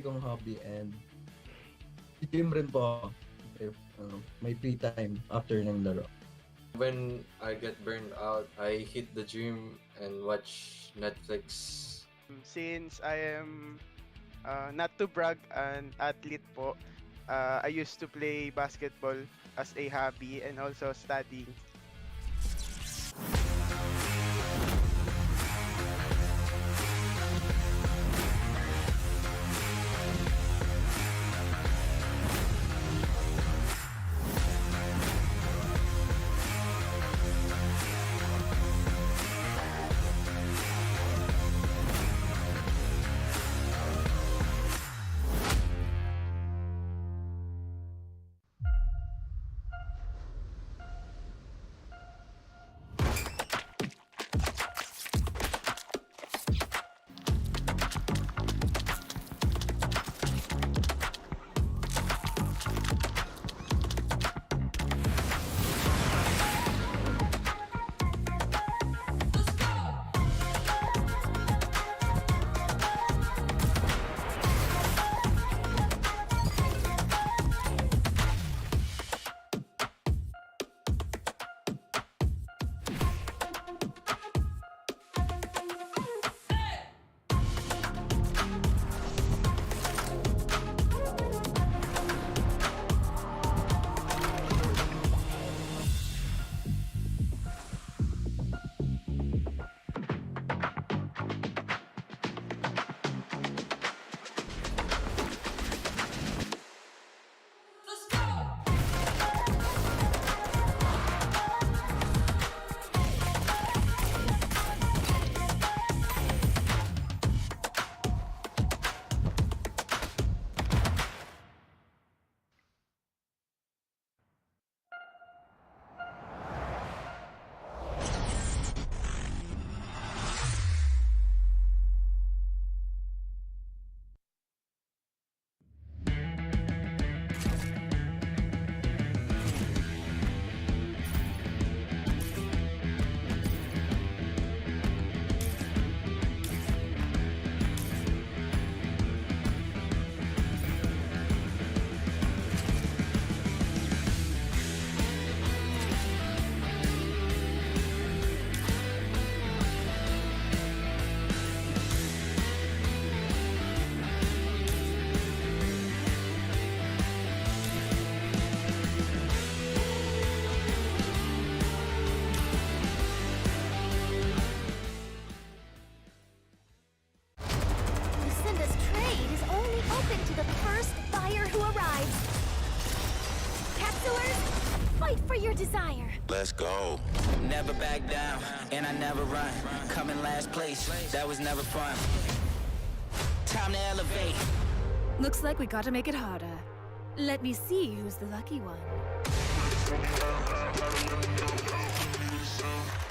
kong hobby and gym rin po ako if may free time after ng laro. When I get burned out, I hit the gym and watch Netflix. Since I am not to brag, an athlete po, I used to play basketball as a hobby and also studying. Fight for your desire. Let's go. Never back down, and I never run. Coming last place, that was never fun. Time to elevate. Looks like we gotta make it harder. Let me see who's the lucky one.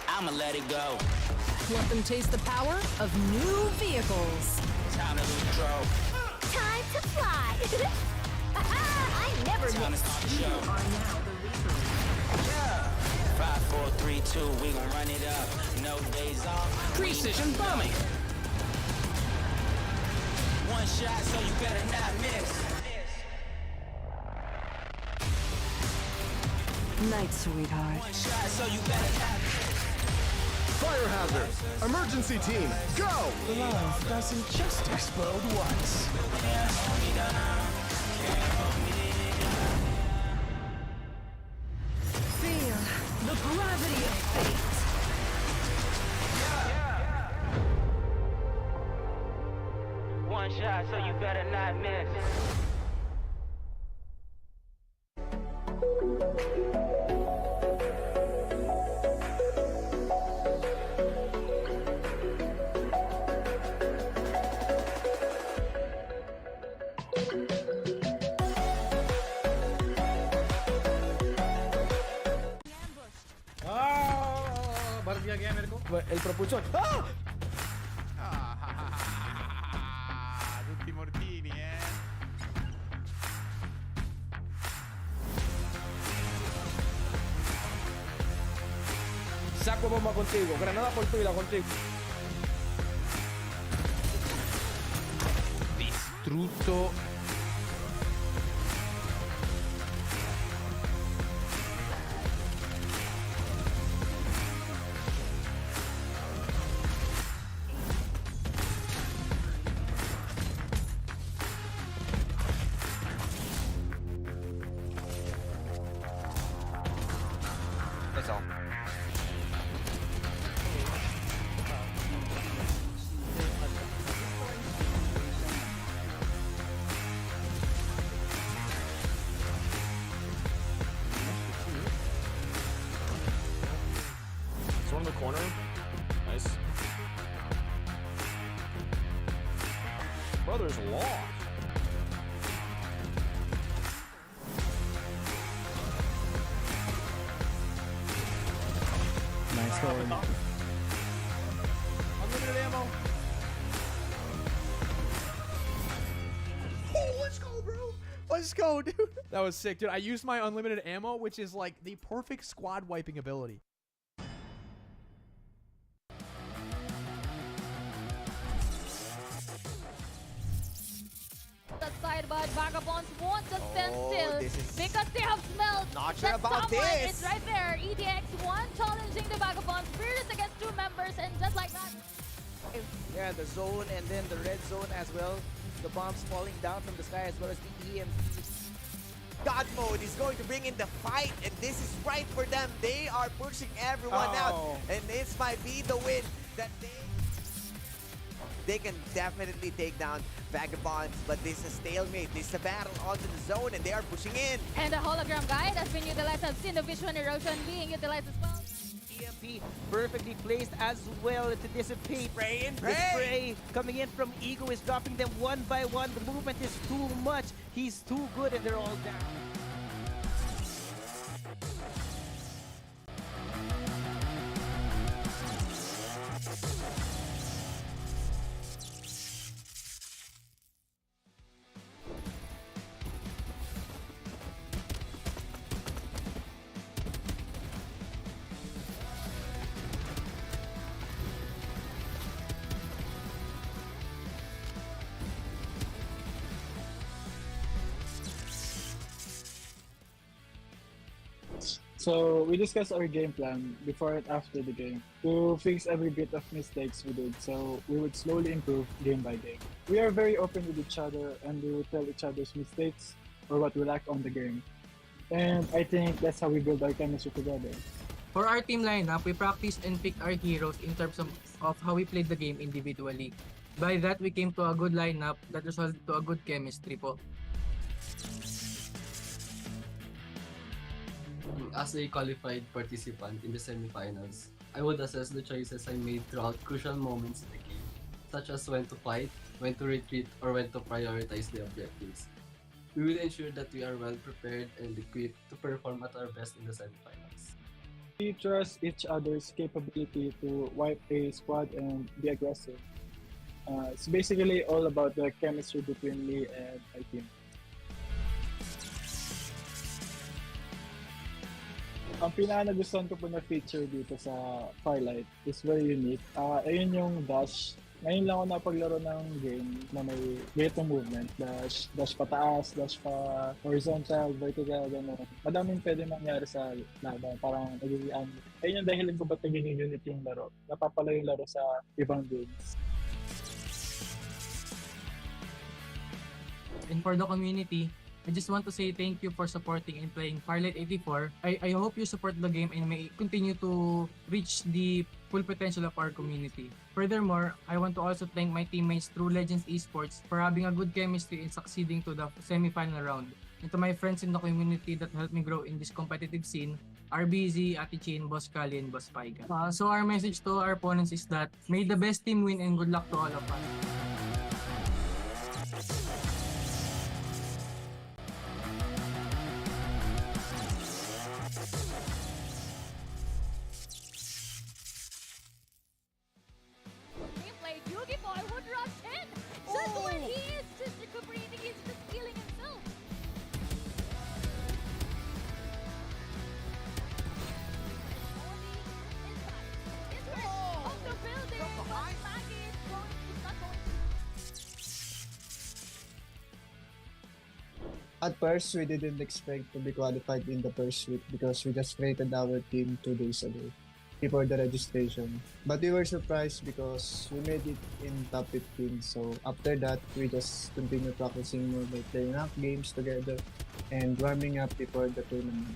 I'ma let it go. Let them taste the power of new vehicles. Time to lose control. Time to fly. I never Time to miss. start the show. Yeah. 5, 4, 3, 2, we gon' run it up. No days off. Precision bombing. One shot, so you better not miss. Night, sweetheart. One shot, so you better not miss. Fire hazard! Emergency team, go! Love doesn't just explode once. Feel the gravity of fate. One shot, so you better not miss. भर दिया गया मेरे को el propulsor. Tutti mortini, Saco bomba contigo, granada por tu vida contigo. brutto. That's all. It's one in the corner. Nice. Brother's lost. Nice one. Unlimited ammo. Oh, let's go, bro. Let's go, dude. That was sick, dude. I used my unlimited ammo, which is like the perfect squad wiping ability. That side, but Vagabonds won't just stand still this is because they have smelled not sure that about someone this. is right there. EDX1 challenging the Vagabonds. Fearless against 2 members, and just like that. Yeah, the zone and then the red zone as well. The bombs falling down from the sky as well as the EMP. God mode is going to bring in the fight, and this is right for them. They are pushing everyone out, and this might be the win that they can definitely take down Vagabonds, but this is a stalemate. This is a battle onto the zone, and they are pushing in. And the hologram guide has been utilized. I've seen the vision erosion being utilized as well. EMP perfectly placed as well to dissipate. Spray and The pray. spray coming in from Ego is dropping them one by one. The movement is too much. He's too good and they're all down. So we discussed our game plan before and after the game to fix every bit of mistakes we did, so we would slowly improve game by game. We are very open with each other and we will tell each other's mistakes or what we lack on the game. And I think that's how we build our chemistry together. For our team lineup, we practiced and picked our heroes in terms of how we played the game individually. By that, we came to a good lineup that resulted to a good chemistry po. As a qualified participant in the semifinals, I would assess the choices I made throughout crucial moments in the game, such as when to fight, when to retreat, or when to prioritize the objectives. We will ensure that we are well prepared and equipped to perform at our best in the semifinals. We trust each other's capability to wipe a squad and be aggressive. It's basically all about the chemistry between me and my team. Ang pinaka-nagustuhan ko po na feature dito sa Farlight is very unique. Ayun yung dash. Ngayon lang ako napaglaro ng game na may ganitong movement. Dash pataas, dash pa horizontal, vertical, gano'n. Madaming pwede mangyari sa laban. Parang nagiging ayun yung dahilan ko ba't nagiging unit yung laro. Napapala yung laro sa ibang games. And for the community, I just want to say thank you for supporting and playing Farlight84. I hope you support the game and may continue to reach the full potential of our community. Furthermore, I want to also thank my teammates through Legends Esports for having a good chemistry and succeeding to the semi-final round. And to my friends in the community that helped me grow in this competitive scene, RBZ, Ate Chin, Boss Kali, and Boss Paiga. So our message to our opponents is that may the best team win and good luck to all of us. Gameplay, Yugi Boy would rush in! Just when he is just recuperating, he's just healing himself! Of the building, but Maggie is not going to At first, we didn't expect to be qualified in the first week because we just created our team 2 days ago before the registration. But we were surprised because we made it in top 15. So after that, we just continued practicing more by playing up games together and warming up before the tournament.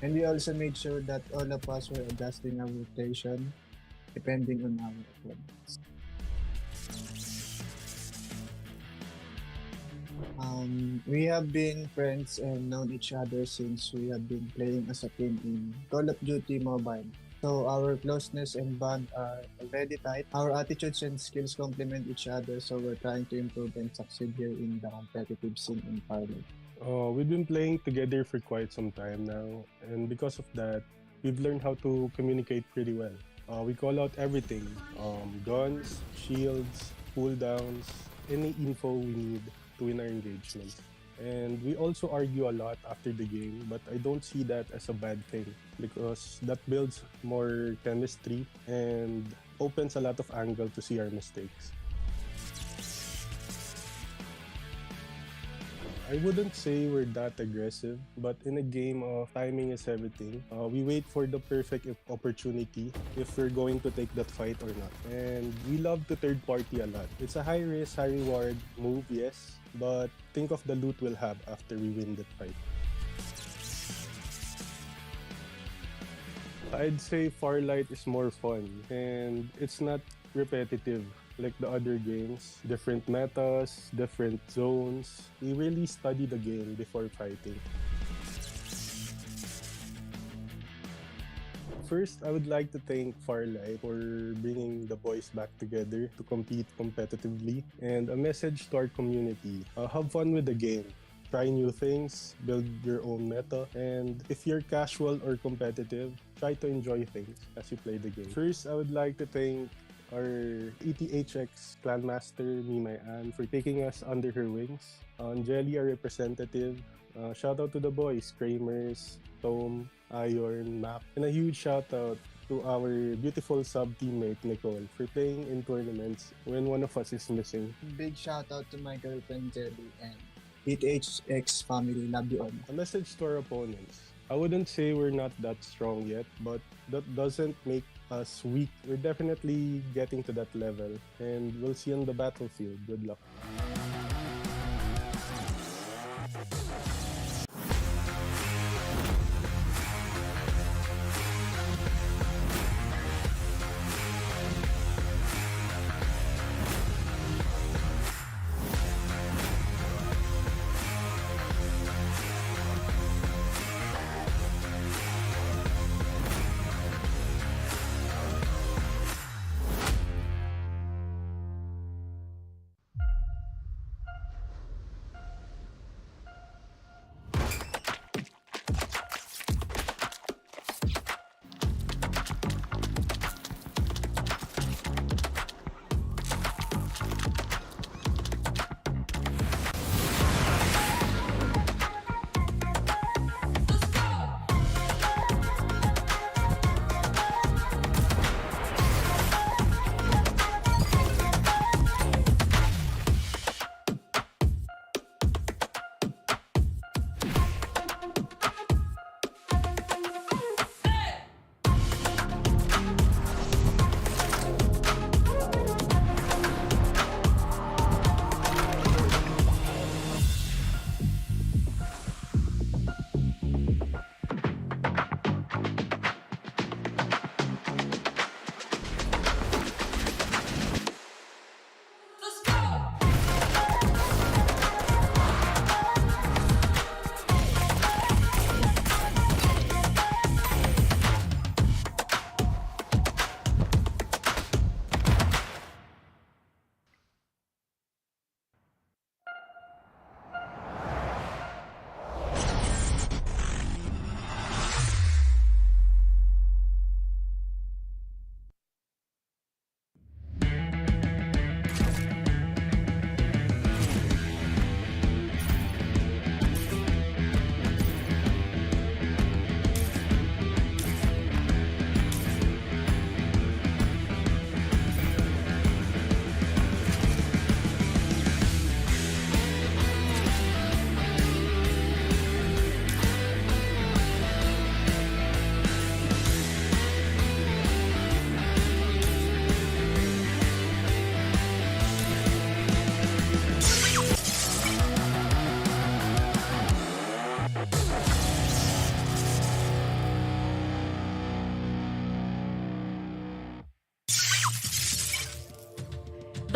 And we also made sure that all of us were adjusting our rotation depending on our opponents. We have been friends and known each other since we have been playing as a team in Call of Duty Mobile. So our closeness and bond are already tight. Our attitudes and skills complement each other, so we're trying to improve and succeed here in the competitive scene in Farlight. We've been playing together for quite some time now, and because of that, we've learned how to communicate pretty well. We call out everything, guns, shields, cooldowns, any info we need to win our engagement. And we also argue a lot after the game, but I don't see that as a bad thing because that builds more chemistry and opens a lot of angle to see our mistakes. I wouldn't say we're that aggressive, but in a game of timing is everything, we wait for the perfect opportunity if we're going to take that fight or not. And we love to third party a lot. It's a high risk, high reward move, yes, but think of the loot we'll have after we win that fight. I'd say Farlight is more fun and it's not repetitive like the other games. Different metas, different zones. We really study the game before fighting. First, I would like to thank Farlight for bringing the boys back together to compete competitively. And a message to our community, have fun with the game. Try new things, build your own meta, and if you're casual or competitive, try to enjoy things as you play the game. First, I would like to thank our ETHX Clan Master, Mimay Ann, for taking us under her wings. Angeli, our representative. Shout out to the boys, Kramers, Tom, Iron, Map. And a huge shout out to our beautiful sub-teammate, Nicole, for playing in tournaments when one of us is missing. Big shout out to my girlfriend, Jelly, and ETHX family. Love you all. A message to our opponents. I wouldn't say we're not that strong yet, but that doesn't make us weak. We're definitely getting to that level, and we'll see on the battlefield. Good luck.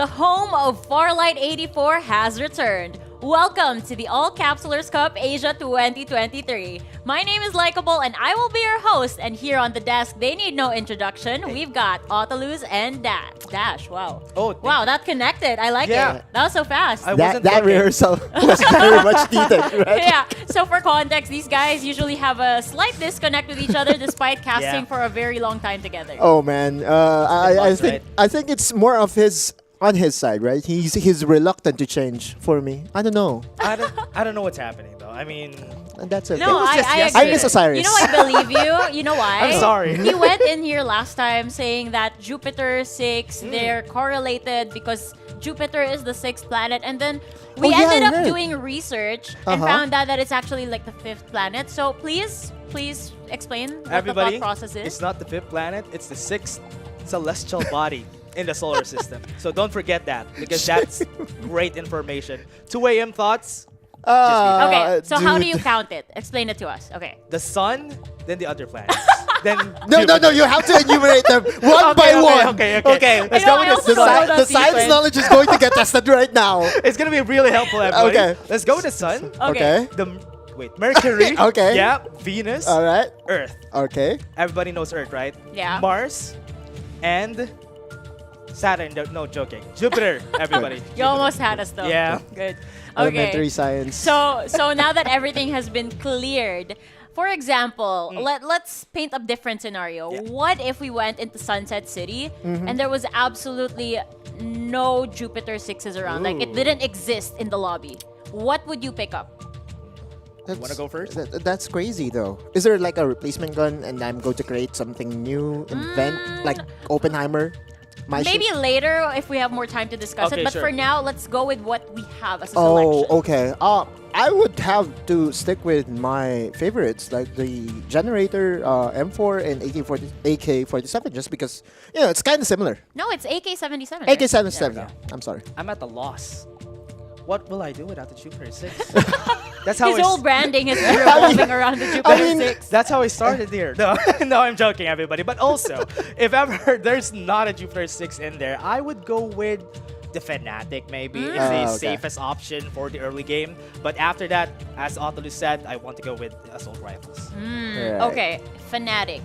the home of Farlight 84 has returned. Welcome to the All-Capsulers Cup Asia 2023. My name is Likeable and I will be your host. And here on the desk, they need no introduction. We've got Autolus and Dash. Wow. Oh, wow, that connected. I like Yeah. it. That was so fast. That rehearsal was very much needed, right? Yeah. So for context, these guys usually have a slight disconnect with each other despite casting for a very long time together. Oh man, I think it's more of on his side, right? He's reluctant to change for me. I don't know. I don't know what's happening though. I mean, that's okay. No, I miss Osiris. You know, I believe you. You know why? I'm sorry. He went in here last time saying that Jupiter 6, they're correlated because Jupiter is the 6th planet. And then we ended up doing research and found out that it's actually like the 5th planet. So please explain what the thought process is. It's not the 5th planet. It's the 6th celestial body in the solar system. So don't forget that because that's great information. 2 a.m. thoughts. Okay, so how do you count it? Explain it to us. Okay. The sun, then the other planets. then No, you have to enumerate them one by one. Okay. Let's go with the science knowledge is going to get tested right now. It's going to be really helpful, everybody. Okay. Let's go with the sun. Okay. Mercury. Okay. Yeah. Venus. All right. Earth. Okay. Everybody knows Earth, right? Yeah. Mars and Saturn. No, joking. Jupiter, everybody. You almost had us though. Yeah. Good. Elementary Okay. science. So now that everything has been cleared, for example, let's paint a different scenario. Yeah. What if we went into Sunset City and there was absolutely no Jupiter 6s around? Like it didn't exist in the lobby. What would you pick up? Want to go first? That's crazy though. Is there like a replacement gun and I'm going to create something new, invent like Oppenheimer? Maybe later if we have more time to discuss it. But sure. for now, let's go with what we have as a selection. Oh, okay. I would have to stick with my favorites like the Generator, M4, and AK-47 just because, it's kind of similar. No, it's AK-77. AK-77, right? I'm sorry. I'm at the loss. What will I do without the Jupiter 6? That's how His whole branding is revolving around the Jupiter 6. That's how I started here. No, I'm joking, everybody. But also, if ever there's not a Jupiter 6 in there, I would go with the Fnatic maybe. It's the safest option for the early game. But after that, as Autolus said, I want to go with assault rifles. Right. Okay, Fnatic.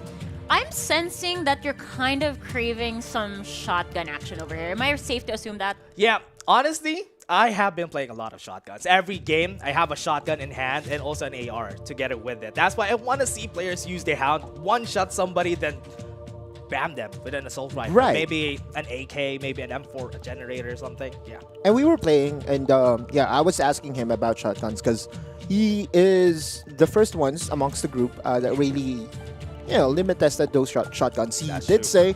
I'm sensing that you're kind of craving some shotgun action over here. Am I safe to assume that? Yeah, honestly, I have been playing a lot of shotguns. Every game, I have a shotgun in hand and also an AR together with it. That's why I want to see players use their Hound, one-shot somebody, then bam them with an assault rifle. Right. Maybe an AK, maybe an M4, a generator or something. Yeah. And we were playing, and I was asking him about shotguns because he is the first ones amongst the group that really, limit tested those shotguns. You did say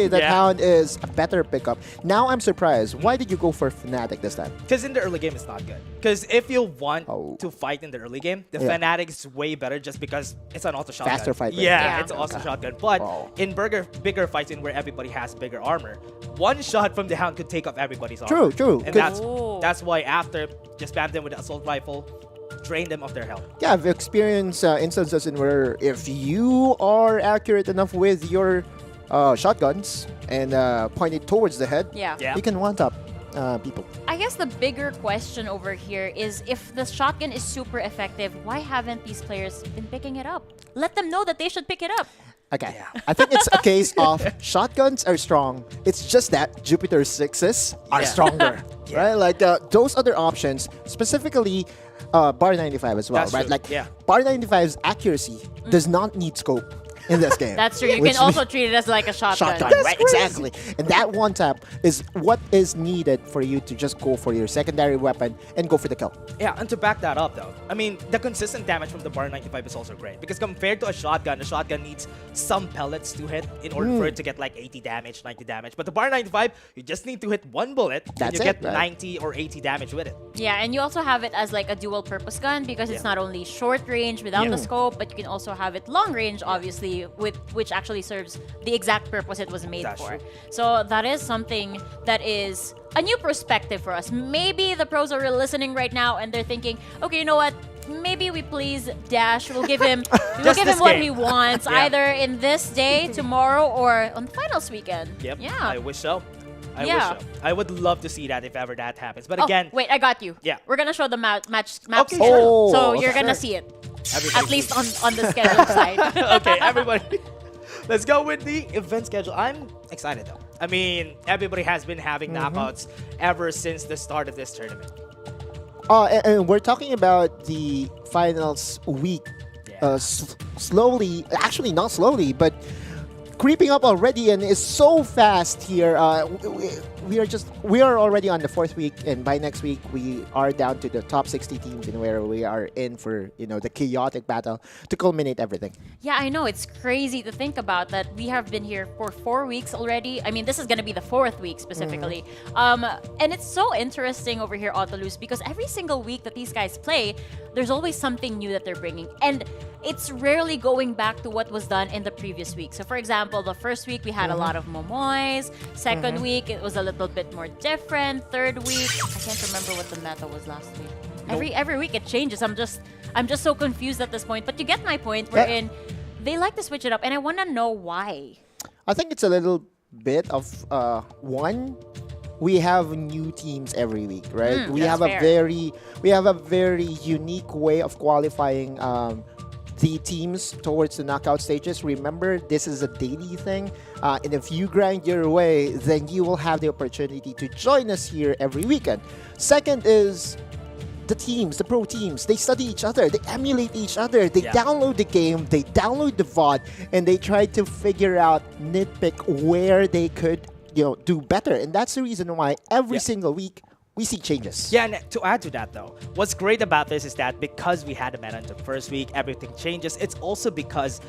that Hound is a better pickup. Now I'm surprised. Why did you go for Fnatic this time? Because in the early game, it's not good. Because if you want to fight in the early game, the Fnatic is way better just because it's an auto shotgun. Faster fight rate. Yeah, it's an auto shotgun. But in bigger fights in where everybody has bigger armor, one shot from the Hound could take off everybody's armor. True. And that's why after, just spam them with the assault rifle, drain them of their health. Yeah, I've experienced instances in where if you are accurate enough with your shotguns and point it towards the head, you can one-tap people. I guess the bigger question over here is if the shotgun is super effective, why haven't these players been picking it up? Let them know that they should pick it up. Okay, I think it's a case of shotguns are strong. It's just that Jupiter 6s are stronger, right? Like those other options, specifically Bar 95 as well, That's right? true. Like Bar 95's accuracy does not need scope in this game. That's true. You can also treat it as like a shotgun. Right? Exactly. And that one tap is what is needed for you to just go for your secondary weapon and go for the kill. Yeah, and to back that up though, I mean, the consistent damage from the Bar 95 is also great because compared to a shotgun needs some pellets to hit in order for it to get like 80 damage, 90 damage. But the Bar 95, you just need to hit one bullet and you get 90 or 80 damage with it. Yeah, and you also have it as like a dual purpose gun because it's not only short range without the scope, but you can also have it long range, obviously, with which actually serves the exact purpose it was made for. So that is something that is a new perspective for us. Maybe the pros are listening right now and they're thinking, okay, you know what? Maybe we please Dash. We'll give him what he wants, either in this day, tomorrow, or on the finals weekend. Yep. Yeah. I wish so. I Yeah. wish so. I would love to see that if ever that happens. But Oh, again, wait, I got you. Yeah. We're gonna show the map Okay, schedule. sure. So Okay. you're gonna Sure. see it. Everybody At least on the schedule side. okay, everybody. Let's go with the event schedule. I'm excited though. I mean, everybody has been having knockouts ever since the start of this tournament. And we're talking about the finals week. Slowly, actually not slowly, but creeping up already, and it's so fast here. We are already on the 4th week, and by next week we are down to the top 60 teams, and where we are in for the chaotic battle to culminate everything. Yeah, I know. It's crazy to think about that we have been here for 4 weeks already. I mean, this is going to be the 4th week specifically. And it's so interesting over here, Autolus, because every single week that these guys play, there's always something new that they're bringing. And it's rarely going back to what was done in the previous week. So, for example, the first week we had a lot of Momoys. Second week, it was a little bit more different. Third week, I can't remember what the meta was last week. Every week it changes. I'm just so confused at this point. But you get my point. Wherein they like to switch it up, and I want to know why. I think it's a little bit of one. We have new teams every week, right? We have fair. a very unique way of qualifying the teams towards the knockout stages. Remember, this is a daily thing. And if you grind your way, then you will have the opportunity to join us here every weekend. Second is the teams, the pro teams. They study each other. They emulate each other. They download the game. They download the VOD. And they try to figure out, nitpick where they could do better. And that's the reason why every single week we see changes. Yeah, and to add to that though, what's great about this is that because we had a meta in the first week, everything changes. It's also because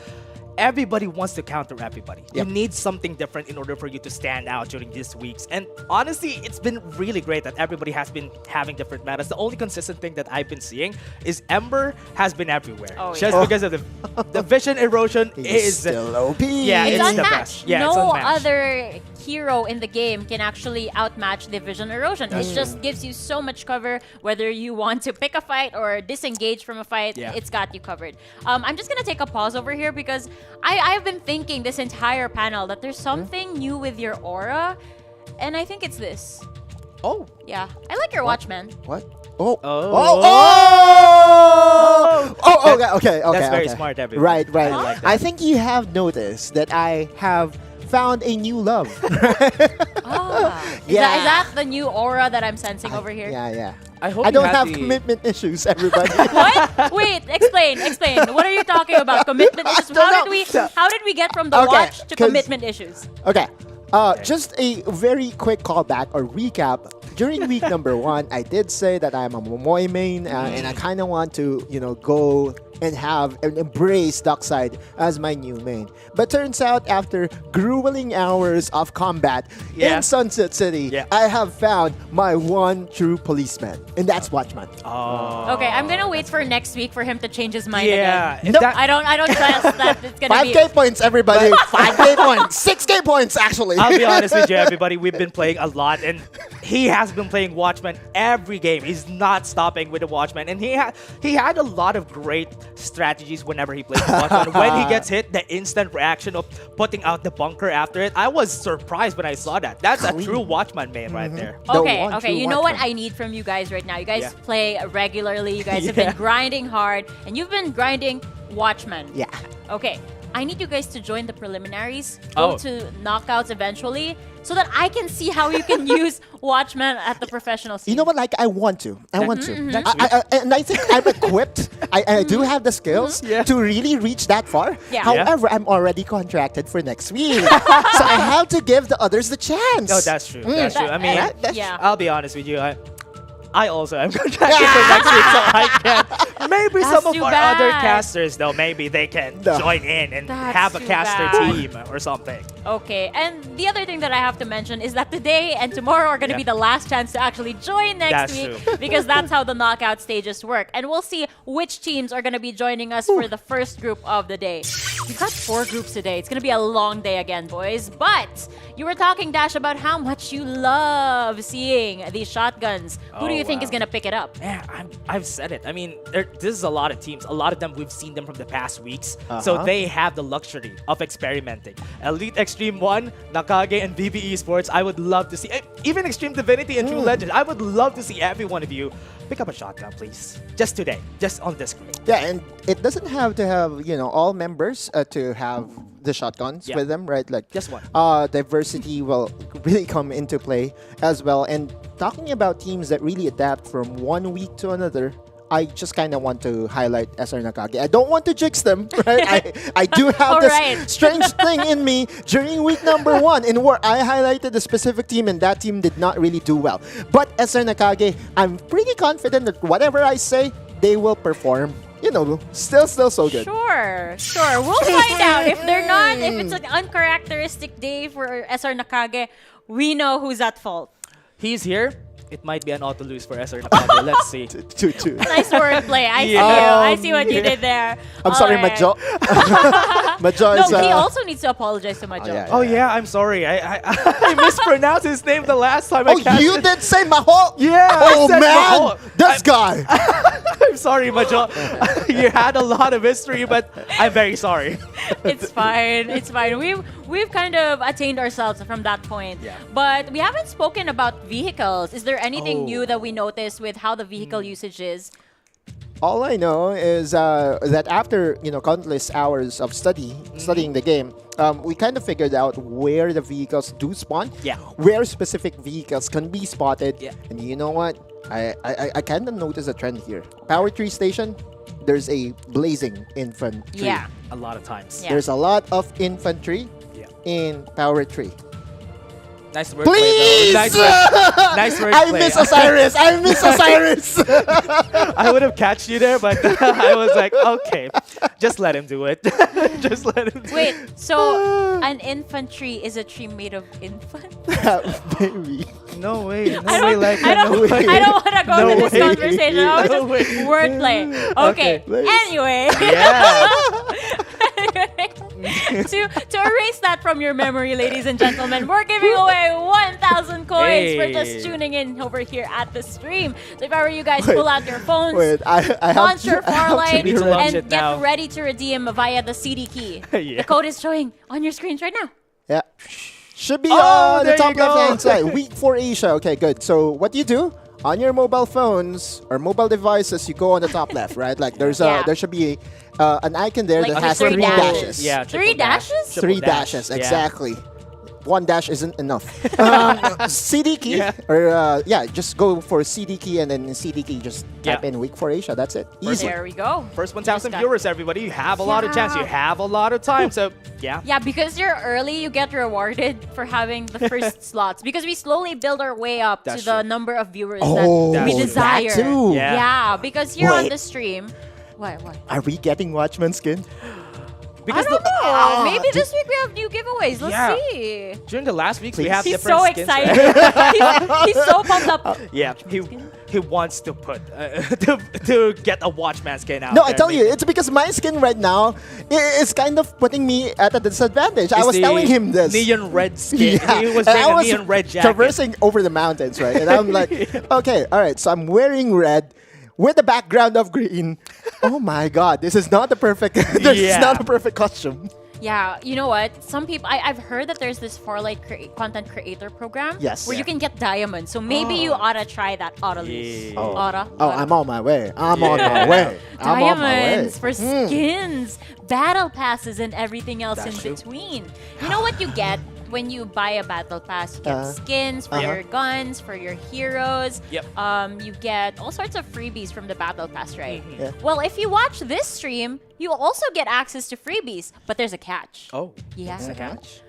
everybody wants to counter everybody. You need something different in order for you to stand out during these weeks. And honestly, it's been really great that everybody has been having different metas. The only consistent thing that I've been seeing is Ember has been everywhere. Just because of the vision erosion is still OP. Yeah, It's the unmatched. best. Yeah, no it's unmatched. other hero in the game can actually outmatch the vision erosion. It just gives you so much cover, whether you want to pick a fight or disengage from a fight, it's got you covered. I'm just gonna take a pause over here because I've been thinking this entire panel that there's something new with your aura, and I think it's this. Oh. Yeah, I like your Watchman. What? Okay. That's very smart, everyone. Right. I like that. I think you have noticed that I have found a new love. Is that the new aura that I'm sensing over here? Yeah. I hope I you don't had have the- commitment issues, everybody. What? Wait, explain. What are you talking about? Commitment issues? How did we get from the watch to 'cause- commitment issues? Okay. Just a very quick callback or recap. During week number 1, I did say that I'm a Momoy main, and I kind of want to, go and have and embrace Darkseid as my new main. But turns out, after grueling hours of combat in Sunset City, I have found my one true policeman, and that's Watchman. Okay, I'm gonna wait for next week for him to change his mind Yeah, again. if that- I don't trust that it's gonna be 5K points, everybody. 5K points. 6K points, actually. I'll be honest with you, everybody. We've been playing a lot, and he has been playing Watchman every game. He's not stopping with the Watchman, and he had a lot of great strategies whenever he plays Watchman. When he gets hit, the instant reaction of putting out the bunker after it, I was surprised when I saw that. That's a true Watchman main right there. Okay, you know what I need from you guys right now? You guys play regularly, you guys have been grinding hard, and you've been grinding Watchman. Yeah. Okay, I need you guys to join the preliminaries, go to knockouts eventually, so that I can see how you can use Watchman at the professional scene. You know what? I want to. Mhm. And I think I'm equipped. I do have the skills to really reach that far. Yeah. However, I'm already contracted for next week. So I have to give the others the chance. No, that's true. That's true. I mean, yeah. I'll be honest with you. I also am contracted for next week, so I can. Maybe That's some of too our bad. other casters, though, maybe they can join in and That's have a too caster bad. team or something. Okay, and the other thing that I have to mention is that today and tomorrow are going to be the last chance to actually join next That's week true. because that's how the knockout stages work. And we'll see which teams are going to be joining us for the first group of the day. We've got 4 groups today. It's going to be a long day again, boys. But you were talking, Dash, about how much you love seeing these shotguns. Who do you think is going to pick it up? Yeah, I've said it. I mean, this is a lot of teams. A lot of them, we've seen them from the past weeks. So they have the luxury of experimenting. Elite Extreme 1, Nakage, and VB Esports, I would love to see, even Extreme Divinity and True Legends, I would love to see every one of you pick up a shotgun, please. Just today, just on this screen. Yeah, and it doesn't have to have, all members to have the shotguns with them, right? Like just one. Diversity will really come into play as well. And talking about teams that really adapt from one week to another, I just kind of want to highlight SR Nakage. I don't want to jinx them, right? I do have this strange thing in me during week number 1 in where I highlighted a specific team and that team did not really do well. But SR Nakage, I'm pretty confident that whatever I say, they will perform. Still so good. Sure. We'll find out. If it's an uncharacteristic day for SR Nakage, we know who's at fault. He's here. It might be an auto lose for SR Nakage. Let's see. Nice wordplay. I see what you did there. I'm sorry, Majo. Majo is... No, he also needs to apologize to Majo. I'm sorry. I mispronounced his name the last time I cast you did say Maho? Yeah. Oh, man. This guy. I'm sorry, Majo. You had a lot of history, but I'm very sorry. It's fine. We've kind of attained ourselves from that point. Yeah. But we haven't spoken about vehicles. Is there anything new that we noticed with how the vehicle usage is? All I know is that after countless hours of studying the game, we kind of figured out where the vehicles do spawn, where specific vehicles can be spotted, and you know what? I kind of noticed a trend here. Power Tree Station, there's a blazing infantry. Yeah, a lot of times. There's a lot of infantry in Power Tree. Nice word. Please! Nice word. I miss Osiris. I would have catched you there, but I was like, okay, just let him do it. Just let him do it. Wait, so an infantry is a tree made of infants? Baby. No way. I don't want to go into this conversation. Wordplay. Okay. Anyway. To erase that from your memory, ladies and gentlemen, we're giving away 1,000 coins for just tuning in over here at the stream. So if I were you guys, pull out your phones, launch your Farlight, and get ready to redeem via the CD key. The code is showing on your screens right now. Yeah. Should be on the top left-hand side. Week for Asia. Okay, good. So what you do on your mobile phones or mobile devices, you go on the top left, right? Like there should be an icon there that has 3 dashes. Yeah, 3 dashes? 3 dashes, exactly. 1 dash isn't enough. CD key, or just go for CD key and then CD key, just type in Week for Asia. That's it. Easy. There we go. First 1,000 viewers, everybody. You have a lot of chance. You have a lot of time. So, Yeah, because you're early, you get rewarded for having the first slots. Because we slowly build our way up to the number of viewers that we desire. That too. Yeah, because here on the stream... What? Are we getting Watchman skin? Because I don't know. Maybe this week we have new giveaways. Let's see. During the last weeks, we have He's different so skins. excited. He's so pumped up. Yeah, he wants to put to get a Watchman skin out. No, I tell you, it's because my skin right now is kind of putting me at a disadvantage. I was telling him this. Neon red skin. Yeah. He was wearing a neon red jacket. Traversing over the mountains, right? And I'm like, okay, all right. So I'm wearing red with the background of green. Oh my God, this is not the perfect. This is not a perfect costume. Yeah, you know what? Some people, I've heard that there's this Farlight content creator program where you can get diamonds. So maybe you ought to try that. I'm on my way. I'm on my way. Diamonds for skins, battle passes, and everything else in between. You know what you get when you buy a battle pass? You get skins for your guns, for your heroes. Yep. You get all sorts of freebies from the battle pass, right? Yeah. Well, if you watch this stream, you also get access to freebies, but there's a catch. Oh, yeah. There's a catch?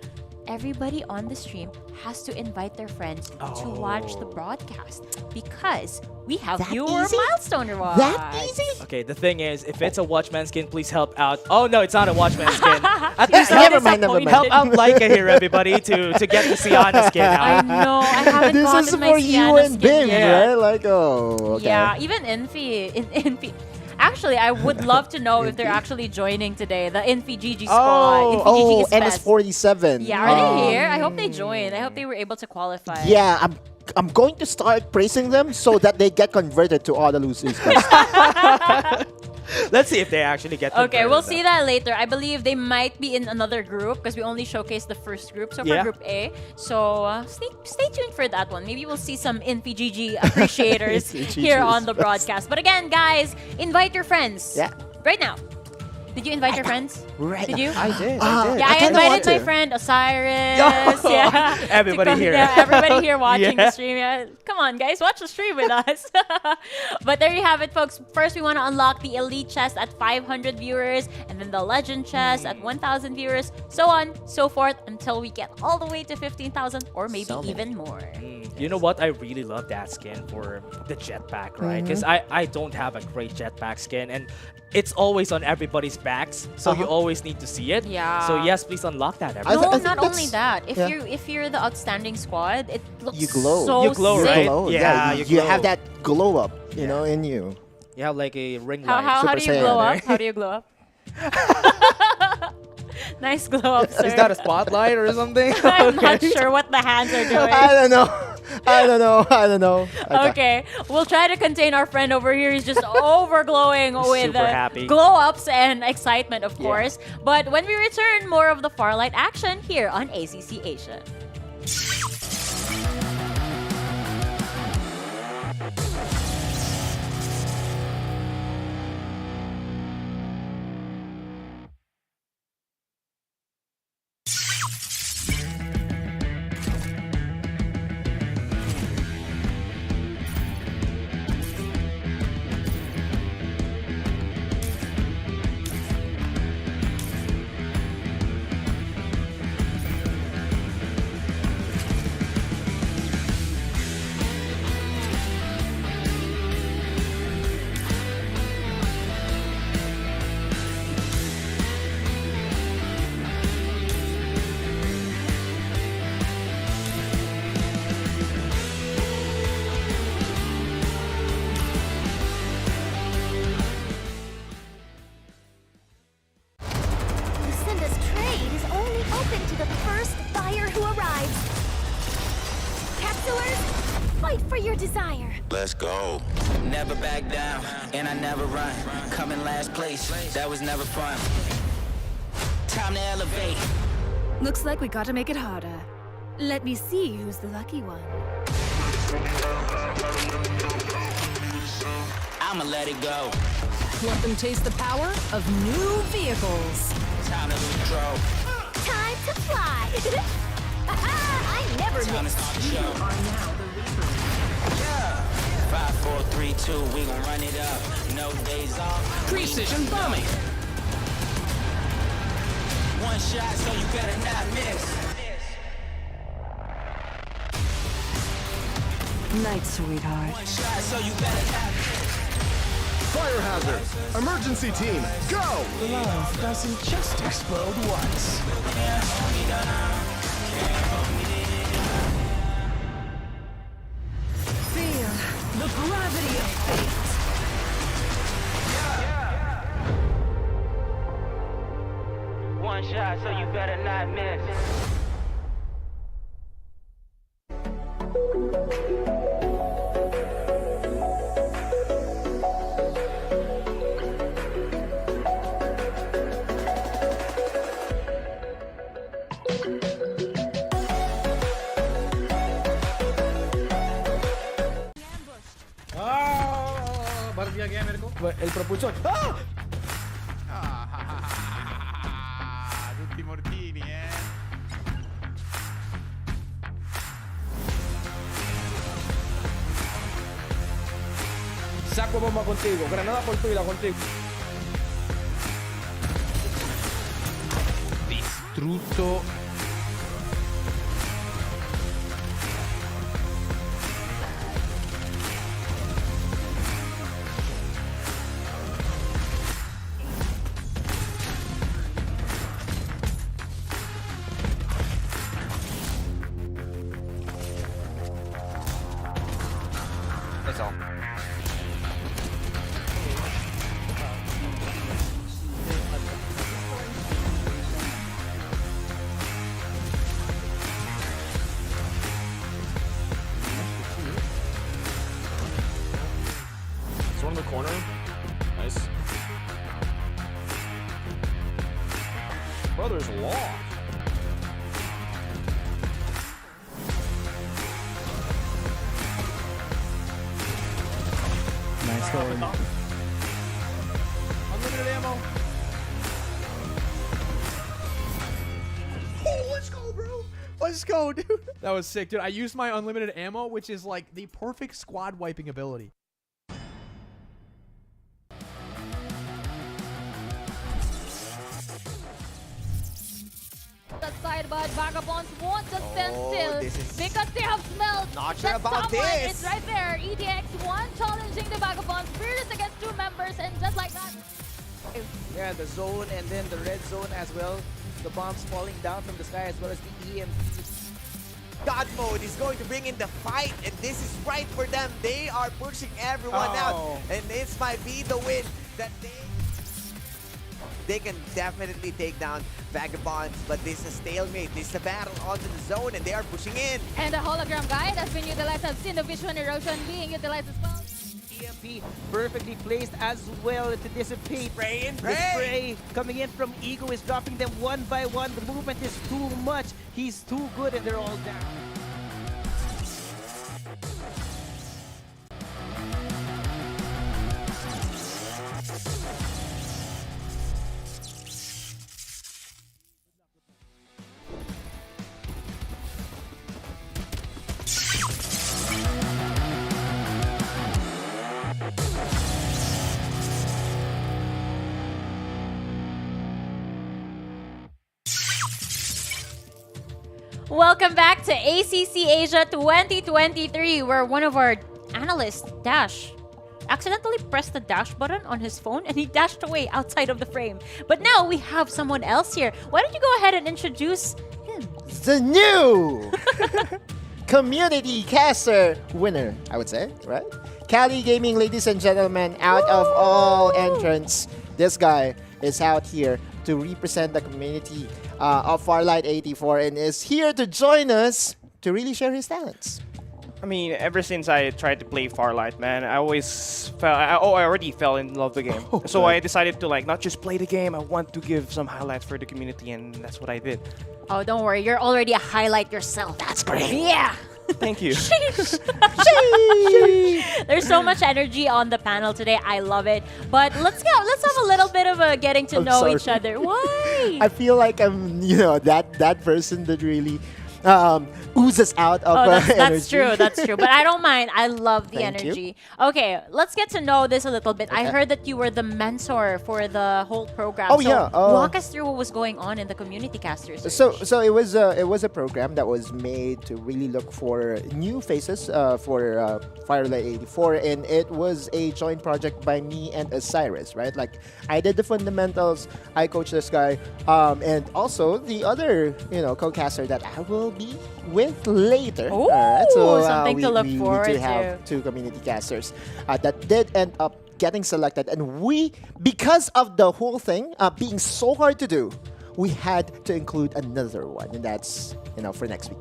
Everybody on the stream has to invite their friends to watch the broadcast because we have viewer milestone rewards. That easy? Okay, the thing is, if it's a Watchman skin, please help out. Oh no, it's not a Watchman skin. At least never mind. Help out Laika here, everybody, to get the Sienna skin out. I know, I haven't this gotten is my for you Sienna and skin Bim, yet. right? Like, okay. Yeah, even Infi. Actually, I would love to know if they're actually joining today, the Infi GG squad. Infi GG's Fest. NS47. Yeah, are they here? I hope they joined. I hope they were able to qualify. Yeah, I'm going to start praising them so that they get converted to Autolus Esports. Let's see if they actually get Okay, we'll converted, see though. that later. I believe they might be in another group because we only showcased the first group, so for Yeah. Group A. So stay tuned for that one. Maybe we'll see some InfGG appreciators here on the broadcast. But again, guys, invite your friends. Yeah. Right now. Did you invite your friends? Right. Did you? I did. Yeah, I kinda want invited my to. friend Osiris. Yeah. Everybody to come- here. Yeah, everybody here watching Yeah. the stream. Yeah. Come on, guys, watch the stream with us. But there you have it, folks. First, we want to unlock the Elite chest at 500 viewers, and then the Legend chest at 1,000 viewers, so on, so forth, until we get all the way to 15,000 or maybe So many. even more. You know what? I really love that skin for the jetpack, right? Because I don't have a great jetpack skin, and it's always on everybody's backs, so you always need to see it. Yeah. So yes, please unlock that. I Everyone. No, think not only that's- that. If yeah. you're the outstanding squad, it looks You glow. so You glow, sick. right? Glow. Yeah, you, you have glow. that glow up, you know, in you. You have like a ring How, light. how, how do Super you glow Saiyan, up? How do you glow up? Nice glow up, sir. Is that a spotlight or something? I'm not sure what the hands are doing. I don't know. I don't know. Okay, we'll try to contain our friend over here. He's just overglowing with Super happy. glow ups and excitement, of Yeah. course. But when we return, more of the Farlight action here on ACC Asia. Lucinda's trade is only open to the first buyer who arrives. Capsulers, fight for your desire. Let's go. Never back down, and I never run. Coming last place, that was never fun. Time to elevate. Looks like we gotta make it harder. Let me see who's the lucky one. I'ma let it go. Let them taste the power of new vehicles. Time to lose control. Time to fly. I never Time to miss. start the show. Yeah. 5, 4, 3, 2, we gon' run it up. No days off. Precision bombing. One shot, so you better not miss. Night, sweetheart. One shot, so you better not miss. Fire hazard. Emergency team, go! Love doesn't just explode once. Feel the gravity of fate. One shot, so you better not miss. बढ़ दिया गया मेरे को El propulsor. ¡Ah! tutti mortini Saco bomba contigo. Granada por tu vida contigo. distrutto That's all. It's one in the corner. Nice. brothers lost. Nice going. Unlimited ammo. Oh, let's go, bro. Let's go, dude. That was sick, dude. I used my unlimited ammo, which is like the perfect squad wiping ability. That side, but Vagabonds won't just stand still because they have smelled Not sure that about someone this. is right there. EDX1 challenging the Vagabonds. Fearless against 2 members, and just like that. Yeah, the zone and then the red zone as well. The bombs falling down from the sky as well as the EMP. God mode is going to bring in the fight, and this is right for them. They are pushing everyone out, and this might be the win that they can definitely take down Vagabonds, but this is a stalemate. This is a battle onto the zone, and they are pushing in. And the hologram guide has been utilized. I've seen the vision erosion being utilized as well. EMP perfectly placed as well to dissipate. Spray and The spray coming in from Ego is dropping them one by one. The movement is too much. He's too good and they're all down. Welcome back to ACC Asia 2023, where one of our analysts, Dash, accidentally pressed the dash button on his phone and he dashed away outside of the frame. But now we have someone else here. Why don't you go ahead and introduce him? The new community caster winner, I would say, right? Cali Gaming, ladies and gentlemen, out of all entrants, this guy is out here to represent the community of Farlight 84 and is here to join us to really share his talents. I mean, ever since I tried to play Farlight, man, I always felt I already fell in love with the game. So I decided to not just play the game, I want to give some highlights for the community, and that's what I did. Oh, don't worry, you're already a highlight yourself. That's great. Yeah. Thank you. There's so much energy on the panel today. I love it. But let's have a little bit of a getting to know each other. Why? I feel like I'm, that person that really oozes out of energy. That's true. That's true. But I don't mind. I love the Thank energy. Okay, let's get to know this a little bit. I heard that you were the mentor for the whole program. Oh, so yeah. Walk us through what was going on in the community casters. So it was a program that was made to really look for new faces for Farlight 84, and it was a joint project by me and Osiris, right? Like I did the fundamentals, I coached this guy, and also the other co-caster that I will be with later. Ooh, something to look forward we do have two community casters that did end up getting selected, and because of the whole thing being so hard to do, we had to include another one, and that's for next week.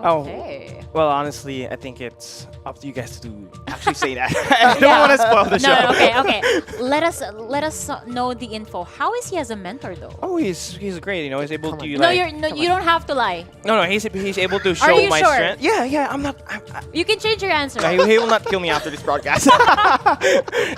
Okay. Oh, well, honestly, I think it's up to you guys to actually say that. I don't want to spoil the show. No, okay. Let us know the info. How is he as a mentor, though? Oh, he's great. He's able to you don't have to lie. No, he's able to show Are you my sure? strength. Yeah, I'm not. You can change your answer. He will not kill me after this broadcast.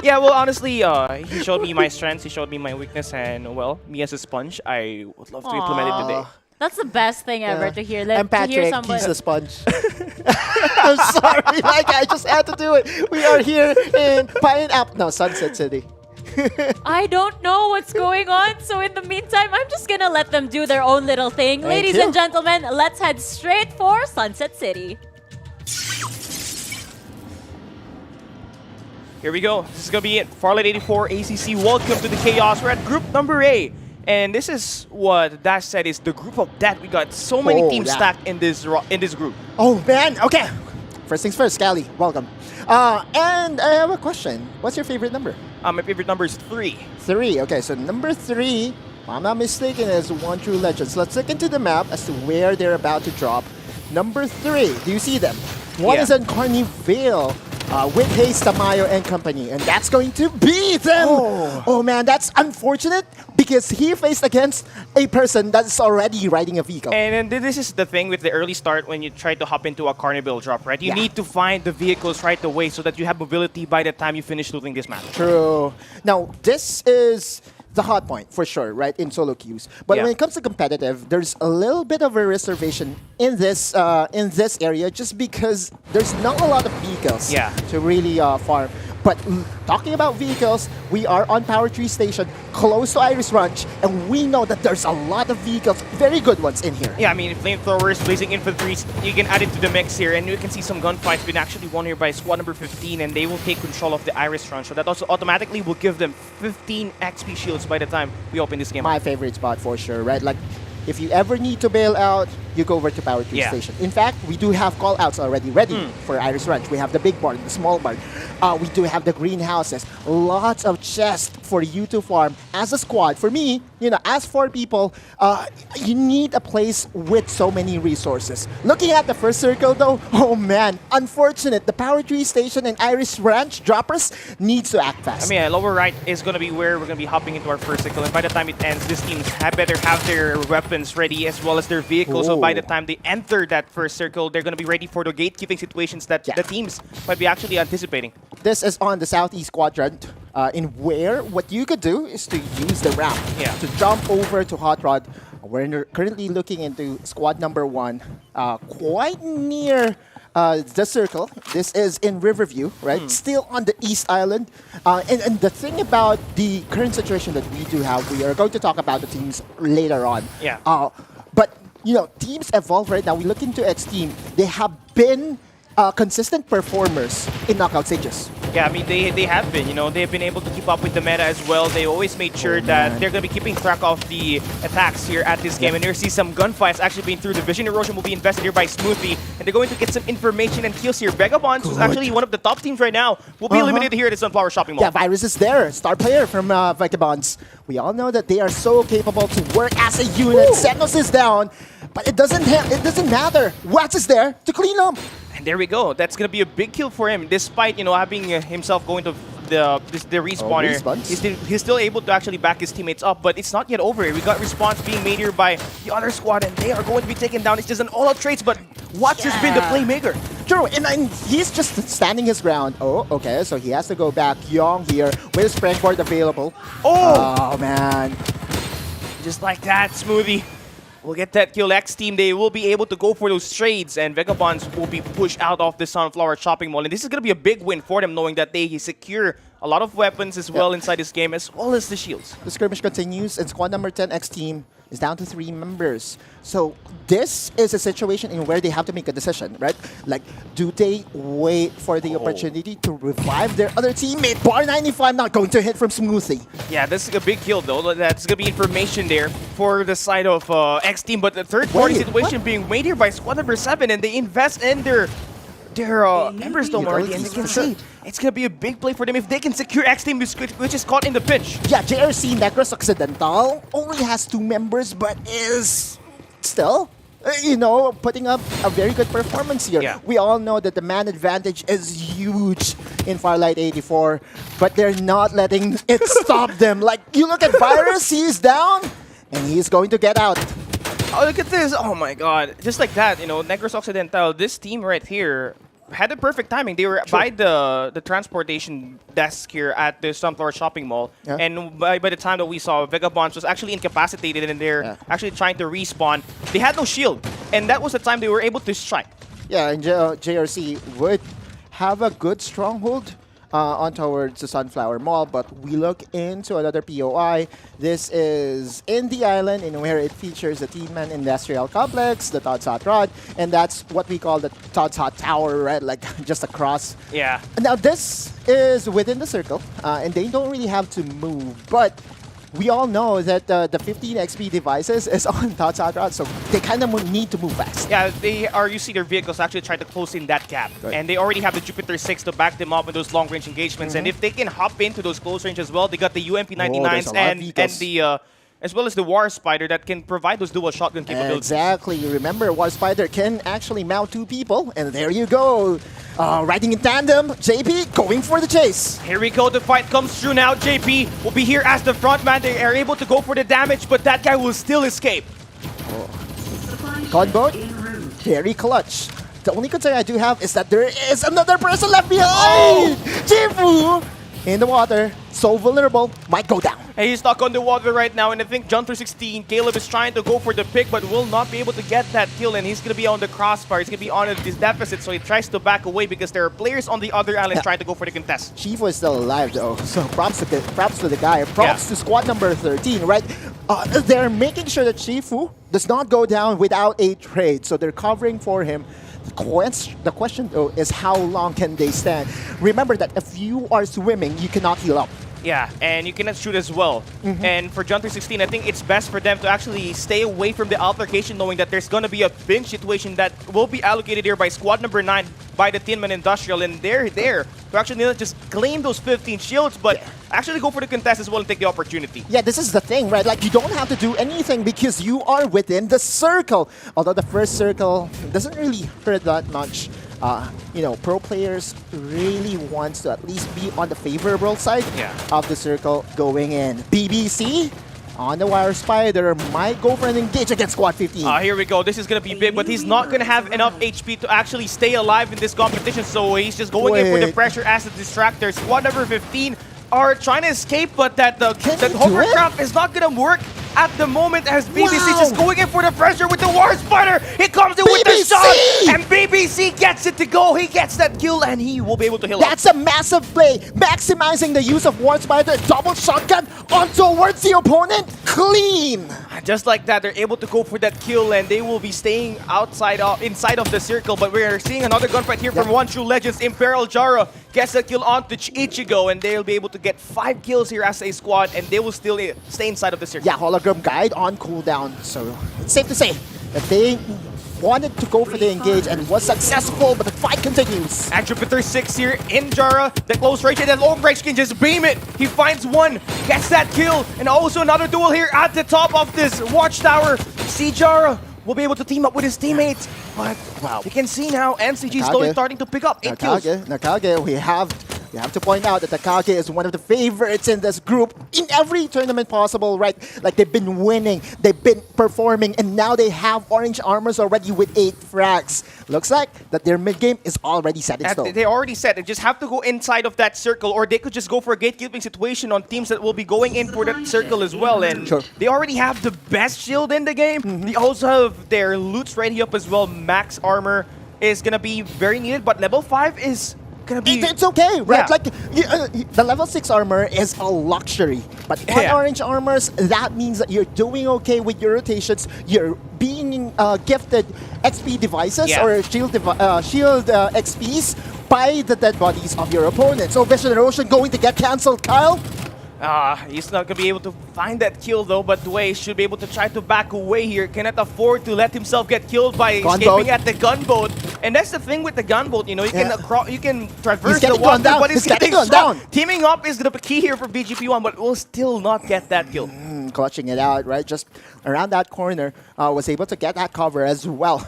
Yeah, well, honestly, he showed me my strengths, he showed me my weakness, and well, me as a sponge, I would love to implement it today. That's the best thing ever to hear. And Patrick, he's the sponge. I'm sorry, I just had to do it. We are here in Sunset City. I don't know what's going on, so in the meantime, I'm just gonna let them do their own little thing. Ladies and gentlemen, let's head straight for Sunset City. Here we go. This is gonna be it. Farlight 84 ACC. Welcome to the chaos. We're at group number A. And this is what Dash said is the group of death. We got so many teams stacked in this group. Oh man, okay. First things first, Cali, welcome. And I have a question. What's your favorite number? My favorite number is 3. 3, okay, so number 3, if I'm not mistaken, is One True Legends. Let's look into the map as to where they're about to drop. Number 3, do you see them? One is in Carney Vale. with Hayes, Tamayo, and company. And that's going to beat him! Oh man, that's unfortunate because he faced against a person that's already riding a vehicle. And then this is the thing with the early start when you try to hop into a carnival drop, right? You need to find the vehicles right away so that you have mobility by the time you finish looting this map. True. Now, this is the hot point for sure, right, in solo queues. But when it comes to competitive, there's a little bit of a reservation in this area just because there's not a lot of vehicles to really farm. But talking about vehicles, we are on Power Tree Station, close to Iris Ranch, and we know that there's a lot of vehicles, very good ones in here. Yeah, I mean, flamethrowers, blazing infantries, you can add it to the mix here, and you can see some gunfights being actually won here by squad number 15, and they will take control of the Iris Ranch. So that also automatically will give them 15 XP shields by the time we open this game. My favorite spot for sure, right? Like, if you ever need to bail out, you go over to Power Tree Station. In fact, we do have call-outs already ready for Iris Ranch. We have the big barn, the small barn. We do have the greenhouses. Lots of chests for you to farm as a squad. For me, you know, as 4 people, you need a place with so many resources. Looking at the first circle though, oh man, unfortunate. The Power Tree Station and Iris Ranch droppers needs to act fast. I mean, lower right is going to be where we're going to be hopping into our first circle, and by the time it ends, this team better have their weapons ready as well as their vehicles. So by the time they enter that first circle, they're going to be ready for the gatekeeping situations that the teams might be actually anticipating. This is on the southeast quadrant, in where what you could do is to use the ramp to jump over to Hot Rod. We're currently looking into squad number 1, quite near the circle. This is in Riverview, right? Still on the East Island. And the thing about the current situation that we do have, we are going to talk about the teams later on. But, you know, teams evolve right now. We look into X Team. They have been consistent performers in knockout stages. Yeah, I mean, they have been, you know, they've been able to keep up with the meta as well. They always made sure that they're going to be keeping track of the attacks here at this game. And there see some gunfights actually being through. The vision erosion will be invested here by Smoothie. And they're going to get some information and kills here. Vagabonds, who's actually one of the top teams right now, will be eliminated here at the Sunflower Shopping Mall. Yeah, Virus is there. Star player from Vagabonds. We all know that they are so capable to work as a unit. Senos is down, but it doesn't matter. Wax is there to clean up. And there we go. That's going to be a big kill for him, despite, you know, having himself going to the respawner. He's still able to actually back his teammates up, but it's not yet over. We got response being made here by the other squad, and they are going to be taken down. It's just an all-out trades, but Watts has been the playmaker. True, and he's just standing his ground. Oh, okay, so he has to go back. Young here with Springboard available. Oh, man. Just like that, Smoothie will get that kill. X team, they will be able to go for those trades, and Vagabonds will be pushed out of the Sunflower Shopping Mall. And this is going to be a big win for them, knowing that they secure a lot of weapons as well inside this game, as well as the shields. The skirmish continues, and squad number 10 X team is down to 3 members. So this is a situation in where they have to make a decision, right? Like, do they wait for the opportunity to revive their other teammate? Bar 95 not going to hit from Smoothie. Yeah, this is a big kill though. That's going to be information there for the side of X team, but the third-party situation being made here by squad number 7, and they invest in their Ember's Dome already, and you can see it's going to be a big play for them if they can secure X Team, which is caught in the pinch. Yeah, JRC Negros Occidental only has 2 members, but is still, you know, putting up a very good performance here. Yeah. We all know that the man advantage is huge in Farlight 84, but they're not letting it stop them. Like, you look at Virus, he's down, and he's going to get out. Oh, look at this. Oh my god. Just like that, you know, Negros Occidental, this team right here had the perfect timing. They were by the transportation desk here at the Sunflower Shopping Mall. And by the time that we saw, Vagabonds was actually incapacitated, and they're actually trying to respawn. They had no shield, and that was the time they were able to strike. Yeah, and JRC would have a good stronghold on towards the Sunflower Mall, but we look into another POI. This is in the island, in where it features the Teamman Industrial Complex, the Todd's Hot Rod, and that's what we call the Todd's Hot Tower, right? Like, just across. Yeah. Now, this is within the circle, and they don't really have to move, but we all know that the 15 XP devices is on Todd's Hot Rod, so they kind of need to move fast. Yeah, you see their vehicles actually try to close in that gap. And they already have the Jupiter 6 to back them up in those long-range engagements. And if they can hop into those close range as well, they got the UMP 99s and the as well as the War Spider that can provide those dual shotgun capabilities. Exactly. Remember, War Spider can actually mount 2 people, and there you go. Riding in tandem, JP going for the chase. Here we go, the fight comes through now. JP will be here as the front man. They are able to go for the damage, but that guy will still escape. Gunboat, very clutch. The only concern I do have is that there is another person left behind! Jifu in the water, so vulnerable, might go down. Hey, he's stuck on the water right now, and I think John 316, Caleb is trying to go for the pick, but will not be able to get that kill, and he's going to be on the crossfire. He's going to be on this deficit, so he tries to back away because there are players on the other island trying to go for the contest. Chifu is still alive though, so props to the guy. Props to squad number 13, right? They're making sure that Chifu does not go down without a trade, so they're covering for him. The question though is how long can they stand? Remember that if you are swimming, you cannot heal up. Yeah, and you cannot shoot as well. And for John 316, I think it's best for them to actually stay away from the altercation, knowing that there's going to be a pinch situation that will be allocated here by squad number 9 by the Tin Man Industrial, and they're there to actually not just claim those 15 shields, but actually go for the contest as well and take the opportunity. Yeah, this is the thing, right? Like, you don't have to do anything because you are within the circle. Although the first circle doesn't really hurt that much. You know, pro players really wants to at least be on the favorable side of the circle going in. BBC on the Wire Spider might go for an engage against Squad 15. Here we go. This is going to be big, but he's not going to have enough HP to actually stay alive in this competition, so he's just going in for the pressure as a distractor. Squad number 15 are trying to escape, but that hovercraft is not going to work at the moment as BBC just going in for the pressure with the War Spider. He comes in with the shot, and BBC gets it to go. He gets that kill, and he will be able to heal That's a massive play, maximizing the use of War Spider, double shotgun on towards the opponent, clean. Just like that, they're able to go for that kill, and they will be staying inside of the circle. But we're seeing another gunfight here from One True Legends. Imperial Jara gets a kill onto Ichigo, and they'll be able to get 5 kills here as a squad, and they will still stay inside of the circle. Yeah, Hologram Guide on cooldown, so it's safe to say that they wanted to go for the engage and was successful, but the fight continues. And Jupiter 6 here in Jara. The close range and the long range can just beam it. He finds one, gets that kill, and also another duel here at the top of this watchtower. See Jara will be able to team up with his teammates, but you can see now NCG slowly starting to pick up 8 kills. Nakage, we have to point out that Nakage is one of the favorites in this group in every tournament possible, right? Like, they've been winning, they've been performing, and now they have orange armors already with 8 frags. Looks like that their mid-game is already set in stone. They already set. They just have to go inside of that circle, or they could just go for a gatekeeping situation on teams that will be going in for that circle as well. And they already have the best shield in the game. They also have their loots ready up as well. Max armor is going to be very needed, but level 5 is gonna be... It's okay, right? Like, the level 6 armor is a luxury, but on orange armors, that means that you're doing okay with your rotations. You're being gifted XP devices or shield XPs by the dead bodies of your opponent. So Vision Erosion going to get cancelled, Kyle. He's not going to be able to find that kill though, but Dway should be able to try to back away here. Cannot afford to let himself get killed by escaping at the gunboat. And that's the thing with the gunboat, you know, you can traverse the water, but it's getting down. Teaming up is the key here for BGP1, but will still not get that kill. Clutching it out, right? Just around that corner, was able to get that cover as well.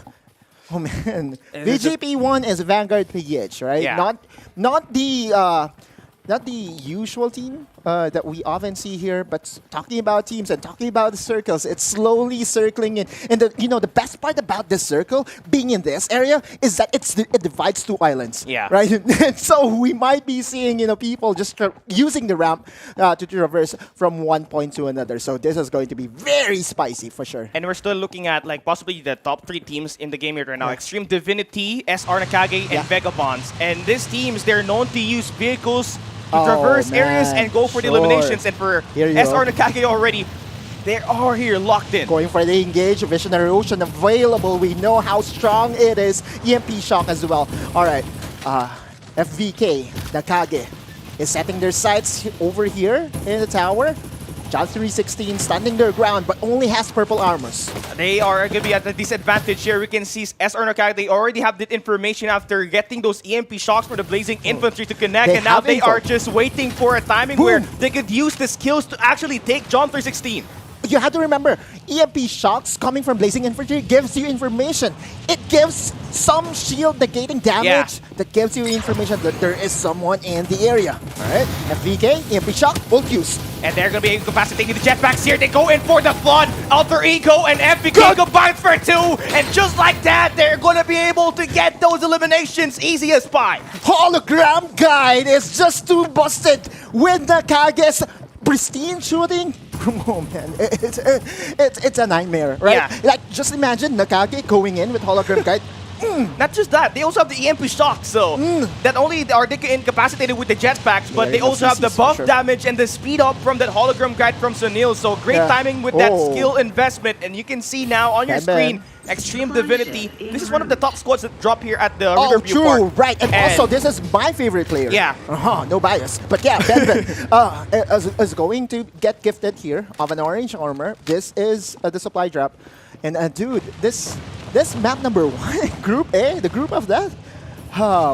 Oh man, BGP1 is Vanguard PH, right? Yeah. Not the usual team that we often see here, but talking about teams and talking about the circles, it's slowly circling in. And the best part about this circle being in this area is that it divides 2 islands. Right? And so we might be seeing people just using the ramp to traverse from one point to another. So this is going to be very spicy for sure. And we're still looking at like possibly the top 3 teams in the game here right now: Extreme Divinity, SR Nakage, and Vagabonds. And these teams, they're known to use vehicles to traverse areas and go for the eliminations. And for SR Nakage already, they are here locked in. Going for the engage, Visionary Ocean available. We know how strong it is. EMP Shock as well. Alright, FVK, Nakage, is setting their sights over here in the tower. John 316 standing their ground, but only has purple armors. They are going to be at a disadvantage here. We can see SR Nakage, they already have the information after getting those EMP shocks for the Blazing Infantry to connect, and now they are just waiting for a timing where they could use the skills to actually take John 316. you have to remember, EMP shocks coming from Blazing Infantry gives you information. It gives some shield negating damage that gives you information that there is someone in the area. Alright, FVK, EMP shock, ult use. And they're going to be incapacitating the jetpacks here. They go in for the flood. Alter Ego and FBK combined for 2. And just like that, they're going to be able to get those eliminations easy as pie. Hologram Guide is just too busted with Nakage's pristine shooting. Oh man, it's a nightmare, right? Yeah. Like, just imagine Nakage going in with Hologram Guide. Not just that, they also have the EMP shock, so not only are they incapacitated with the jetpacks, but they also have the buff damage and the speed up from that hologram guide from Sunil. So great timing with that skill investment, and you can see now on your screen, Extreme Divinity. This is one of the top squads that drop here at the Riverview Park. Right, and also this is my favorite player. Yeah. No bias. But yeah, Ben is going to get gifted here of an orange armor. This is the supply drop. And dude, this map number 1, Group A, the group of death,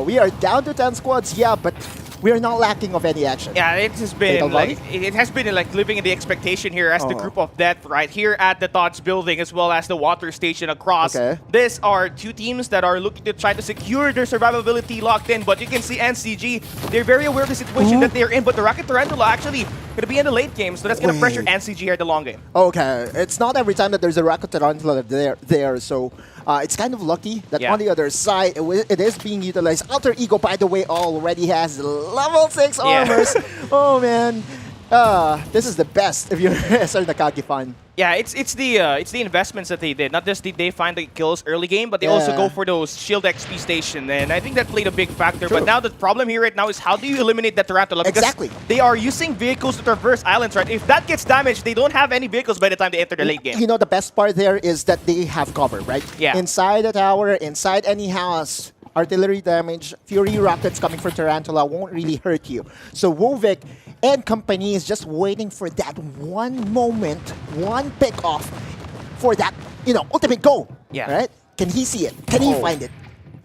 we are down to 10 squads, yeah, but we are not lacking of any action. Yeah, it has been like living in the expectation here as the group of death right here at the Tots building as well as the water station across. These are 2 teams that are looking to try to secure their survivability locked in, but you can see NCG, they're very aware of the situation that they're in, but the Rocket Tarantula actually going to be in the late game, so that's going to pressure NCG here at the long game. Okay, it's not every time that there's a Rocket Tarantula there, so it's kind of lucky that on the other side, it is being utilized. Alter Ego, by the way, already has level 6 armors. Oh man, this is the best if you're SR Nakage fan. Yeah, it's the investments that they did. Not just did they find the kills early game, but they also go for those shield XP station, and I think that played a big factor. But now the problem here right now is how do you eliminate that Tarantula? Because they are using vehicles to traverse islands, right? If that gets damaged, they don't have any vehicles by the time they enter the late game. You know, the best part there is that they have cover, right? Yeah. Inside the tower, inside any house, artillery damage, Fury rockets coming from Tarantula won't really hurt you. So Wovik and company is just waiting for that one moment, one pick off for that, ultimate goal. Yeah. Right? Can he see it? Can he find it?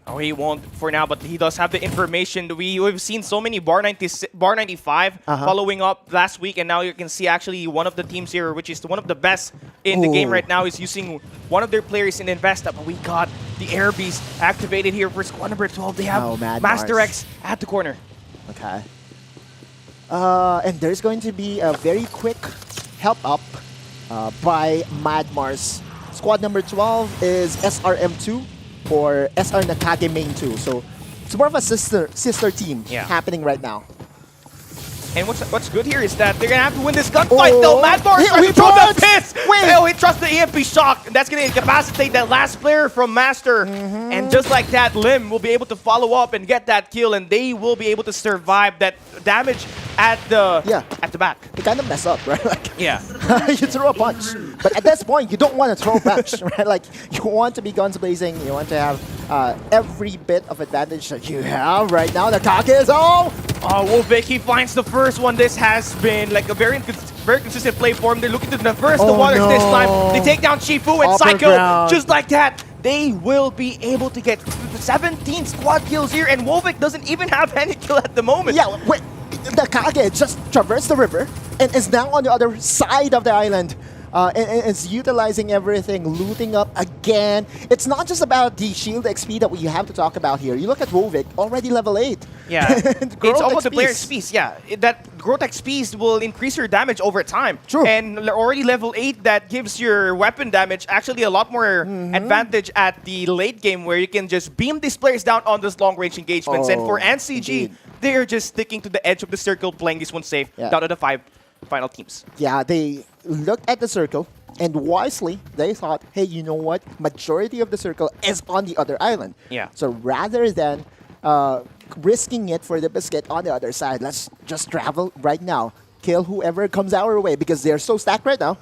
Oh, he won't for now, but he does have the information. We've seen so many Bar 95 following up last week, and now you can see actually one of the teams here, which is one of the best in the game right now, is using one of their players in Investa. But we got the Air Beast activated here for squad number 12. They have Master X at the corner. Okay. And there's going to be a very quick help up by Mad Mars. Squad number 12 is SRM2 or SR Nakage main 2. So it's more of a sister team happening right now. And what's good here is that they're going to have to win this gunfight though. Mad Mars trying to throw the piss! Oh, he trusts the EMP shock. And that's going to incapacitate that last player from Master. And just like that, Lim will be able to follow up and get that kill, and they will be able to survive that damage at the back. They kind of mess up, right? Like, yeah. You throw a punch. But at this point, you don't want to throw a punch, right? Like, you want to be guns blazing. You want to have every bit of advantage that you have right now. The Kake is all. Oh, Wovik, he finds the first one. This has been like a very consistent play for him. They're looking to traverse the waters this time. They take down Shifu and Psycho. Just like that, they will be able to get 17 squad kills here, and Wovik doesn't even have any kill at the moment. Yeah, wait. The Kage just traversed the river and is now on the other side of the island. And is utilizing everything, looting up again. It's not just about the shield XP that we have to talk about here. You look at Wovik, already level 8. Yeah, it's all about the player XPs. Yeah, that growth XPs will increase your damage over time. True. And already level 8, that gives your weapon damage actually a lot more advantage at the late game, where you can just beam these players down on those long-range engagements. And for NCG, they're just sticking to the edge of the circle, playing this one safe, down to the 5 final teams. Yeah, they looked at the circle, and wisely, they thought, hey, you know what? Majority of the circle is on the other island. Yeah. So rather than risking it for the biscuit on the other side, let's just travel right now. Kill whoever comes our way, because they're so stacked right now.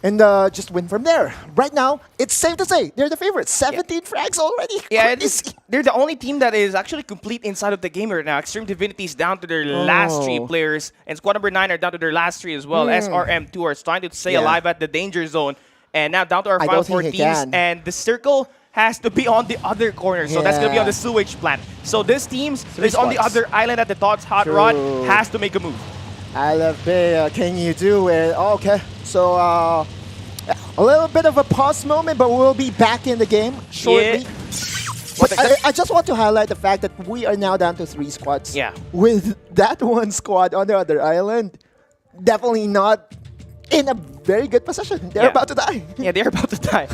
And just win from there. Right now, it's safe to say they're the favorites. 17 frags already. Yeah, they're the only team that is actually complete inside of the game right now. Extreme Divinity is down to their last 3 players, and Squad number 9 are down to their last 3 as well. SRM2 are trying to stay alive at the danger zone, and now down to our final 4 teams. And the circle has to be on the other corner, so that's gonna be on the sewage plant. So this team is on the other island at the Tots Hot Rod, has to make a move. I love Bay. Can you do it? Okay, so a little bit of a pause moment, but we'll be back in the game shortly. But I just want to highlight the fact that we are now down to 3 squads. Yeah. With that one squad on the other island, definitely not in a very good position. They're about to die. Yeah, they're about to die.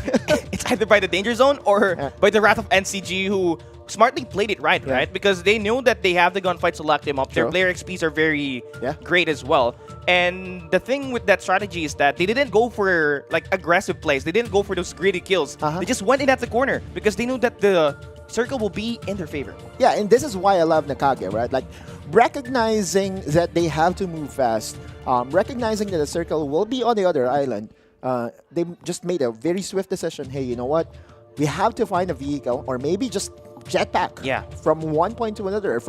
It's either by the danger zone or by the wrath of NCG, who smartly played it right, right? Because they knew that they have the gunfight to lock them up. Their player XPs are very great as well. And the thing with that strategy is that they didn't go for like aggressive plays. They didn't go for those greedy kills. They just went in at the corner because they knew that the circle will be in their favor. Yeah, and this is why I love Nakage, right? Like, recognizing that they have to move fast, recognizing that the circle will be on the other island, they just made a very swift decision. Hey, you know what? We have to find a vehicle, or maybe just jetpack from one point to another.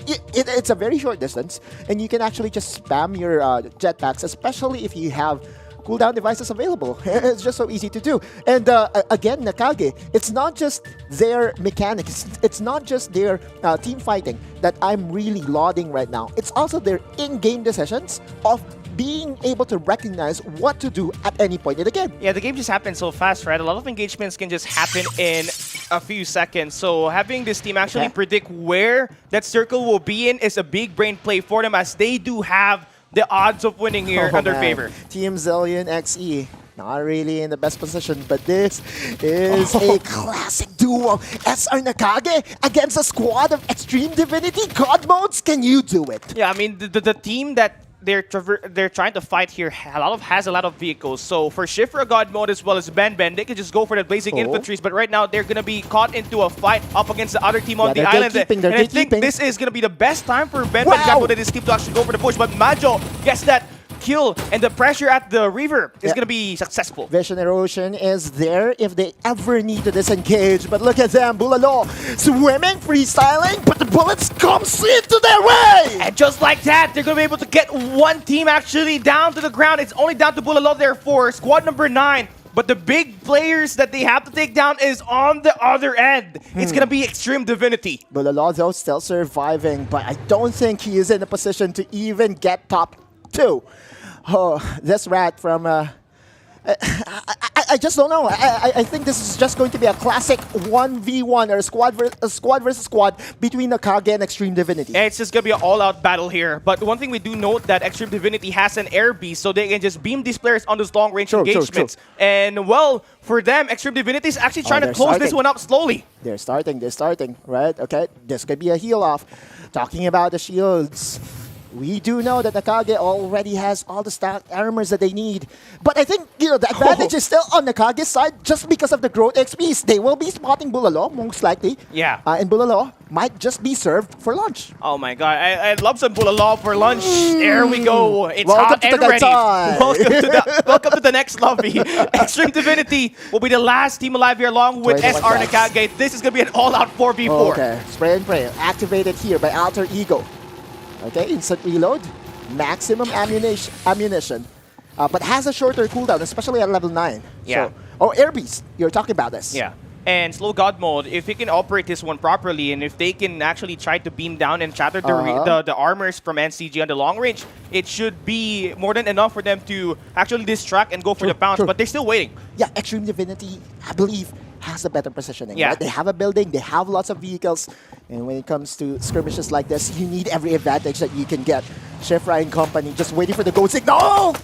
It's a very short distance, and you can actually just spam your jetpacks, especially if you have cooldown devices available. It's just so easy to do. And again, Nakage, it's not just their mechanics, it's not just their team fighting that I'm really lauding right now. It's also their in-game decisions of being able to recognize what to do at any point in the game. Yeah, the game just happens so fast, right? A lot of engagements can just happen in a few seconds. So having this team actually predict where that circle will be in is a big brain play for them, as they do have the odds of winning here on their favor. Team Zillion XE, not really in the best position, but this is a classic duo. SR Nakage against a squad of Extreme Divinity God Modes. Can you do it? Yeah, I mean, the team that they're trying to fight here has a lot of vehicles. So for Shifra God Mode as well as Ben, they can just go for the Blazing Infantries, but right now they're going to be caught into a fight up against the other team on the island. And I think this is going to be the best time for Ben God Mode and his team to actually go for the push, but Majo gets that kill, and the pressure at the river is going to be successful. Vision erosion is there if they ever need to disengage, but look at them, Bulalo swimming, freestyling, but the bullets come into their way! And just like that, they're going to be able to get one team actually down to the ground. It's only down to Bulalo there for squad number 9. But the big players that they have to take down is on the other end. It's going to be Extreme Divinity. Bulalo, though, still surviving, but I don't think he is in a position to even get top 2. Oh, this rat from... I just don't know. I think this is just going to be a classic 1v1 or squad versus squad between Nakage and Extreme Divinity. Yeah, it's just going to be an all-out battle here. But one thing we do note that Extreme Divinity has an air beast, so they can just beam these players on those long-range engagements. And, well, for them, Extreme Divinity is actually trying to close this one up slowly. They're starting, right? Okay, this could be a heal-off. Talking about the shields, we do know that Nakage already has all the stock armors that they need. But I think, the advantage is still on Nakage's side just because of the growth XPs. They will be spotting Bulalo, most likely. Yeah. And Bulalo might just be served for lunch. Oh my god, I love some Bulalo for lunch. There we go. It's Welcome hot to and the ready. time. Welcome to the next lobby. Extreme Divinity will be the last team alive here along with SR Nakage. This is going to be an all-out 4v4. Okay, spray and pray. Activated here by Alter Ego. Okay, instant reload, maximum ammunition, but has a shorter cooldown, especially at level 9. Yeah. So, Air Beast, you're talking about this. Yeah. And Slow God Mode, if he can operate this one properly, and if they can actually try to beam down and shatter the armors from NCG on the long range, it should be more than enough for them to actually distract and go for the pounce, but they're still waiting. Yeah, Extreme Divinity, I believe, has a better positioning. Yeah. Right? They have a building, they have lots of vehicles, and when it comes to skirmishes like this, you need every advantage that you can get. Shifra and company just waiting for the gold signal.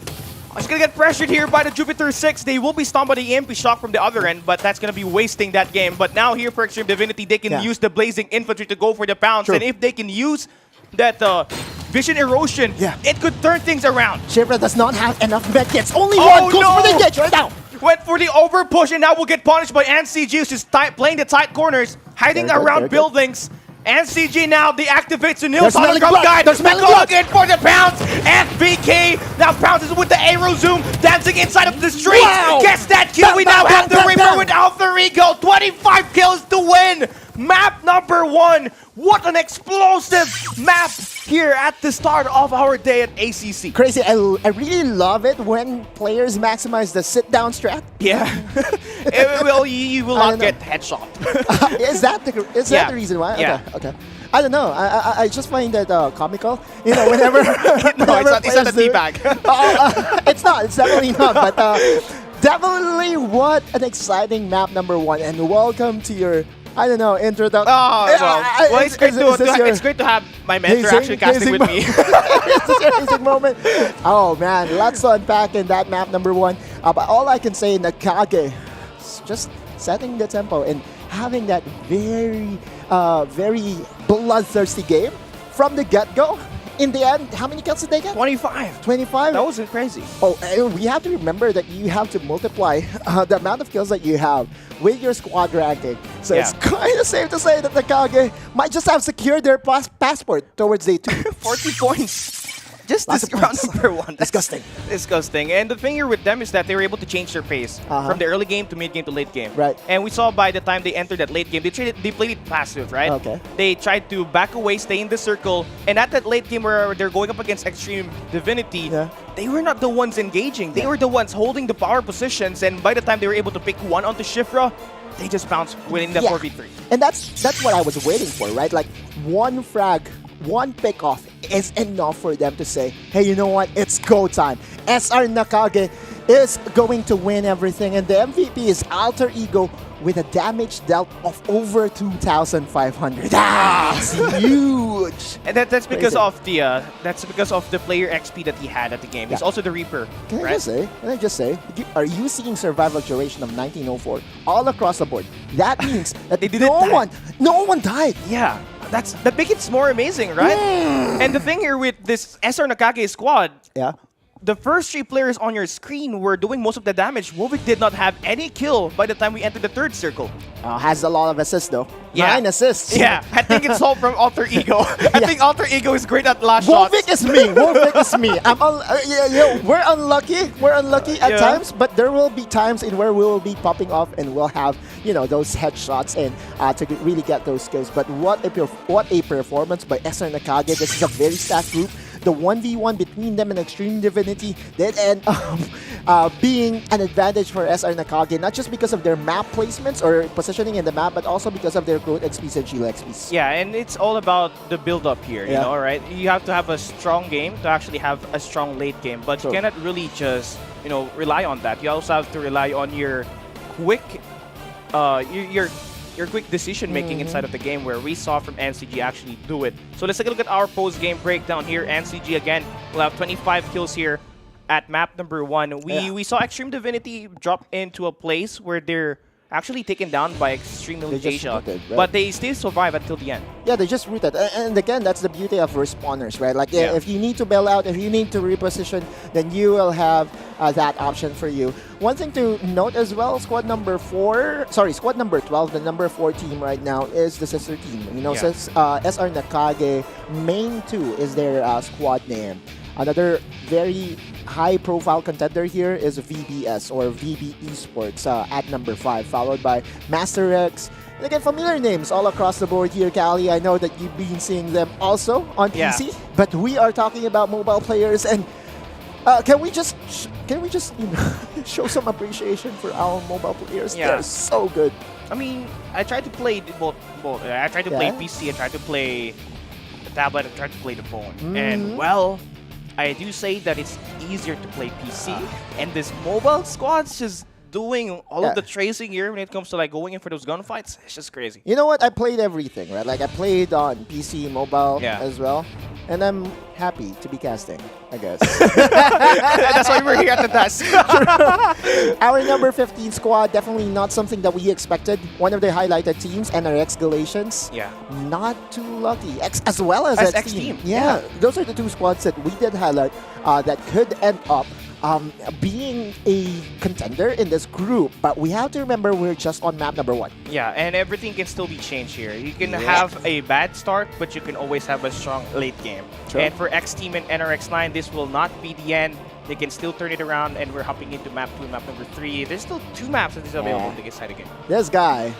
He's going to get pressured here by the Jupiter 6. They will be stunned by the EMP shock from the other end, but that's going to be wasting that game. But now here for Extreme Divinity, they can use the Blazing Infantry to go for the pounce. And if they can use that Vision Erosion, it could turn things around. Shifra does not have enough medkits. Only one goes for the engage right now. Went for the over push and now will get punished by NCG, who's just playing the tight corners, hiding around buildings. NCG now deactivates the Nils Hologram guy. They're going for the pounce. FBK now pounces with the Aero Zoom, dancing inside of the streets. Gets that kill. We now have the Reaper with Alter Ego. 25 kills to win. Map number 1. What an explosive map here at the start of our day at ACC. Crazy. I really love it when players maximize the sit-down strat. Yeah. You will not get headshot. Is that the reason why? Yeah. Okay. I don't know. I just find that comical. Whenever no, it's not a teabag. It's not. It's definitely not. But Definitely, what an exciting map number 1, and welcome to your, I don't know, introduction. Oh, well, it's great to have my mentor actually casting with me. It's a amazing moment. Oh man, lots to unpack in that map number 1. But all I can say, Nakage, just setting the tempo and having that very, very bloodthirsty game from the get-go. In the end, how many kills did they get? 25. 25? That wasn't crazy. Oh, and we have to remember that you have to multiply the amount of kills that you have with your squad ranking. So it's kind of safe to say that Nakage might just have secured their passport towards day 2. 40 points. Just this round number 1. Disgusting. Disgusting. And the thing here with them is that they were able to change their pace from the early game to mid game to late game. Right. And we saw by the time they entered that late game, they played it passive, right? Okay. They tried to back away, stay in the circle, and at that late game where they're going up against Extreme Divinity, they were not the ones engaging. They were the ones holding the power positions, and by the time they were able to pick one onto Shifra, they just bounced winning the 4v3. And that's what I was waiting for, right? Like one frag, one pick off is enough for them to say, hey, you know what? It's go time. SR Nakage is going to win everything, and the MVP is Alter Ego with a damage dealt of over 2,500. That's huge. And that's because of the player XP that he had at the game. He's also the Reaper. Can I just say, are you seeing survival duration of 1904 all across the board? That means that no one died. Yeah. That makes it more amazing, right? And the thing here with this SR Nakage squad, the first 3 players on your screen were doing most of the damage. Movik did not have any kill by the time we entered the 3rd circle. Has a lot of assists though. 9 assists. Yeah, I think it's all from Alter Ego. I think Alter Ego is great at last shots. Movik is me. Movik is me. We're unlucky. We're unlucky at times, but there will be times in where we will be popping off and we'll have, those headshots and to really get those skills. But what a performance by SR Nakage. This is a very stacked group. The 1v1 between them and Extreme Divinity did end up being an advantage for SR Nakage, not just because of their map placements or positioning in the map, but also because of their growth XPs and Shield XPs. Yeah, and it's all about the build-up here, you know, right? You have to have a strong game to actually have a strong late game, but you cannot really just, rely on that. You also have to rely on your quick, your quick decision-making inside of the game, where we saw from NCG actually do it. So let's take a look at our post-game breakdown here. NCG, again, will have 25 kills here at map number 1. We saw Extreme Divinity drop into a place where they're actually taken down by Extreme Asia, but they still survive until the end. Yeah, they just rooted. And again, that's the beauty of respawners, right? Like, if you need to bail out, if you need to reposition, then you will have that option for you. One thing to note as well, squad number 12, the number 4 team right now is the sister team. Since SR Nakage Main 2 is their squad name. Another very high-profile contender here is VBS or VB Esports at number 5, followed by Master X. And again, familiar names all across the board here, Callie. I know that you've been seeing them also on PC, but we are talking about mobile players. And can we just show some appreciation for our mobile players? They're so good. I mean, I tried to play both. I tried to play PC. I tried to play the tablet. I tried to play the phone. And well, I do say that it's easier to play PC, and this mobile squad's just doing all of the tracing here when it comes to like going in for those gunfights. It's just crazy. You know what? I played everything, right? Like I played on PC, mobile as well, and I'm happy to be casting, I guess. That's why we're here at the desk. Our number 15 squad, definitely not something that we expected. One of the highlighted teams, NRX Galatians. Yeah. Not too lucky. As well as X Team. Yeah. Those are the 2 squads that we did highlight that could end up being a contender in this group, but we have to remember we're just on map number 1. Yeah, and everything can still be changed here. You can have a bad start, but you can always have a strong late game. True. And for X Team and NRX9, this will not be the end. They can still turn it around, and we're hopping into map 2 and map number 3. There's still 2 maps that is available to get side again. This guy.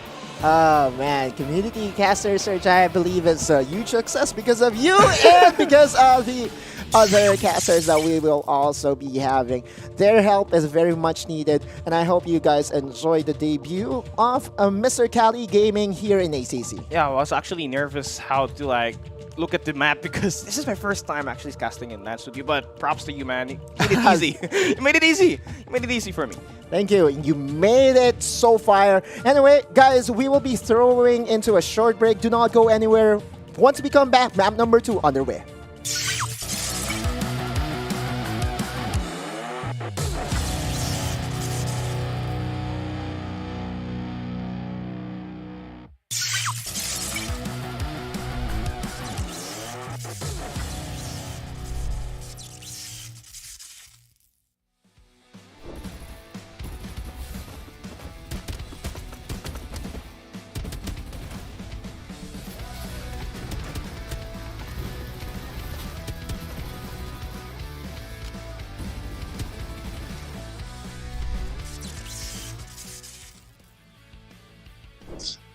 Oh man, Community Caster Search, I believe it's a huge success because of you and because of the other casters that we will also be having. Their help is very much needed, and I hope you guys enjoy the debut of Mr. Cali Gaming here in ACC. Yeah, I was actually nervous how to like look at the map because this is my first time actually casting in Land Studio, but props to you, man. You made it easy. You made it easy. You made it easy for me. Thank you. You made it so far. Anyway, guys, we will be throwing into a short break. Do not go anywhere. Once we come back, map number 2 underway.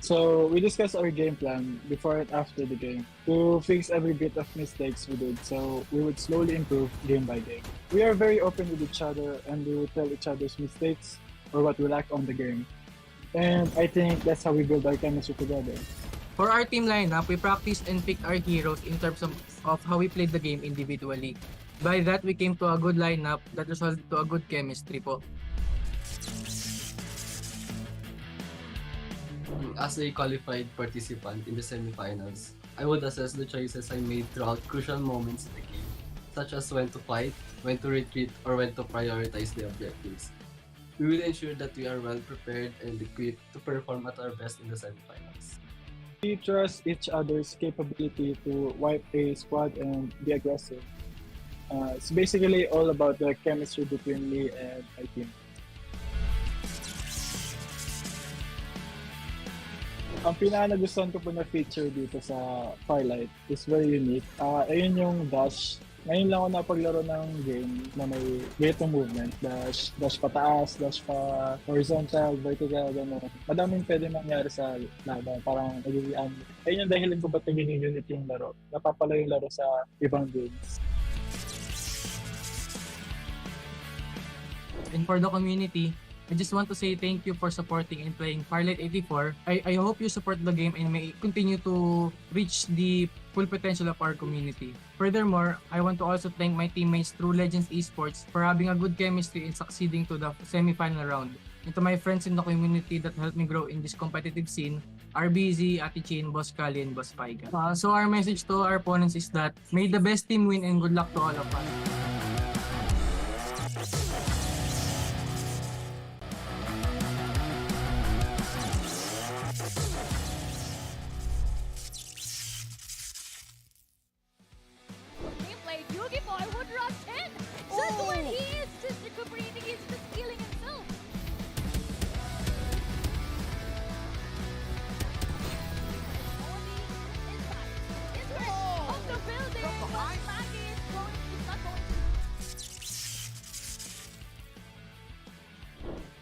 So we discussed our game plan before and after the game to fix every bit of mistakes we did, so we would slowly improve game by game. We are very open with each other and we will tell each other's mistakes or what we lack on the game. And I think that's how we build our chemistry together. For our team lineup, we practiced and picked our heroes in terms of how we played the game individually. By that, we came to a good lineup that resulted to a good chemistry po. As a qualified participant in the semifinals, I would assess the choices I made throughout crucial moments in the game, such as when to fight, when to retreat, or when to prioritize the objectives. We will ensure that we are well prepared and equipped to perform at our best in the semifinals. We trust each other's capability to wipe a squad and be aggressive. It's basically all about the chemistry between me and my team. Ang pinaka-nagustuhan ko po na feature dito sa Farlight is very unique. Ayun yung dash. Ngayon lang ako napaglaro ng game na may ganitong movement. Dash pataas, dash pa horizontal, vertical, gano'n. Madaming pwede mangyari sa laban. Parang nagiging ayun yung dahilan ko ba't nagiging unit yung laro. Napapala yung laro sa ibang games. And for the community, I just want to say thank you for supporting and playing Farlight 84. I hope you support the game and may continue to reach the full potential of our community. Furthermore, I want to also thank my teammates through Legends Esports for having a good chemistry and succeeding to the semi-final round. And to my friends in the community that helped me grow in this competitive scene, RBZ, Ate Chin, Boss Kali, and Boss Paiga. So our message to our opponents is that may the best team win and good luck to all of us.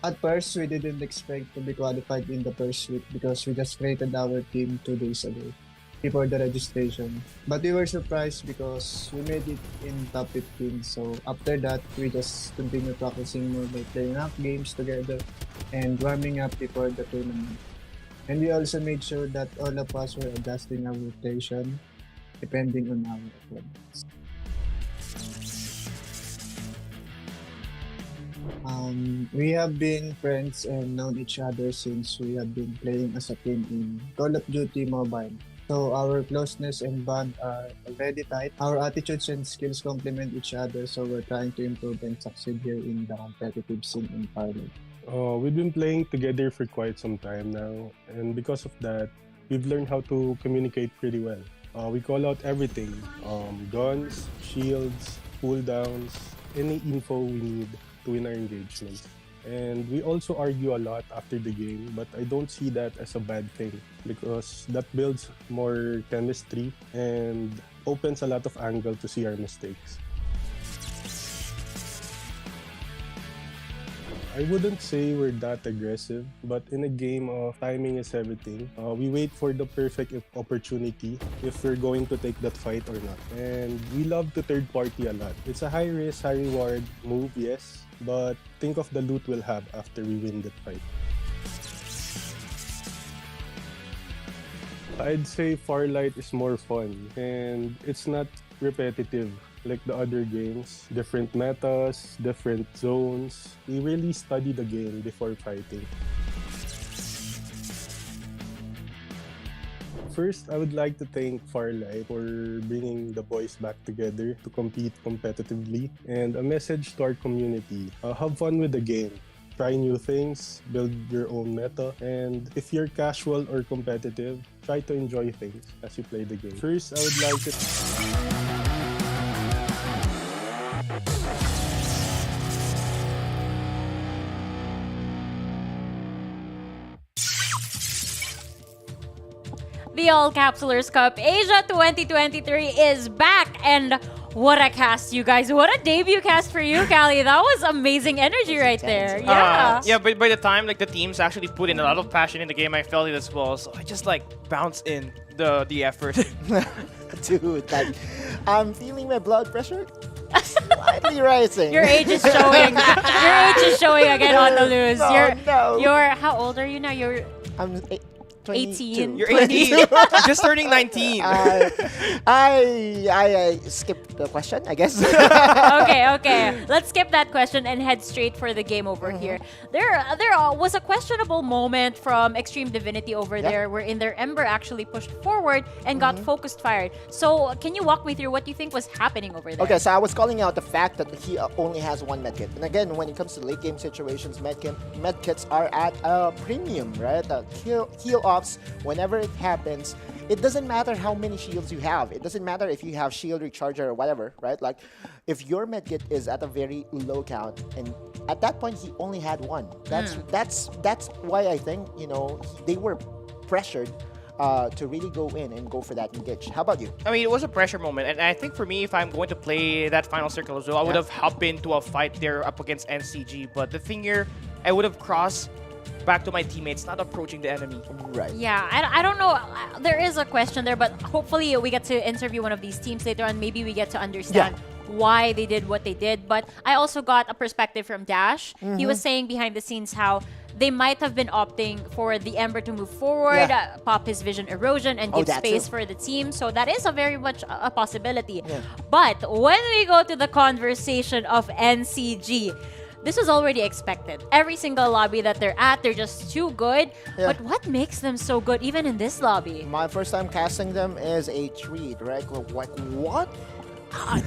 At first, we didn't expect to be qualified in the first week because we just created our team 2 days ago before the registration. But we were surprised because we made it in top 15. So after that, we just continued practicing more by playing up games together and warming up before the tournament. And we also made sure that all of us were adjusting our rotation depending on our opponents. We have been friends and known each other since we have been playing as a team in Call of Duty Mobile. So our closeness and bond are already tight. Our attitudes and skills complement each other, so we're trying to improve and succeed here in the competitive scene in Farlight. We've been playing together for quite some time now, and because of that, we've learned how to communicate pretty well. We call out everything, guns, shields, cooldowns, any info we need to win our engagement. And we also argue a lot after the game, but I don't see that as a bad thing because that builds more chemistry and opens a lot of angle to see our mistakes. I wouldn't say we're that aggressive, but in a game of timing is everything. We wait for the perfect opportunity if we're going to take that fight or not. And we love to third party a lot. It's a high risk, high reward move, yes, but think of the loot we'll have after we win that fight. I'd say Farlight is more fun and it's not repetitive. like the other games. Different metas, different zones. We really study the game before fighting. First, I would like to thank Farlight for bringing the boys back together to compete competitively. And a message to our community, have fun with the game. Try new things, build your own meta, and if you're casual or competitive, try to enjoy things as you play the game. First, I would like to... The All-Capsulers Cup Asia 2023 is back, and what a cast, you guys. What a debut cast for you, Callie. That was amazing energy right there. Yeah. Yeah, but by the time like the teams actually put in a lot of passion in the game, I felt it as well. So I just like bounced in the effort. Dude, like, I'm feeling my blood pressure slightly rising. Your age is showing. Your age is showing again on the loose. No, You're how old are you now? I'm 18. You're 18. Just turning 19. I skipped the question, I guess. Okay. Let's skip that question and head straight for the game over here. There was a questionable moment from Extreme Divinity over there, wherein their Ember actually pushed forward and got focused fired. So can you walk me through what you think was happening over there? Okay, so I was calling out the fact that he only has one medkit. And again, when it comes to late game situations, medkits are at a premium, right? Heal offs whenever it happens. It doesn't matter how many shields you have. It doesn't matter if you have shield recharger or whatever, right? Like, if your medkit is at a very low count, and at that point he only had one. That's why I think, you know, they were pressured to really go in and go for that engage. How about you? I mean, it was a pressure moment, and I think for me, if I'm going to play that final circle as well, I would have hopped into a fight there up against NCG. But the thing here, I would have crossed back to my teammates, not approaching the enemy. Right. Yeah, I don't know. There is a question there, but hopefully we get to interview one of these teams later on. Maybe we get to understand why they did what they did. But I also got a perspective from Dash. He was saying behind the scenes how they might have been opting for the Ember to move forward, pop his vision erosion, and give space for the team. So that is a very much a possibility. But when we go to the conversation of NCG, this was already expected. Every single lobby that they're at, they're just too good. But what makes them so good even in this lobby? My first time casting them is a treat, right? Like, what?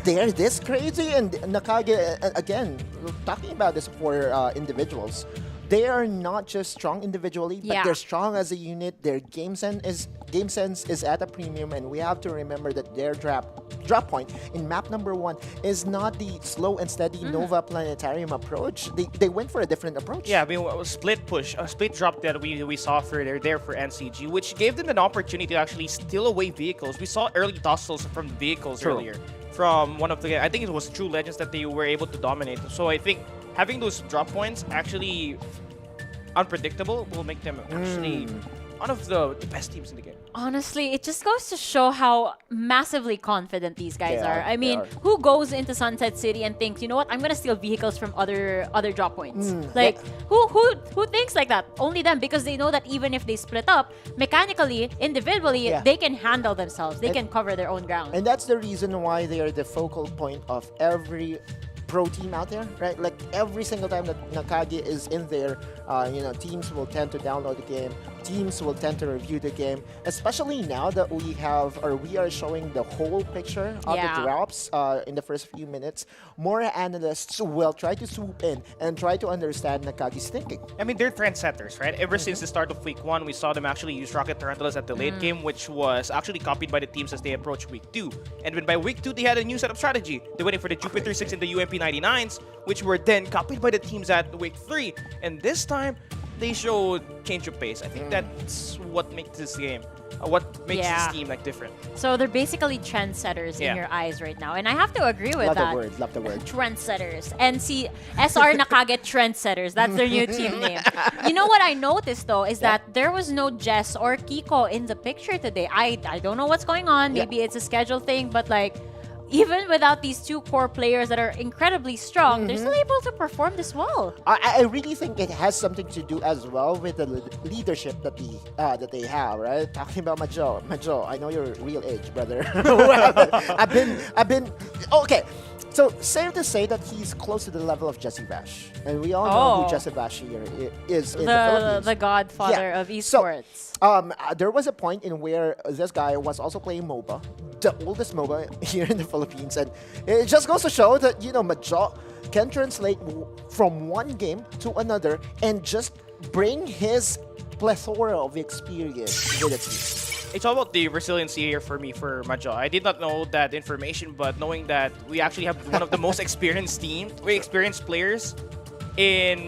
They're this crazy? And Nakage, again, talking about this for individuals, they are not just strong individually, but they're strong as a unit. Their game sense is at a premium, and we have to remember that their drop point in map number 1 is not the slow and steady Nova Planetarium approach. They went for a different approach. Yeah, I mean, a split push, a split drop that we saw for there for NCG, which gave them an opportunity to actually steal away vehicles. We saw early tussles from the vehicles earlier. From one of the, I think it was True Legends that they were able to dominate. So I think having those drop points actually unpredictable will make them actually one of the best teams in the game. Honestly, it just goes to show how massively confident these guys are. I mean, who goes into Sunset City and thinks, you know what, I'm gonna steal vehicles from other drop points? Like, who thinks like that? Only them, because they know that even if they split up, mechanically, individually, they can handle themselves. They can cover their own ground. And that's the reason why they are the focal point of every pro team out there, right? Like, every single time that Nakage is in there, you know, teams will tend to download the game. Teams will tend to review the game, especially now that we are showing the whole picture of the drops in the first few minutes. More analysts will try to swoop in and try to understand Nakage's thinking. I mean, they're trendsetters, right? Ever since the start of week 1, we saw them actually use Rocket Tarantulas at the late game, which was actually copied by the teams as they approached week 2. And when by week 2, they had a new setup strategy. They went in for the Jupiter 6 and the UMP 99s, which were then copied by the teams at week 3. And this time, they showed change of pace. I think that's what makes this game, what makes this team like different. So they're basically trendsetters in your eyes right now, and I have to agree with that. Love the word. Trendsetters. SR Nakage Trendsetters. That's their new team name. You know what I noticed though is that there was no Jess or Kiko in the picture today. I don't know what's going on. Maybe it's a schedule thing, but like, even without these two core players that are incredibly strong, they're still able to perform this well. I really think it has something to do as well with the leadership that they have, right? Talking about Majo, I know your real age, brother. I've been okay. So safe to say that he's close to the level of Jesse Bash, and we all know who Jesse Bash here is in the Philippines. The godfather of esports. So, there was a point in where this guy was also playing MOBA, the oldest MOBA here in the Philippines, and it just goes to show that Majo can translate from one game to another and just bring his plethora of experience with it. It's all about the resiliency here for me for Majo. I did not know that information, but knowing that we actually have one of the most experienced players in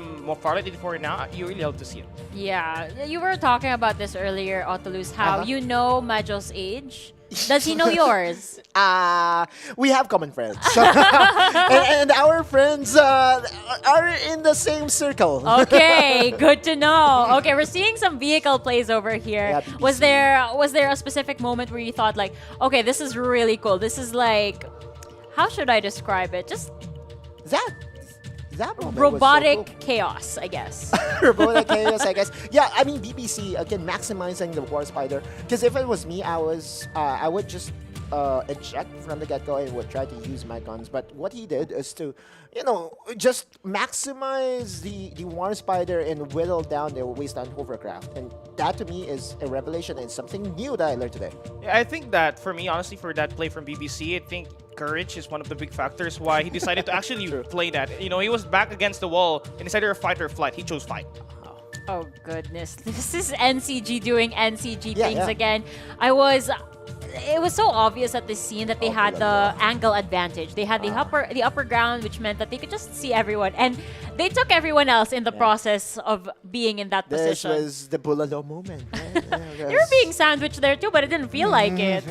Farlight 84 now, you really love to see it. Yeah, you were talking about this earlier, Otolus, how you know Majo's age. Does he know yours? We have common friends. and our friends are in the same circle. Okay, good to know. Okay, we're seeing some vehicle plays over here. Yeah, was there a specific moment where you thought like, okay, this is really cool. This is like, how should I describe it? Just that moment robotic was so cool. chaos, I guess. Robotic chaos, I guess. Yeah, I mean BBC again maximizing the War Spider. Because if it was me, I would just eject from the get-go and would try to use my guns. But what he did is to, just maximize the War Spider and whittle down the wasteland hovercraft. And that to me is a revelation and something new that I learned today. Yeah, I think that for me, honestly, for that play from BBC, I think courage is one of the big factors why he decided to actually play that. He was back against the wall and decided to fight or flight. He chose fight. Oh goodness, this is NCG doing NCG things yeah. again. It was so obvious at this scene that they had the angle advantage. They had the upper ground, which meant that they could just see everyone, and they took everyone else in the process of being in that position. This was the Bulalo moment. They were being sandwiched there too, but it didn't feel like it.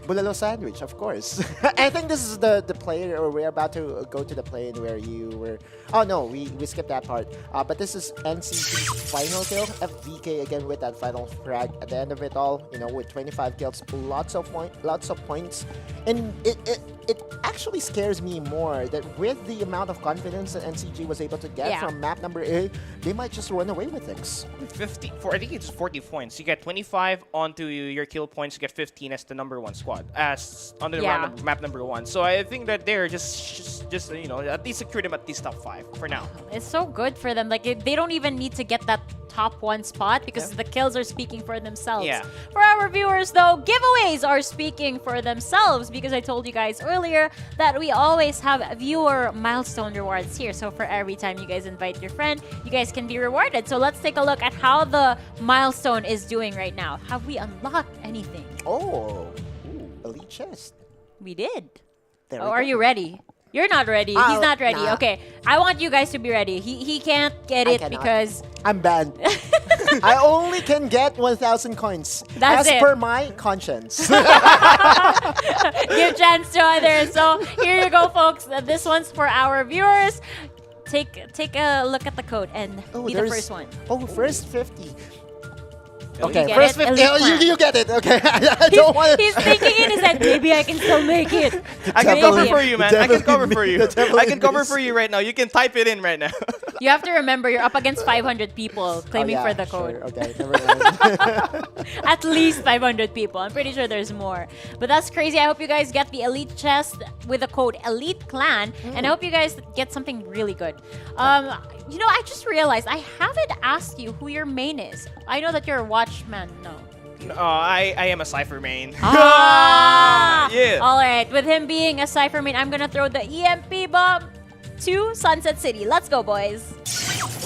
Bulalo sandwich, of course. I think this is the play, or we're about to go to the play where you were. Oh no, we skipped that part. But this is NCT's final kill. FVK again with that final frag at the end of it all. With 25 kills, lots of points, and it actually scares me more that with the amount of confidence that NCG was able to get from map number 8, they might just run away with things. I think it's 40 points. You get 25 onto your kill points. You get 15 as the number 1 squad, as on the map number 1. So I think that they're just at least secure them at least top 5 for now. It's so good for them. Like they don't even need to get that top 1 spot because the kills are speaking for themselves. Yeah. For our viewers though, giveaways are speaking for themselves because I told you guys earlier that we always have viewer milestone rewards here. So for every time you guys invite your friend, you guys can be rewarded. So let's take a look at how the milestone is doing right now. Have we unlocked anything? Oh, elite chest. We did. There Oh, we are go. you ready? You're not ready. He's not ready. Nah. Okay, I want you guys to be ready. He can't get it cannot. because I'm banned. I only can get 1,000 coins. That's as it. per my conscience. give chance to others. So here you go, folks. This one's for our viewers. Take a look at the code and be the first one. Oh, first 50. You Okay, get first it? 50. Elite plan. You get it. Okay, I don't want to. He's thinking in his head, maybe I can still make it. I can Maybe. cover for you, man. I can cover for you. devil I in can cover me. for you right now. You can type it in right now. You have to remember, you're up against 500 people claiming yeah, for the sure. code. Okay, never mind. At least 500 people. I'm pretty sure there's more. But that's crazy. I hope you guys get the elite chest with the code Elite Clan. And I hope you guys get something really good. I just realized I haven't asked you who your main is. I know that you're a Watchman. No. I am a Cypher main. Ah! Yeah. All right. With him being a Cypher main, I'm going to throw the EMP bomb to Sunset City. Let's go, boys.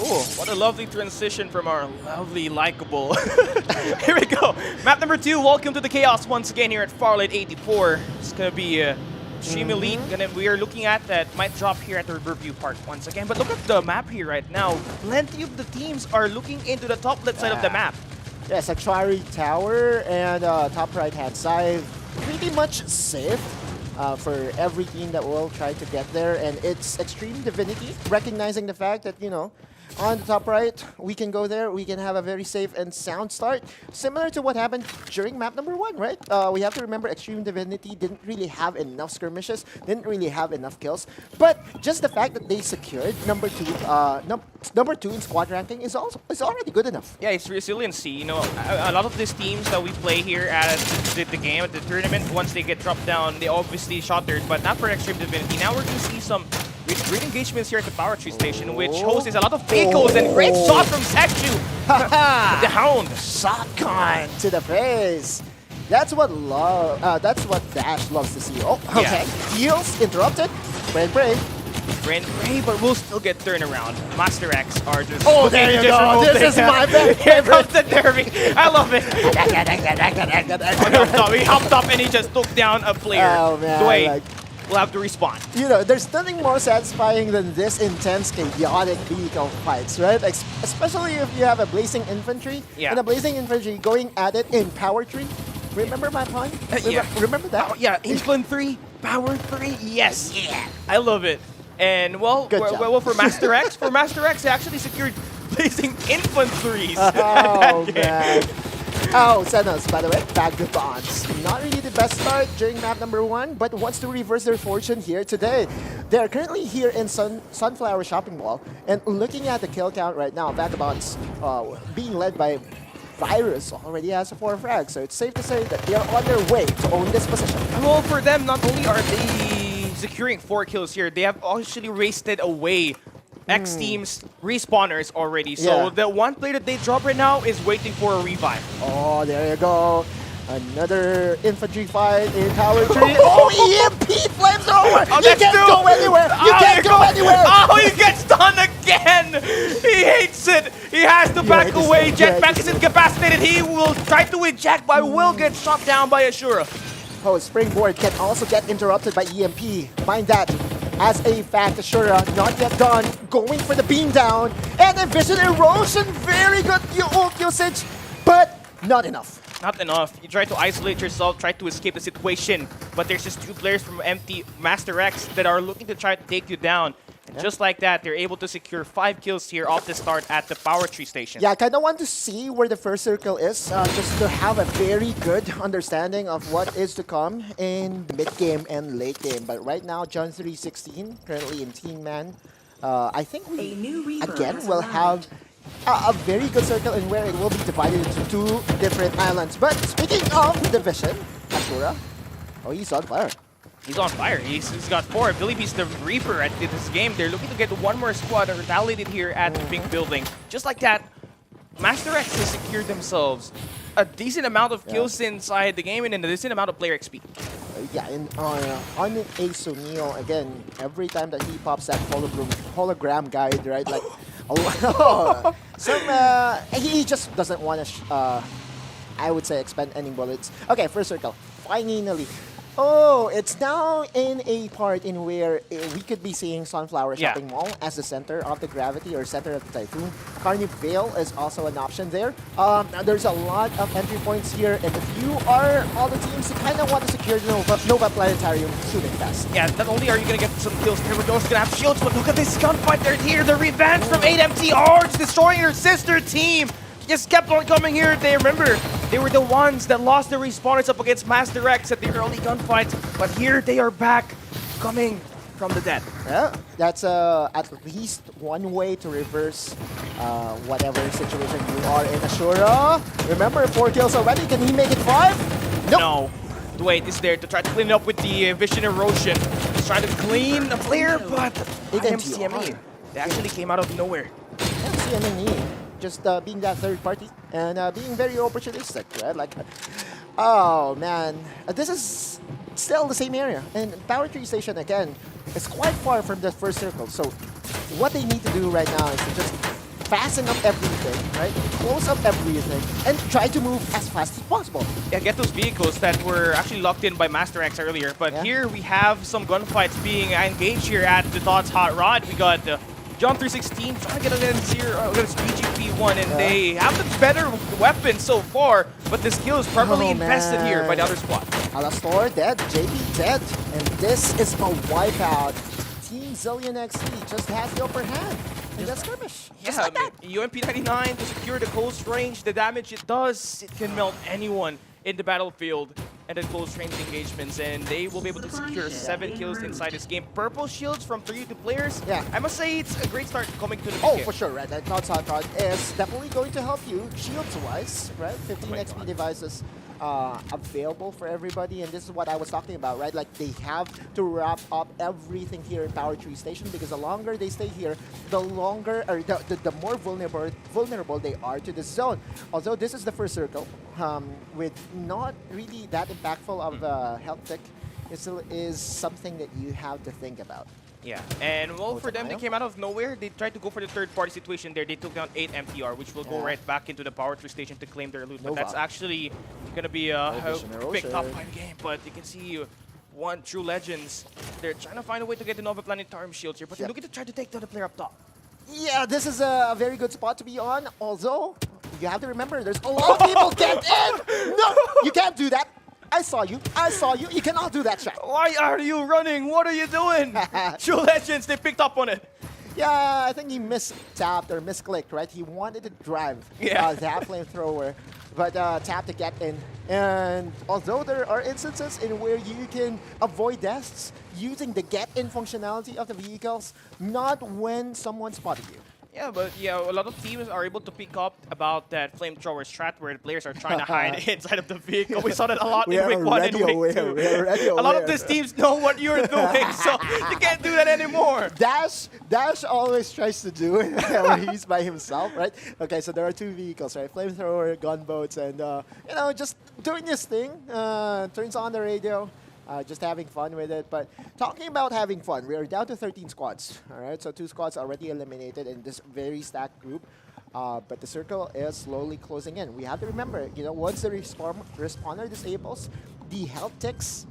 Oh, what a lovely transition from our lovely, likable. Here we go. Map number 2. Welcome to the Chaos once again here at Farlight 84. It's going to be Stream Elite. We are looking at that. Might drop here at the Riverview Park once again. But look at the map here right now. Plenty of the teams are looking into the top left side of the map. Yes, Sanctuary Tower and top right-hand side. Pretty much safe for every team that will try to get there. And it's Extreme Divinity, recognizing the fact that, on the top right. We can go there. We can have a very safe and sound start. Similar to what happened during map number 1, right? We have to remember Extreme Divinity didn't really have enough skirmishes, didn't really have enough kills. But just the fact that they secured number 2 in squad ranking is already good enough. Yeah, it's resiliency. You know, a lot of these teams that we play here at the game, at the tournament, once they get dropped down, they obviously shottered, but not for Extreme Divinity. Now we're going to see some great engagements here at the Power Tree Station, which hosts a lot of vehicles and great shot from Sekju. The Hound. Shotgun to the face. That's what Dash loves to see. Oh, okay. Yeah. Heals interrupted. Brain, Brain, but we'll still get turned around. Master X are just... Oh, there you go. This is my favorite. Here comes the derby. I love it. He hopped up and he just took down a player. Oh, man. Dwayne will have to respawn. You know, there's nothing more satisfying than this intense, chaotic vehicle fights, right? Like, especially if you have a blazing infantry. Yeah. And a blazing infantry going at it in power tree. Remember my pun? Yeah. Remember that? Oh, yeah, Infant 3, Power 3, yes. Yeah. I love it. And well, for Master X, they actually secured blazing Infant 3s. Oh, man. Oh, Senos, by the way, back to bonds. Not really the best start during map number 1, but wants to reverse their fortune here today. They're currently here in Sunflower Shopping Mall, and looking at the kill count right now, Vagabonds being led by Virus already has 4 frags, so it's safe to say that they are on their way to own this position. Well, for them, not only are they securing 4 kills here, they have actually wasted away X Team's respawners already. So the one player that they drop right now is waiting for a revive. Oh, there you go. Another infantry fight in Power Tree. Oh, EMP flamethrower! Oh, you can't go anywhere! You can't go anywhere! Oh, he gets done again! He hates it! He has to back away. Jetpack is incapacitated. He will try to eject, but will get shot down by Ashura. Oh, Springboard can also get interrupted by EMP. Mind that. As a fact, Ashura not yet done. Going for the beam down. And a Vision Erosion. Very good ult usage, but not enough. Not enough. You try to isolate yourself, try to escape the situation, but there's just 2 players from empty Master X that are looking to try to take you down. And just like that, they're able to secure 5 kills here off the start at the Power Tree Station. Yeah, I kind of want to see where the first circle is, just to have a very good understanding of what is to come in the mid-game and late game. But right now, John 316, currently in Team Man. I think we, again, will have a very good circle in where it will be divided into 2 different islands. But speaking of the division, Ashura, oh, he's on fire. He's on fire. He's got 4. I believe he's the Reaper at this game. They're looking to get 1 more squad retaliated here at the pink building. Just like that, Master X has secured themselves a decent amount of kills inside the game and a decent amount of player XP. Yeah, and on Ace O'Neil, again, every time that he pops that hologram guide, right, like, he just doesn't want to, I would say, expend any bullets. Okay, first circle, finally. Oh, it's now in a part in where we could be seeing Sunflower Shopping Mall as the center of the gravity or center of the typhoon. Carnivale is also an option there. There's a lot of entry points here, and if you are all the teams, you kind of want to secure Nova Planetarium soon and fast. Yeah, not only are you going to get some kills, Riverdore's going to have shields, but look at this gunfight. They're here. The revenge from 8MT Arts destroying your sister team. Just kept on coming here. They remember they were the ones that lost their respawners up against Master X at the early gunfights, but here they are back, coming from the dead. Yeah, that's at least one way to reverse whatever situation you are in. Ashura, remember 4 kills already. Can he make it 5? Nope. No. Dwayne is there to try to clean it up with the Vision Erosion. He's trying to clean the player, but IMCME, they actually came out of nowhere. IMCME. Just being that third party and being very opportunistic, right? Like, oh man, this is still the same area. And Power Tree Station, again, is quite far from the first circle. So what they need to do right now is to just fasten up everything, right? Close up everything and try to move as fast as possible. Yeah, get those vehicles that were actually locked in by Master X earlier. But here we have some gunfights being engaged here at the Dot's Hot Rod. We got John 316 trying to get against BGP1, and they have the better weapon so far, but the skill is properly infested here by the other squad. Alastor dead, JP dead, and this is a wipeout. Team Zillion XT just has the upper hand. And that's skirmish. Yeah, Just like that. UMP-99 to secure the close range, the damage it does, it can melt anyone in the battlefield and the close range engagements, and they will be able to secure 7 kills inside this game. Purple shields from 3 to players. Yeah. I must say it's a great start coming to the Oh, PK. for sure, right? That God's Hot Rod is definitely going to help you shields-wise, right? 15 XP devices available for everybody, and this is what I was talking about, right? Like, they have to wrap up everything here in Power Tree Station, because the longer they stay here, the longer, or the more vulnerable they are to the zone. Although this is the first circle, with not really that impactful of health tick, it still is something that you have to think about. Yeah, and well, for them, they came out of nowhere. They tried to go for the third-party situation there. They took down 8 MTR, which will go right back into the Power Tree Station to claim their loot. But that's actually going to be picked up by the game. But you can see one True Legends. They're trying to find a way to get the Nova Planetarium shields here, but they're looking to try to take down the player up top. Yeah, this is a very good spot to be on. Although, you have to remember, there's a lot of people get in. No, you can't do that. I saw you. I saw you. You cannot do that, Shaq. Why are you running? What are you doing? True Legends, they picked up on it. Yeah, I think he mistapped or misclicked, right? He wanted to drive that flamethrower, but tapped to get in. And although there are instances in where you can avoid deaths using the get-in functionality of the vehicles, not when someone spotted you. Yeah, but a lot of teams are able to pick up about that flamethrower strat where the players are trying to hide inside of the vehicle. We saw that a lot in week 1 and week 2. A lot of these teams know what you're doing, so you can't do that anymore. Dash always tries to do it when he's by himself, right? Okay, so there are 2 vehicles, right? Flamethrower, gunboats, and just doing this thing. Turns on the radio. Just having fun with it. But talking about having fun, we are down to 13 squads. All right, so 2 squads already eliminated in this very stacked group. But the circle is slowly closing in. We have to remember, once the respawner disables, the health ticks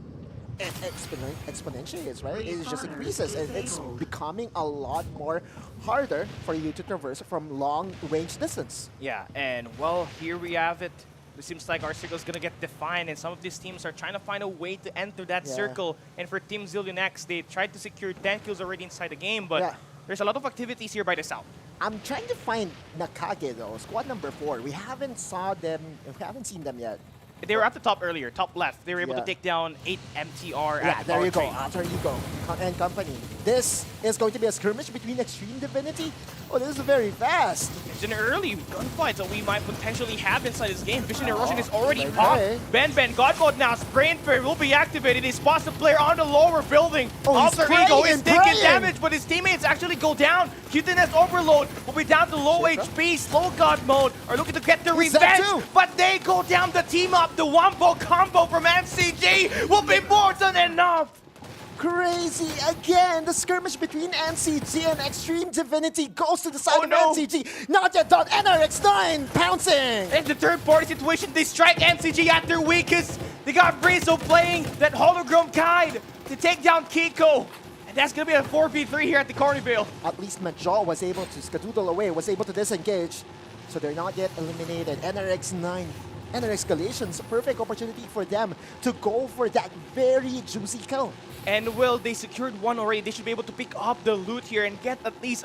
exponentiates, right? It just increases, and it's becoming a lot more harder for you to traverse from long range distance. Yeah, and well, here we have it. It seems like our circle is going to get defined, and some of these teams are trying to find a way to enter that circle. And for Team ZillionX, they tried to secure 10 kills already inside the game, but there's a lot of activities here by the south. I'm trying to find Nakage though, squad number 4. We haven't seen them yet. They were at the top earlier, top left. They were able to take down 8 MTR at there you go. train. There you go. And company. This is going to be a skirmish between Extreme Divinity. Oh, this is very fast. It's an early gunfight that we might potentially have inside this game. Vision Erosion is already popped. Ben, God Mode now. Brain Fairy will be activated. He spots the player on the lower building. Alter Ego is taking damage, but his teammates actually go down. Cuteness Overload will be down to low HP. Slow God Mode are looking to get the revenge, but they go down the team up. The Wombo combo from NCG will be more than enough. Crazy again. The skirmish between NCG and Extreme Divinity goes to the side of NCG. Not yet done. NRX9 pouncing. In the third party situation, they strike NCG at their weakest. They got Breezo playing that hologram guide to take down Kiko. And that's going to be a 4v3 here at the Carnival. At least Majol was able to skadoodle away, was able to disengage. So they're not yet eliminated. NRX9. NRX Galatians, a perfect opportunity for them to go for that very juicy kill. And well, they secured 1 already. They should be able to pick up the loot here and get at least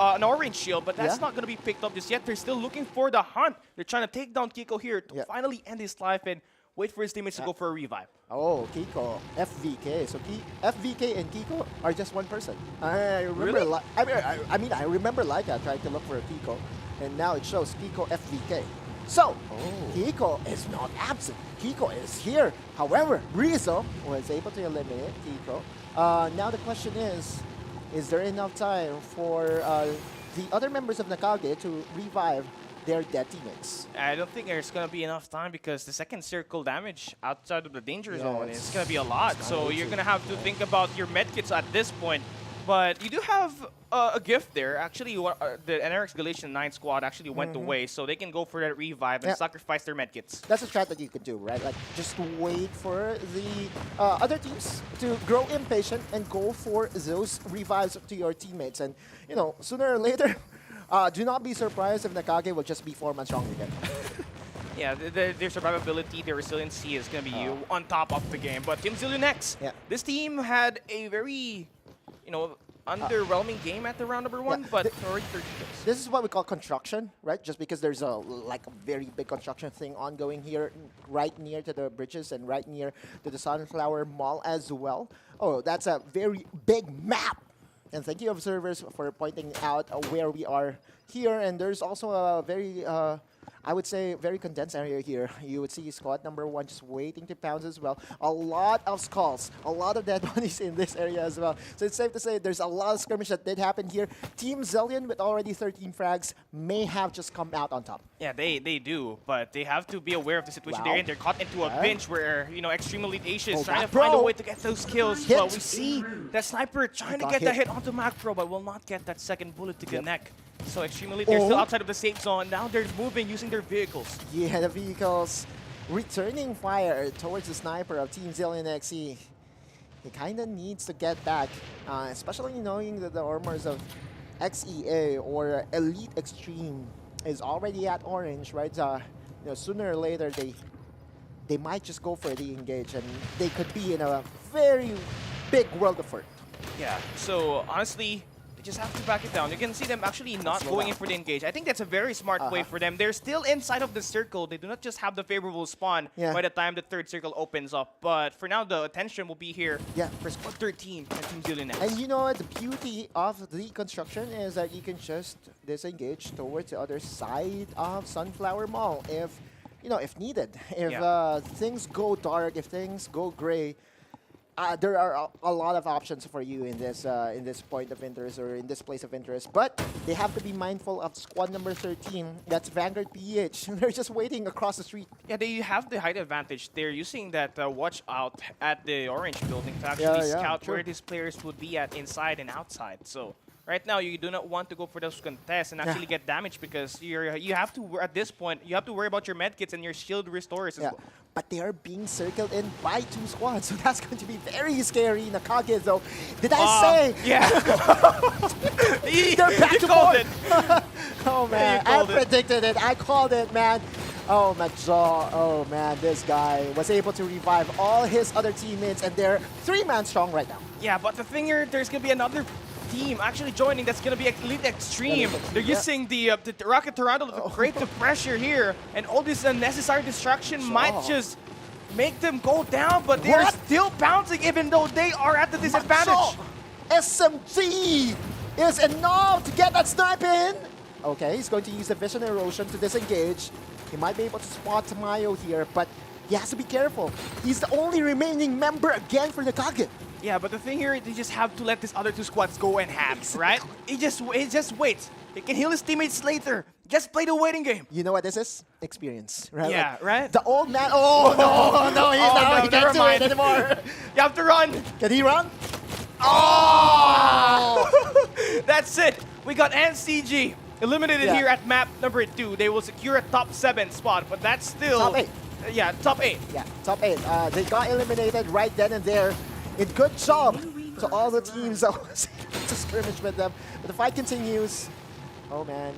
an orange shield, but that's not going to be picked up just yet. They're still looking for the hunt. They're trying to take down Kiko here to finally end his life and wait for his teammates to go for a revive. Oh, Kiko, FVK. So FVK and Kiko are just one person. I remember. I remember Laika trying to look for a Kiko, and now it shows Kiko FVK. So, Kiko is not absent. Kiko is here. However, Rizzo was able to eliminate Kiko. Now the question is there enough time for the other members of Nakage to revive their dead teammates? I don't think there's going to be enough time because the second circle damage outside of the danger zone is going to be a lot. So you're going to have to think about your medkits at this point. But you do have a gift there. Actually, the NRX Galatian 9 squad actually went away, so they can go for that revive and sacrifice their medkits. That's a strat that you could do, right? Like, just wait for the other teams to grow impatient and go for those revives to your teammates. And, sooner or later, do not be surprised if Nakage will just be 4 months strong again. Yeah, their survivability, their resiliency is going to be on top of the game. But Team ZillionX, this team had a very, underwhelming game at the round number 1, but already 30 kills. This is what we call construction, right? Just because there's a very big construction thing ongoing here, right near to the bridges and right near to the Sunflower Mall as well. Oh, that's a very big map. And thank you, observers, for pointing out where we are here. And there's also a very, I would say, very condensed area here. You would see squad number 1 just waiting to pounce as well. A lot of skulls, a lot of dead bodies in this area as well. So it's safe to say there's a lot of skirmish that did happen here. Team Zillion, with already 13 frags, may have just come out on top. Yeah, they do, but they have to be aware of the situation they're in. They're caught into a pinch where, Extreme Elite Asia is trying to find a way to get those kills. But we see that sniper trying to get the hit onto Macro, but will not get that second bullet to connect. So Extreme Elite, they're still outside of the safe zone. Now they're moving using their vehicles. Yeah, the vehicles returning fire towards the sniper of Team Zillion XE. He kind of needs to get back, especially knowing that the armors of XEA or Elite Extreme is already at orange, right? Sooner or later they might just go for the engage, and they could be in a very big world of hurt. Yeah, so honestly, they just have to back it down. You can see them actually not going in for the engage. I think that's a very smart way for them. They're still inside of the circle. They do not just have the favorable spawn by the time the third circle opens up. But for now, the attention will be here for squad 13 and Team Zillion X. And you know what? The beauty of the construction is that you can just disengage towards the other side of Sunflower Mall if needed. If things go dark, if things go gray, there are a lot of options for you in this point of interest or in this place of interest. But they have to be mindful of squad number 13. That's Vanguard PH. They're just waiting across the street. Yeah, they have the height advantage. They're using that watch out at the orange building to actually scout where these players would be at inside and outside. So right now, you do not want to go for those contests and actually get damaged because you have to, at this point, you have to worry about your medkits and your shield restorers as well. But they are being circled in by 2 squads, so that's going to be very scary. Nakage, though. Did I say? Yeah. They're back you to called it. Oh, man. I predicted it. I called it, man. Oh, Majaw. Oh, man. This guy was able to revive all his other teammates, and they're 3-man strong right now. Yeah, but the thing here, there's going to be another team actually joining. That's going to be Elite Extreme. They're using the Rocket Toronto to create the pressure here, and all this unnecessary distraction might just make them go down, but they're still bouncing even though they are at the disadvantage. SMG is enough to get that snipe in. Okay, he's going to use the vision erosion to disengage. He might be able to spot Tamayo here, but he has to be careful. He's the only remaining member again for the Kage. Yeah, but the thing here, they just have to let these other 2 squads go and ham, right? He just waits. He can heal his teammates later. Just play the waiting game. You know what this is? Experience, right? Yeah, right? The old man. Oh, no, he can't do it anymore. You have to run. Can he run? Oh! That's it. We got NCG eliminated here at map number 2. They will secure a top 7 spot, but that's still... Top 8. Yeah, top 8. Yeah, top 8. They got eliminated right then and there. Good job to all the teams that was able to skirmish with them. But the fight continues. Oh, man.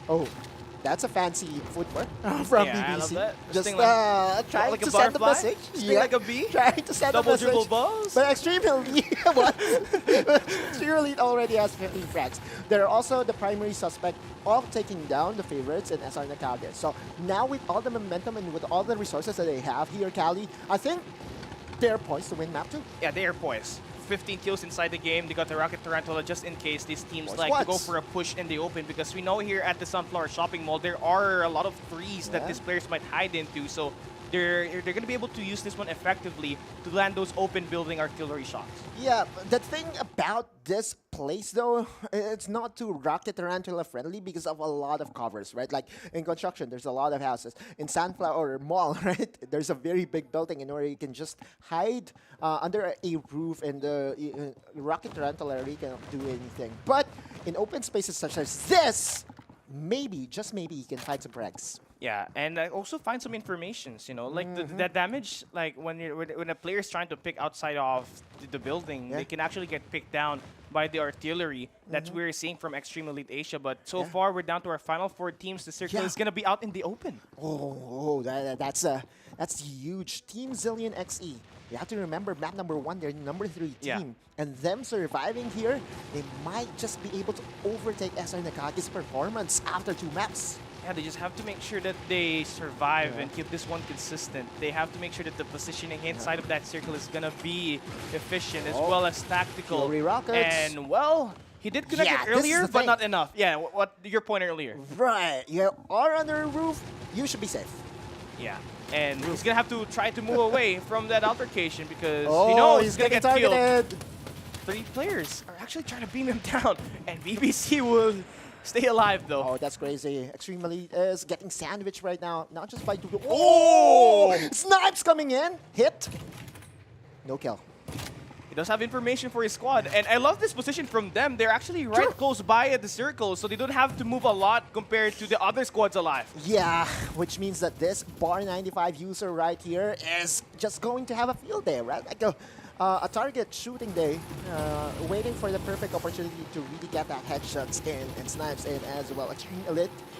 Oh, that's a fancy footwork from BBC. I love that. Just trying like to a send the butterfly? message. Sting like a bee? Trying to send the message. Double dribble balls? But Extreme Elite, what? Extreme Elite already has 15 frags. They're also the primary suspect of taking down the favorites in SR Nakage. So now with all the momentum and with all the resources that they have here, Cali, I think they're poised to win map 2. Yeah, they are poised. 15 kills inside the game. They got the Rocket Tarantula just in case these teams like to go for a push in the open, because we know here at the Sunflower Shopping Mall there are a lot of threes that these players might hide into. So they're going to be able to use this one effectively to land those open building artillery shots. Yeah, the thing about this place though, it's not too Rocket Tarantula friendly because of a lot of covers, right? Like in construction, there's a lot of houses. In Sunflower Mall, right, there's a very big building in where you can just hide under a roof, and the Rocket Tarantula really cannot do anything. But in open spaces such as this, maybe, just maybe, you can find some frags. Yeah, and also find some informations, like the damage, like when a player is trying to pick outside of the building, they can actually get picked down by the artillery. That's we're seeing from Extreme Elite Asia. But so far, we're down to our final 4 teams. The circle is going to be out in the open. Oh, That's huge. Team Zillion XE. You have to remember map number 1, they're number 3 team. Yeah. And them surviving here, they might just be able to overtake SR Nakagi's performance after 2 maps. Yeah, they just have to make sure that they survive and keep this one consistent. They have to make sure that the positioning inside of that circle is gonna be efficient as well as tactical. Fury rockets. And well, he did connect Yeah, it this is earlier, the but thing. not enough. Yeah, what your point earlier. Right. You are under a roof, you should be safe. Yeah, and he's gonna have to try to move away from that altercation because Oh, he knows he's gonna getting get killed. targeted. 3 players are actually trying to beam him down, and BBC will stay alive though. Oh, that's crazy. Extreme Elite is getting sandwiched right now. Not just by... Oh! Snipes coming in. Hit. No kill. He does have information for his squad, and I love this position from them. They're actually right close by at the circle, so they don't have to move a lot compared to the other squads alive. Yeah, which means that this Bar 95 user right here is just going to have a field day, right? Like a target shooting day, waiting for the perfect opportunity to really get that headshots in and snipes in as well. Extreme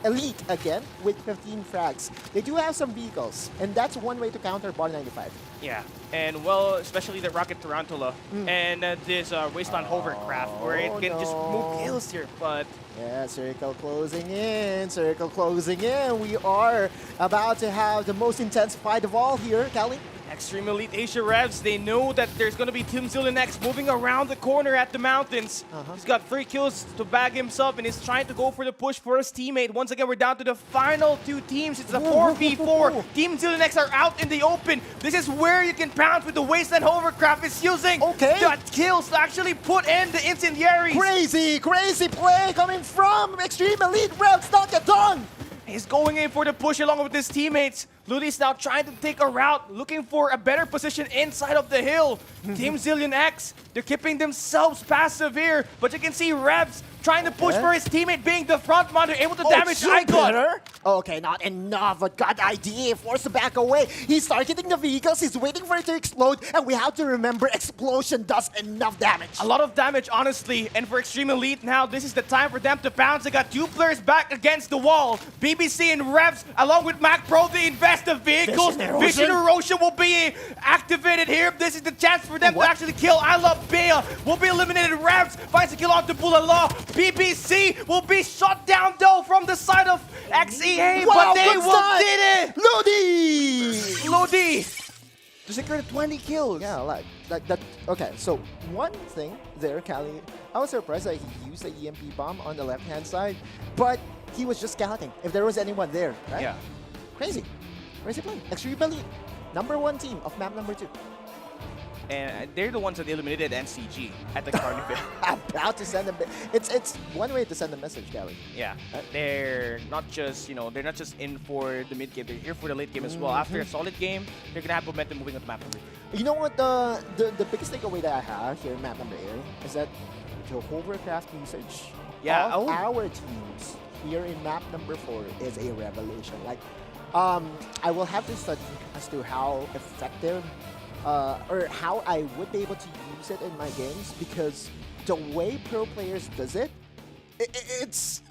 Elite again with 15 frags. They do have some vehicles, and that's one way to counter Bar 95. Yeah, and well, especially the Rocket Tarantula and this Wasteland Hovercraft, where it can just move kills here, but... Yeah, circle closing in, circle closing in. We are about to have the most intense fight of all here, Callie. Extreme Elite Asia Revs, they know that there's going to be Team Zillion X moving around the corner at the mountains. He's got 3 kills to bag himself, and he's trying to go for the push for his teammate. Once again, we're down to the final 2 teams. It's a 4v4. Team Zillion X are out in the open. This is where you can pounce with the Wasteland Hovercraft. It's using that kills to actually put in the incendiaries. Crazy, crazy play coming from Extreme Elite Revs. Not get done. He's going in for the push along with his teammates. Ludi's now trying to take a route, looking for a better position inside of the hill. Team Zillion X, they're keeping themselves passive here, but you can see Revs trying to push for his teammate being the front runner, able to damage Icon. Okay, not enough. A good idea. Forced to back away. He's targeting the vehicles. He's waiting for it to explode. And we have to remember, explosion does enough damage. A lot of damage, honestly. And for Extreme Elite now, this is the time for them to pounce. They got 2 players back against the wall. BBC and Revs, along with Mac Pro, they invest the vehicles. Vision Erosion will be activated here. This is the chance for them to actually kill I Love Bea. Will be eliminated. Revs finds a kill on to Bulala. BBC will be shot down though from the side of XEA, but they did it! Lodi to secure 20 kills. Yeah, like that. Okay, so one thing there, Callie, I was surprised that he used the EMP bomb on the left-hand side, but he was just scouting if there was anyone there, right? Yeah. Crazy. Crazy play. Extreme Elite, #1 team of map number 2. And they're the ones that eliminated NCG at the Carnival. About to send a it's one way to send a message, Callie. Yeah, they're not just they're not just in for the mid game. They're here for the late game as well. After a solid game, they're gonna have momentum moving on to map number 3. You know what the biggest takeaway that I have here in map number 8 is that the hovercraft usage of our teams here in map number 4 is a revelation. Like, I will have to study as to how effective or how I would be able to use it in my games, because the way pro players does it, it's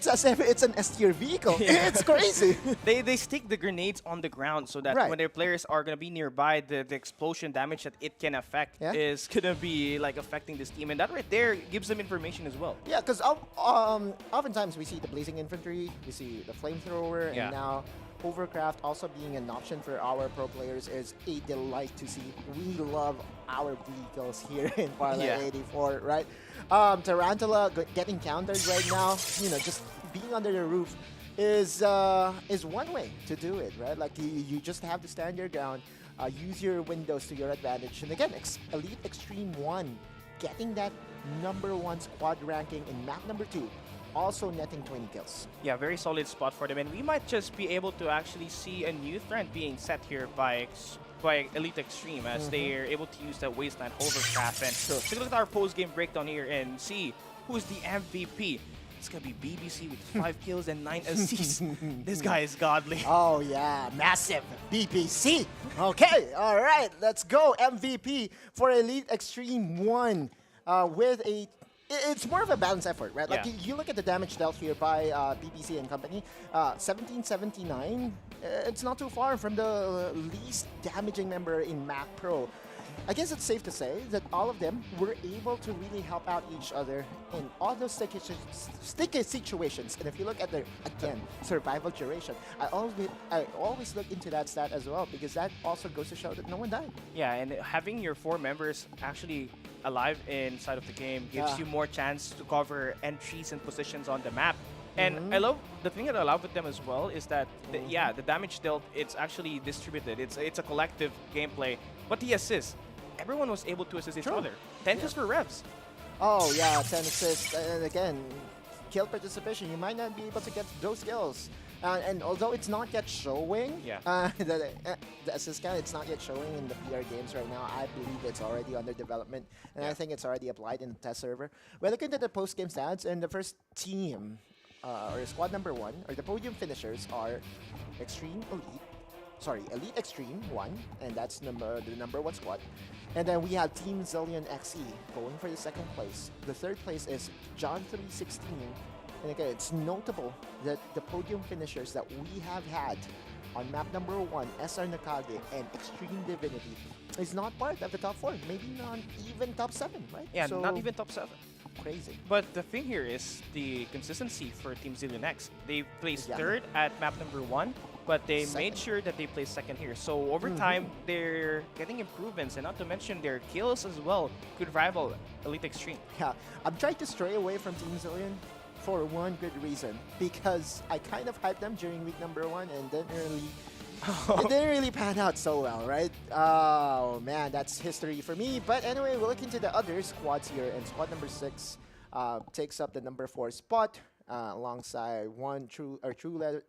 as if it's an S tier vehicle. Yeah. It's crazy. They stick the grenades on the ground so that when their players are gonna be nearby, the explosion damage that it can affect is gonna be like affecting this team, and that right there gives them information as well. Yeah, because oftentimes we see the blazing infantry, we see the flamethrower, and now hovercraft also being an option for our pro players is a delight to see. We love our vehicles here in Farlight 84, right? Tarantula getting countered right now, just being under the roof is one way to do it, right? Like you just have to stand your ground, use your windows to your advantage, and again, Elite Extreme 1 getting that #1 squad ranking in map number 2. Also netting 20 kills. Yeah, very solid spot for them, and we might just be able to actually see a new trend being set here by Elite Extreme as they are able to use that Wasteland Hovercraft. And take a look at our post-game breakdown here and see who's the MVP. It's gonna be BBC with 5 kills and 9 assists. This guy is godly. Oh yeah, massive BBC. Okay, all right, let's go. MVP for Elite Extreme 1 with a it's more of a balanced effort, right? Like Yeah. you look at the damage dealt here by BBC and company, 1779. It's not too far from the least damaging member in Mac Pro. I guess it's safe to say that all of them were able to really help out each other in all those sticky situations. And if you look at their, again, survival duration, I always look into that stat as well, because that also goes to show that no one died. Yeah, and having your 4 members actually alive inside of the game gives you more chance to cover entries and positions on the map. And I love the thing that I love with them as well is that the damage dealt, it's actually distributed. It's a collective gameplay. But the assist, everyone was able to assist each other. 10 just for revs. Oh yeah, 10 assists. And again, kill participation, you might not be able to get those kills. And although it's not yet showing, the assist count, it's not yet showing in the PR games right now. I believe it's already under development, and I think it's already applied in the test server. We're looking at the post-game stats, and the first team, or squad number 1, or the podium finishers are Elite Extreme 1, and that's the number 1 squad. And then we have Team Zillion XE going for the 2nd place. The 3rd place is John 316. And again, it's notable that the podium finishers that we have had on map number 1, SR Nakage and Extreme Divinity, is not part of the top 4. Maybe not even top 7, right? Yeah, so not even top 7. Crazy. But the thing here is the consistency for Team Zillion X. They placed 3rd at map number 1, but they made sure that they placed 2nd here. So over time, they're getting improvements, and not to mention their kills as well could rival Elite Extreme. Yeah, I'm trying to stray away from Team Zillion for one good reason, because I kind of hyped them during week number 1 and then it didn't really pan out so well, right? Oh man, that's history for me. But anyway, we'll look into the other squads here, and squad number 6 takes up the number 4 spot alongside True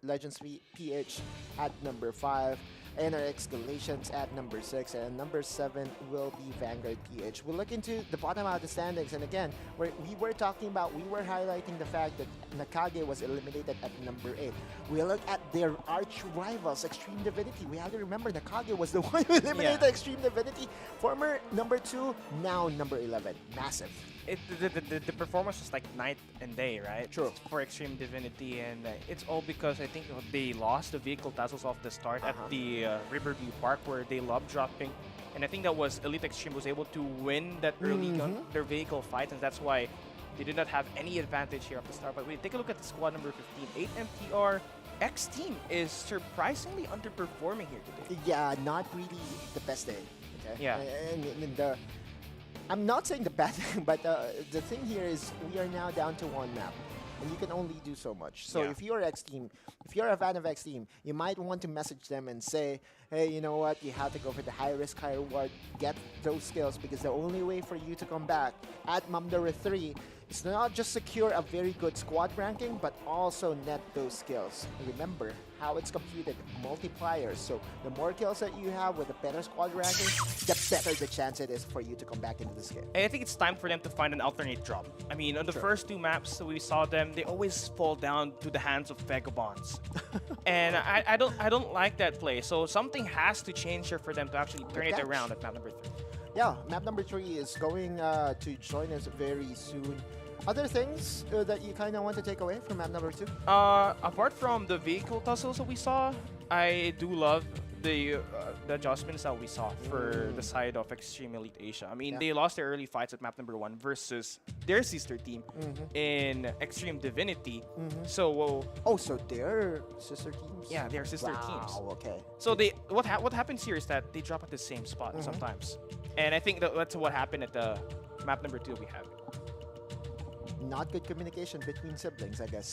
Legends PH at number 5. NRX Galatians at number 6, and number 7 will be Vanguard PH. We'll look into the bottom of the standings, and again, we were highlighting the fact that Nakage was eliminated at number 8. We look at their arch rivals, Extreme Divinity. We have to remember Nakage was the one who eliminated Extreme Divinity. Former number 2, now number 11. Massive. The performance was like night and day, right? True. For Extreme Divinity, and it's all because I think they lost the vehicle tassels off the start at the Riverview Park, where they love dropping, and I think that was Elite Extreme was able to win that early their vehicle fight, and that's why they did not have any advantage here at the start. But we take a look at the squad number 15, 8MTR. X Team is surprisingly underperforming here today. Yeah, not really the best day. Okay. Yeah. And I'm not saying the bad thing, but the thing here is we are now down to 1 map, and you can only do so much. So if you're X Team, if you're a fan of X Team, you might want to message them and say, hey, you know what, you have to go for the high risk, high reward, get those skills, because the only way for you to come back at map number 3 is not just secure a very good squad ranking, but also net those skills. Remember how it's computed, multipliers. So the more kills that you have with a better squad ranking, the better the chance it is for you to come back into this game. And I think it's time for them to find an alternate drop. I mean, on the first 2 maps we saw them, they always fall down to the hands of Vagabonds. And I don't like that play. So something has to change here for them to actually turn it around at map number 3. Yeah, map number 3 is going to join us very soon. Other things that you kind of want to take away from map number 2? Apart from the vehicle tussles that we saw, I do love the adjustments that we saw for the side of Extreme Elite Asia. I mean, they lost their early fights at map number 1 versus their sister team in Extreme Divinity. So, so their sister teams? Yeah, they're sister teams. Okay. So what happens here is that they drop at the same spot sometimes, and I think that's what happened at the map number 2 we have. Not good communication between siblings, I guess.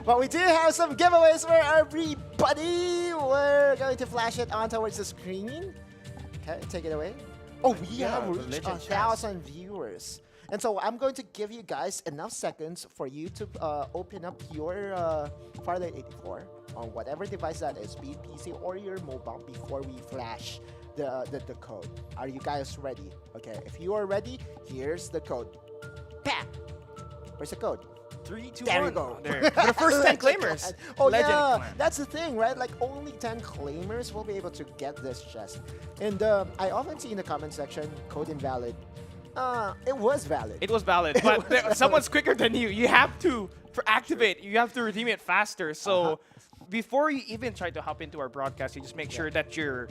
But we do have some giveaways for everybody. We're going to flash it on towards the screen. Okay, take it away. Oh, we have reached 1,000 viewers. And so I'm going to give you guys enough seconds for you to open up your Farlight 84 on whatever device that is, be it PC or your mobile, before we flash the code. Are you guys ready? Okay, if you are ready, here's the code. Bam! Where's the code? 3, 2, there 1. you go. There. For the first 10 claimers. Oh Legend yeah, clan. that's the thing, right? Like only 10 claimers will be able to get this chest. And I often see in the comment section, code invalid. It was valid. It was valid, but someone's quicker than you. You have to, for activate, you have to redeem it faster. So before you even try to hop into our broadcast, you just make sure that your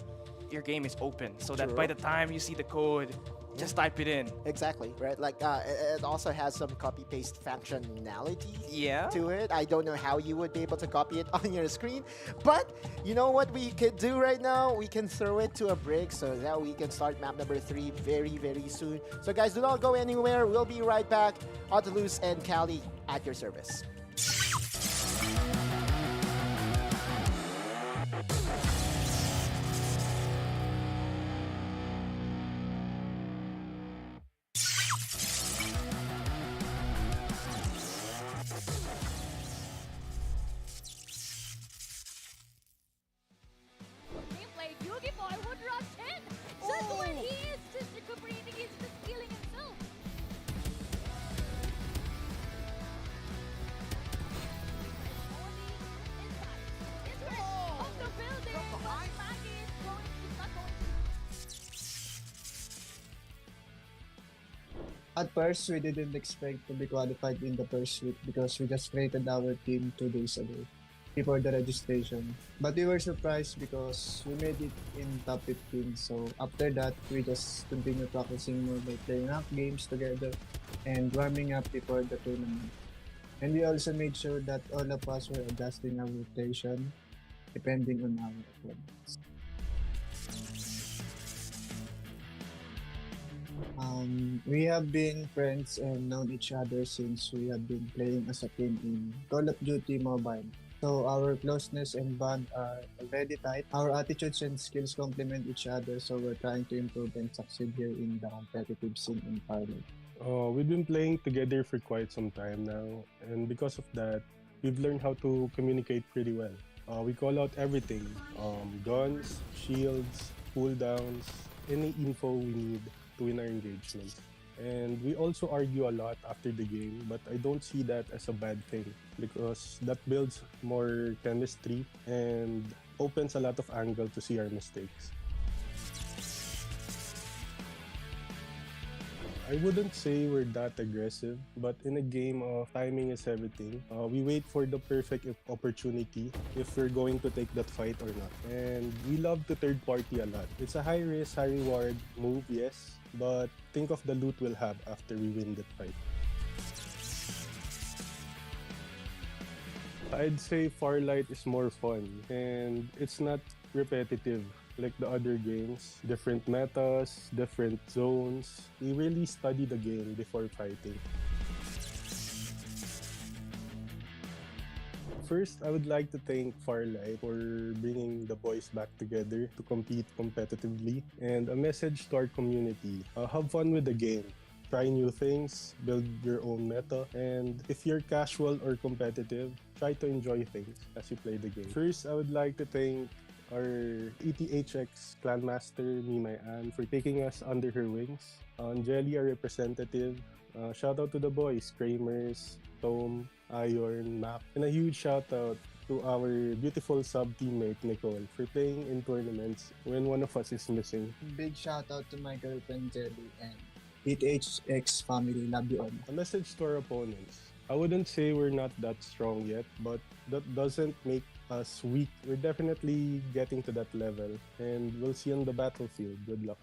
game is open so that by the time you see the code, just type it in. Exactly, right? Like, it also has some copy-paste functionality Yeah. to it. I don't know how you would be able to copy it on your screen, but you know what we could do right now? We can throw it to a break so that we can start map number 3 very, very soon. So guys, do not go anywhere. We'll be right back. Autolus and Cali at your service. Gameplay, Yugi Boy would rush in! Just when he is just recuperating, he's just healing himself! Of the building, but Maggie is going, he's not going At first, we didn't expect to be qualified in the first week because we just created our team 2 days ago before the registration. But we were surprised because we made it in top 15. So after that, we just continued practicing more by playing up games together and warming up before the tournament. And we also made sure that all of us were adjusting our rotation depending on our opponents. We have been friends and known each other since we have been playing as a team in Call of Duty Mobile. So our closeness and bond are already tight. Our attitudes and skills complement each other, so we're trying to improve and succeed here in the competitive scene in Farlight. We've been playing together for quite some time now, and because of that, we've learned how to communicate pretty well. We call out everything, guns, shields, cooldowns, any info we need to win our engagement. And we also argue a lot after the game, but I don't see that as a bad thing because that builds more chemistry and opens a lot of angle to see our mistakes. I wouldn't say we're that aggressive, but in a game of timing is everything. We wait for the perfect opportunity if we're going to take that fight or not. And we love to third party a lot. It's a high risk, high reward move, yes, but think of the loot we'll have after we win that fight. I'd say Farlight is more fun and it's not repetitive like the other games. Different metas, different zones. We really study the game before fighting. First, I would like to thank Farlight for bringing the boys back together to compete competitively. And a message to our community, have fun with the game. Try new things, build your own meta, and if you're casual or competitive, try to enjoy things as you play the game. First, I would like to thank our ETHX Clan Master, Mimay Ann, for taking us under her wings. Angeli, our representative. Shout out to the boys, Kramers, Tom, Iron, Map. And a huge shout out to our beautiful sub-teammate, Nicole, for playing in tournaments when one of us is missing. Big shout out to my girlfriend Jelly and ETHX family. Love you all. A message to our opponents. I wouldn't say we're not that strong yet, but that doesn't make us weak. We're definitely getting to that level, and we'll see on the battlefield. Good luck.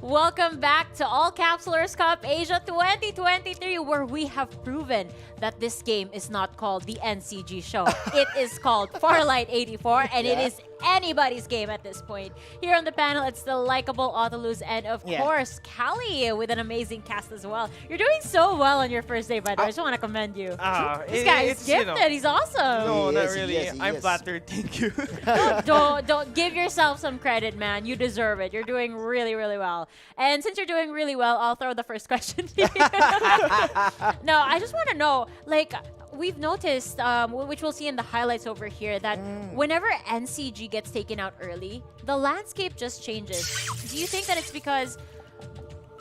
Welcome back to All-Capsulers Cup Asia 2023, where we have proven that this game is not called the NCG show. It is called Farlight 84, and it is anybody's game at this point. Here on the panel, it's the likable Autolus and, of course, Callie with an amazing cast as well. You're doing so well on your first day, by the way. I just want to commend you. This guy is gifted. He's awesome. No, not really. I'm flattered. Thank you. Don't give yourself some credit, man. You deserve it. You're doing really, really well. And since you're doing really well, I'll throw the first question to you. No, I just want to know, like, we've noticed, which we'll see in the highlights over here, that whenever NCG gets taken out early, the landscape just changes. Do you think that it's because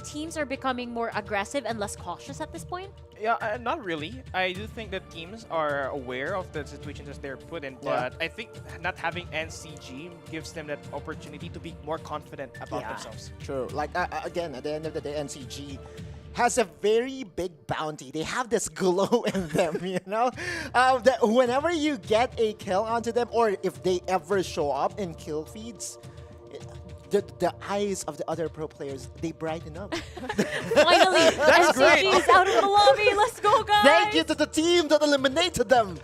teams are becoming more aggressive and less cautious at this point? Yeah, not really. I do think that teams are aware of the situations that they're put in, but I think not having NCG gives them that opportunity to be more confident about themselves. True. Like, again, at the end of the day, NCG has a very big bounty. They have this glow in them, you know? That whenever you get a kill onto them, or if they ever show up in kill feeds, the eyes of the other pro players, they brighten up. Finally, NCG is out of the lobby. Let's go, guys. Thank you to the team that eliminated them.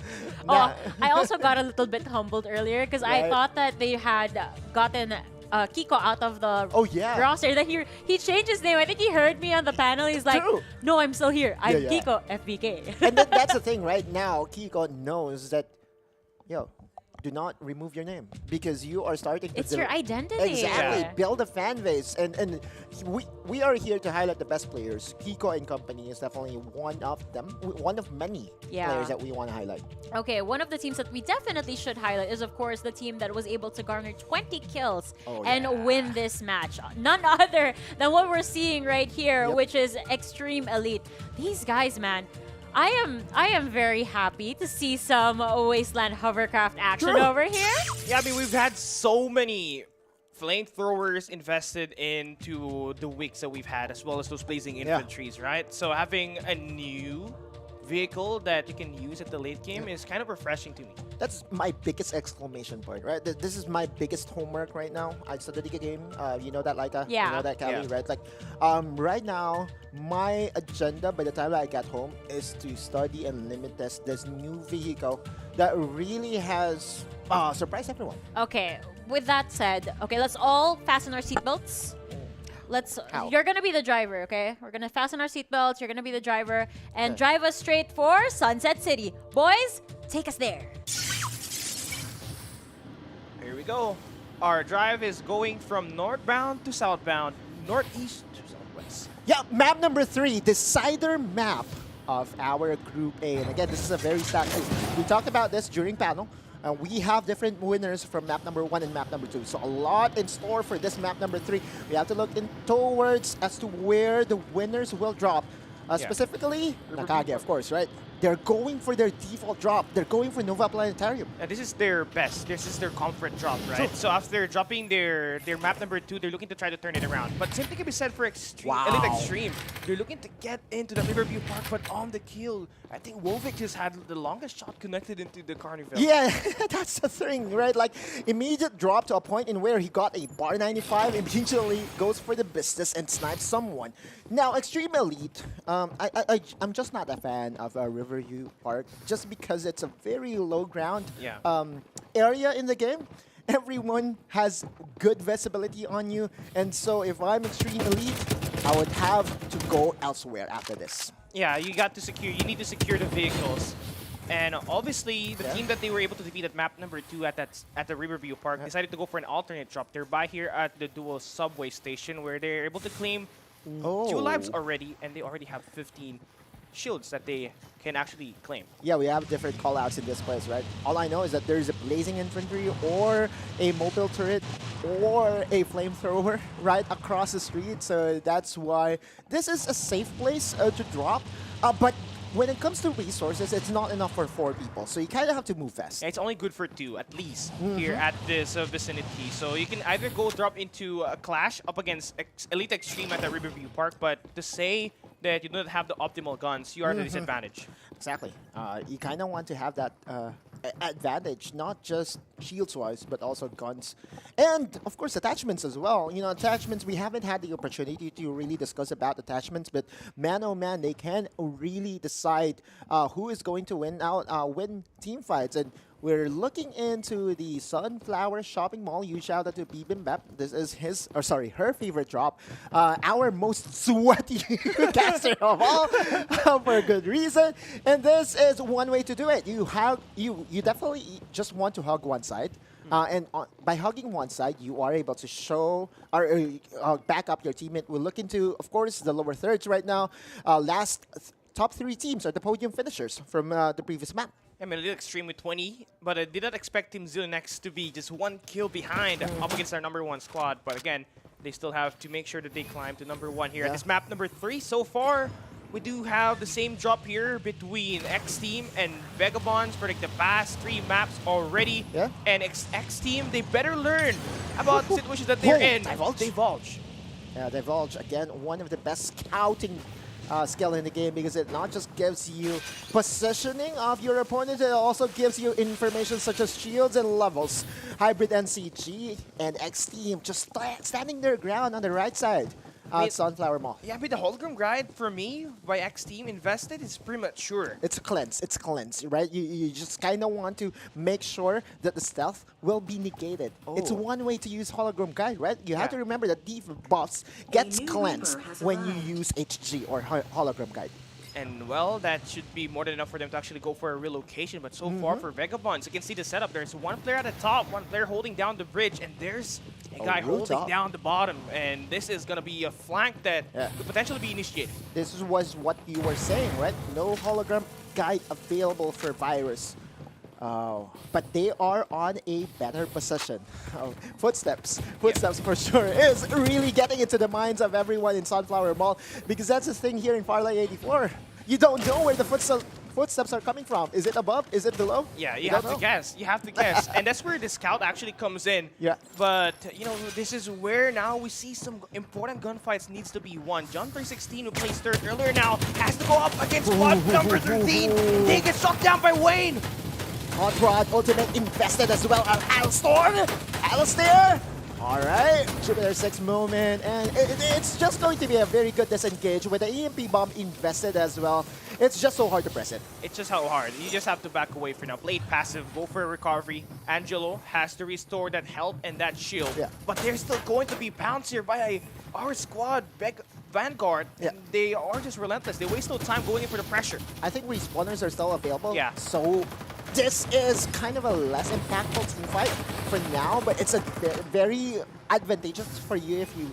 Oh, I also got a little bit humbled earlier because I thought that they had gotten Kiko out of the roster. Then he changed his name. I think he heard me on the panel. He's like, no, I'm still here. I'm Kiko FBK. And that's the thing right now. Kiko knows that, do not remove your name because you are starting to... It's your identity. Exactly. Build a fan base. And we are here to highlight the best players. Kiko and company is definitely one of them. One of many players that we want to highlight. Okay, one of the teams that we definitely should highlight is, of course, the team that was able to garner 20 kills and win this match. None other than what we're seeing right here, which is Extreme Elite. These guys, man, I am very happy to see some Wasteland hovercraft action over here. Yeah, I mean, we've had so many flamethrowers invested into the wicks that we've had, as well as those blazing infantries, right? So having a new vehicle that you can use at the late game is kind of refreshing to me. That's my biggest exclamation point, right? This is my biggest homework right now. I studied the game. You know that, Laika? You know that, Callie, right? Like, right now, my agenda by the time I get home is to study and limit test this new vehicle that really has surprised everyone. Okay, with that said, okay, let's all fasten our seatbelts. You're gonna be the driver, okay? We're gonna fasten our seatbelts. You're gonna be the driver and drive us straight for Sunset City. Boys, take us there. Here we go. Our drive is going from northbound to southbound, northeast to southwest. Yeah, map number 3, decider map of our Group A. And again, this is a very stacked group. We talked about this during panel. We have different winners from map number 1 and map number 2. So a lot in store for this map number 3. We have to look in towards as to where the winners will drop. Specifically, Nakage, of course, right? They're going for their default drop. They're going for Nova Planetarium. This is their best. This is their comfort drop, right? So after dropping their map number 2, they're looking to try to turn it around. But same thing can be said for Elite Extreme. They're looking to get into the Riverview Park, but on the kill, I think Wovik just had the longest shot connected into the Carnival. Yeah, that's the thing, right? Like, immediate drop to a point in where he got a bar 95, immediately goes for the business and snipes someone. Now, Extreme Elite, I'm just not a fan of Riverview Park just because it's a very low ground area in the game. Everyone has good visibility on you, and so if I'm Extreme Elite, I would have to go elsewhere after this. Yeah, you need to secure the vehicles. And obviously, the team that they were able to defeat at map number 2 at the Riverview Park decided to go for an alternate drop. They're by here at the dual subway station where they're able to claim 2 lives already, and they already have 15 shields that they can actually claim. Yeah, we have different callouts in this place, right? All I know is that there's a blazing infantry or a mobile turret or a flamethrower right across the street. So that's why this is a safe place to drop. But when it comes to resources, it's not enough for 4 people. So you kind of have to move fast. Yeah, it's only good for 2, at least, here at this vicinity. So you can either go drop into a clash up against Elite Extreme at the Riverview Park, but to say that you don't have the optimal guns, you are at a disadvantage. Exactly. You kind of want to have that advantage, not just shields wise, but also guns, and of course attachments as well. You know, attachments, we haven't had the opportunity to really discuss about attachments, but man oh man, they can really decide who is going to win out, win team fights. And we're looking into the Sunflower Shopping Mall. Huge shout out to Bibimbap. This is his, or sorry, her favorite drop. Our most sweaty caster of all, for a good reason. And this is one way to do it. You definitely just want to hug one side. By hugging one side, you are able to show or back up your teammate. We'll look into, of course, the lower thirds right now. Top 3 teams are the podium finishers from the previous map. I mean, a little extreme with 20, but I did not expect Team Zilenex to be just 1 kill behind up against our #1 squad. But again, they still have to make sure that they climb to #1 here. At this map #3 so far, we do have the same drop here between X Team and Vagabonds for like the past 3 maps already. Yeah. And X Team, they better learn about the situations that they're in. Divulge. Yeah, Divulge, again, one of the best scouting skill in the game, because it not just gives you positioning of your opponent, it also gives you information such as shields and levels. Hybrid NCG and X Team just standing their ground on the right side. Sunflower Mall. Yeah, but the hologram guide for me by X Team invested is premature. It's a cleanse. It's cleanse, right? You just kind of want to make sure that the stealth will be negated. It's one way to use hologram guide, right? You have to remember that debuffs gets cleansed when you use HG or hologram guide. And, well, that should be more than enough for them to actually go for a relocation. But so far for Vagabonds, you can see the setup. There's one player at the top, one player holding down the bridge, and there's a guy holding down the bottom. And this is going to be a flank that could potentially be initiated. This was what you were saying, right? No hologram guide available for Virus. But they are on a better position. Footsteps for sure is really getting into the minds of everyone in Sunflower Mall, because that's the thing here in Farlight 84. You don't know where the footsteps are coming from. Is it above? Is it below? Yeah, you have to guess. You have to guess. And that's where the scout actually comes in. Yeah. But, you know, this is where now we see some important gunfights needs to be won. John 316, who placed third earlier now, has to go up against squad number 13. They get shot down by Wayne. Hot Rod ultimate invested as well. Alistair! Alright, Jupiter 6 moment, and it's just going to be a very good disengage with the EMP bomb invested as well. It's just so hard to press it. It's just so hard. You just have to back away for now. Play it passive, go for a recovery. Angelo has to restore that health and that shield. Yeah. But there's still going to be pounced here by our squad, Vanguard. Yeah. They are just relentless. They waste no time going in for the pressure. I think respawners are still available. Yeah. So this is kind of a less impactful team fight for now, but it's a very advantageous for you if you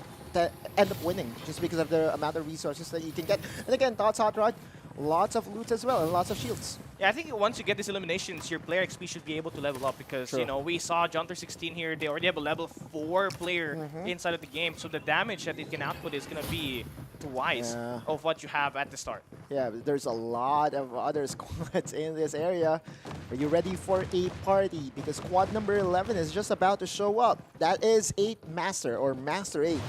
end up winning, just because of the amount of resources that you can get. And again, Thoughts Hot Rod, lots of loot as well and lots of shields. Yeah, I think once you get these eliminations, your player XP should be able to level up, because, you know, we saw Junter 16 here. They already have a level 4 player inside of the game, so the damage that it can output is going to be twice of what you have at the start. Yeah, there's a lot of other squads in this area. Are you ready for a party? Because squad number 11 is just about to show up. That is 8 Master, or Master 8.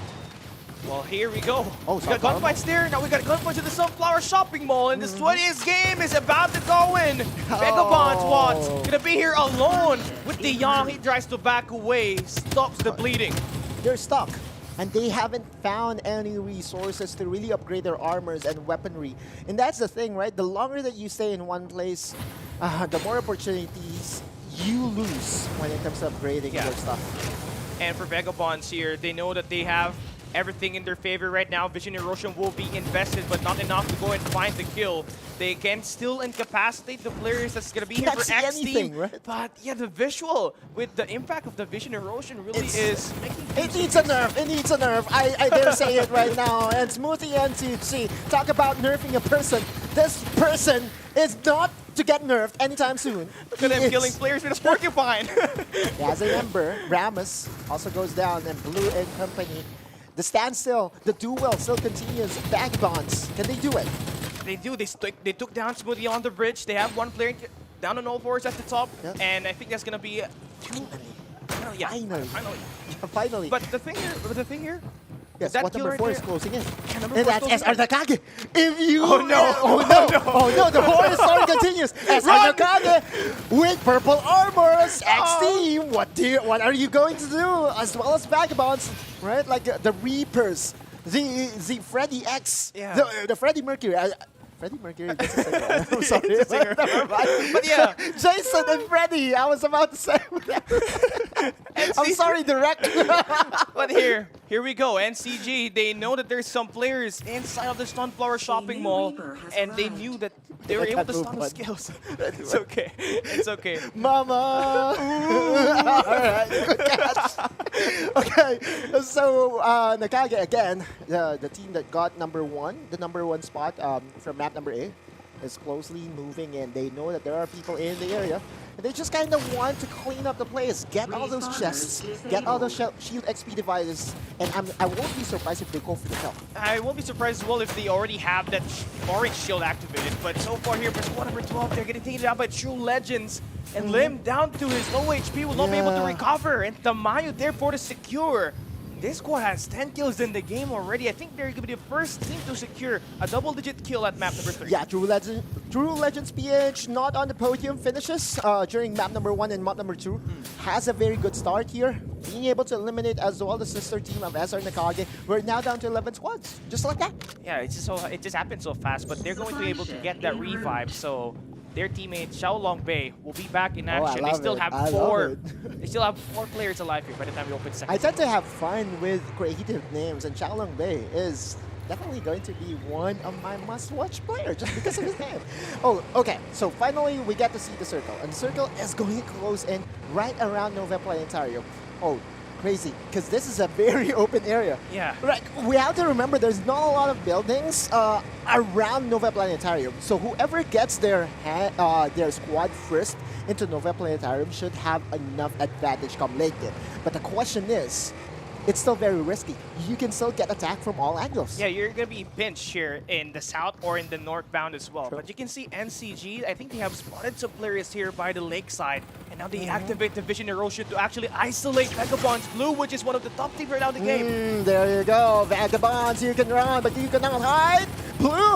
Well, here we go. Oh, we got gunfights there. Now we got gunfights at the Sunflower Shopping Mall, and this 20th game is about to go in. Vagabonds wants gonna be here alone with the Young. He tries to back away, stops the bleeding. They're stuck, and they haven't found any resources to really upgrade their armors and weaponry. And that's the thing, right? The longer that you stay in one place, the more opportunities you lose when it comes to upgrading your stuff. And for Vagabonds here, they know that they have everything in their favor right now. Vision Erosion will be invested, but not enough to go and find the kill. They can still incapacitate the players that's going to be here for X Team. Right? But yeah, the visual with the impact of the Vision Erosion really is making... It needs a nerf. It needs a nerf. I dare say it right now. And Smoothie NCG, talk about nerfing a person. This person is not to get nerfed anytime soon. Look at them killing players with a porcupine. As a member, Ramos also goes down, and Blue and company. The standstill, the duel still continues. Vagabonds, can they do it? They do. They took down Smoothie on the bridge. They have one player down on all fours at the top, and I think that's gonna be Finally. Finally. Finally. But the thing here, Yes, That squad kill number right 4 there. is closing in. Yeah, number And 4 is that's closing SR in. Nakage. If you... Oh, no. Oh no! Oh no, the horror story continues. SR Nakage with purple armors. X Team, what are you going to do? As well as Vagabonds, right? Like the Reapers. The Freddy X. Yeah. The Freddy Mercury. Freddie Mercury. That's a singer. I'm sorry. It's a singer. Never mind. But yeah. Jason and Freddie. I was about to say whatever. I'm sorry, direct. But here we go. NCG, they know that there's some players inside of the Sunflower shopping mall, and they knew that they were able to stun the skills. It's okay. It's okay. Mama. Alright, good catch. Okay, so Nakage again, the team that got the number one spot from map number 8, is closely moving in. They know that there are people in the area, and they just kind of want to clean up the place, get all those chests, get all those shield XP devices, and I won't be surprised if they go for the kill. I won't be surprised as well if they already have that orange shield activated, but so far here for squad number 12, they're getting taken out by True Legends, and Lim down to his low HP will not be able to recover, and Tamayo therefore to secure. This squad has 10 kills in the game already. I think they're going to be the first team to secure a double-digit kill at map number 3. Yeah, True Legends PH not on the podium finishes during map number 1 and map number 2. Has a very good start here. Being able to eliminate as well the sister team of SR Nakage. We're now down to 11 squads, just like that. Yeah, it just happened so fast, but they're going to be able to get that revive, so their teammate Xiaolong Bei will be back in action. They still have They still have 4 players alive here by the time we open second. I tend to have fun with creative names, and Xiaolong Bei is definitely going to be one of my must-watch players just because of his name. Oh, okay. So finally, we get to see the circle, and the circle is going to close in right around Nova Planetarium. Oh, crazy, because this is a very open area. Yeah. Right. We have to remember there's not a lot of buildings around Nova Planetarium. So whoever gets their squad first into Nova Planetarium should have enough advantage come late game. But the question is, it's still very risky. You can still get attacked from all angles. Yeah, you're going to be pinched here in the south or in the northbound as well. But you can see NCG, I think they have spotted some players here by the lakeside. And now they activate the Vision Erosion to actually isolate Vagabonds Blue, which is one of the top teams right now in the game. There you go. Vagabonds, you can run, but you cannot hide. Blue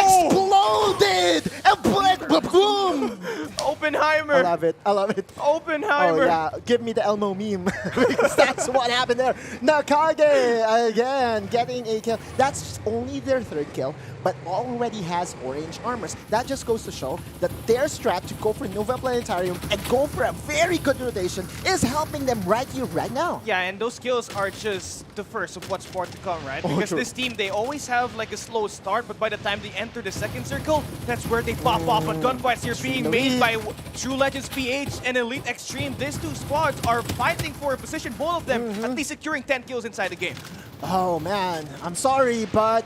exploded! And boom! Oppenheimer! I love it. I love it. Oppenheimer! Oh, yeah. Give me the Elmo meme. Because that's what happened there. Nakage, again, getting a kill. That's only their 3rd kill, but already has orange armors. That just goes to show that their strat to go for Nova Planetarium and go for a very good rotation is helping them right here, right now. Yeah, and those kills are just the first of what's more to come, right? Because this team, they always have like a slow start, but by the time they enter the second circle, that's where they pop off. But gunfights here being made by True Legends PH and Elite Extreme. These 2 squads are fighting for a position, both of them at least securing 10 kills inside the game. Oh man, I'm sorry, but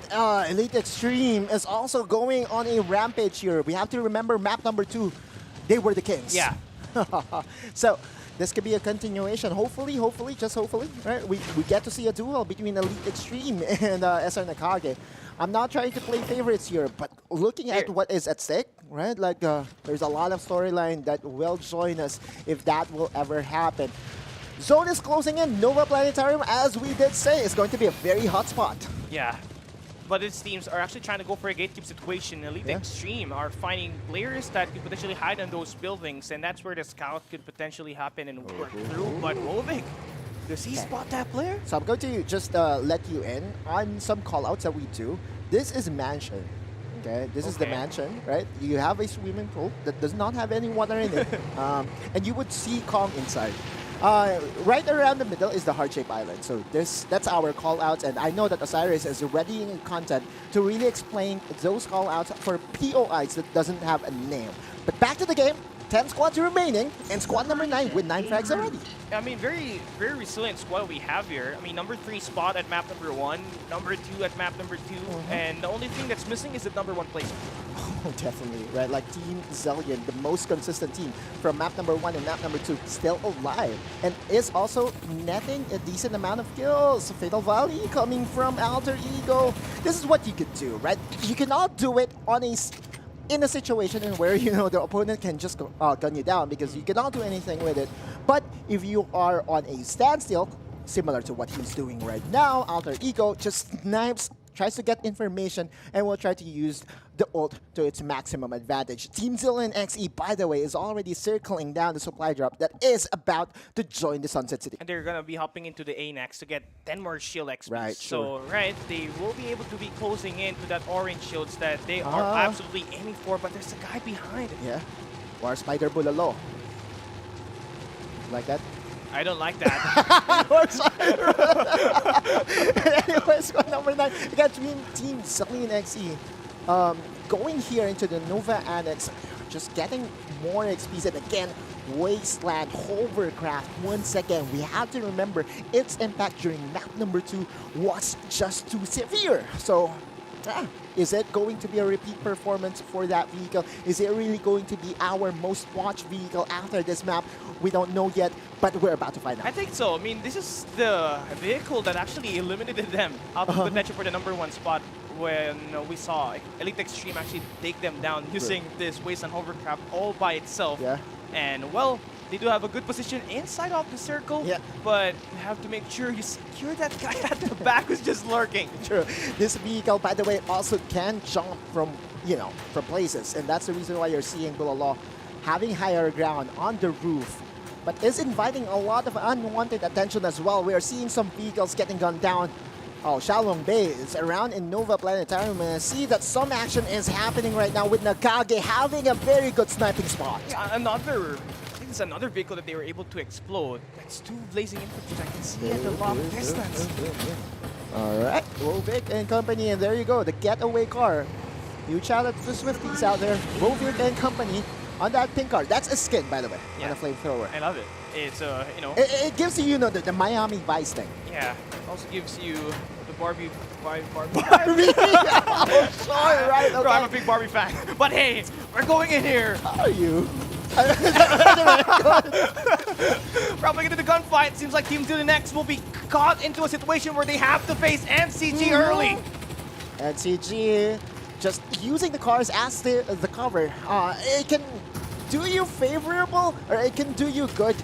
Elite Extreme is also going on a rampage here. We have to remember map number 2, they were the kings. Yeah. So this could be a continuation. Hopefully, just hopefully, right? We get to see a duel between Elite Extreme and SR Nakage. I'm not trying to play favorites here, but looking at what is at stake, right? Like there's a lot of storyline that will join us if that will ever happen. Zone is closing in. Nova Planetarium, as we did say, is going to be a very hot spot. Yeah. But its teams are actually trying to go for a gatekeep situation. Elite Extreme are finding players that could potentially hide in those buildings, and that's where the scout could potentially happen and work through. But Rovik, does he spot that player? So I'm going to just let you in on some callouts that we do. This is Mansion. Okay, this is the mansion, right? You have a swimming pool that does not have any water in it, and you would see calm inside. Right around the middle is the heart-shaped island. So that's our call-outs, and I know that Osiris is ready in content to really explain those call-outs for POIs that doesn't have a name. But back to the game, 10 squads remaining, and squad number 9 with 9 frags already. I mean, very, very resilient squad we have here. I mean, number 3 spot at map number 1, number 2 at map number 2, and the only thing that's missing is the number 1 placement. Oh, definitely, right? Like Team Zillion, the most consistent team from map number 1 and map number 2, still alive, and is also netting a decent amount of kills. Fatal Valley coming from Alter Ego. This is what you could do, right? You cannot do it on in a situation in where, you know, the opponent can just gun you down because you cannot do anything with it. But if you are on a standstill similar to what he's doing right now. Alter Ego just snipes, tries to get information, and will try to use the ult to its maximum advantage. Team Zillion XE, by the way, is already circling down the supply drop that is about to join the Sunset City. And they're gonna be hopping into the A next to get 10 more shield XP. Right, so, sure. right, they will be able to be closing in to that orange shields that they are absolutely aiming for, but there's a guy behind. Yeah. War Spider Bulalo. Like that? I don't like that. Anyways, squad number 9. We got Team Zillion XE going here into the Nova Annex, just getting more XPs, and again, Wasteland, Hovercraft, once again, we have to remember its impact during map number 2 was just too severe. So, is it going to be a repeat performance for that vehicle? Is it really going to be our most watched vehicle after this map? We don't know yet, but we're about to find out. I think so. I mean, this is the vehicle that actually eliminated them out of contention for the #1 spot when we saw Elite Extreme actually take them down using this Wasteland Hovercraft all by itself. Yeah. And, well, they do have a good position inside of the circle, but you have to make sure you secure that guy at the back who's just lurking. True. This vehicle, by the way, also can jump from, from places, and that's the reason why you're seeing Bulalo having higher ground on the roof, but is inviting a lot of unwanted attention as well. We are seeing some vehicles getting gunned down. Oh, Shalong Bay is around in Nova Planetarium, and I see that some action is happening right now with Nakage having a very good sniping spot. Yeah, I think it's another vehicle that they were able to explode. That's 2 blazing infantry I can see at the long distance. All right, Rovik and company, and there you go, the getaway car. Huge shout out to the Swifties out there. Rovik and company on that pink car. That's a skin, by the way, on a flamethrower. I love it. It's, It gives you, the Miami Vice thing. Yeah, it also gives you the Barbie. Barbie? Oh, sure, right, okay. Bro, I'm a big Barbie fan. But hey, we're going in here. Are you? Probably into the gunfight. Seems like Team Zillion X will be caught into a situation where they have to face NCG early. NCG just using the cars as the cover. It can do you favorable, or it can do you good,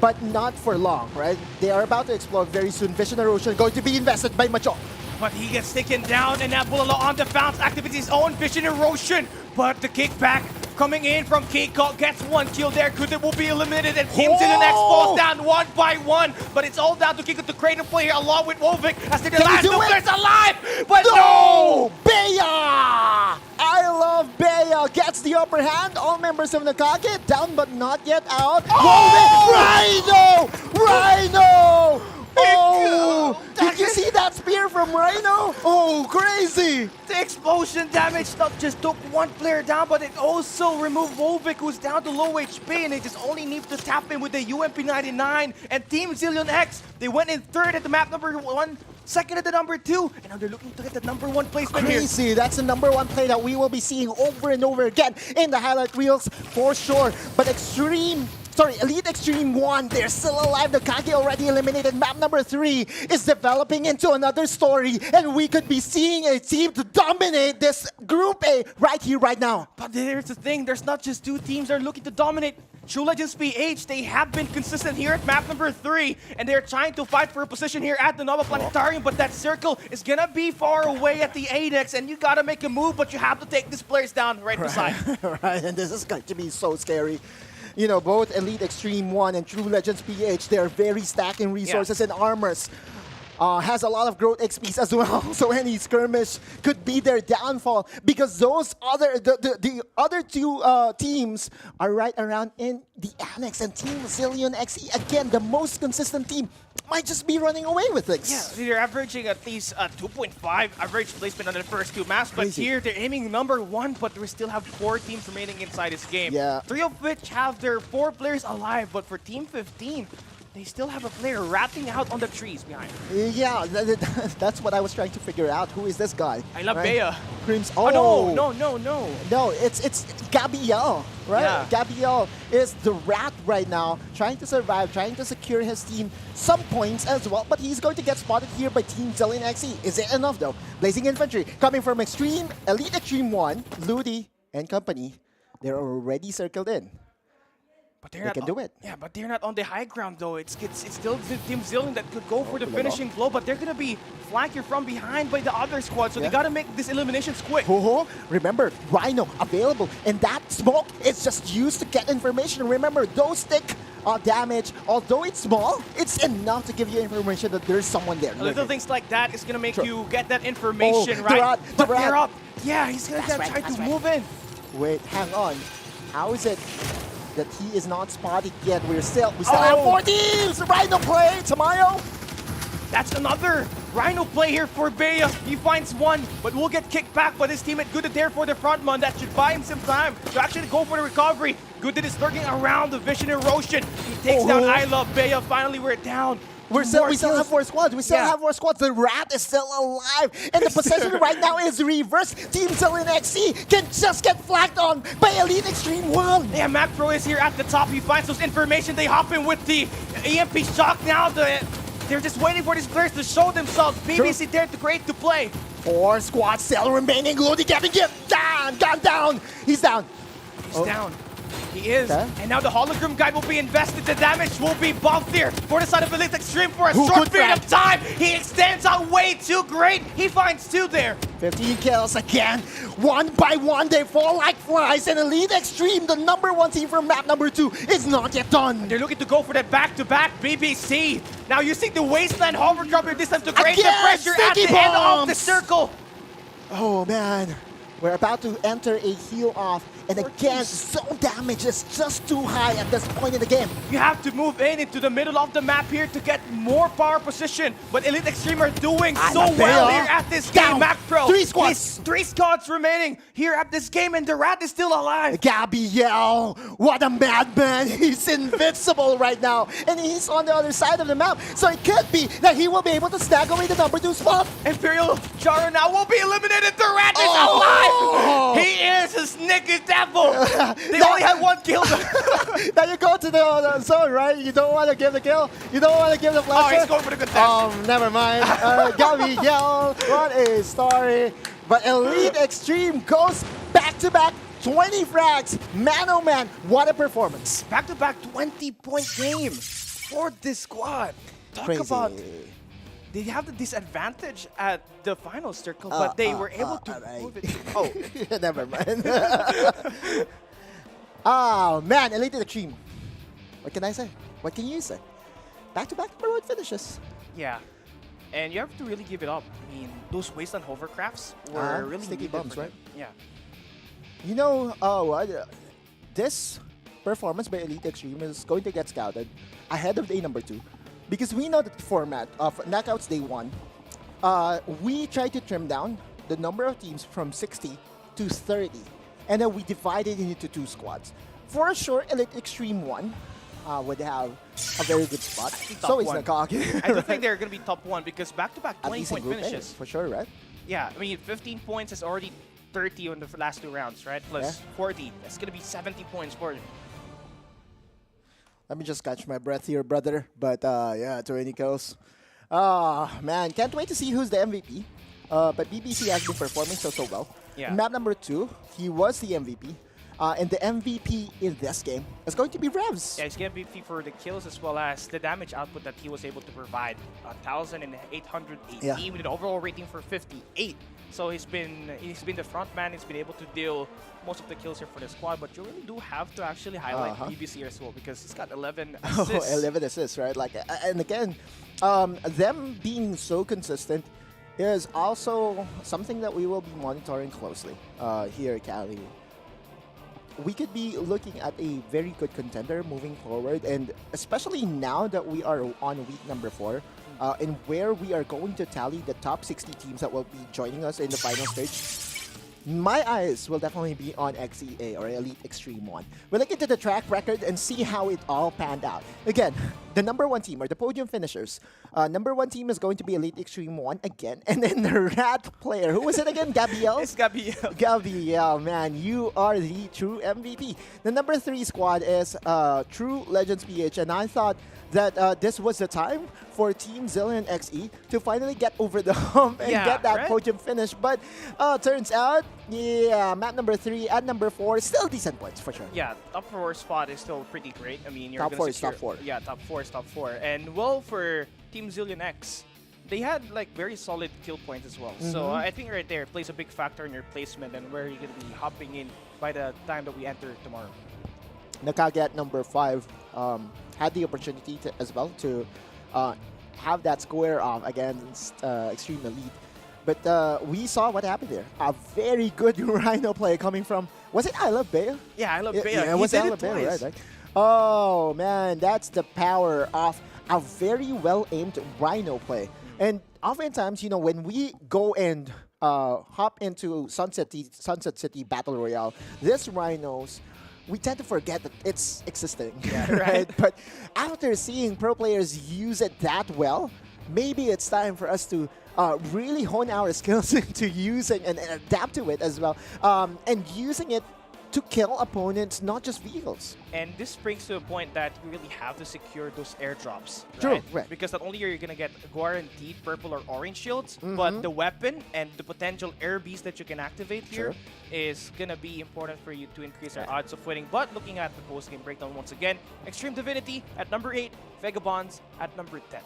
but not for long, right? They are about to explode very soon. Vision Erosion going to be invested by Macho. But he gets taken down, and that Bulalo on the bounce activates his own Vision Erosion. But the kickback coming in from Keiko gets 1 kill there. Kuda will be eliminated, and Team Zillion X falls down 1 by 1. But it's all down to Keiko to create a play here along with Wolvik as they're the last two players alive. But no! Beya! I love Beya. Gets the upper hand. All members of Nakage down but not yet out. Wolvik! Rhino! Oh! Did you see that spear from Rhino? Oh, crazy! The explosion damage not just took 1 player down, but it also removed Wolvik, who's down to low HP, and they just only need to tap in with the UMP-99. And Team Zillion X, they went in 3rd at the map #1, 2nd at the #2, and now they're looking to get the #1 placement here. Crazy, that's the #1 play that we will be seeing over and over again in the highlight reels for sure. But Elite Extreme 1, they're still alive. The Kage already eliminated. Map #3 is developing into another story, and we could be seeing a team to dominate this Group A right here, right now. But here's the thing, there's not just 2 teams that are looking to dominate. True Legends PH, they have been consistent here at map #3, and they're trying to fight for a position here at the Nova Planetarium, but that circle is gonna be far away at the Adex, and you gotta make a move, but you have to take these players down right beside. Right, and this is going to be so scary. Both Elite Extreme 1 and True Legends PH, they're very stacked in resources and armors. Has a lot of growth XPs as well, so any skirmish could be their downfall, because the other 2 teams are right around in the Annex, and Team Zillion XE, again, the most consistent team, might just be running away with things. Yeah, they're averaging at least 2.5 average placement on the first 2 maps, but Crazy. here they're aiming #1, but we still have 4 teams remaining inside this game. Yeah. 3 of which have their 4 players alive, but for Team 15, they still have a player ratting out on the trees behind. Yeah, that's what I was trying to figure out. Who is this guy? I love right? Beya. Crims. Oh, no. No, it's Gabriel, right? Yeah. Gabriel is the rat right now, trying to survive, trying to secure his team some points as well, but he's going to get spotted here by Team Zillion XE. Is it enough though? Blazing Infantry coming from Elite Extreme 1, Ludi and company, they're already circled in. But they're they not can do it. Yeah, but they're not on the high ground though. It's still Team Zillion that could go for the finishing blow, but they're gonna be flanked here from behind by the other squad, so they gotta make these eliminations quick. Remember, Rhino available, and that smoke is just used to get information. Remember, those stick damage, although it's small, it's enough to give you information that there's someone there. Little things like that is gonna make you get that information, right? They're out, But they're they're out. up. Yeah, he's gonna try to move in. Wait, hang on. How is it that he is not spotted yet? We still have 4 teams! Rhino play, Tamayo! That's another Rhino play here for Bea. He finds one, but will get kicked back by his teammate. Good there for the frontman. That should buy him some time to actually go for the recovery. Good is lurking around the vision erosion. He takes down Isla. Bea, finally we're down. We still have 4 squads. We still have 4 squads. The rat is still alive. And the possession right now is reversed. Team Zillion XC can just get flagged on by Elite Extreme 1. Yeah, Macro is here at the top. He finds those information. They hop in with the EMP shock now. They're just waiting for these players to show themselves. BBC there to create the play. 4 squads still remaining. Lodi Gavin gone down. He's down. He's down. He is. And now the hologram guide will be invested. The damage will be buffed here for the side of Elite Extreme for a short period of time. He extends out way too great. He finds 2 there. 15 kills again. One by one, they fall like flies. And Elite Extreme, the #1 team from map #2, is not yet done. They're looking to go for that back-to-back BBC. Now using the Wasteland hovercraft here this time to create the pressure at the end of the circle. Oh, man. We're about to enter a heal off. And again, zone damage is just too high at this point in the game. You have to move into the middle of the map here to get more power position. But Elite Extreme are doing so well here at this game. Mac Pro. 3 squads. 3 squads remaining here at this game, and the rat is still alive. Gabriel, what a madman. He's invincible right now. And he's on the other side of the map. So it could be that he will be able to snag away the #2 spot. Imperial Jara now will be eliminated. The rat is alive. He is a sneaky devil. They only had 1 kill. Now you go to the zone, right? You don't want to give the kill. You don't want to give the flash. Oh, he's going for the contest. Never mind. Gabriel, what a story. But Elite Extreme goes back-to-back 20 frags. Man, oh man, what a performance. Back-to-back 20-point game for this squad. Talk about... They have the disadvantage at the final circle, but they were able to move it. Oh, never mind. Oh, man, Elite Extreme. What can I say? What can you say? Back-to-back #1 finishes. Yeah. And you have to really give it up. I mean, those Wasteland hovercrafts were really sticky bumps, right? Yeah. You know, this performance by Elite Extreme is going to get scouted ahead of day #2. Because we know that the format of Knockouts Day 1, we try to trim down the number of teams from 60 to 30. And then we divided it into 2 squads. For sure, Elite Extreme 1 would have a very good spot. So is Nakagi. I do think they're going to be top 1 because back-to-back 20-point finishes. finishes. For sure, right? Yeah, I mean, 15 points is already 30 on the last 2 rounds, right? Plus 40. That's going to be 70 points for them. Let me just catch my breath here, brother. But yeah, 20 kills. Man, can't wait to see who's the MVP. But BBC has been performing so well. Yeah. Map #2, he was the MVP. And the MVP in this game is going to be Revs. Yeah, he's going to be MVP for the kills as well as the damage output that he was able to provide. 1,818 with an overall rating for 58. So he's been the front man. He's been able to deal most of the kills here for the squad. But you really do have to actually highlight BBC as well because he's got 11 assists. 11 assists, right? Like, and again, them being so consistent is also something that we will be monitoring closely here at Cali. We could be looking at a very good contender moving forward, and especially now that we are on week #4, and where we are going to tally the top 60 teams that will be joining us in the final stage. My eyes will definitely be on XEA or Elite Extreme 1. We'll look into the track record and see how it all panned out. Again, the #1 team or the podium finishers. #1 team is going to be Elite Extreme 1 again. And then the rat player. Who was it again? Gabriel? It's Gabriel. Gabriel, man, you are the true MVP. The #3 squad is True Legends PH. And I thought that this was the time for Team Zillion XE to finally get over the hump and get that podium finish. But turns out Yeah, map number 3 and number 4, still decent points for sure. Yeah, top 4 spot is still pretty great. I mean, you're Top gonna 4 is secure, top 4. Yeah, top 4 is top 4. And well, for Team Zillion X, they had like very solid kill points as well. So I think right there plays a big factor in your placement and where you're gonna be hopping in by the time that we enter tomorrow. Nakage at number 5 had the opportunity as well to have that square off against Extreme Elite. But we saw what happened there. A very good Rhino play coming from, was it I Love Bale? Yeah, I Love Bale. Yeah, it was I Love Bale, right? Oh, man, that's the power of a very well-aimed Rhino play. And oftentimes, you know, when we go and hop into Sunset City Battle Royale, these Rhinos, we tend to forget that it's existing, right? But after seeing pro players use it that well, maybe it's time for us to really hone our skills to use it and adapt to it as well. And using it to kill opponents, not just vehicles. And this brings to a point that you really have to secure those airdrops. True, Right? right. Because not only are you going to get guaranteed purple or orange shields, but the weapon and the potential air beast that you can activate here is going to be important for you to increase our odds of winning. But looking at the post-game breakdown once again, Extreme Divinity at number 8, Vagabonds at number 10.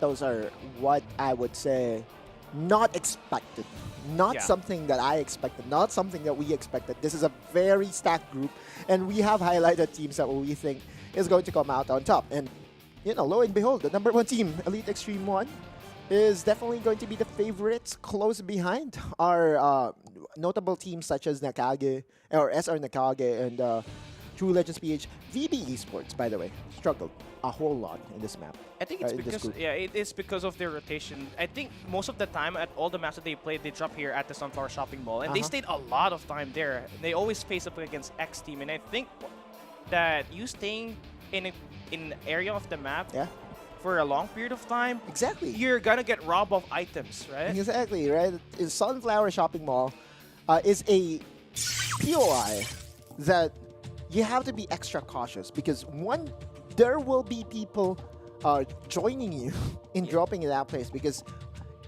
Those are what I would say not expected. Not something that I expected, not something that we expected. This is a very stacked group, and we have highlighted teams that we think is going to come out on top. And, you know, lo and behold, the number 1 team, Elite Extreme 1, is definitely going to be the favorites close behind our notable teams such as Nakage, or SR Nakage, and True Legends PH. VB Esports, by the way, struggled a whole lot in this map. I think it's because it is because of their rotation. I think most of the time at all the maps that they played, they drop here at the Sunflower Shopping Mall, and they stayed a lot of time there. They always face up against X team, and I think that you staying in an area of the map for a long period of time, you're gonna get robbed of items, right? Exactly, right? Sunflower Shopping Mall is a POI that you have to be extra cautious because one, there will be people joining you in dropping in that place because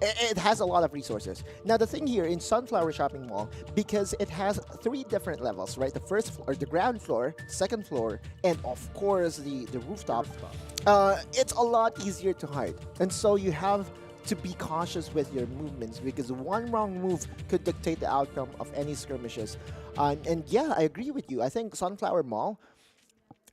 it has a lot of resources. Now the thing here in Sunflower Shopping Mall, because it has 3 different levels, right? The first floor, the ground floor, second floor, and of course the rooftop. It's a lot easier to hide, and so you have to be cautious with your movements because one wrong move could dictate the outcome of any skirmishes. And yeah, I agree with you. I think Sunflower Mall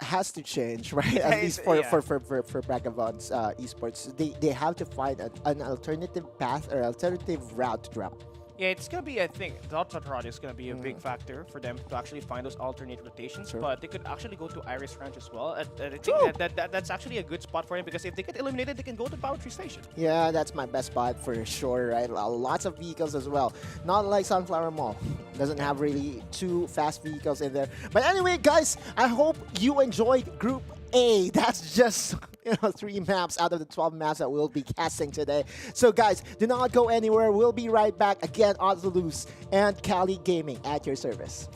has to change, right? At least for Vagabonds esports, they have to find an alternative path or alternative route to drop. Yeah, it's going to be, I think, the Dot Rod is going to be a big factor for them to actually find those alternate rotations. But they could actually go to Iris Ranch as well. I think that's actually a good spot for them because if they get eliminated, they can go to Power Tree Station. Yeah, that's my best spot for sure, right? Lots of vehicles as well. Not like Sunflower Mall. Doesn't have really 2 fast vehicles in there. But anyway, guys, I hope you enjoyed Group A. That's just 3 maps out of the 12 maps that we'll be casting today. So guys, do not go anywhere. We'll be right back again on the loose and Cali Gaming at your service.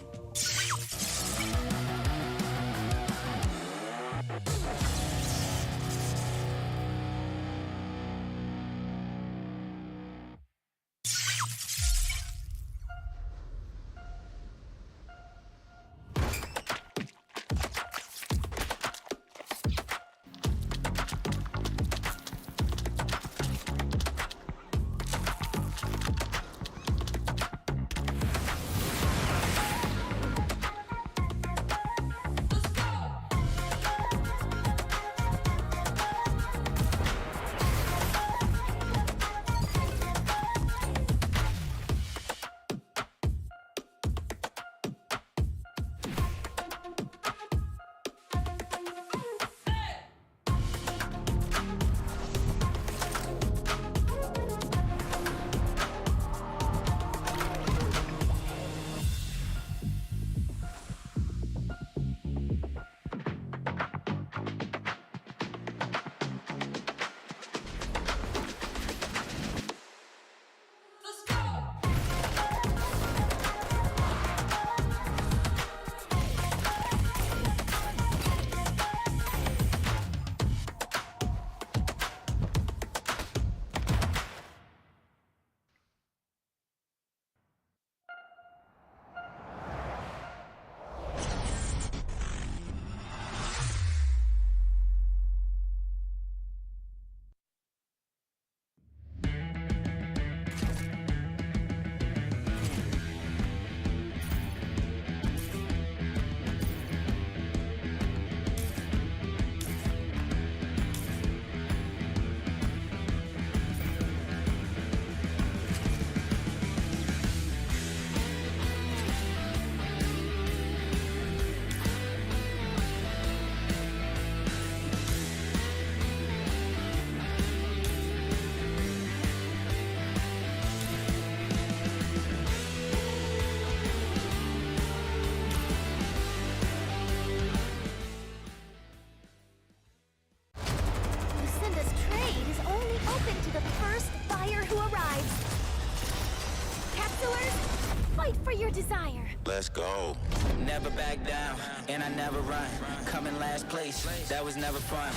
your desire. Let's go. Never back down, and I never run. Coming last place, that was never fun.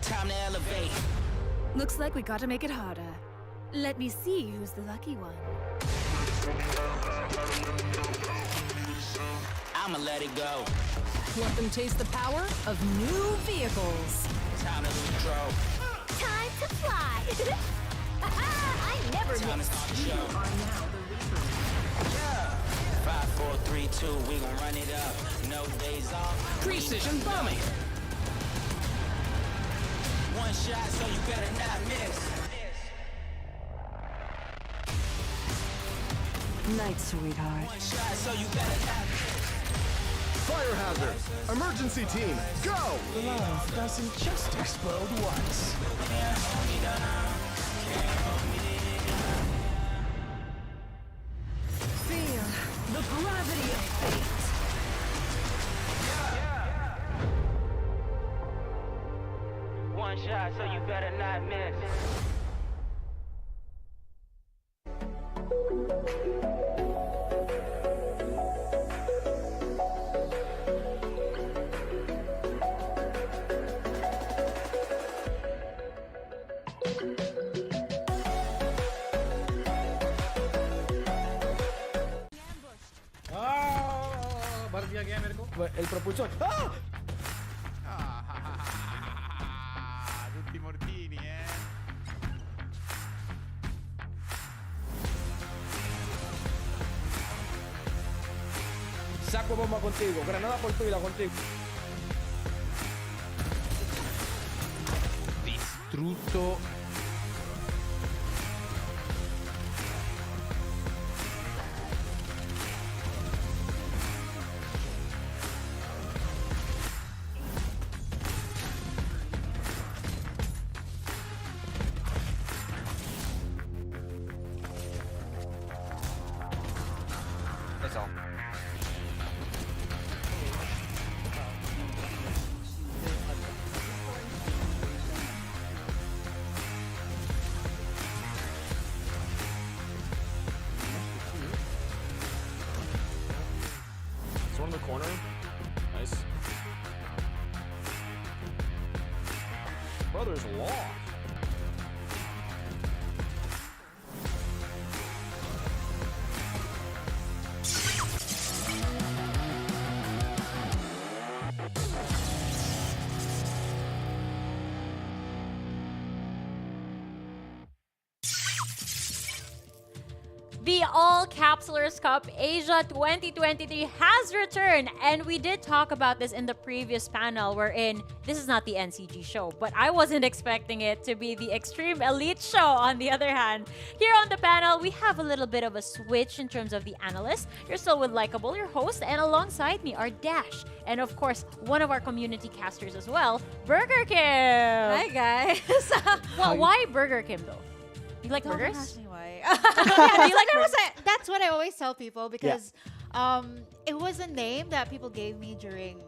Time to elevate. Looks like we gotta make it harder. Let me see who's the lucky one. I'ma let it go. Let them taste the power of new vehicles. Time to lose control. Time to fly. I never Time to miss. start the show. Yeah. 5, 4, 3, 2, we gon' run it up. No days off. Precision bombing. One shot, so you better not miss. Night, sweetheart. One shot, so you better not miss. Fire hazard. Emergency team, go! Love doesn't just explode once. Feel the gravity of fate. One shot, so you better not miss. El propulsor. ¡Ah! Tutti mortini, Saco bomba contigo. Granada por pila contigo. Distrutto. That's all. It's one in the corner. Nice. Brother's lost. The All-Capsulers Cup Asia 2023 has returned, and we did talk about this in the previous panel wherein this is not the NCG show, but I wasn't expecting it to be the Extreme Elite show. On the other hand, here on the panel, we have a little bit of a switch in terms of the analysts. You're still with Likeable, your host, and alongside me are Dash, and of course, one of our community casters as well, Burger Kim. Hi, guys. Well, why Burger Kim, though? You like Don't burgers? ask me why. Do you like burgers? That's what I always tell people because it was a name that people gave me during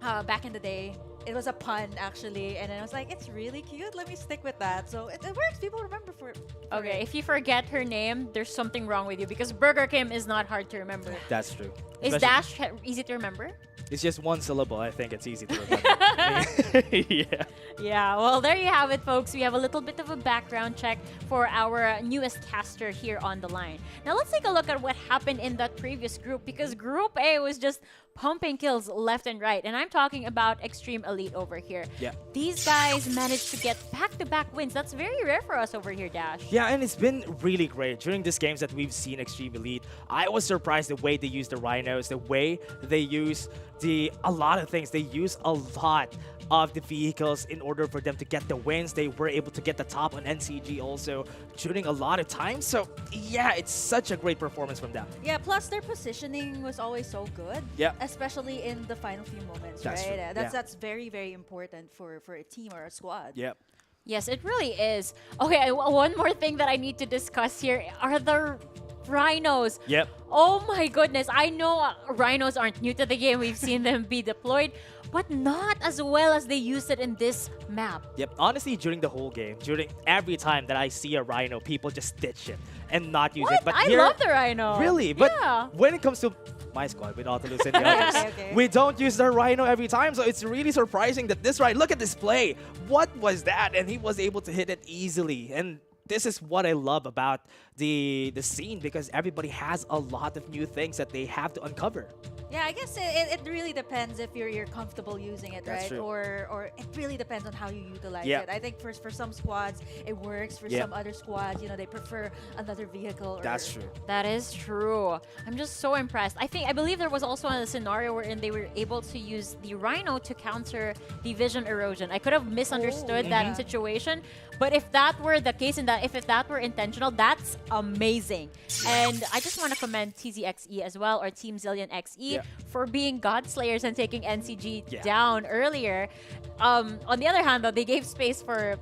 back in the day. It was a pun actually, and I was like, it's really cute. Let me stick with that. So it works. People remember for Okay, if you forget her name, there's something wrong with you because Burger Kim is not hard to remember. That's true. Is Especially- Dash easy to remember? It's just one syllable. I think it's easy to remember. Yeah. Yeah, well, there you have it, folks. We have a little bit of a background check for our newest caster here on the line. Now, let's take a look at what happened in that previous group because Group A was just pumping kills left and right. And I'm talking about Extreme Elite over here. Yeah. These guys managed to get back-to-back wins. That's very rare for us over here, Dash. Yeah, and it's been really great. During these games that we've seen Extreme Elite, I was surprised the way they use the Rhinos, the way they use a lot of things. They use a lot of the vehicles in order for them to get the wins. They were able to get the top on NCG also during a lot of time. So yeah, it's such a great performance from them. Yeah, plus their positioning was always so good. Yeah. Especially in the final few moments, That's right? true. That's very, very important for a team or a squad. Yep. Yes, it really is. Okay, one more thing that I need to discuss here are the Rhinos. Yep. Oh my goodness. I know rhinos aren't new to the game. We've seen them be deployed, but not as well as they used it in this map. Yep. Honestly, during the whole game, during every time that I see a rhino, people just ditch it and not use it. But I here, love the rhino. Really? But yeah. when it comes to my squad with Autolus and the others, we don't use the rhino every time. So it's really surprising that this rhino, look at this play. What was that? And he was able to hit it easily. And this is what I love about the scene, because everybody has a lot of new things that they have to uncover. Yeah, I guess it really depends if you're comfortable using it, That's right? true. Or it really depends on how you utilize Yeah. it. I think for some squads it works. For Yeah. some other squads, they prefer another vehicle. That's true. That is true. I'm just so impressed. I believe there was also a scenario wherein they were able to use the rhino to counter the vision erosion. I could have misunderstood that situation, but if that were the case and if that were intentional, that's amazing. And I just want to commend TZXE as well, or Team Zillion XE, for being God Slayers and taking NCG down earlier. On the other hand, though, they gave space for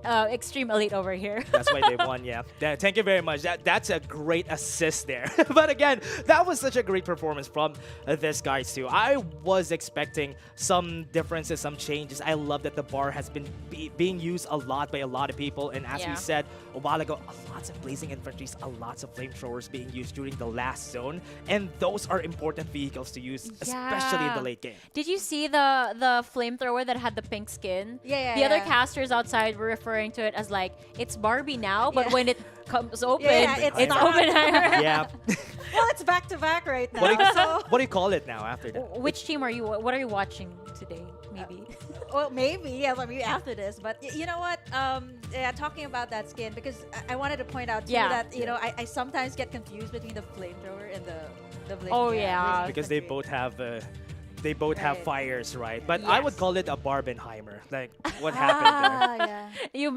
Extreme Elite over here. That's why they won, yeah. Thank you very much. That's a great assist there. But again, that was such a great performance from this guy too. I was expecting some differences, some changes. I love that the bar has been being used a lot by a lot of people. And as we said a while ago, lots of blazing infantries, lots of flamethrowers being used during the last zone. And those are important vehicles to use, especially in the late game. Did you see the flamethrower that had the pink skin? Yeah. The other casters outside were referring to it as like, it's Barbie now, but when it comes open, it's not. Oppenheimer. Yeah. Well, it's back to back right now. What do you call it now after that? Which team are you? What are you watching today? Maybe. Well, maybe after this. But you know what? Talking about that skin, because I wanted to point out too that I sometimes get confused between the flamethrower and the blazing. Because they both have. They both have fires, right? But I would call it a Barbenheimer. Like, what happened there? You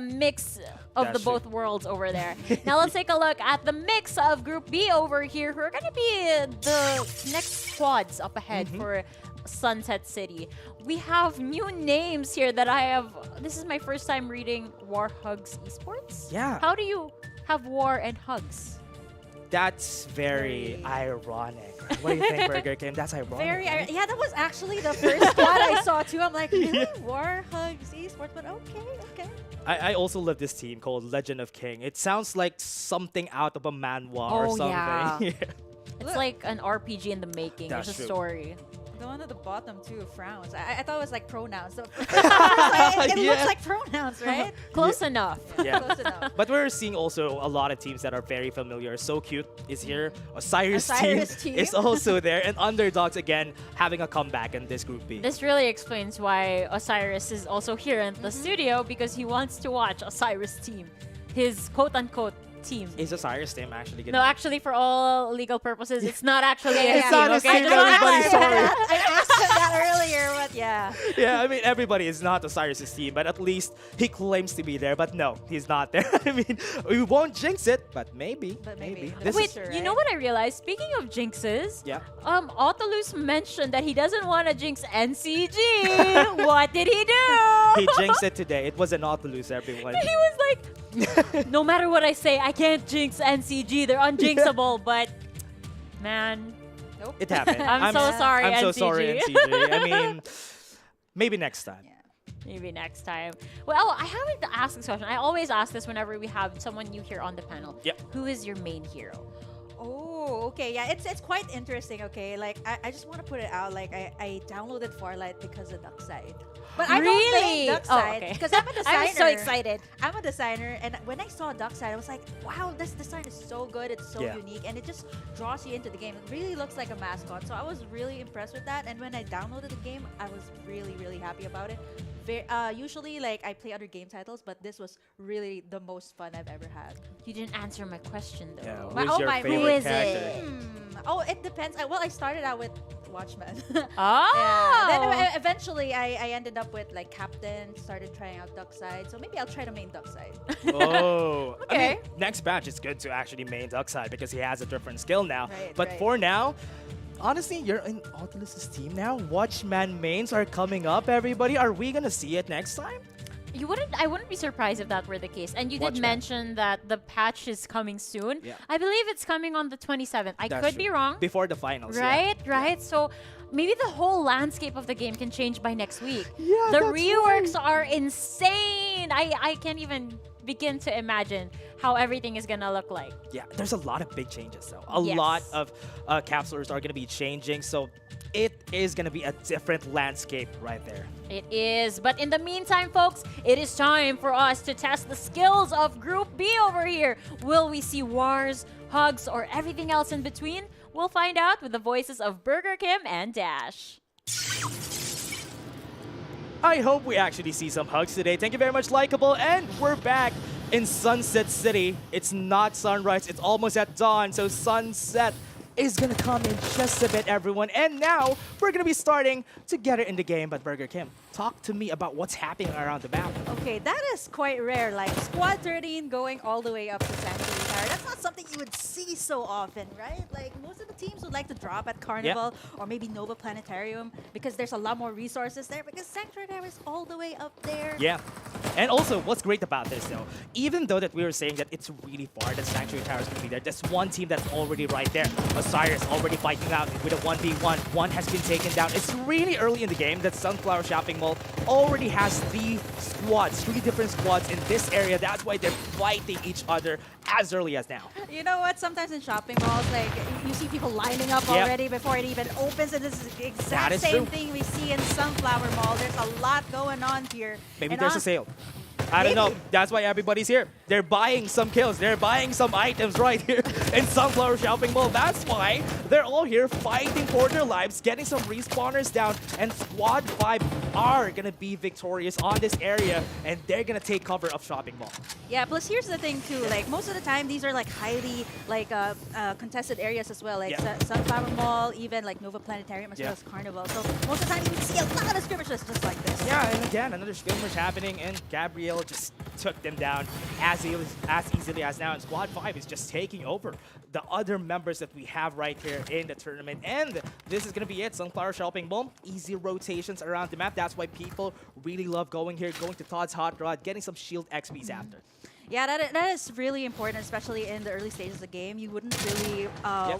mix of the both worlds over there. Now let's take a look at the mix of Group B over here, who are going to be the next squads up ahead for Sunset City. We have new names here that I have. This is my first time reading War Hugs Esports. Yeah. How do you have war and hugs? That's very ironic. What do you think, Burger King? That's ironic. Yeah, that was actually the first squad I saw too. I'm like, really? War Hugs Esports? But okay. I also love this team called Legend of King. It sounds like something out of a manhwa or something. Yeah. It's like an RPG in the making. That's There's a true. story. The one at the bottom too frowns. I thought it was like pronouns. It looks like pronouns, right? Close enough. Yeah. Close enough. But we're seeing also a lot of teams that are very familiar. So Cute is here. Osiris team is also there. And Underdogs, again, having a comeback in this Group B. This really explains why Osiris is also here in the studio, because he wants to watch Osiris team. His quote-unquote team. Is Osiris team actually No, actually, for all legal purposes, it's not actually a It's team. not a Okay? team, everybody, sorry. I asked him that earlier, but yeah. Yeah, I mean, everybody is not Osiris' team, but at least he claims to be there. But no, he's not there. I mean, we won't jinx it, but maybe. This Wait, is, you know what I realized? Speaking of jinxes, yeah. Autolus mentioned that he doesn't want to jinx NCG. What did he do? He jinxed it today. It was an Autolus, everyone. He was like, no matter what I say, I can't jinx NCG. They're unjinxable, but man. Nope. It happened. I'm so sorry, I'm NCG. so sorry, NCG. I mean, maybe next time. Maybe next time. Well, I haven't asked this question. I always ask this whenever we have someone new here on the panel. Yep. Who is your main hero? Oh, okay. Yeah, it's quite interesting, okay? Like, I just want to put it out. Like, I downloaded Farlight because of Duckside. But I don't play Duckside because I'm a designer. I'm so excited. I'm a designer, and when I saw Duckside, I was like, wow, this design is so good. It's so unique, and it just draws you into the game. It really looks like a mascot. So I was really impressed with that. And when I downloaded the game, I was really, really happy about it. Usually, like, I play other game titles, but this was really the most fun I've ever had. You didn't answer my question, though. Yeah, who's your favorite character? Oh, it depends. Well, I started out with Watchman. Oh! Then eventually, I ended up with, like, Captain, started trying out Duckside. So maybe I'll try to main Duckside. Oh. Okay. I mean, next batch is good to actually main Duckside because he has a different skill now. Right, but for now, honestly, you're in Autolus's team now. Watchman mains are coming up, everybody. Are we going to see it next time? I wouldn't be surprised if that were the case. And you Watch did that. mention that the patch is coming soon. Yeah. I believe it's coming on the 27th. I That's could be true. wrong. Before the finals. Right, right. So maybe the whole landscape of the game can change by next week. Yeah, the that's reworks are insane. I can't even begin to imagine how everything is gonna look like. Yeah, there's a lot of big changes though. A Yes. lot of capsulers are going to be changing, so it is going to be a different landscape right there. It is. But in the meantime, folks, it is time for us to test the skills of Group B over here. Will we see wars, hugs, or everything else in between? We'll find out with the voices of Burger Kim and Dash. I hope we actually see some hugs today. Thank you very much, Likeable, and we're back in Sunset City. It's not sunrise, it's almost at dawn, so sunset is gonna come in just a bit, everyone. And now we're gonna be starting to get it in the game. But Burger Kim, talk to me about what's happening around the map. Okay, that is quite rare. Like Squad 13 going all the way up to Sanctuary Tower. That's not something you would see so often, right? Like most of the teams would like to drop at Carnival or maybe Nova Planetarium because there's a lot more resources there because Sanctuary Tower is all the way up there. Yeah. And also, what's great about this, though, even though that we were saying that it's really far that Sanctuary Tower is going to be there, there's one team that's already right there. Osiris already fighting out with a 1v1. One has been taken down. It's really early in the game that Sunflower Shopping Mall already has three different squads in this area. That's why they're fighting each other as early as now. You know what? Sometimes in shopping malls, like you see people lining up already before it even opens, and this is the exact same thing we see in Sunflower Mall. There's a lot going on here. Maybe And there's a sale. I don't know. That's why everybody's here. They're buying some kills. They're buying some items right here in Sunflower Shopping Mall. That's why they're all here fighting for their lives, getting some respawners down, and Squad 5 are going to be victorious on this area, and they're going to take cover of Shopping Mall. Yeah, plus here's the thing too, like most of the time these are like highly like contested areas as well, like Sunflower Mall, even like Nova Planetarium as well as Carnival. So most of the time you would see a lot of skirmishes just like this. Yeah, and again, another skirmish happening, and Gabrielle just took them down as easily as now, and Squad 5 is just taking over the other members that we have right here in the tournament. And this is going to be it. Sunflower Shopping Mall, easy rotations around the map. That's why people really love going here, going to Todd's Hot Rod, getting some shield XPs after. Yeah, that is really important, especially in the early stages of the game. You wouldn't really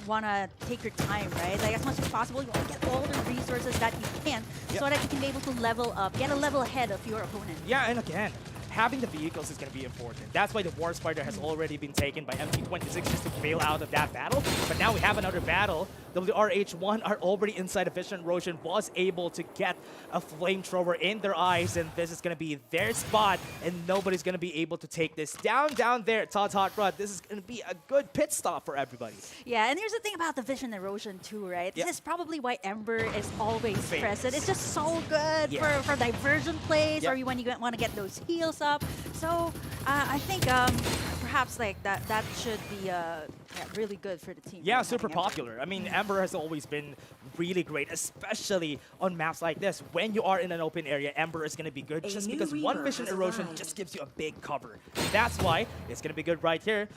want to take your time, right? Like as much as possible, you want to get all the resources that you can so that you can be able to level up, get a level ahead of your opponent. Yeah, and again, having the vehicles is going to be important. That's why the War Spider has already been taken by MT26 just to bail out of that battle. But now we have another battle. WRH1 are already inside of Vision. Roshan was able to get a flamethrower in their eyes, and this is going to be their spot, and nobody's going to be able to take this down there at Todd's Hot Rod. This is going to be a good pit stop for everybody. Yeah, and here's the thing about the Vision Erosion too, right? This is probably why Ember is always present. It's just so good for diversion plays or when you want to get those heals up. So I think perhaps like that should be really good for the team. Yeah, super popular. I mean, Ember has always been really great, especially on maps like this. When you are in an open area, Ember is going to be good just because one Vision Erosion just gives you a big cover. That's why it's going to be good right here.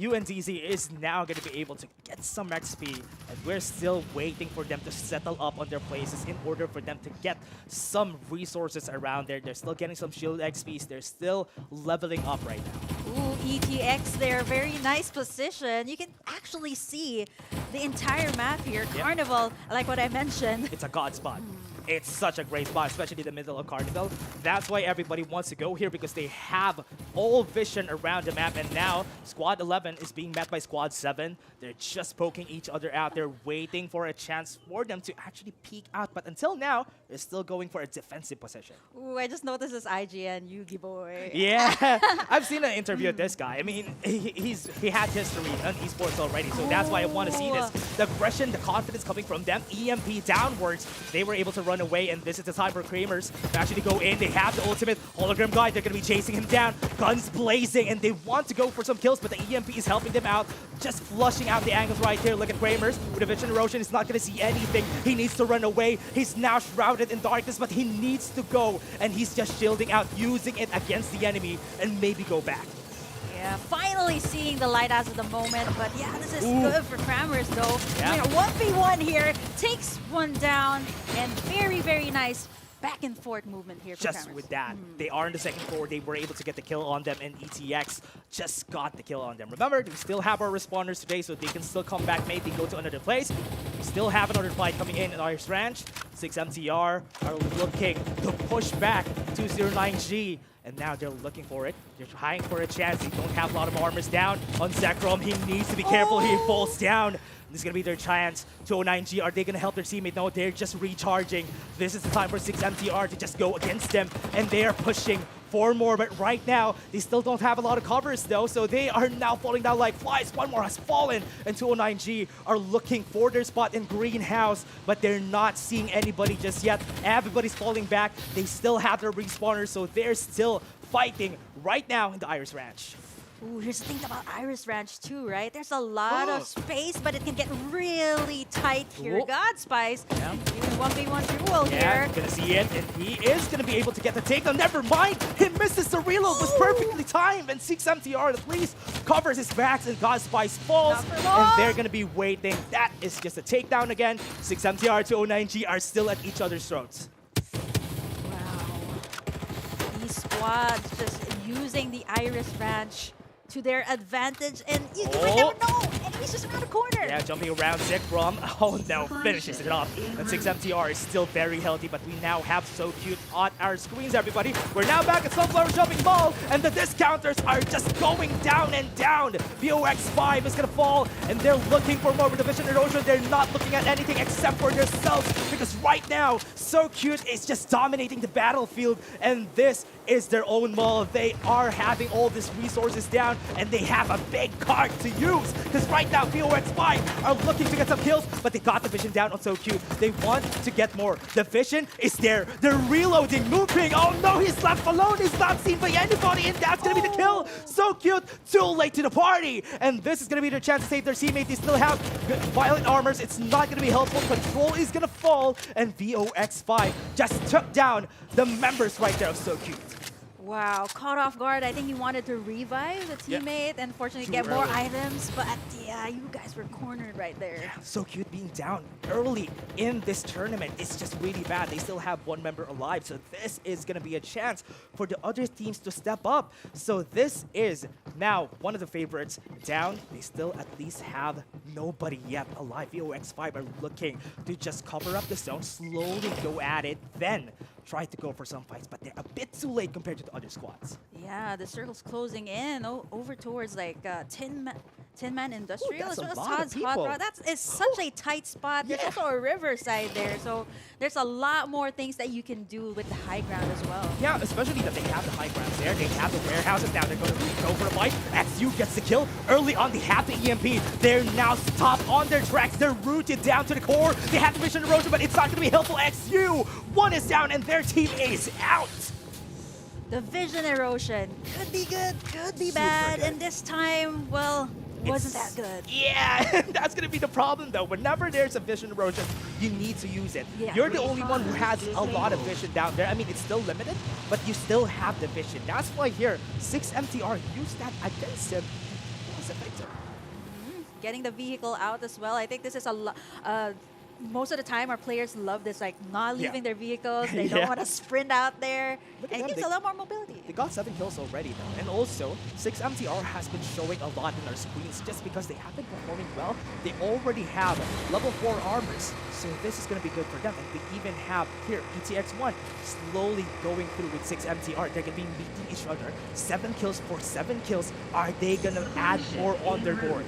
UNDZ is now going to be able to get some XP, and we're still waiting for them to settle up on their places in order for them to get some resources around there. They're still getting some shield XPs. They're still leveling up right now. Ooh, ETX there, very nice position. You can actually see the entire map here. Carnival, like what I mentioned. It's a god spot. It's such a great spot, especially the middle of Carnival. That's why everybody wants to go here, because they have all vision around the map. And now Squad 11 is being met by Squad 7. They're just poking each other out. They're waiting for a chance for them to actually peek out. But until now, they're still going for a defensive position. Ooh, I just noticed this IGN Yugi boy. Yeah, I've seen an interview with this guy. I mean, he had history on esports already, so that's why I want to see this. The aggression, the confidence coming from them. EMP downwards. They were able to run away, and this is the time for Creamers to actually go in. They have the ultimate hologram guy. They're going to be chasing him down. Guns blazing, and they want to go for some kills, but the EMP is helping them out, just flushing out the angles right here. Look at Creamers. With a Vision Erosion, he's not going to see anything. He needs to run away. He's now shrouded in darkness, but he needs to go, and he's just shielding out, using it against the enemy, and maybe go back. Yeah, finally seeing the light as of the moment, but yeah, this is good for Crammers though. Yeah. I mean, 1v1 here, takes one down, and very, very nice back and forth movement here for Just Cameras. with that, they are in the second floor. They were able to get the kill on them, and ETX just got the kill on them. Remember, we still have our respawners today, so they can still come back, maybe go to another place. We still have another fight coming in Iris Ranch. 6MTR are looking to push back 209G. And now they're looking for it. They're trying for a chance. They don't have a lot of armors down on Zekrom. He needs to be careful. He falls down. This is going to be their chance. 209G, are they going to help their teammate? No, they're just recharging. This is the time for 6MTR to just go against them. And they are pushing for more. But right now, they still don't have a lot of covers, though. So they are now falling down like flies. One more has fallen. And 209G are looking for their spot in Greenhouse. But they're not seeing anybody just yet. Everybody's falling back. They still have their respawners. So they're still fighting right now in the Iris Ranch. Ooh, here's the thing about Iris Ranch too, right? There's a lot of space, but it can get really tight here. God Spice, even 1v1 duel here. Gonna see it, and he is gonna be able to get the takedown. Never mind, he misses the reload. Was perfectly timed, and 6MTR at least covers his backs, and God Spice falls, and they're gonna be waiting. That is just a takedown again. 6MTR to 09G are still at each other's throats. Wow, these squads just using the Iris Ranch to their advantage, and you might never know. Enemies just around the corner. Yeah, jumping around Zekrom. Oh no, finishes it off. And 6MTR is still very healthy, but we now have So Cute on our screens, everybody. We're now back at Sunflower Shopping Mall, and the discounters are just going down and down. VOX5 is gonna fall, and they're looking for more division erosion. They're not looking at anything except for themselves, because right now, So Cute is just dominating the battlefield, and this is their own mall. They are having all these resources down, and they have a big card to use, because right now VOX5 are looking to get some kills, but they got the vision down on So Cute. They want to get more. The vision is there. They're reloading, moving. Oh no, he's left alone. He's not seen by anybody, and that's gonna be the kill. So Cute, too late to the party, and this is gonna be their chance to save their teammate. They still have violent armors. It's not gonna be helpful. Control is gonna fall, and VOX5 just took down the members right there of So Cute. Wow, caught off guard. I think he wanted to revive the teammate and fortunately get more items, but yeah, you guys were cornered right there. Yeah, So Cute being down early in this tournament is just really bad. They still have one member alive, so this is going to be a chance for the other teams to step up. So this is now one of the favorites down. They still at least have nobody yet alive. VOX5 are looking to just cover up the zone, slowly go at it, then try to go for some fights, but they're a bit too late compared to the other squads. Yeah, the circle's closing in over towards like 10-man industrial. That's as well a as lot of Todd's Hot people. Rod. It's such a tight spot. There's also a riverside there, so there's a lot more things that you can do with the high ground as well. Yeah, especially that they have the high grounds there. They have the warehouses now. They're going to go for the fight. XU gets the kill. Early on, they have the EMP. They're now stopped on their tracks. They're rooted down to the core. They have the vision erosion, but it's not going to be helpful. XU, one is down, and their team is out. The vision erosion could be good, could be bad, and this time, well, wasn't that good. Yeah, that's going to be the problem, though. Whenever there's a vision erosion, you need to use it. Yeah. You're the only one who has a lot of vision down there. I mean, it's still limited, but you still have the vision. That's why here, 6MTR used that against him. It was effective. Getting the vehicle out as well. I think this is a lot. Most of the time, our players love this, like not leaving their vehicles. They don't want to sprint out there. And it gives a lot more mobility. They got 7 kills already, though. And also, 6MTR has been showing a lot in our screens just because they have been performing well. They already have level 4 armors, so this is going to be good for them. And they even have here ETX1 slowly going through with 6MTR. They're going to be meeting each other. 7 kills for 7 kills. Are they going to add more on their board?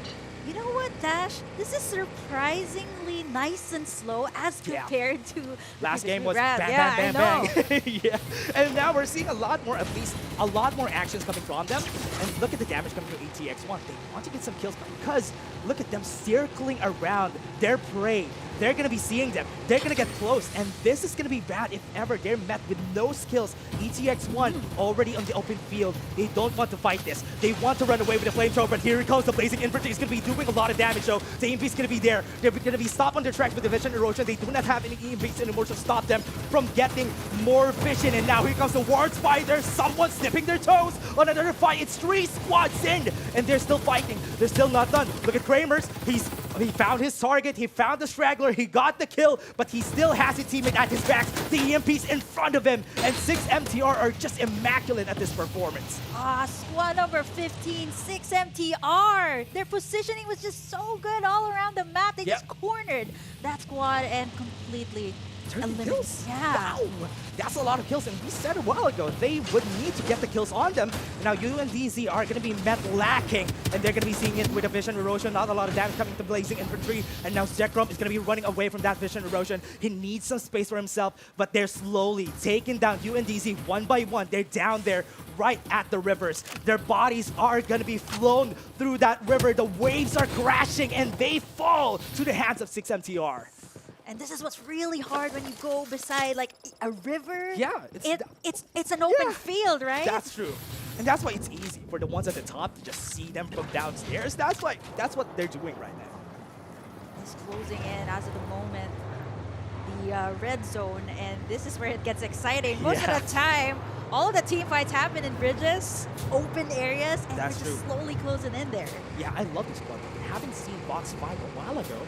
You know what, Dash? This is surprisingly nice and slow as compared to last game was bang, bang, bang, bang. Yeah, and now we're seeing a lot more, at least a lot more actions coming from them. And look at the damage coming from ATX1. They want to get some kills because look at them circling around their prey. They're going to be seeing them. They're going to get close. And this is going to be bad if ever they're met with no skills. ETX1 already on the open field. They don't want to fight this. They want to run away with the flamethrower, but here it comes. The blazing infantry. He's going to be doing a lot of damage, so the EMP's going to be there. They're going to be stopped on their tracks with the vision erosion. They do not have any EMPs anymore to stop them from getting more vision. And now here comes the Ward Spider. Someone snipping their toes on another fight. It's 3 squads in, and they're still fighting. They're still not done. Look at Kramers. He's He found his target, he found the straggler, he got the kill, but he still has his teammate at his back. The EMP's in front of him, and 6MTR are just immaculate at this performance. Squad number 15, 6MTR. Their positioning was just so good all around the map. They just cornered that squad and completely 30 kills? Yeah. Wow! That's a lot of kills, and we said a while ago they would need to get the kills on them. Now UNDZ are going to be met lacking, and they're going to be seeing it with a vision erosion. Not a lot of damage coming to Blazing Infantry, and now Zekrom is going to be running away from that vision erosion. He needs some space for himself, but they're slowly taking down UNDZ one by one. They're down there right at the rivers. Their bodies are going to be flown through that river. The waves are crashing, and they fall to the hands of 6MTR. And this is what's really hard when you go beside like a river. Yeah, it's an open field, right? That's true, and that's why it's easy for the ones at the top to just see them from downstairs. That's what they're doing right now. It's closing in as of the moment. The red zone, and this is where it gets exciting. Most of the time, all the team fights happen in bridges, open areas, and we're just slowly closing in there. Yeah, I love this one. We haven't seen Box 5 a while ago.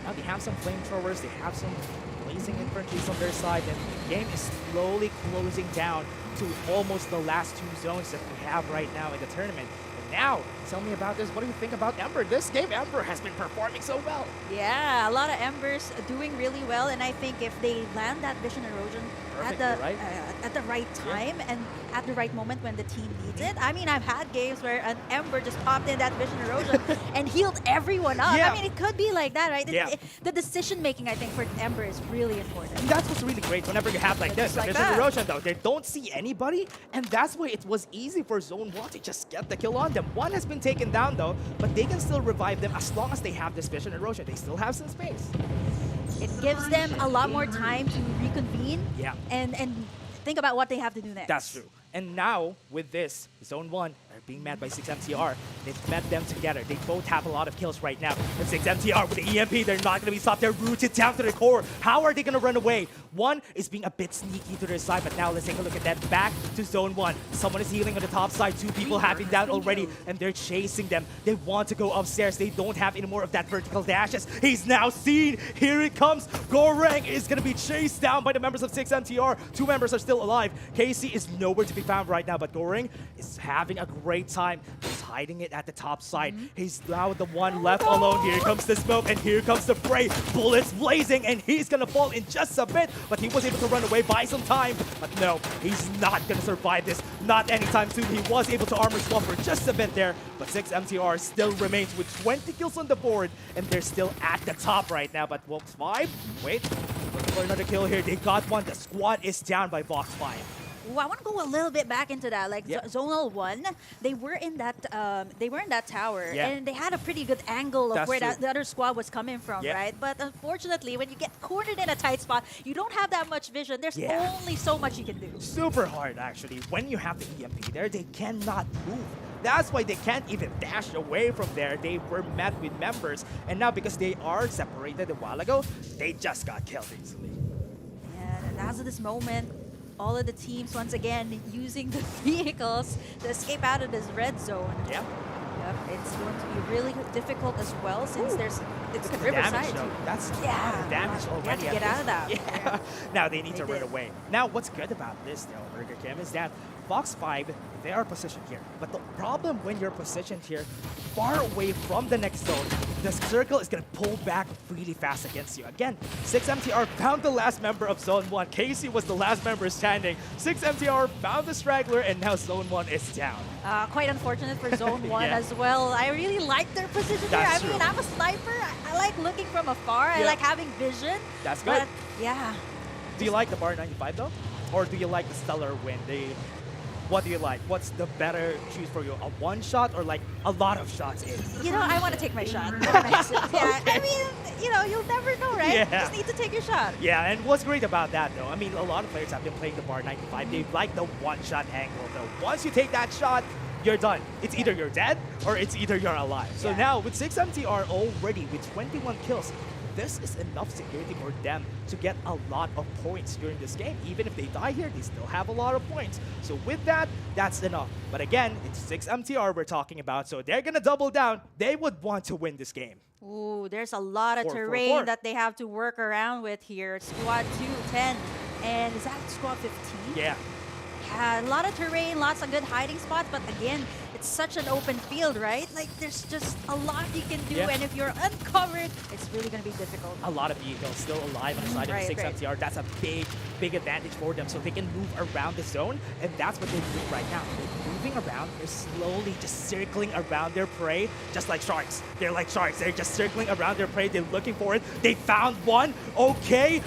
Now they have some flamethrowers, they have some blazing infantries on their side, and the game is slowly closing down to almost the last 2 zones that we have right now in the tournament. And now, tell me about this. What do you think about Ember? This game, Ember has been performing so well. Yeah, a lot of Embers doing really well, and I think if they land that vision erosion at the right time and at the right moment when the team needs it. I mean, I've had games where an Ember just popped in that vision erosion and healed everyone up. I mean, it could be like that, right? The decision making, I think, for Ember is really important. And that's what's really great whenever you have like this, the vision erosion though. They don't see anybody, and that's why it was easy for Zone 1 to just get the kill on them. One has been taken down though, but they can still revive them as long as they have this vision erosion. They still have some space. It gives them a lot more time to reconvene and think about what they have to do next. That's true. And now, with this, Zone 1 are being met by 6MTR. They've met them together. They both have a lot of kills right now. And 6MTR with the EMP, they're not going to be stopped. They're rooted down to the core. How are they going to run away? One is being a bit sneaky to their side, but now let's take a look at that. Back to Zone 1. Someone is healing on the top side. 2 people have been down already, and they're chasing them. They want to go upstairs. They don't have any more of that vertical dashes. He's now seen. Here it comes. Goreng is going to be chased down by the members of 6MTR. 2 members are still alive. Casey is nowhere to be found right now, but Goreng is having a great time. He's hiding it at the top side. He's now the one left alone. Here comes the smoke, and here comes the fray. Bullets blazing, and he's going to fall in just a bit, but he was able to run away, buy some time. But no, he's not going to survive this. Not anytime soon. He was able to armor swap for just a bit there, but 6MTR still remains with 20 kills on the board, and they're still at the top right now. But Vox 5, wait, looking for another kill here. They got one. The squad is down by Vox 5. Ooh, I want to go a little bit back into that. Like Zonal 1, they were in that tower, and they had a pretty good angle of where the other squad was coming from, right? But unfortunately, when you get cornered in a tight spot, you don't have that much vision. There's only so much you can do. Super hard, actually. When you have the EMP there, they cannot move. That's why they can't even dash away from there. They were met with members, and now because they are separated a while ago, they just got killed easily. Yeah, and as of this moment, all of the teams, once again, using the vehicles to escape out of this red zone. Yep. It's going to be really difficult as well since it's the riverside too. That's a lot of damage already. You have to get out of that. Yeah. Now they need to run away. Now what's good about this though, Burger Kim, is that Vox 5, they are positioned here. But the problem when you're positioned here, far away from the next zone, the circle is going to pull back really fast against you. Again, 6MTR found the last member of Zone 1. Casey was the last member standing. 6MTR found the straggler, and now Zone 1 is down. Quite unfortunate for Zone 1 as well. I really like their position here. I mean, I'm a sniper. I like looking from afar. I like having vision. That's good. But, yeah. Do you like the Bar 95 though? Or do you like the Stellar Win? What do you like? What's the better choose for you? A one shot or like a lot of shots in? You know, I want to take my shot. I mean, you know, you'll never know, right? You just need to take your shot. Yeah, and what's great about that though, I mean, a lot of players have been playing the Bar 95. They like the one shot angle though. Once you take that shot, you're done. It's either you're dead or it's either you're alive. So now with 6MTR already with 21 kills, this is enough security for them to get a lot of points during this game. Even if they die here, they still have a lot of points. So with that, that's enough. But again, it's 6MTR we're talking about, so they're gonna double down. They would want to win this game. Ooh, there's a lot of 4, 4, terrain 4. that they have to work around with here. Squad 2, 10. And is that squad 15? Yeah. Yeah, a lot of terrain, lots of good hiding spots, but again, it's such an open field, right? Like, there's just a lot you can do, Yeah. and if you're uncovered, it's really going to be difficult. A lot of vehicles still alive on the side of the 6 MTR. That's a big advantage for them, so they can move around the zone, and that's what they're doing right now. They're moving around, they're slowly just circling around their prey, just like sharks. They're like sharks, they're just circling around their prey, they're looking for it. They found one. Okay,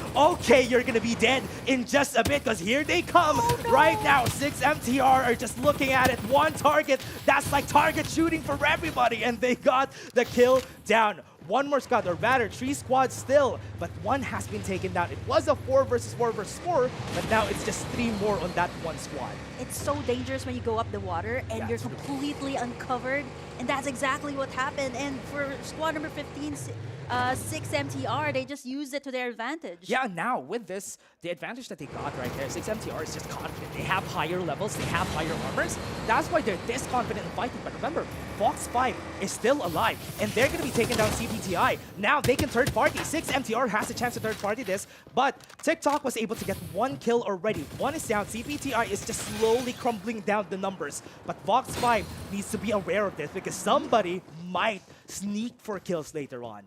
you're gonna be dead in just a bit, because here they come right now. 6 MTR are just looking at it. One target, that's like target shooting for everybody, and they got the kill down. One more squad, or rather 3 squads still, but one has been taken down. It was a 4 versus 4 versus 4, but now it's just 3 more on that one squad. It's so dangerous when you go up the water and you're That's true. completely uncovered, and that's exactly what happened. And for squad number 15, 6 MTR, they just used it to their advantage. Yeah, now with this, the advantage that they got right there, 6 MTR is just confident. They have higher levels, they have higher armors. That's why they're this confident in fighting. But remember, Fox 5 is still alive, and they're going to be taking down CPTI. Now they can third party. 6 MTR has a chance to third party this, but TikTok was able to get 1 kill already. 1 is down. CPTI is just slowly crumbling down the numbers. But Fox 5 needs to be aware of this, because somebody might sneak for kills later on.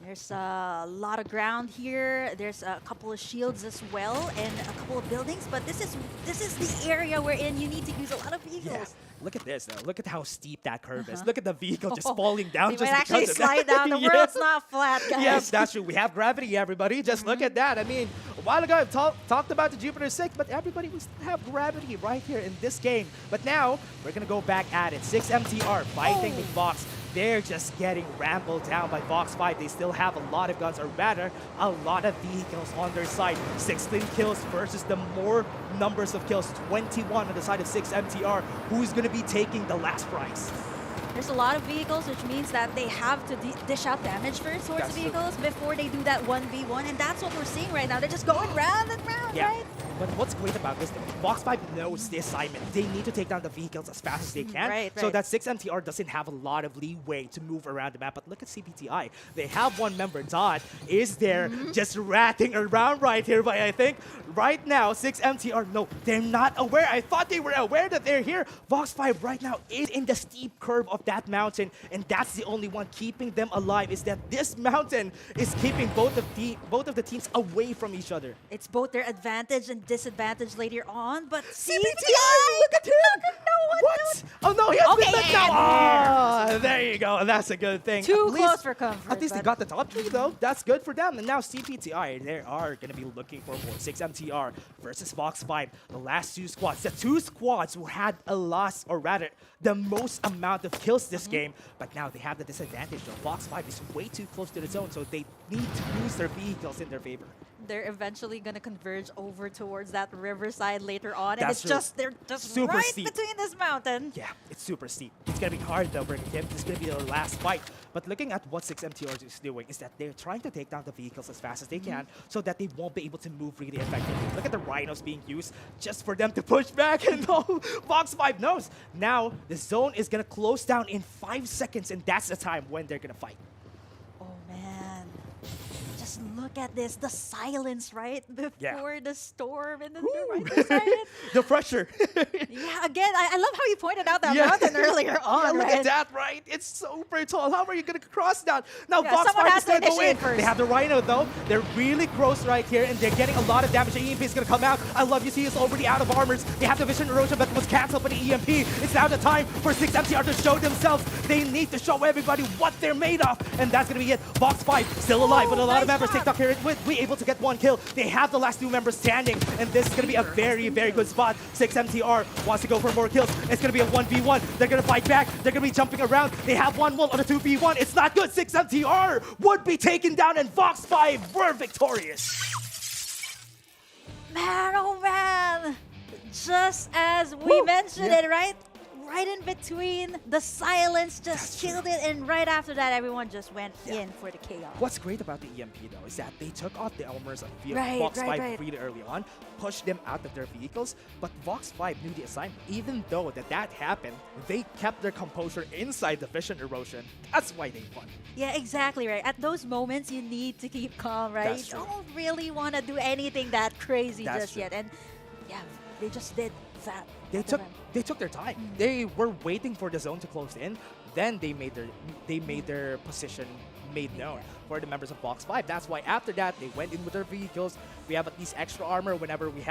There's a lot of ground here. There's a couple of shields as well, and a couple of buildings. But this is the area wherein you need to use a lot of vehicles. Yeah. Look at this, though. Look at how steep that curve is. Look at the vehicle just falling down. They Just might actually because of slide that. down. The Yeah. world's not flat, guys. Yes, that's true. We have gravity, everybody. Just look at that. I mean, a while ago I talked about the Jupiter 6, but everybody, we still have gravity right here in this game. But now, we're going to go back at it. 6 MTR fighting with Vox. They're just getting rambled down by Vox 5. They still have a lot of guns, or rather, a lot of vehicles on their side. 16 kills versus the more numbers of kills. 21 on the side of 6 MTR. Who's going to be taking the last prize? There's a lot of vehicles, which means that they have to dish out damage first towards That's the true. vehicles before they do that 1v1, and that's what we're seeing right now. They're just going round and round, Yeah. right? But what's great about this, Vox 5 knows the assignment. They need to take down the vehicles as fast as they can. So Right. that 6 MTR doesn't have a lot of leeway to move around the map. But look at CPTI. They have one member, Dot, is there just ratting around right here. But I think right now, 6 MTR, no, they're not aware. I thought they were aware that they're here. Vox 5 right now is in the steep curve of that mountain. And that's the only one keeping them alive, is that this mountain is keeping both of the teams away from each other. It's both their advantage and disadvantage later on, but CPTI, look at him! What? Oh no, he has been knocked down! Oh, there you go. That's a good thing. Too At close least- for comfort. At least they got the top 3 though. That's good for them. And now CPTI, they are going to be looking for more. 6 MTR versus Fox 5. The last 2 squads. The 2 squads who had a loss, or rather, the most amount of kills this game. But now they have the disadvantage though. Fox 5 is way too close to the zone, so they need to use their vehicles in their favor. They're eventually going to converge over towards that riverside later on, and That's it's true. they're just Super right steep. between this mountain. Yeah, it's super steep. It's going to be hard though, Burning Kim. This is going to be their last fight. But looking at what 6 MTR is doing is that they're trying to take down the vehicles as fast as they can so that they won't be able to move really effectively. Look at the rhinos being used just for them to push back, and no, Fox 5 knows. Now, the zone is going to close down in 5 seconds, and that's the time when they're going to fight. Oh man, just look at this, the silence right before the storm, and then right beside it. The pressure. Yeah, again, I love how you pointed out that Yeah. mountain earlier on. Yeah, look right? at that, right? It's super tall. How are you going to cross that? Now, Yeah, Fox someone 5 has is to going to go in. initiate first. They have the Rhino, though. They're really close right here, and they're getting a lot of damage. The EMP is going to come out. I love you see it's already out of armors. They have the Vision Erosion, but it was canceled by the EMP. It's now the time for 6 MTR to show themselves. They need to show everybody what they're made of, and that's going to be it. Fox 5 still alive, but a lot of members. TikTok here with we able to get 1 kill. They have the last 2 members standing, and this is going to be a very, very good spot. 6 MTR wants to go for more kills. It's going to be a 1v1. They're going to fight back. They're going to be jumping around. They have 1 wall on a 2v1. It's not good. 6 MTR would be taken down, and Fox 5 were victorious. Man, oh man! Just as we mentioned it, right? right in between, the silence just killed it, and right after that, everyone just went in for the chaos. What's great about the EMP though is that they took off the Elmers of Right, Vox 5 right. really early on, pushed them out of their vehicles, but Vox 5 knew the assignment. Even though that happened, they kept their composure inside the vision erosion. That's why they won. Yeah, exactly right. At those moments, you need to keep calm, right? That's You true. don't really want to do anything that crazy That's just true. yet. And yeah, they just did that. They took their time. They were waiting for the zone to close in. Then they made their position made known for the members of Vox 5. That's why after that they went in with their vehicles. We have at least extra armor whenever we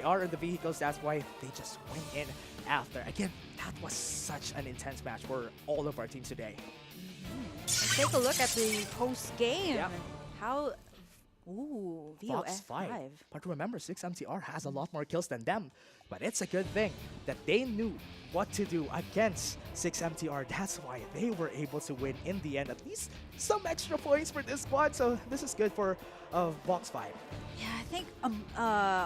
are in the vehicles. That's why they just went in after. Again, that was such an intense match for all of our teams today. Let's take a look at the post game. Yeah. How? Ooh, Vox VOF 5. But remember, 6MTR has a lot more kills than them. But it's a good thing that they knew what to do against 6MTR. That's why they were able to win in the end. At least some extra points for this squad. So this is good for Vox 5. Yeah, I think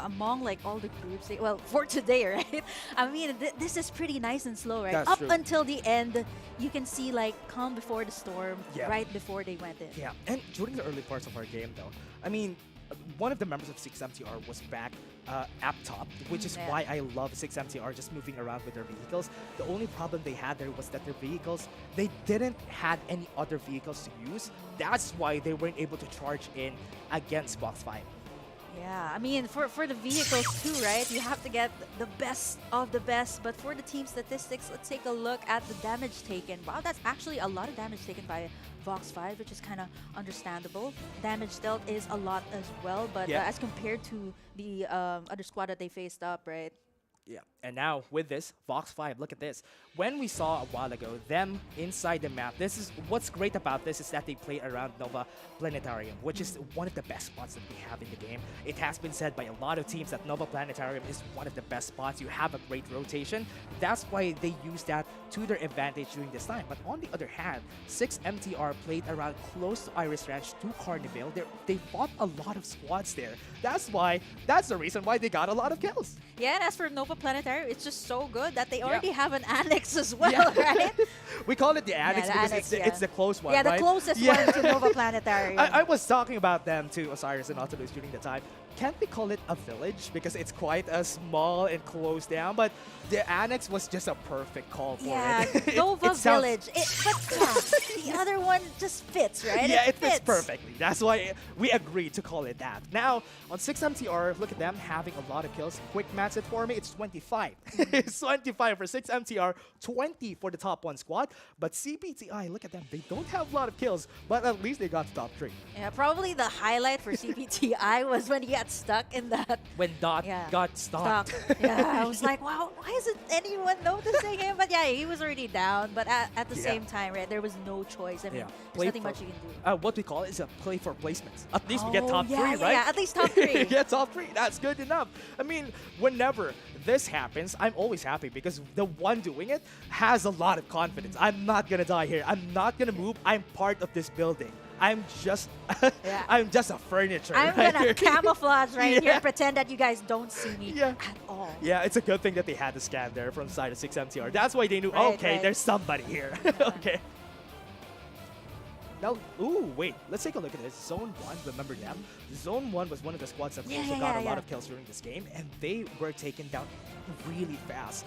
among like all the groups, well, for today, right? I mean, this is pretty nice and slow, right? That's Up true. until the end, you can see like calm before the storm, Yeah. right before they went in. Yeah, and during the early parts of our game, though, I mean, one of the members of 6MTR was back up top, which is Yeah. why I love 6MTR just moving around with their vehicles. The only problem they had there was that their vehicles, they didn't had any other vehicles to use. That's why they weren't able to charge in against Vox 5. Yeah, I mean, for the vehicles too, right? You have to get the best of the best. But for the team statistics, let's take a look at the damage taken. Wow, that's actually a lot of damage taken by Vox 5, which is kind of understandable. Damage dealt is a lot as well, but Yeah. as compared to the other squad that they faced up, right? Yeah, and now with this, Vox 5, look at this. When we saw a while ago them inside the map, this is what's great about this is that they play around Nova Planetarium, which is one of the best spots that we have in the game. It has been said by a lot of teams that Nova Planetarium is one of the best spots. You have a great rotation. That's why they use that to their advantage during this time. But on the other hand, 6MTR played around close to Iris Ranch to Carnival. They fought a lot of squads there. That's the reason why they got a lot of kills. Yeah, and as for Nova Planetarium, it's just so good that they Yeah. already have an annex as well, Yeah. right? We call it the annex the because annex, it's the close one, Yeah, the right? closest one to Nova Planetarium. I was talking about them to Osiris and Nautilus during the time. Can't we call it a village because it's quite small and closed down? But the annex was just a perfect call for Yeah, it. Nova It sounds- Village. But yeah, the other one just fits, right? Yeah, it fits perfectly. That's why we agreed to call it that. Now, on 6MTR, look at them having a lot of kills. Quick maths it for me, it's 25. It's 25 for 6MTR, 20 for the top one squad. But CPTI, look at them. They don't have a lot of kills, but at least they got to top 3. Yeah, probably the highlight for CPTI was when he got stuck in that. When Dot got stopped. Yeah, I was like, wow, why isn't anyone noticing him? But yeah, he was already down. But at the Yeah. same time, right, there was no choice. I mean, there's Play nothing for- much you can do. What we call it is a play for placements. At least we get top yeah, 3, yeah, right? yeah, at least top 3. Yeah, top 3. That's good enough. I mean, whenever this happens, I'm always happy because the one doing it has a lot of confidence. I'm not gonna die here. I'm not gonna move. I'm part of this building. I'm just, I'm just a furniture. I'm right gonna here. camouflage right here Yeah. and pretend that you guys don't see me at all. Yeah, it's a good thing that they had the scan there from the side of 6MTR. That's why they knew, Right, okay, right. there's somebody here. Okay. Now, ooh, wait. Let's take a look at this. Zone 1, remember them? Zone 1 was one of the squads that also got a lot of kills during this game, and they were taken down really fast.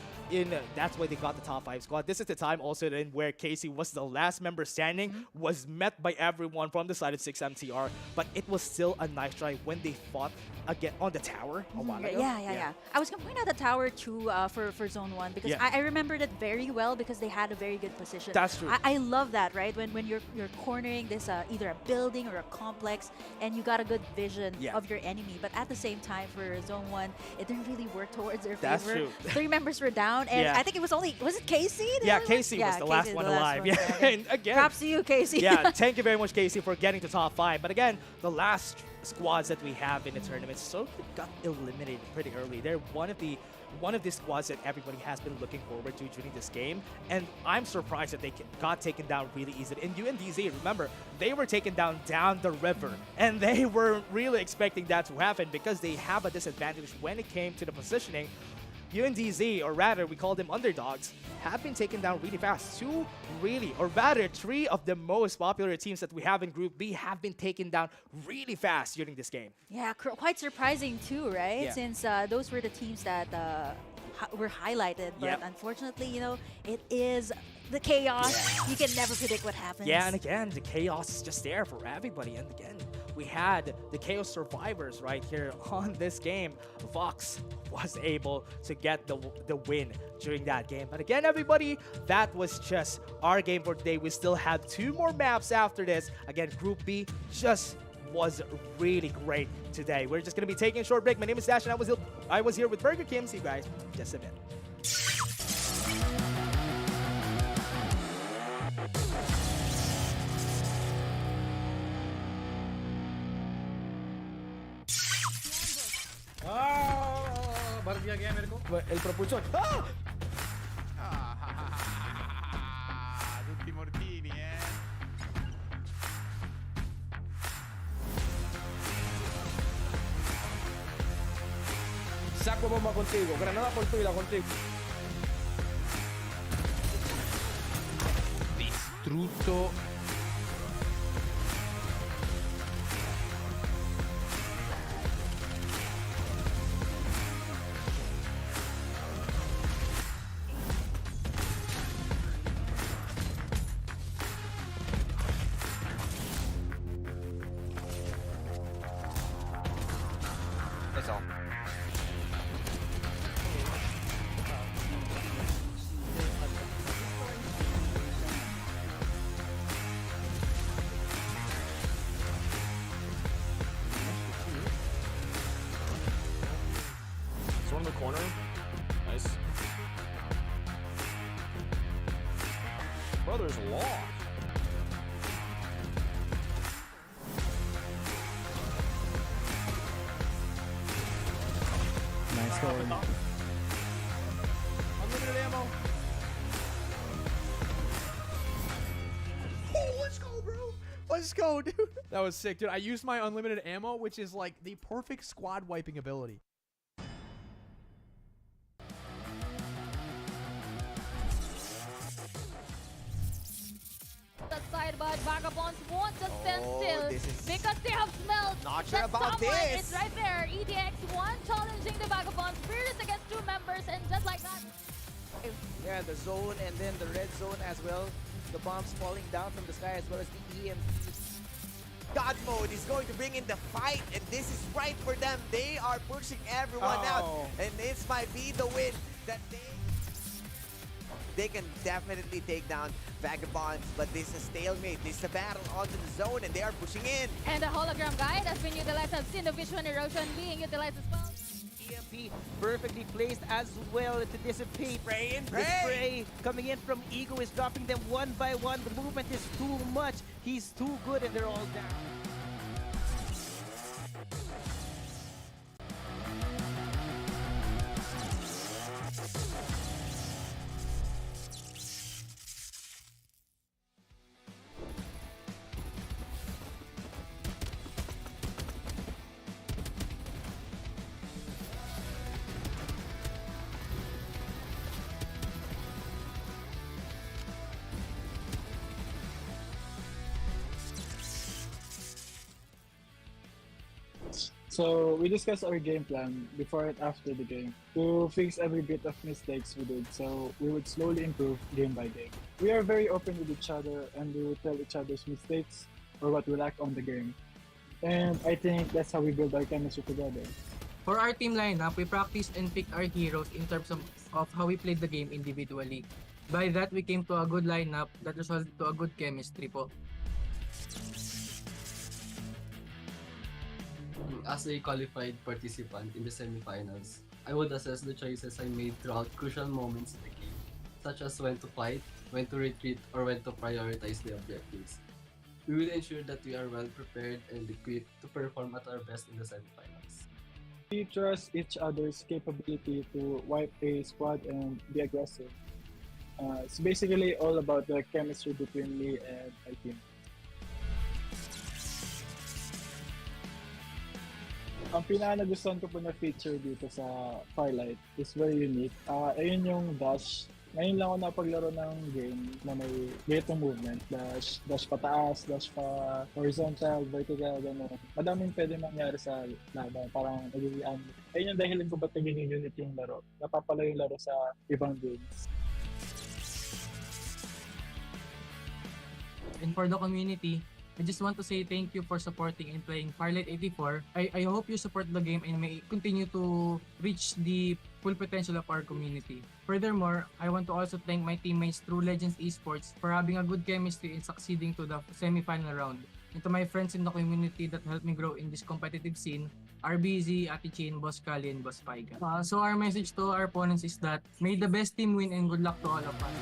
That's why they got the top 5 squad. This is the time also then where Casey was the last member standing, was met by everyone from the side of 6MTR, but it was still a nice try when they fought again on the tower a while ago. Yeah. I was going to point out the tower too for Zone 1 because Yeah. I remembered it very well because they had a very good position. That's true. I love that, right? When you're cornering this either a building or a complex and you got a good vision Yeah. of your enemy. But at the same time for Zone 1, it didn't really work towards their That's favor. true. 3 members were down and Yeah. I think it was it Casey? Yeah, Casey was the last one alive. Yeah, and again, Props to you, Casey. yeah, thank you very much, Casey, for getting to top 5. But again, the last squads that we have in the tournament so got eliminated pretty early. They're one of the squads that everybody has been looking forward to during this game, and I'm surprised that they got taken down really easily. And UNDZ, remember, they were taken down the river, and they were really expecting that to happen because they have a disadvantage when it came to the positioning. UNDZ, or rather we call them underdogs, have been taken down really fast. Three of the most popular teams that we have in Group B have been taken down really fast during this game. Yeah, quite surprising too, right? Yeah. Since those were the teams that were highlighted. But unfortunately, you know, it is the chaos. Yeah. You can never predict what happens. Yeah, and again, the chaos is just there for everybody. And again, we had the Chaos Survivors right here on this game. Vox was able to get the win during that game. But again, everybody, that was just our game for today. We still have 2 more maps after this. Again, Group B just was really great today. We're just going to be taking a short break. My name is Dash, and I was here with Burger Kim. See you guys in just a bit. भर दिया गया मेरे को el propulsor. Tutti mortini, Saco bomba contigo, granada por tu vida contigo. Distrutto. That's all. It's one in the corner. Nice. Brother's lost. Nice one. Unlimited ammo. Oh, let's go, bro. Let's go, dude. That was sick, dude. I used my unlimited ammo, which is like the perfect squad wiping ability. The side, but Vagabonds won't just stand still this is because they have smelled not sure that about someone this. is right there. EDX1 challenging the Vagabonds, furious against 2 members, and just like that. Yeah, the zone and then the red zone as well. The bombs falling down from the sky as well as the EMP. God mode is going to bring in the fight, and this is right for them. They are pushing everyone out, and this might be the win that they can definitely take down Vagabonds, but this is a stalemate. This is a battle onto the zone, and they are pushing in. And the hologram guide has been utilized. I've seen the vision erosion being utilized as well. EMP perfectly placed as well to dissipate. Spray and The pray. spray coming in from Ego is dropping them one by one. The movement is too much. He's too good and they're all down. So we discussed our game plan before and after the game to fix every bit of mistakes we did, so we would slowly improve game by game. We are very open with each other and we will tell each other's mistakes or what we lack on the game. And I think that's how we build our chemistry together. For our team lineup, we practiced and picked our heroes in terms of how we played the game individually. By that, we came to a good lineup that resulted to a good chemistry po. As a qualified participant in the semifinals, I would assess the choices I made throughout crucial moments in the game, such as when to fight, when to retreat, or when to prioritize the objectives. We will ensure that we are well prepared and equipped to perform at our best in the semifinals. We trust each other's capability to wipe a squad and be aggressive. It's basically all about the chemistry between me and my team. Ang pinaka-nagustuhan ko po na feature dito sa Farlight is very unique. Ayun yung dash. Ngayon lang ako napaglaro ng game na may ganitong movement. Dash pataas, dash pa horizontal, vertical, gano'n. Madaming pwede mangyari sa laban. Parang nagiging ayun yung dahilan ko ba't nagiging unit yung laro. Napapala yung laro sa ibang games. And for the community, I just want to say thank you for supporting and playing Farlight 84. I hope you support the game and may continue to reach the full potential of our community. Furthermore, I want to also thank my teammates through Legends Esports for having a good chemistry and succeeding to the semi-final round. And to my friends in the community that helped me grow in this competitive scene, RBZ, Ati Chin, Boss Kali, and Boss Paiga. So our message to our opponents is that may the best team win and good luck to all of us.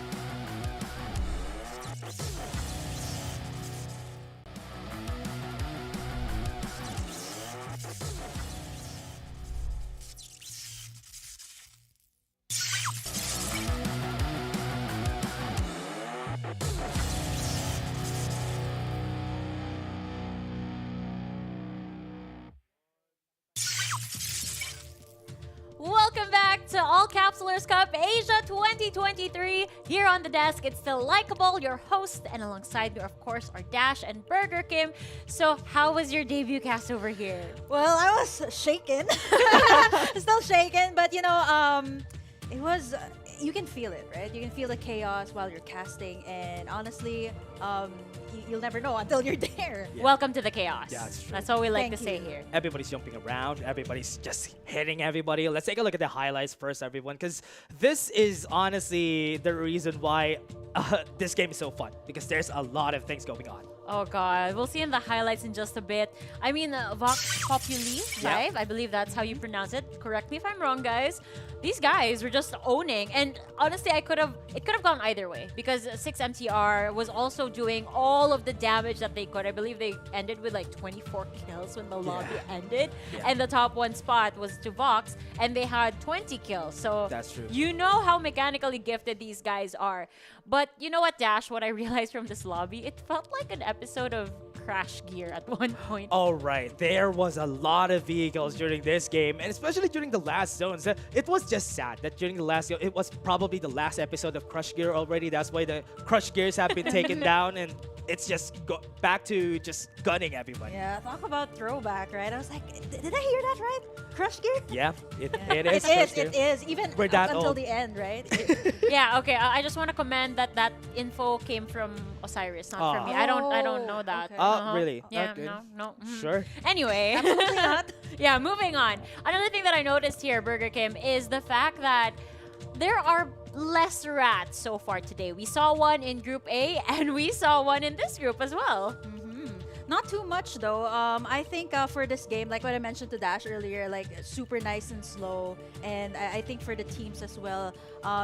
Welcome back to All-Capsulers Cup Asia 2023. Here on the desk, it's still Likeable, your host, and alongside me, of course, are Dash and Burger Kim. So, how was your debut cast over here? Well, I was shaken. Still shaken, but it was, you can feel it, right? You can feel the chaos while you're casting, and honestly, you'll never know until you're there. Yeah. Welcome to the chaos. Yeah, that's true. That's all we like Thank to say you. here. Everybody's jumping around. Everybody's just hitting everybody. Let's take a look at the highlights first, everyone, because this is honestly the reason why this game is so fun, because there's a lot of things going on. Oh god, we'll see in the highlights in just a bit. I mean, Vox Populi Live, I believe that's how you pronounce it. Correct me if I'm wrong, guys. These guys were just owning, and honestly, it could have gone either way, because 6MTR was also doing all of the damage that they could. I believe they ended with like 24 kills when the lobby ended, and the top one spot was to Vox, and they had 20 kills. So that's true. You know how mechanically gifted these guys are. But you know what, Dash? What I realized from this lobby, it felt like an episode of Crash Gear at one point. All right, there was a lot of vehicles during this game, and especially during the last zones. It was just sad that during the last, it was probably the last episode of Crush Gear already. That's why the Crush Gears have been taken down, and it's just back to just gunning everybody. Yeah, talk about throwback, right? I was like, did I hear that right? Crush Gear? Yeah, it is. It is. Even We're up that until old. the end, right? Yeah, okay. I just want to commend that info came from Osiris, not from me. I don't know that. Okay. Really? Yeah, Okay. no. Sure. Anyway. Absolutely not. Yeah, moving on. Another thing that I noticed here, Burger Kim, is the fact that there are less rats so far today. We saw one in Group A, and we saw one in this group as well. Not too much though. I think for this game, like what I mentioned to Dash earlier, like super nice and slow. And I think for the teams as well,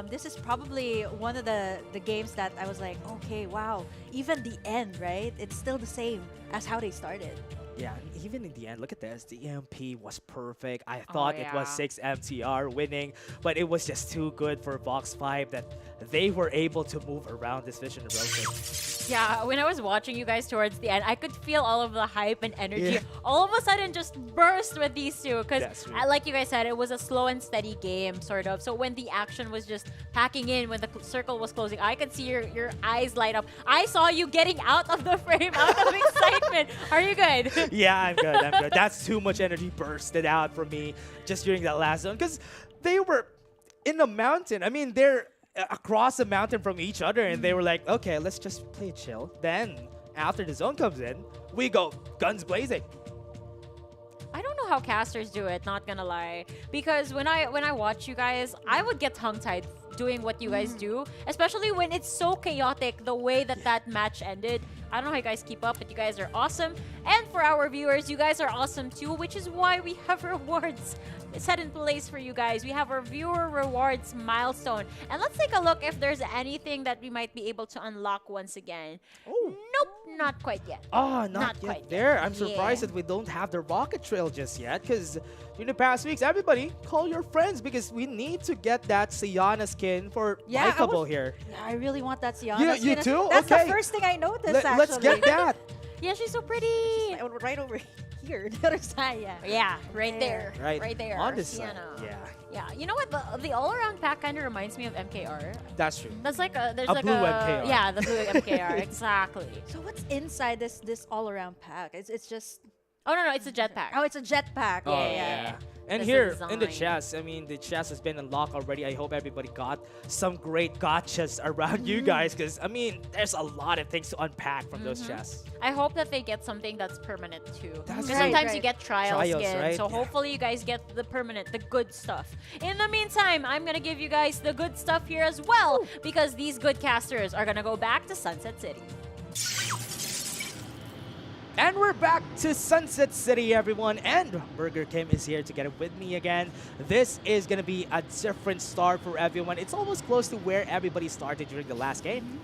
this is probably one of the games that I was like, okay, wow. Even the end, right? It's still the same as how they started. Yeah, and even in the end, look at this. The EMP was perfect. I thought it was yeah. 6MTR winning, but it was just too good for Vox 5 that they were able to move around this Vision Erosion. Yeah, when I was watching you guys towards the end, I could feel all of the hype and energy Yeah. all of a sudden just burst with these two. Because, That's true. like you guys said, it was a slow and steady game, sort of. So when the action was just packing in, when the circle was closing, I could see your eyes light up. I saw you getting out of the frame out of excitement. Are you good? Yeah, I'm good. I'm good. That's too much energy bursted out from me just during that last zone, because they were in a mountain. I mean, they're across a mountain from each other, and they were like, okay, let's just play chill. Then after the zone comes in, we go guns blazing. I don't know how casters do it, not gonna lie. Because when I watch you guys, I would get tongue-tied doing what you guys do, especially when it's so chaotic the way that match ended. I don't know how you guys keep up, but you guys are awesome. And for our viewers, you guys are awesome too, which is why we have rewards set in place for you guys. We have our viewer rewards milestone. And let's take a look if there's anything that we might be able to unlock once again. Oh. Nope, not quite yet. Oh, not Not yet quite there. I'm Yeah. surprised that we don't have the rocket trail just yet, because during the past weeks, everybody call your friends, because we need to get that Siana skin for Yeah, Likeable here. Yeah, I really want that Siana You skin. too? That's Okay. the first thing I noticed, Let's actually. get that. Yeah, she's so pretty. She's right over here, the other side. Yeah, right there. Right there. on this side. Sienna. Yeah. Yeah, you know what? The all-around pack kind of reminds me of MKR. That's true. That's like there's A like blue a MKR. Yeah, the blue MKR exactly. So what's inside this all-around pack? It's just. Oh no, it's a jetpack. Oh, it's a jetpack. Oh, Yeah. And That's here the in the design. chest, I mean, the chest has been unlocked already. I hope everybody got some great gotchas around you guys, because I mean, there's a lot of things to unpack from those chests. I hope that they get something that's permanent too. That's Because right. sometimes Right. you get trial Trials, skin, right? so Yeah. hopefully you guys get the permanent, the good stuff. In the meantime, I'm gonna give you guys the good stuff here as well, because these good casters are gonna go back to Sunset City. And we're back to Sunset City, everyone. And Burger Kim is here to get it with me again. This is going to be a different start for everyone. It's almost close to where everybody started during the last game.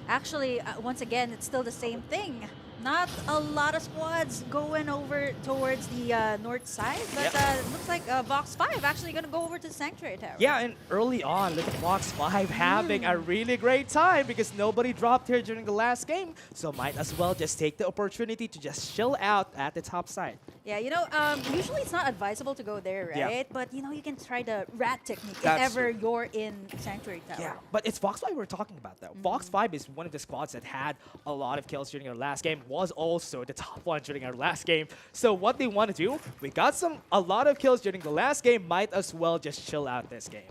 Actually, once again, it's still the same thing. Not a lot of squads going over towards the north side, but it looks like Vox 5 actually going to go over to Sanctuary Tower. Yeah, and early on, look at Fox 5 having a really great time because nobody dropped here during the last game. So might as well just take the opportunity to just chill out at the top side. Yeah, you know, usually it's not advisable to go there, right? Yeah. But, you know, you can try the rat technique if That's ever true. you're in Sanctuary Tower. Yeah, but it's Fox 5 we're talking about, though. Fox 5 is one of the squads that had a lot of kills during our last game, was also the top one during our last game. So what they want to do, we got a lot of kills during the last game, might as well just chill out this game.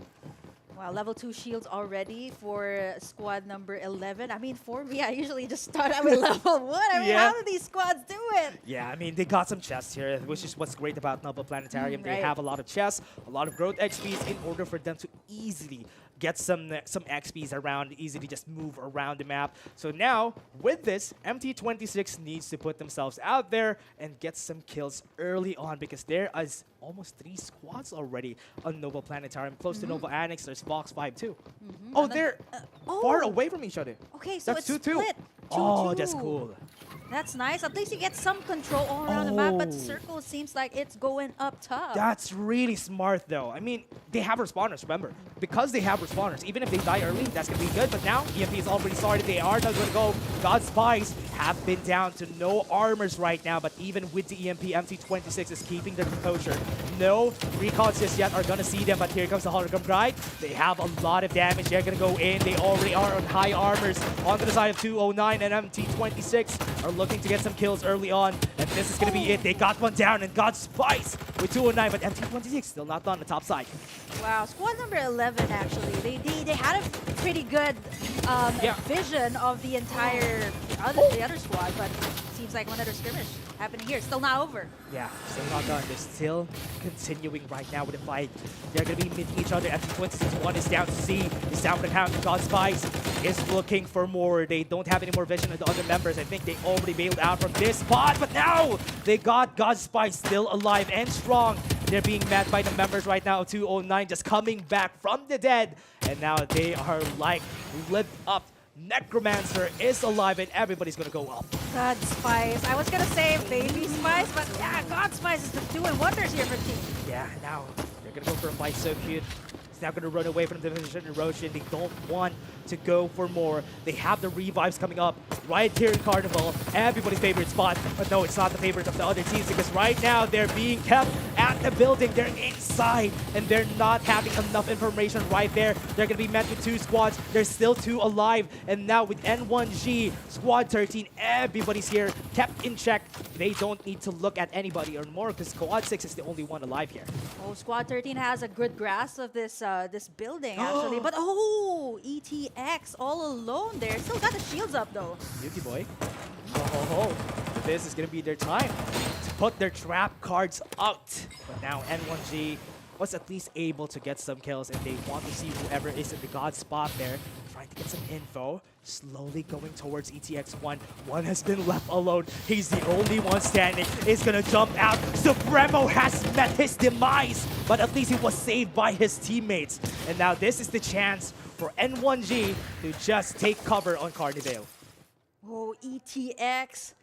Wow, level 2 shields already for squad number 11. I mean, for me, I usually just start out with level 1. I mean, Yeah. how do these squads do it? Yeah, I mean, they got some chests here, which is what's great about Noble Planetarium. They Right. have a lot of chests, a lot of growth XPs in order for them to easily get some XPs around, easily just move around the map. So now, with this, MT26 needs to put themselves out there and get some kills early on because there is almost 3 squads already on Noble Planetarium. Close to Noble Annex, there's Fox 5 too. Oh, they're far away from each other. Okay, so That's it's 2-2. split. Oh, 2-2. that's cool. That's nice. At least you get some control all around the map, but circle seems like it's going up top. That's really smart, though. I mean, they have respawners, remember. Because they have respawners, even if they die early, that's going to be good. But now, EMP is already started. They are not going to go. God's Spies have been down to no armors right now. But even with the EMP, MT26 is keeping their composure. No recons just yet are going to see them. But here comes the Hologram Guide. They have a lot of damage. They're going to go in. They already are on high armors. Onto the side of 209 and MT26 are looking to get some kills early on. And this is going to be it. They got one down. And God's Spies with 209. But MT26 still not on the top side. Wow, squad number 11 actually, they had a pretty good vision of the entire the other squad, but seems like another skirmish happening here. Still not over. Yeah, still not done. They're still continuing right now with the fight. They're going to be meeting each other. MT26 one is down to C. Is down for the count. God Spies is looking for more. They don't have any more vision of the other members. I think they already bailed out from this spot, but now they got God Spies still alive and strong. They're being met by the members right now of 209 just coming back from the dead. And now they are like lit up. Necromancer is alive and everybody's gonna go up. God Spies. I was gonna say Baby Spies, but yeah, God Spies is doing wonders here for team. Yeah, now they're gonna go for a fight so cute. It's now gonna run away from the Division Erosion. They don't want to go for more. They have the revives coming up right here in Carnival. Everybody's favorite spot. But no, it's not the favorite of the other teams because right now they're being kept at the building. They're inside and they're not having enough information right there. They're going to be met with 2 squads. There's still 2 alive. And now with N1G, Squad 13, everybody's here, kept in check. They don't need to look at anybody or more because Squad 6 is the only one alive here. Oh, Squad 13 has a good grasp of this this building actually, but oh, ETX all alone there. Still got the shields up though. Yuki boy. Oh, this is going to be their time to put their trap cards out. But now N1G was at least able to get some kills, and they want to see whoever is in the God spot there, trying to get some info. Slowly going towards ETX1. One has been left alone. He's the only one standing. Is going to jump out. Supremo has met his demise, but at least he was saved by his teammates. And now this is the chance for N1G to just take cover on Carnival. Oh, ETX.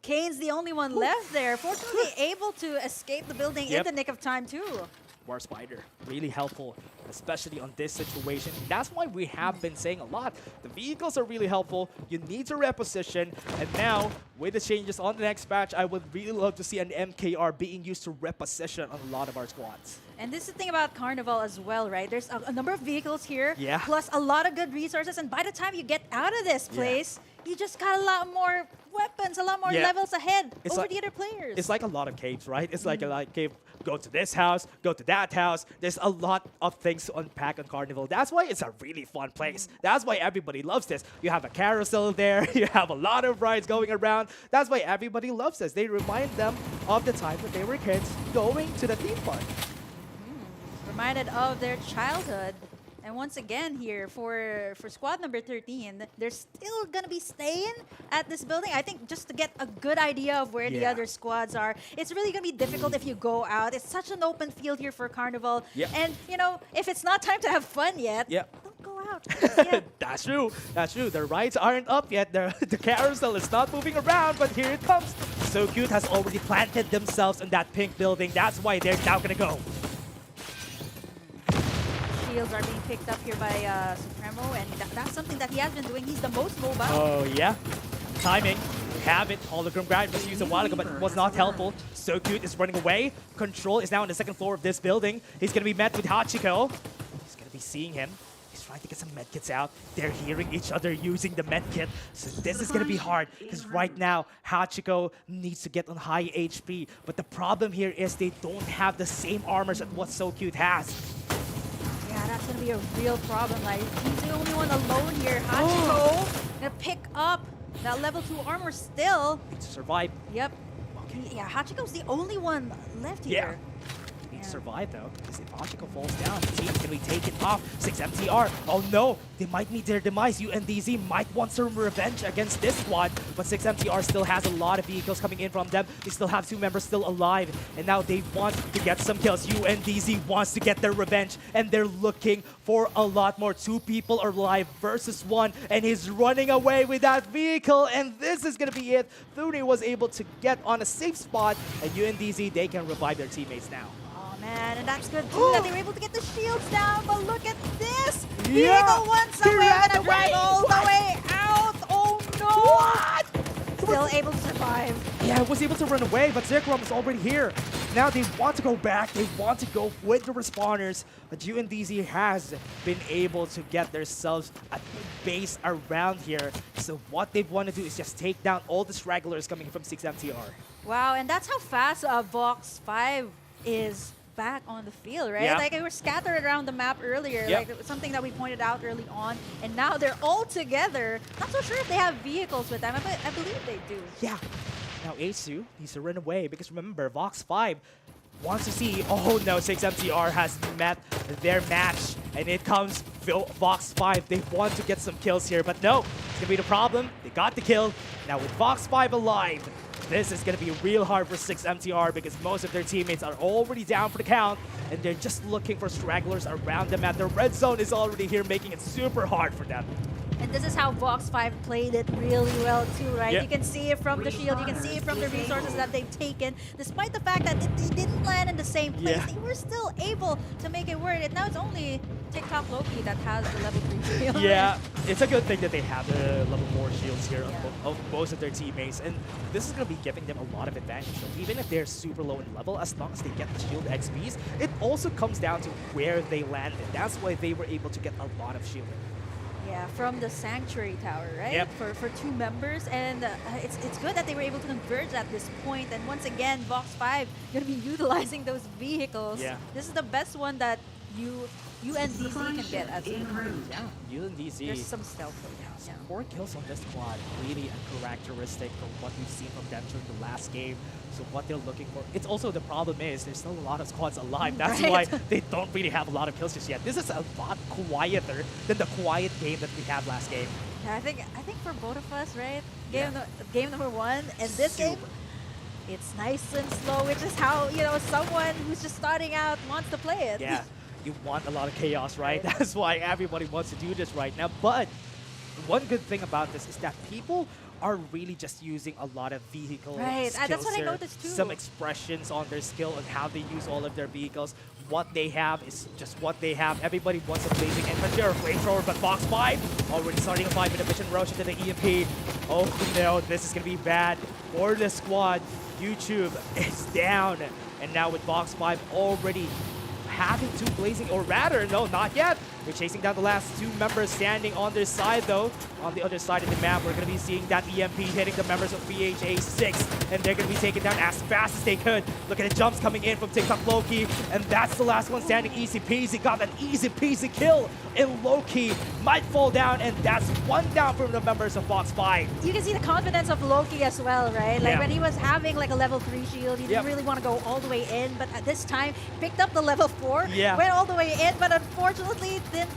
Kane's the only one left there. Fortunately, able to escape the building in the nick of time too. War Spider. Really helpful, especially on this situation. That's why we have been saying a lot. The vehicles are really helpful. You need to reposition. And now, with the changes on the next patch, I would really love to see an MKR being used to reposition on a lot of our squads. And this is the thing about Carnival as well, right? There's a number of vehicles here, Yeah. plus a lot of good resources. And by the time you get out of this place, you just got a lot more weapons, a lot more levels ahead over the other players. It's like a lot of caves, right? It's like a cave. Go to this house, go to that house. There's a lot of things to unpack on Carnival. That's why it's a really fun place. That's why everybody loves this. You have a carousel there. You have a lot of rides going around. That's why everybody loves this. They remind them of the time that they were kids going to the theme park. Reminded of their childhood. And once again here, for squad number 13, they're still going to be staying at this building. I think just to get a good idea of where the other squads are. It's really going to be difficult if you go out. It's such an open field here for Carnival. And, you know, if it's not time to have fun yet, don't go out. That's true. That's true. The rides aren't up yet. The carousel is not moving around, but here it comes. So Cute has already planted themselves in that pink building. That's why they're now going to go. Shields are being picked up here by Supremo, and that's something that he has been doing. He's the most mobile. Oh, yeah. Timing. Have it. Hologram Grind was used a while ago, but it was not helpful. So Cute is running away. Control is now on the second floor of this building. He's going to be met with Hachiko. He's going to be seeing him. He's trying to get some medkits out. They're hearing each other using the medkit. So this is going to be hard, because right now, Hachiko needs to get on high HP. But the problem here is they don't have the same armors as what So Cute has. Yeah, that's going to be a real problem. Like, he's the only one alone here. Hachiko gonna pick up that level 2 armor still. Needs to survive. Yep. Yeah, Hachiko's the only one left here. Needs to survive though, because if Hachiko falls down, the team's gonna be taken off. 6MTR. Oh no, they might meet their demise. UNDZ might want some revenge against this squad, but 6MTR still has a lot of vehicles coming in from them. They still have 2 members still alive, and now they want to get some kills. UNDZ wants to get their revenge, and they're looking for a lot more. 2 people are alive versus 1, and he's running away with that vehicle, and this is gonna be it. Thune was able to get on a safe spot, and UNDZ, they can revive their teammates now. Man, and that's good too that they were able to get the shields down, but look at this! Vehicle once away, gonna drive all the way out! Oh no! What? Still able to survive. Yeah, was able to run away, but Zekrom is already here. Now they want to go back, they want to go with the respawners, but UNDZ has been able to get themselves a base around here. So what they want to do is just take down all the stragglers coming from 6MTR. Wow, and that's how fast Vox 5 is back on the field, right? Yeah. Like they were scattered around the map earlier, like it was something that we pointed out early on, and now they're all together. Not so sure if they have vehicles with them, but I believe they do. Yeah. Now Asu needs to run away, because remember, Vox 5 wants to see, oh no, 6MTR has met their match, and it comes Vox 5. They want to get some kills here, but no, it's gonna be the problem. They got the kill. Now with Vox 5 alive, this is going to be real hard for 6MTR, because most of their teammates are already down for the count, and they're just looking for stragglers around them, and the red zone is already here, making it super hard for them. And this is how Vox 5 played it really well too, right? Yeah. You can see it from the shield, you can see it from the resources that they've taken. Despite the fact that they didn't land in the same place, they were still able to make it work. And now it's only TikTok Loki that has the level 3 shield. Yeah, it's a good thing that they have the level 4 shields here of most of their teammates, and this is going to be giving them a lot of advantage. So even if they're super low in level, as long as they get the shield XPs, it also comes down to where they landed. That's why they were able to get a lot of shielding. Yeah, from the Sanctuary Tower, right? Yep. For 2 members, and it's good that they were able to converge at this point. And once again, Vox 5 going to be utilizing those vehicles. Yeah. This is the best one that UNDZ can get as well. Yeah, UNDZ. There's some stealth. Yeah, 4 kills on this squad, really a characteristic from what we've seen from them during the last game. So what they're looking for. It's also the problem is there's still a lot of squads alive. That's why they don't really have a lot of kills just yet. This is a lot quieter than the quiet game that we had last game. Yeah, I think for both of us, right? Game number 1 and this game, it's nice and slow, which is how, you know, someone who's just starting out wants to play it. Yeah, you want a lot of chaos, right? That's why everybody wants to do this right now. But one good thing about this is that people are really just using a lot of vehicle Right, skills that's what I here, noticed too. some expressions on their skill and how they use all of their vehicles. What they have is just what they have. Everybody wants a blazing infantry or flamethrower, but Fox 5 already starting a fight with a vision rush into the EMP. Oh no, this is gonna be bad for the squad. YouTube is down, and now with Fox 5 already having two blazing, or rather, no, not yet. They're chasing down the last two members standing on their side, though. On the other side of the map, we're going to be seeing that EMP hitting the members of VHA6, and they're going to be taken down as fast as they could. Look at the jumps coming in from TikTok Loki, and that's the last one standing easy peasy. Got an easy peasy kill, and Loki might fall down, and that's one down from the members of Fox 5. You can see the confidence of Loki as well, right? Like Yeah. when he was having like a level 3 shield, he didn't really want to go all the way in, but at this time, picked up the level 4, Yeah. went all the way in, but unfortunately didn't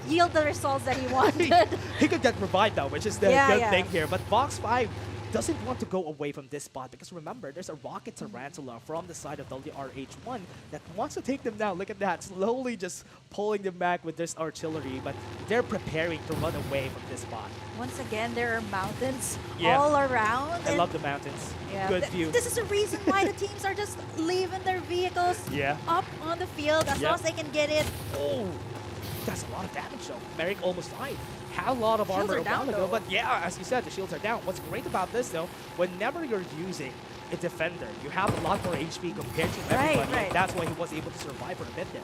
yield the results that he wanted. He could get revived though, which is the Yeah, good yeah. thing here. But Fox 5 doesn't want to go away from this spot because remember, there's a rocket tarantula from the side of WRH1 that wants to take them down. Look at that, slowly just pulling them back with this artillery, but they're preparing to run away from this spot. Once again, there are mountains Yeah. all around. I and love the mountains. yeah, Good view. This is the reason why the teams are just leaving their vehicles Yeah. up on the field as Yeah. long as they can get it. Oh, that's a lot of damage though. Merrick almost died. Had a lot of Shields armor are a down, while ago, though. but yeah, as you said, the shields are down. What's great about this though, whenever you're using a defender, you have a lot more HP compared to everybody. Right. And that's why he was able to survive for a bit there.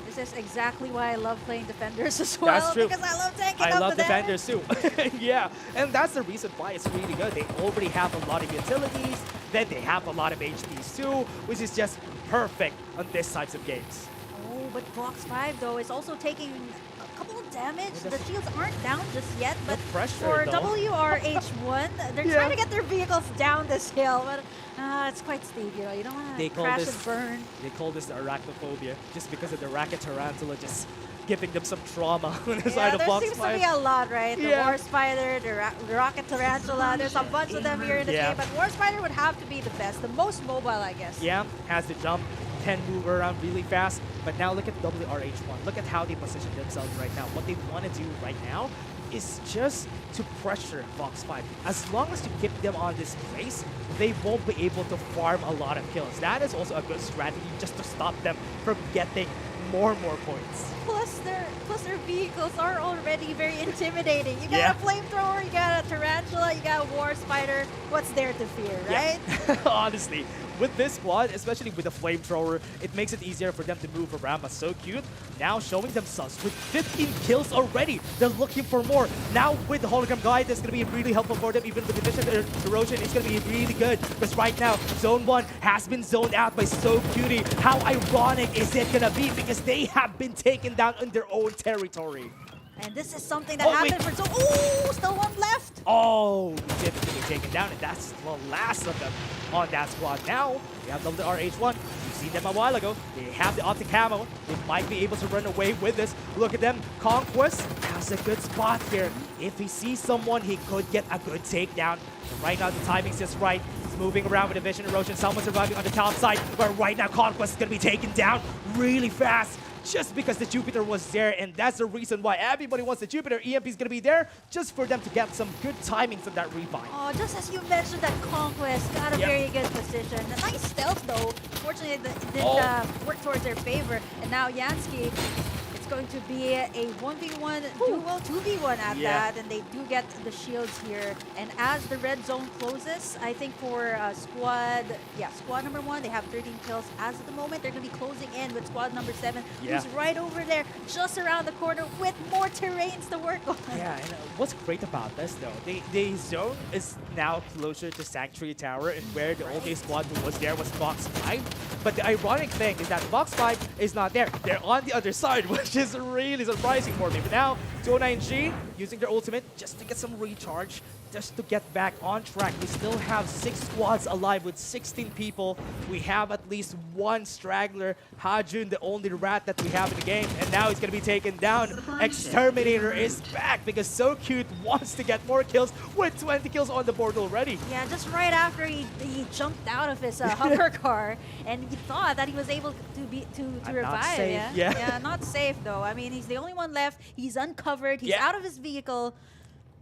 This is exactly why I love playing defenders as well. That's true. Because I love tanking I up love the damage. defenders too. Yeah, and that's the reason why it's really good. They already have a lot of utilities, then they have a lot of HPs too, which is just perfect on these types of games. Oh, but Fox 5 though is also taking a couple of damage. Yeah, The shields aren't down just yet, but pressure, for though. WRH1, they're Yeah. trying to get their vehicles down this hill, but it's quite steep, you know. You don't want They to call crash this and burn. They call this the arachnophobia, just because of the rocket tarantula just giving them some trauma on the side of there Fox seems 5. to be a lot, right? The Yeah. War Spider, the Rocket Tarantula, there's a bunch of them here in this Yeah. game, but War Spider would have to be the best, the most mobile, I guess. Yeah, has the jump, can move around really fast. But now look at WRH1. Look at how they position themselves right now. What they want to do right now is just to pressure Fox 5. As long as you keep them on this place, they won't be able to farm a lot of kills. That is also a good strategy just to stop them from getting more and more points. Plus their vehicles are already very intimidating. You got Yeah. a flamethrower, you got a tarantula, you got a war spider. What's there to fear, right? Yeah. Honestly, with this squad, especially with the flamethrower, it makes it easier for them to move around. But So Cute now showing themselves with 15 kills already. They're looking for more. Now with the hologram guide, that's going to be really helpful for them. Even with the vision erosion, it's going to be really good. Because right now, Zone 1 has been zoned out by So Cutie. How ironic is it going to be? Because they have been taken down in their own territory. And this is something that Oh, wait. happened for so. Oh, still one left. Oh, Jim is going to be taken down, and that's the last of them on that squad. Now, we have WRH1. You've seen them a while ago. They have the optic camo. They might be able to run away with this. Look at them. Conquest has a good spot here. If he sees someone, he could get a good takedown. But right now, the timing's just right. He's moving around with a vision erosion. Someone's surviving on the top side, where right now Conquest is going to be taken down really fast. Just because the Jupiter was there, and that's the reason why everybody wants the Jupiter. EMP is going to be there just for them to get some good timings on that revive. Oh, just as you mentioned that Conquest got a Yep. very good position. A nice stealth though. Fortunately, it didn't work towards their favor. And now Yansky, it's going to be a 1v1 duel, 2v1 at Yeah. that. And they do get the shields here. And as the red zone closes, I think for squad number 1, they have 13 kills. As of the moment, they're going to be closing in with squad number 7, Yeah. who's right over there, just around the corner with more terrains to work on. Yeah, and what's great about this though, the zone is now closer to Sanctuary Tower, and where the only squad who was there was Fox 5. But the ironic thing is that Fox 5 is not there. They're on the other side, which is really surprising for me. But now, 209G using their ultimate just to get some recharge, just to get back on track. We still have 6 squads alive with 16 people. We have at least one straggler, Hajun, the only rat that we have in the game, and now he's going to be taken down. Exterminator is back because So Cute wants to get more kills with 20 kills on the board already. Yeah, just right after he jumped out of his hover car, and he thought that he was able to revive. not safe. Yeah, not safe though. I mean, he's the only one left. He's uncovered. He's Yeah. out of his vehicle.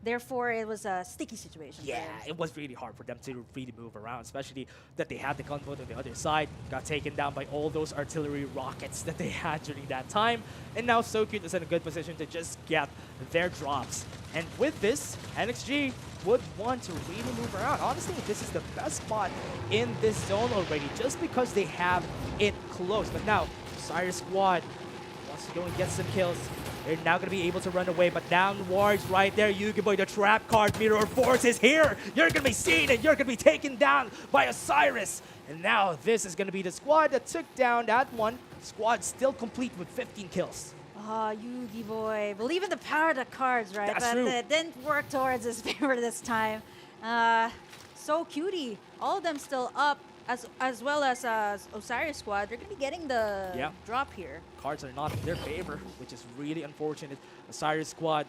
Therefore, it was a sticky situation. for Yeah, them. it was really hard for them to really move around, especially that they had the gunboat on the other side, got taken down by all those artillery rockets that they had during that time, and now SoCute is in a good position to just get their drops. And with this, NXG would want to really move around. Honestly, this is the best spot in this zone already, just because they have it close. But now, Cyrus Squad wants to go and get some kills. They're now going to be able to run away, but downwards right there, Yugiboy, the trap card Mirror Force is here. You're going to be seen and you're going to be taken down by Osiris. And now this is going to be the squad that took down that one. Squad still complete with 15 kills. Yugi boy. Believe in the power of the cards, right? That's but true. It didn't work towards his favor this time. So cutie. All of them still up, as well as Osiris squad. They're going to be getting the drop here. Cards are not in their favor, which is really unfortunate. Osiris squad,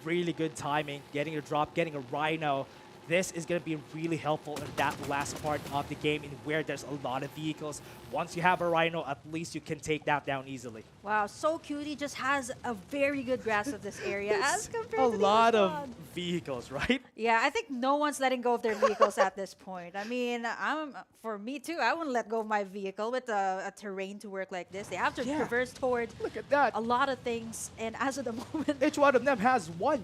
really good timing, getting a drop, getting a Rhino. This is going to be really helpful in that last part of the game in where there's a lot of vehicles. Once you have a Rhino, at least you can take that down easily. Wow, So Cutie just has a very good grasp of this area as compared A to the lot other of squad. vehicles, right? Yeah, I think no one's letting go of their vehicles at this point. I mean, for me too, I wouldn't let go of my vehicle with a terrain to work like this. They have to traverse towards a lot of things, and as of the moment, each one of them has one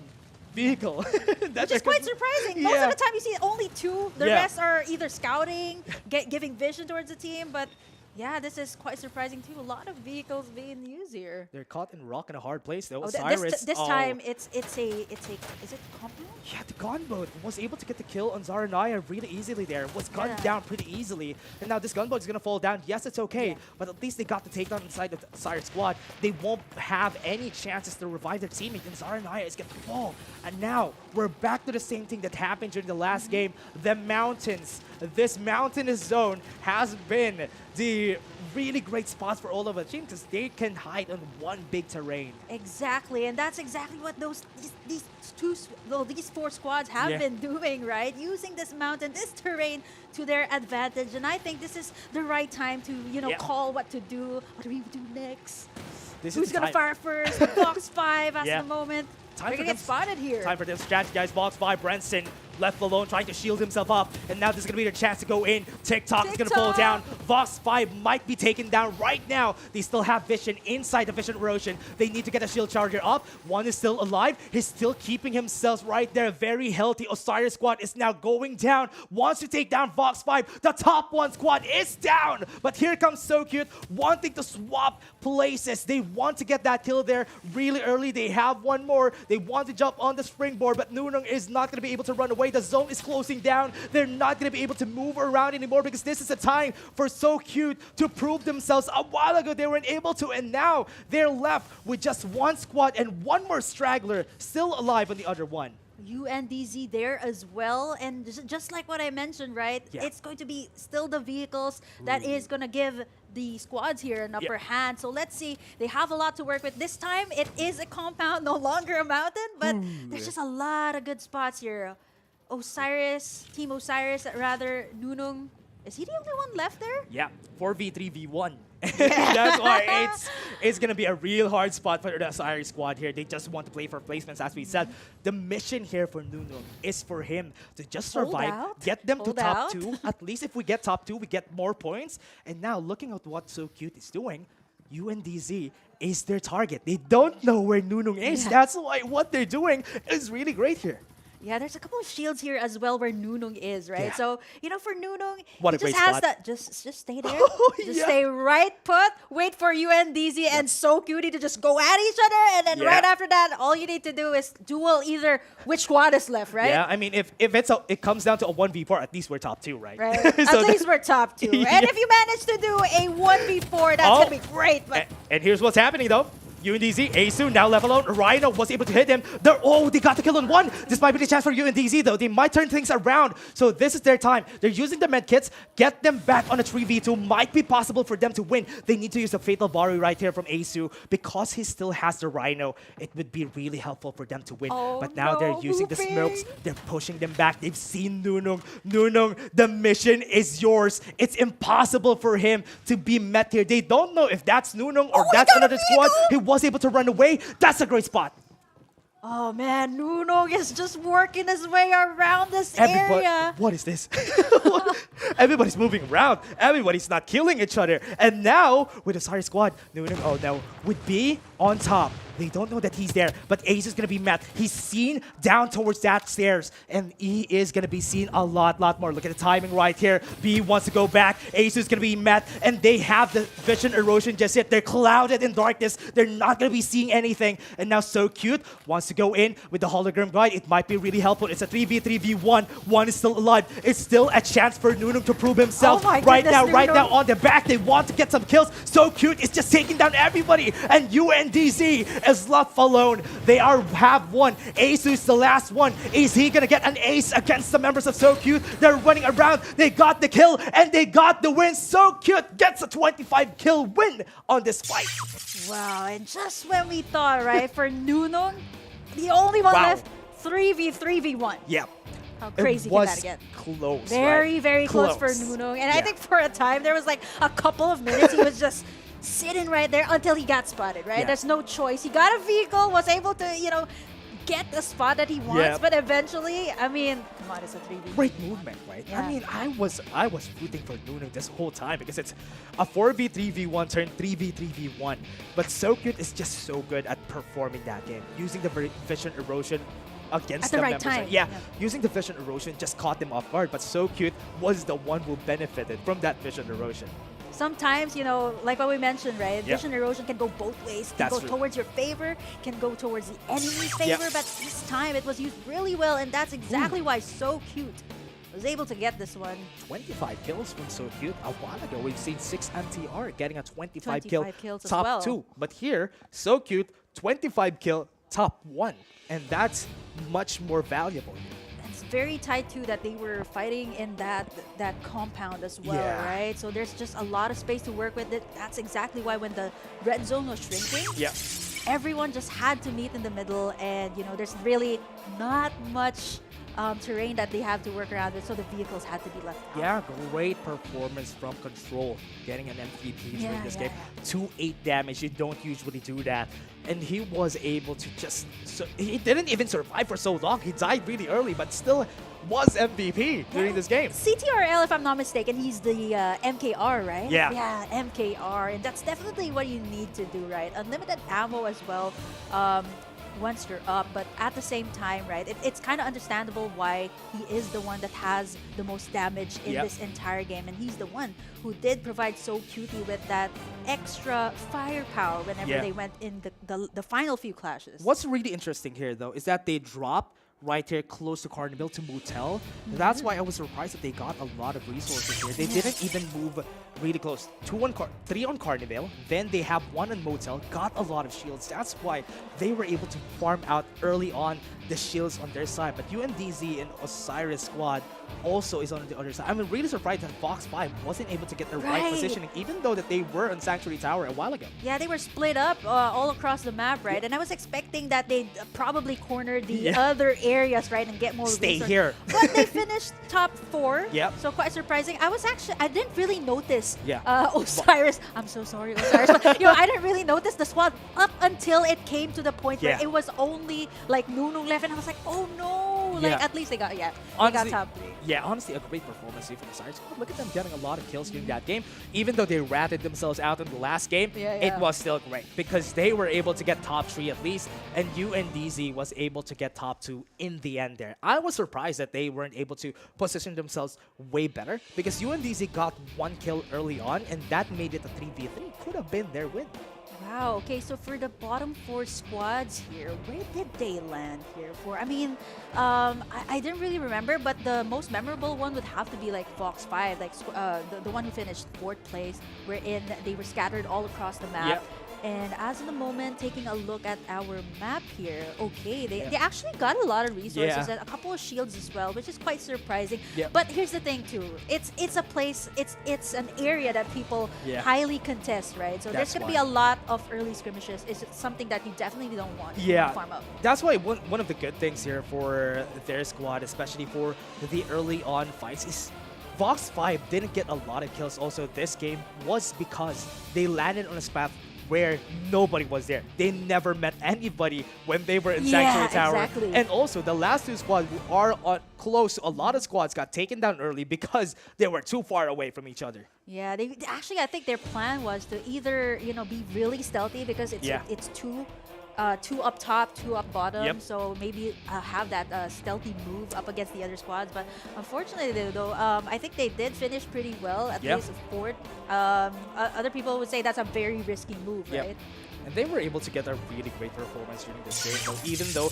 vehicle. which is quite surprising. Most of the time you see only two. The rest are either scouting, giving vision towards the team, but yeah, this is quite surprising too. A lot of vehicles being used here. They're caught in rock and a hard place though. This time it's a is it compound? Yeah, the gunboat was able to get the kill on Zaranaya really easily there. Was gunned down pretty easily. And now this gunboat is going to fall down. Yes, it's okay. But at least they got the takedown inside the Cyrus squad. They won't have any chances to revive their teammate. And Zaranaya is going to fall. And now we're back to the same thing that happened during the last game. The mountains. This mountainous zone has been the really great spots for all of the team because they can hide on one big terrain. Exactly, and that's exactly what these four squads have been doing, right? Using this mountain, this terrain to their advantage, and I think this is the right time to call what to do. What do we do next? Who's gonna fire first? Fox 5 at the moment. They're gonna get spotted here. Time for them to strategize. Box 5, Brenson left alone, trying to shield himself up. And now there's going to be the chance to go in. TikTok is going to fall down. Vox 5 might be taken down right now. They still have vision inside the vision erosion. They need to get a shield charger up. One is still alive. He's still keeping himself right there. Very healthy. Osiris squad is now going down. Wants to take down Vox 5. The top one squad is down. But here comes So Cute, wanting to swap places. They want to get that kill there really early. They have one more. They want to jump on the springboard, but Nunung is not going to be able to run away. The zone is closing down. They're not going to be able to move around anymore because this is a time for So Cute to prove themselves. A while ago, they weren't able to, and now they're left with just one squad and one more straggler still alive on the other one. UNDZ there as well, and just like what I mentioned, right? It's going to be still the vehicles that is going to give the squads here an upper hand. So let's see. They have a lot to work with. This time, it is a compound, no longer a mountain, but there's just a lot of good spots here. Team Osiris, rather, Nunung. Is he the only one left there? Yeah, 4v3v1. That's why it's going to be a real hard spot for the Osiris squad here. They just want to play for placements, as we said. The mission here for Nunung is for him to just survive, get them to top 2. At least if we get top 2, we get more points. And now, looking at what So Cute is doing, UNDZ is their target. They don't know where Nunung is. That's why what they're doing is really great here. Yeah, there's a couple of shields here as well where Nunung is, right? Yeah. So, for Nunung, what he a great just has spot. that. Just stay there. Just stay right put. Wait for UNDZ and So Cutie to just go at each other. And then right after that, all you need to do is duel either which squad is left, right? Yeah, I mean, if it comes down to a 1v4, at least we're top 2, right? Right. At least we're top 2. And if you manage to do a 1v4, that's going to be great. But and here's what's happening, though. UNDZ, Asu now left alone. Rhino was able to hit him. They got the kill on one. This might be the chance for UNDZ, though. They might turn things around. So this is their time. They're using the med kits. Get them back on a 3v2. Might be possible for them to win. They need to use the Fatal Volley right here from Asu. Because he still has the Rhino, it would be really helpful for them to win. But now they're using the smokes. They're pushing them back. They've seen Nunung. Nunung, the mission is yours. It's impossible for him to be met here. They don't know if that's Nunung or that's another squad. He was able to run away. That's a great spot. Oh man, Nunong is just working his way around this area. What is this? Everybody's moving around. Everybody's not killing each other. And now, with the Osiris squad, Nunong, oh no, with B on top. They don't know that he's there, but Ace is going to be met. He's seen down towards that stairs, and he is going to be seen a lot more. Look at the timing right here. B wants to go back. Ace is going to be met, and they have the vision erosion just yet. They're clouded in darkness. They're not going to be seeing anything. And now So Cute wants to go in with the hologram guide. It might be really helpful. It's a 3v3v1. One is still alive. It's still a chance for Nunong to prove himself. Right now on the back. They want to get some kills. So Cute is just taking down everybody. And UNDZ is left alone. They have won. Asus the last one. Is he gonna get an ace against the members of So Cute? They're running around. They got the kill and they got the win. So Cute gets a 25 kill win on this fight. Wow, and just when we thought, right, for Nunong, the only one left, 3v3v1. Yeah. How crazy can that get? Close. Very close for Nunong. And I think for a time, there was like a couple of minutes, he was just sitting right there until he got spotted, right? Yeah. There's no choice. He got a vehicle, was able to, you know, get the spot that he wants, but eventually, I mean, come on, it's a 3v. Great movement, right? Yeah. I mean, I was rooting for Nunong this whole time because it's a 4v3v1 turn 3v3v1. But So Cute is just so good at performing that game, using the vision erosion against at the right time. Yeah, using the vision erosion just caught them off guard, but So Cute was the one who benefited from that vision erosion. Sometimes, you know, like what we mentioned, right? Vision erosion can go both ways. Can go towards your favor, can go towards the enemy's favor, but this time it was used really well, and that's exactly why So Cute was able to get this one. 25 kills from So Cute. A while ago, we've seen 6 MTR getting a 25 kills top as well. 2. But here, So Cute, 25 kill top 1. And that's much more valuable. It's very tight too that they were fighting in that compound as well, right? So there's just a lot of space to work with. That's exactly why when the red zone was shrinking, everyone just had to meet in the middle, and you know there's really not much terrain that they have to work around with, so the vehicles had to be left out. Yeah, great performance from Control, getting an MVP during this game. 2-8 damage, you don't usually do that. And he was able to just, he didn't even survive for so long. He died really early, but still was MVP during this game. CTRL, if I'm not mistaken, he's the MKR, right? Yeah. Yeah, MKR, and that's definitely what you need to do, right? Unlimited ammo as well. Once you're up, but at the same time, right, it's kind of understandable why he is the one that has the most damage in this entire game, and he's the one who did provide So Cutie with that extra firepower whenever they went in the final few clashes. What's really interesting here, though, is that they drop right here close to Carnival to Motel. That's why I was surprised that they got a lot of resources here. They didn't even move really close. 3 on Carnival, then they have 1 on Motel, got a lot of shields. That's why they were able to farm out early on the shields on their side. But UNDZ and Osiris squad also is on the other side. I'm really surprised that Fox 5 wasn't able to get the right positioning, even though that they were on Sanctuary Tower a while ago. Yeah, they were split up all across the map, right? And I was expecting that they'd probably corner the other areas, right, and get more Stay resources. here. But they finished top 4. Yep. So quite surprising. I didn't really notice Osiris. I'm so sorry, Osiris. But, you know, I didn't really notice the squad up until it came to the point where it was only like Nunong left, and I was like, oh no. Like at least they got Honestly, top 3. Yeah, honestly, a great performance here from the Osiris squad. Look at them getting a lot of kills during that game. Even though they ratted themselves out in the last game, it was still great because they were able to get top 3 at least, and UNDZ was able to get top 2 in the end there. I was surprised that they weren't able to position themselves way better because UNDZ got 1 kill early on, and that made it a 3v3. Could have been their win. Wow, okay, so for the bottom 4 squads here, where did they land here for? I mean, I didn't really remember, but the most memorable one would have to be like Fox 5, like the one who finished 4th place, wherein they were scattered all across the map. And as in the moment, taking a look at our map here, okay, they actually got a lot of resources and a couple of shields as well, which is quite surprising. But here's the thing too, it's a place, it's an area that people highly contest, right? So there's going to be a lot of early skirmishes. It's something that you definitely don't want to farm up. That's why one of the good things here for their squad, especially for the early on fights, is Vox 5 didn't get a lot of kills also this game was because they landed on a spot where nobody was there. They never met anybody when they were in Yeah, Sanctuary Tower. exactly. And also, the last two squads who are close, a lot of squads got taken down early because they were too far away from each other. Yeah, they actually, I think their plan was to either be really stealthy because it's two up top, two up bottom. Yep. So maybe have that stealthy move up against the other squads. But unfortunately, though, I think they did finish pretty well, at least fourth. Other people would say that's a very risky move, right? And they were able to get a really great performance during this game. So even though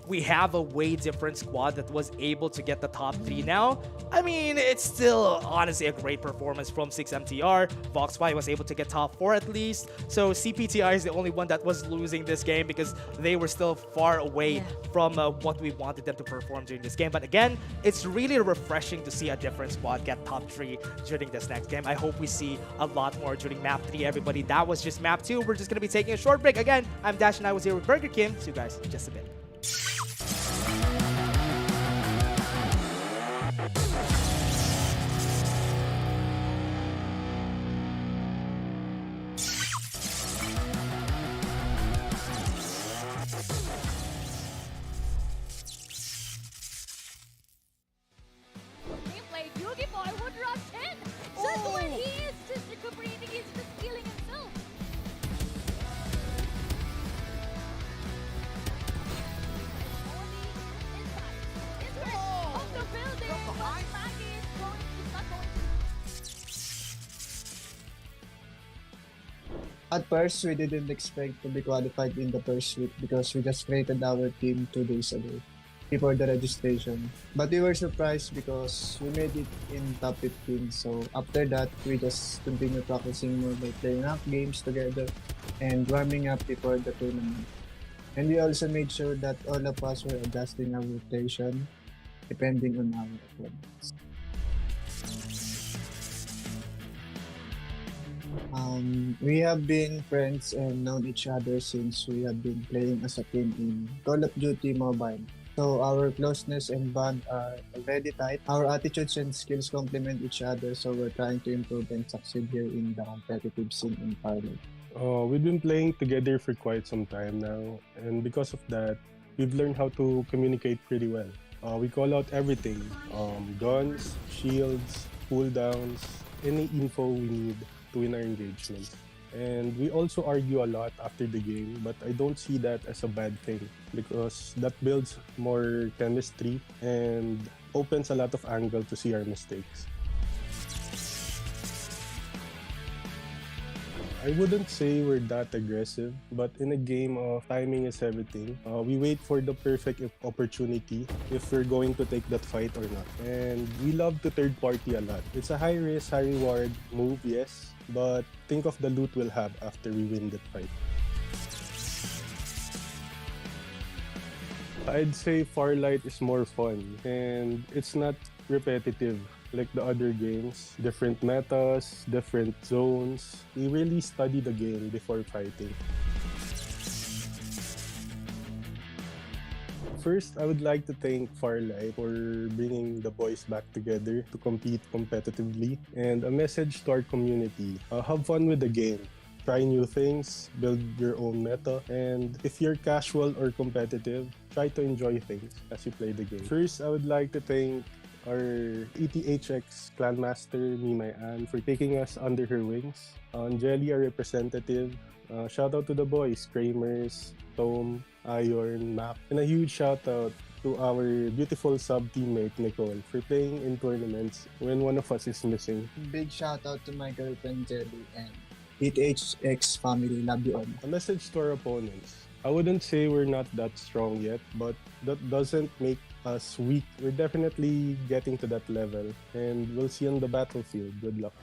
we have a way different squad that was able to get the top 3 now, I mean, it's still honestly a great performance from 6MTR. Voxfy was able to get top 4 at least. So CPTI is the only one that was losing this game because they were still far away from what we wanted them to perform during this game. But again, it's really refreshing to see a different squad get top 3 during this next game. I hope we see a lot more during map 3, everybody. That was just map 2. We're just going to be taking a short break. Again, I'm Dash and I was here with Burger Kim. See you guys in just a bit. Gameplay, Yugi Boy would run 10. Just when he is just recuperating, he's just healing himself. Of the building, but Maggie is not going to. At first, we didn't expect to be qualified in the first week because we just created our team 2 days ago before the registration. But we were surprised because we made it in top 15. So after that, we just continued practicing more by playing up games together and warming up before the tournament. And we also made sure that all of us were adjusting our rotation depending on our opponents. We have been friends and known each other since we have been playing as a team in Call of Duty Mobile. So our closeness and bond are already tight. Our attitudes and skills complement each other, so we're trying to improve and succeed here in the competitive scene in Farlight. We've been playing together for quite some time now, and because of that, we've learned how to communicate pretty well. We call out everything, guns, shields, cooldowns, any info we need to win our engagement. And we also argue a lot after the game, but I don't see that as a bad thing because that builds more chemistry and opens a lot of angle to see our mistakes. I wouldn't say we're that aggressive, but in a game of timing is everything. We wait for the perfect opportunity if we're going to take that fight or not. And we love to third party a lot. It's a high risk, high reward move, yes, but think of the loot we'll have after we win that fight. I'd say Farlight is more fun and it's not repetitive like the other games. Different metas, different zones. We really study the game before fighting. First, I would like to thank Farlight for bringing the boys back together to compete competitively. And a message to our community, have fun with the game. Try new things, build your own meta, and if you're casual or competitive, try to enjoy things as you play the game. First, I would like to thank our ETHX Clan Master, Mimay Ann, for taking us under her wings. Jelly, our representative. Shout out to the boys, Kramers, Tom, Iron, Map, and a huge shout out to our beautiful sub-teammate Nicole for playing in tournaments when one of us is missing. Big shout out to my girlfriend Jelly and ETHX family. Love you all. A message to our opponents. I wouldn't say we're not that strong yet, but that doesn't make us weak. We're definitely getting to that level, and we'll see on the battlefield. Good luck.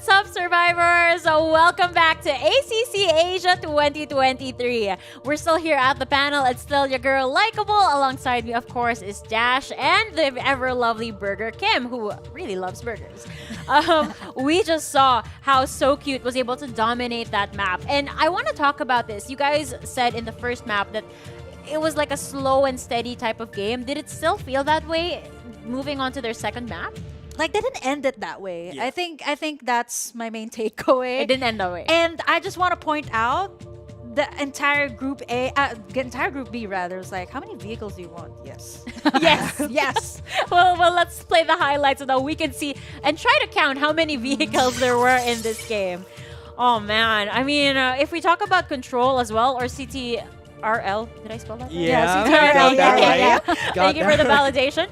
What's up, survivors? Welcome back to ACC Asia 2023. We're still here at the panel. It's still your girl, Likeable. Alongside me, of course, is Dash and the ever lovely Burger Kim, who really loves burgers. We just saw how So Cute was able to dominate that map. And I want to talk about this. You guys said in the first map that it was like a slow and steady type of game. Did it still feel that way moving on to their second map? Like, they didn't end it that way. Yeah. I think that's my main takeaway. It didn't end that way. And I just want to point out the entire group entire group B rather was like, how many vehicles do you want? Yes. Yes. Yes. Well, let's play the highlights so that we can see and try to count how many vehicles there were in this game. Oh man, I mean, if we talk about Control as well, or CTRL, did I spell that right? Yeah, CTRL. yeah. Thank you for the validation.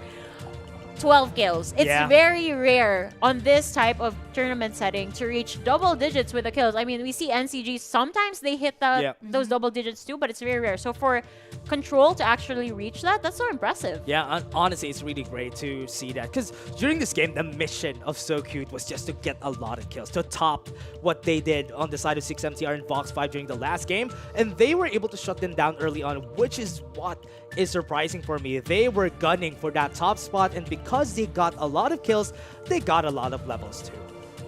12 kills. It's very rare on this type of tournament setting to reach double digits with the kills. I mean, we see NCG, sometimes they hit those double digits too, but it's very rare. So for Control to actually reach that, that's so impressive. Yeah, honestly, it's really great to see that. Because during this game, the mission of So Cute was just to get a lot of kills, to top what they did on the side of 6MTR and Vox 5 during the last game. And they were able to shut them down early on, which is what is surprising for me. They were gunning for that top spot, and because they got a lot of kills, they got a lot of levels too.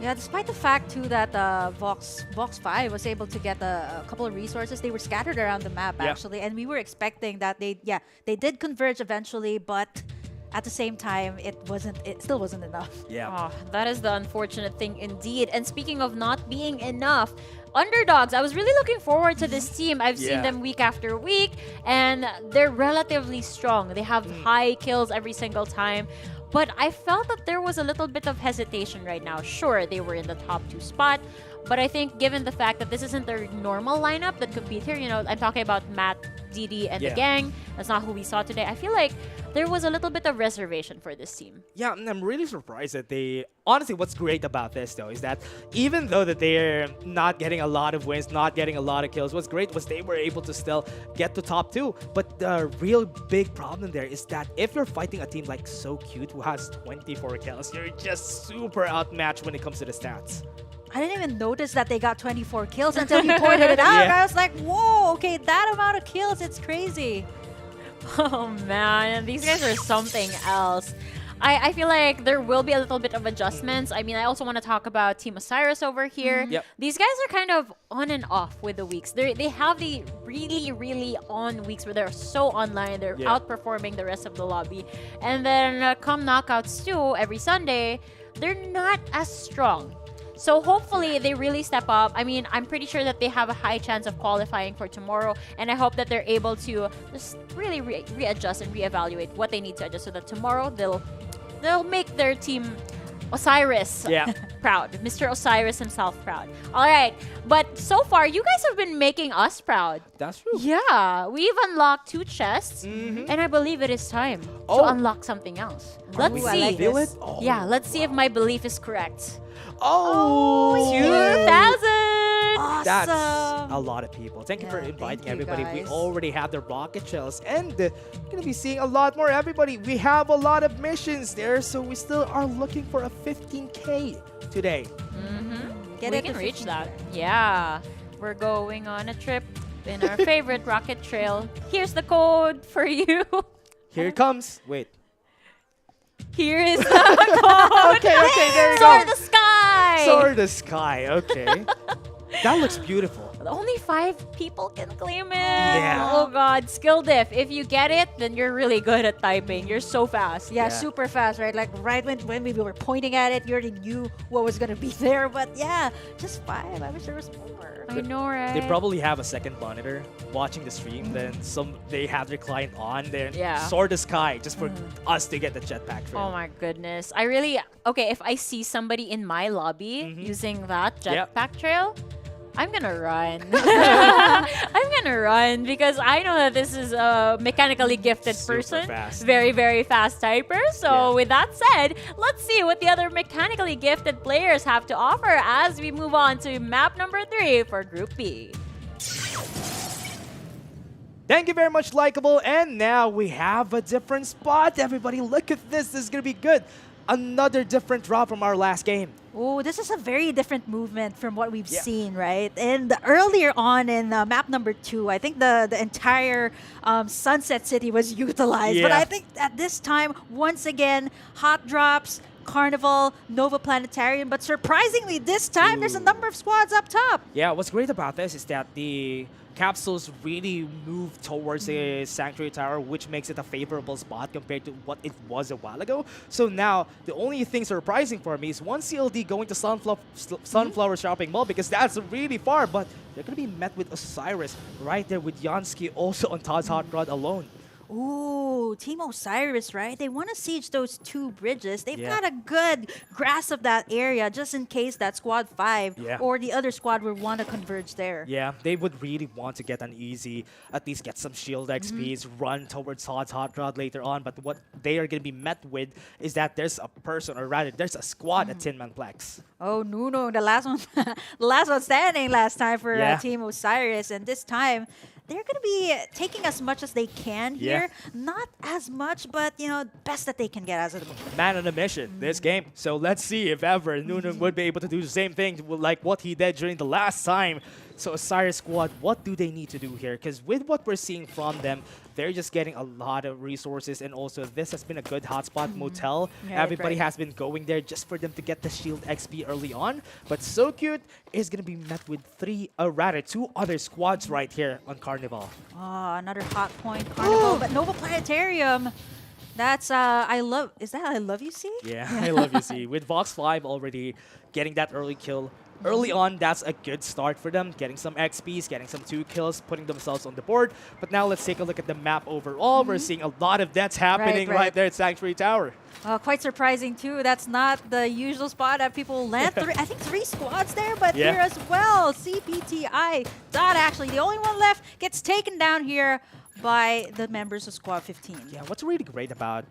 Yeah, despite the fact too that Vox 5 was able to get a couple of resources, they were scattered around the map actually, and we were expecting that they did converge eventually, but at the same time, it still wasn't enough. Yeah. Oh, that is the unfortunate thing indeed. And speaking of not being enough, underdogs, I was really looking forward to this team. I've seen them week after week, and they're relatively strong. They have high kills every single time. But I felt that there was a little bit of hesitation right now. Sure, they were in the top 2 spot, but I think given the fact that this isn't their normal lineup that compete here, you know, I'm talking about Matt, DD, and the gang. That's not who we saw today. I feel like there was a little bit of reservation for this team. Yeah, and I'm really surprised that they... Honestly, what's great about this, though, is that even though that they're not getting a lot of wins, not getting a lot of kills, what's great was they were able to still get to top 2. But the real big problem there is that if you're fighting a team like So Cute, who has 24 kills, you're just super outmatched when it comes to the stats. I didn't even notice that they got 24 kills until he pointed it out. I was like, whoa, okay, that amount of kills, it's crazy. Oh man, these guys are something else. I feel like there will be a little bit of adjustments. I mean, I also want to talk about Team Osiris over here. These guys are kind of on and off with the weeks. They have the really, really on weeks where they're so online. They're outperforming the rest of the lobby. And then come knockouts too, every Sunday, they're not as strong. So hopefully they really step up. I mean, I'm pretty sure that they have a high chance of qualifying for tomorrow, and I hope that they're able to just really readjust and reevaluate what they need to adjust so that tomorrow they'll make their team Osiris proud. Mr. Osiris himself proud. All right, but so far you guys have been making us proud. That's true. Yeah, we've unlocked 2 chests, and I believe it is time to unlock something else. Let's see. Like this? Yeah, let's see if my belief is correct. Oh, 2,000! Awesome. That's a lot of people. Thank you for inviting you, everybody. We guys. already have the rocket shells, and we're gonna be seeing a lot more. Everybody, we have a lot of missions there, so we still are looking for a 15K today. Get We it can to reach 15K. that. Yeah, we're going on a trip in our favorite rocket trail. Here's the code for you. Here it comes. Wait. Here is the code. Okay, there you Soar go. the sky. Soar the sky. Okay. That looks beautiful. Only 5 people can claim it. Yeah. Oh god, skill diff. If you get it, then you're really good at typing. You're so fast. Yeah, super fast, right? Like right when we were pointing at it, you already knew what was gonna be there. But yeah, just 5. I wish there was more. I know, right? They probably have a second monitor watching the stream. Then they have their client on. Then soar the sky just for us to get the jetpack. Oh my goodness. I really... Okay, if I see somebody in my lobby using that jetpack trail, I'm gonna run. I'm gonna run because I know that this is a mechanically gifted person. Fast. Very, very fast typer. So with that said, let's see what the other mechanically gifted players have to offer as we move on to map number 3 for Group B. Thank you very much, Likeable. And now we have a different spot. Everybody, look at this. This is going to be good. another different drop from our last game. Oh, this is a very different movement from what we've seen, right? And earlier on in map number 2, I think the entire Sunset City was utilized. But I think at this time, once again, hot drops, Carnival, Nova Planetarium. But surprisingly, this time, there's a number of squads up top. Yeah, what's great about this is that the capsules really move towards the Sanctuary Tower, which makes it a favorable spot compared to what it was a while ago. So now, the only thing surprising for me is one CLD going to Sunflower Shopping Mall, because that's really far, but they're going to be met with Osiris right there with Yansky also on Todd's Hot Rod alone. Ooh, Team Osiris, right? They want to siege those 2 bridges. They've got a good grasp of that area just in case that Squad 5 or the other squad would want to converge there. Yeah, they would really want to get an easy, at least get some shield XPs, run towards Todd's Hot Rod later on. But what they are going to be met with is that there's a person, or rather, there's a squad at Tin Man Plex. Oh, Nuno, the last one, the last one standing last time for Team Osiris. And this time, they're going to be taking as much as they can here. Not as much, but, you know, best that they can get as a man on a mission this game. So let's see if ever Nuno would be able to do the same thing like what he did during the last time. So Osiris squad, what do they need to do here? Because with what we're seeing from them, they're just getting a lot of resources, and also this has been a good hotspot motel. Everybody has been going there just for them to get the shield XP early on. But So Cute is going to be met with 2 other squads right here on Carnival. Oh, another hot point, Carnival. But Nova Planetarium, that's, is that I Love You See? Yeah, I Love You See. With Vox 5 already getting that early kill. Early on, that's a good start for them, getting some XPs, getting some 2 kills, putting themselves on the board. But now let's take a look at the map overall. We're seeing a lot of deaths happening right there at Sanctuary Tower. Quite surprising, too. That's not the usual spot that people land. I think 3 squads there, but here as well. CPTI, Dot actually, the only one left, gets taken down here by the members of Squad 15. Yeah, what's really great about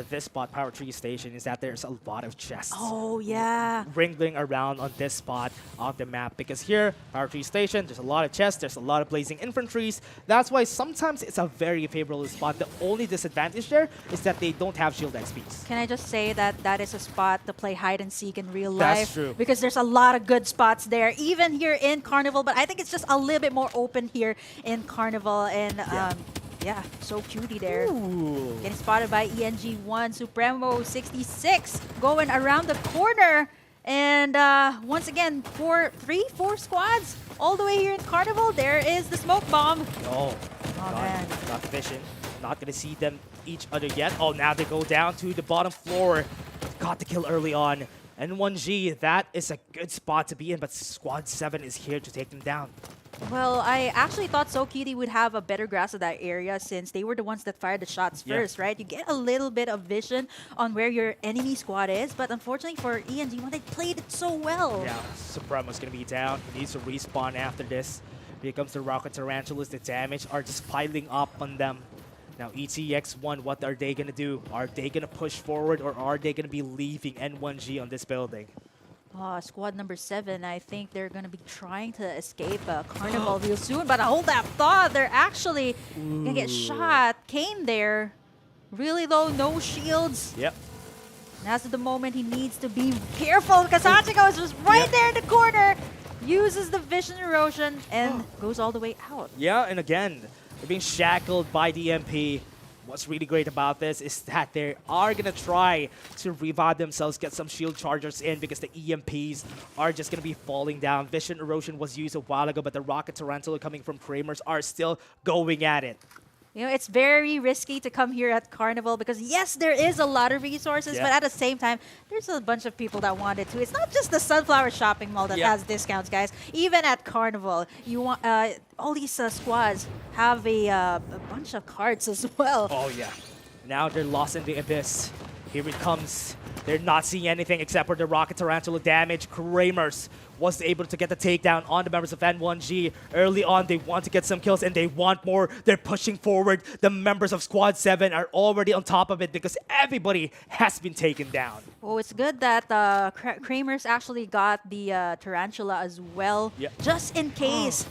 this spot, Power Tree Station, is that there's a lot of chests. Oh, yeah. Wrangling around on this spot of the map. Because here, Power Tree Station, there's a lot of chests, there's a lot of blazing infantries. That's why sometimes it's a very favorable spot. The only disadvantage there is that they don't have shield XPs. Can I just say that that is a spot to play hide and seek in real life? That's true. Because there's a lot of good spots there, even here in Carnival. But I think it's just a little bit more open here in Carnival. And yeah, so cutie there. Ooh. Getting spotted by ENG1, Supremo 66 going around the corner. And once again, 4 squads all the way here in Carnival. There is the smoke bomb. Oh man. Not efficient. Not going to see them each other yet. Oh, now they go down to the bottom floor. Got the kill early on. N1G, that is a good spot to be in, but Squad 7 is here to take them down. Well, I actually thought So Cutie would have a better grasp of that area since they were the ones that fired the shots first, right? You get a little bit of vision on where your enemy squad is, but unfortunately for ENG1, they played it so well. Yeah, Supremo's going to be down. He needs to respawn after this. Here comes the Rocket Tarantulas. The damage are just piling up on them. Now, ETX1, what are they going to do? Are they going to push forward, or are they going to be leaving N1G on this building? Squad number 7, I think they're going to be trying to escape Carnival real soon, but hold that thought, they're actually going to get shot. Kane there, really low, no shields. Yep. Now's the moment he needs to be careful because Hachiko is just right there in the corner, uses the vision erosion, and goes all the way out. Yeah, and again, they're being shackled by the MP. What's really great about this is that they are going to try to revive themselves, get some shield chargers in because the EMPs are just going to be falling down. Vision erosion was used a while ago, but the Rocket Tarantula coming from Kramers are still going at it. You know, it's very risky to come here at Carnival because, yes, there is a lot of resources, but at the same time, there's a bunch of people that want it too. It's not just the Sunflower Shopping Mall that has discounts, guys. Even at Carnival, you want all these squads have a bunch of cards as well. Oh, yeah. Now they're lost in the abyss. Here it comes. They're not seeing anything except for the Rocket Tarantula damage. Kramers was able to get the takedown on the members of N1G. Early on, they want to get some kills and they want more. They're pushing forward. The members of Squad 7 are already on top of it because everybody has been taken down. Oh, it's good that Kramers actually got the Tarantula as well, just in case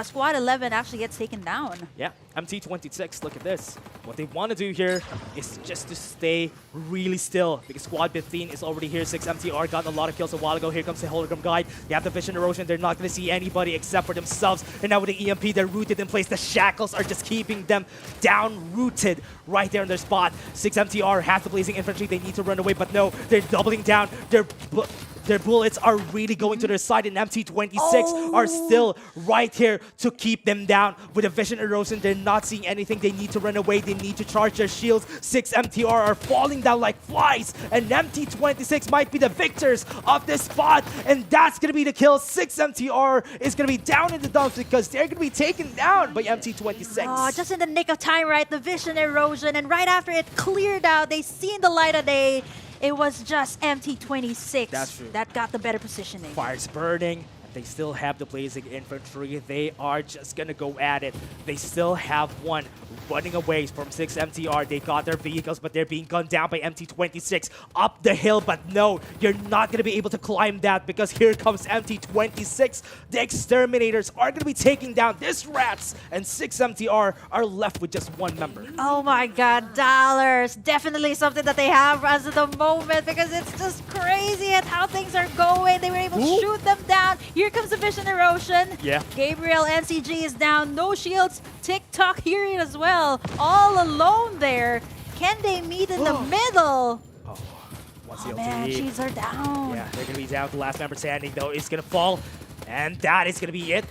Squad 11 actually gets taken down. Yeah, MT26, look at this. What they want to do here is just to stay really still because Squad 15 is already here. 6MTR got a lot of kills a while ago. Here comes the hologram guide. They have the vision erosion. They're not going to see anybody except for themselves. And now with the EMP, they're rooted in place. The shackles are just keeping them down, rooted right there in their spot. 6MTR has the blazing infantry. They need to run away, but no, they're doubling down. Their bullets are really going to their side, and MT26 are still right here to keep them down. With a vision erosion, they're not seeing anything. They need to run away. They need to charge their shields. 6MTR are falling down like flies, and MT26 might be the victors of this spot, and that's going to be the kill. 6MTR is going to be down in the dumps because they're going to be taken down by MT26. Oh, just in the nick of time, right? The vision erosion, and right after it cleared out, they seen the light of day. It was just MT26 that got the better positioning. Fire's burning. They still have the blazing infantry. They are just going to go at it. They still have one running away from 6MTR. They got their vehicles, but they're being gunned down by MT26 up the hill. But no, you're not going to be able to climb that because here comes MT26. The exterminators are going to be taking down this rats, and 6MTR are left with just one member. Oh my god, dollars. Definitely something that they have as of the moment because it's just crazy at how things are going. They were able to shoot them down. Here comes the vision erosion. Yeah. Gabriel NCG is down. No shields. TikTok here as well. All alone there. Can they meet in the middle? Oh man, shields are down. Yeah, they're going to be down. The last member standing, though, is going to fall. And that is going to be it.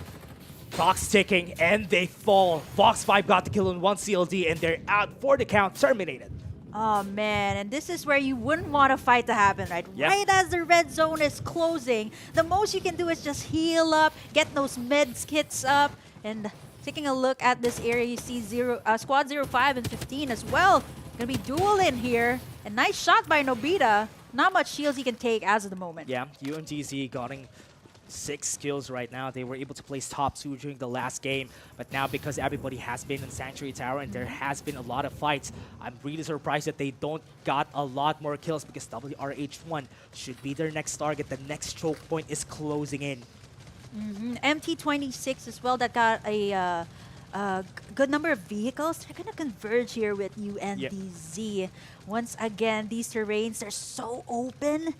Clock's ticking, and they fall. Fox 5 got the kill in one CLD, and they're out for the count. Terminated. Oh man, and this is where you wouldn't want a fight to happen, right? Yep. Right as the red zone is closing, the most you can do is just heal up, get those meds kits up, and taking a look at this area, you see Squad 05 and 15 as well. Gonna be duel in here, and nice shot by Nobita. Not much shields he can take as of the moment. Yeah, UMGZ getting 6 kills right now. They were able to place top 2 during the last game, but now because everybody has been in Sanctuary Tower and there has been a lot of fights, I'm really surprised that they don't got a lot more kills because WRH1 should be their next target. The next choke point is closing in. MT26 as well that got a good number of vehicles. They're gonna converge here with UNDZ. Yep. Once again, these terrains, they're so open.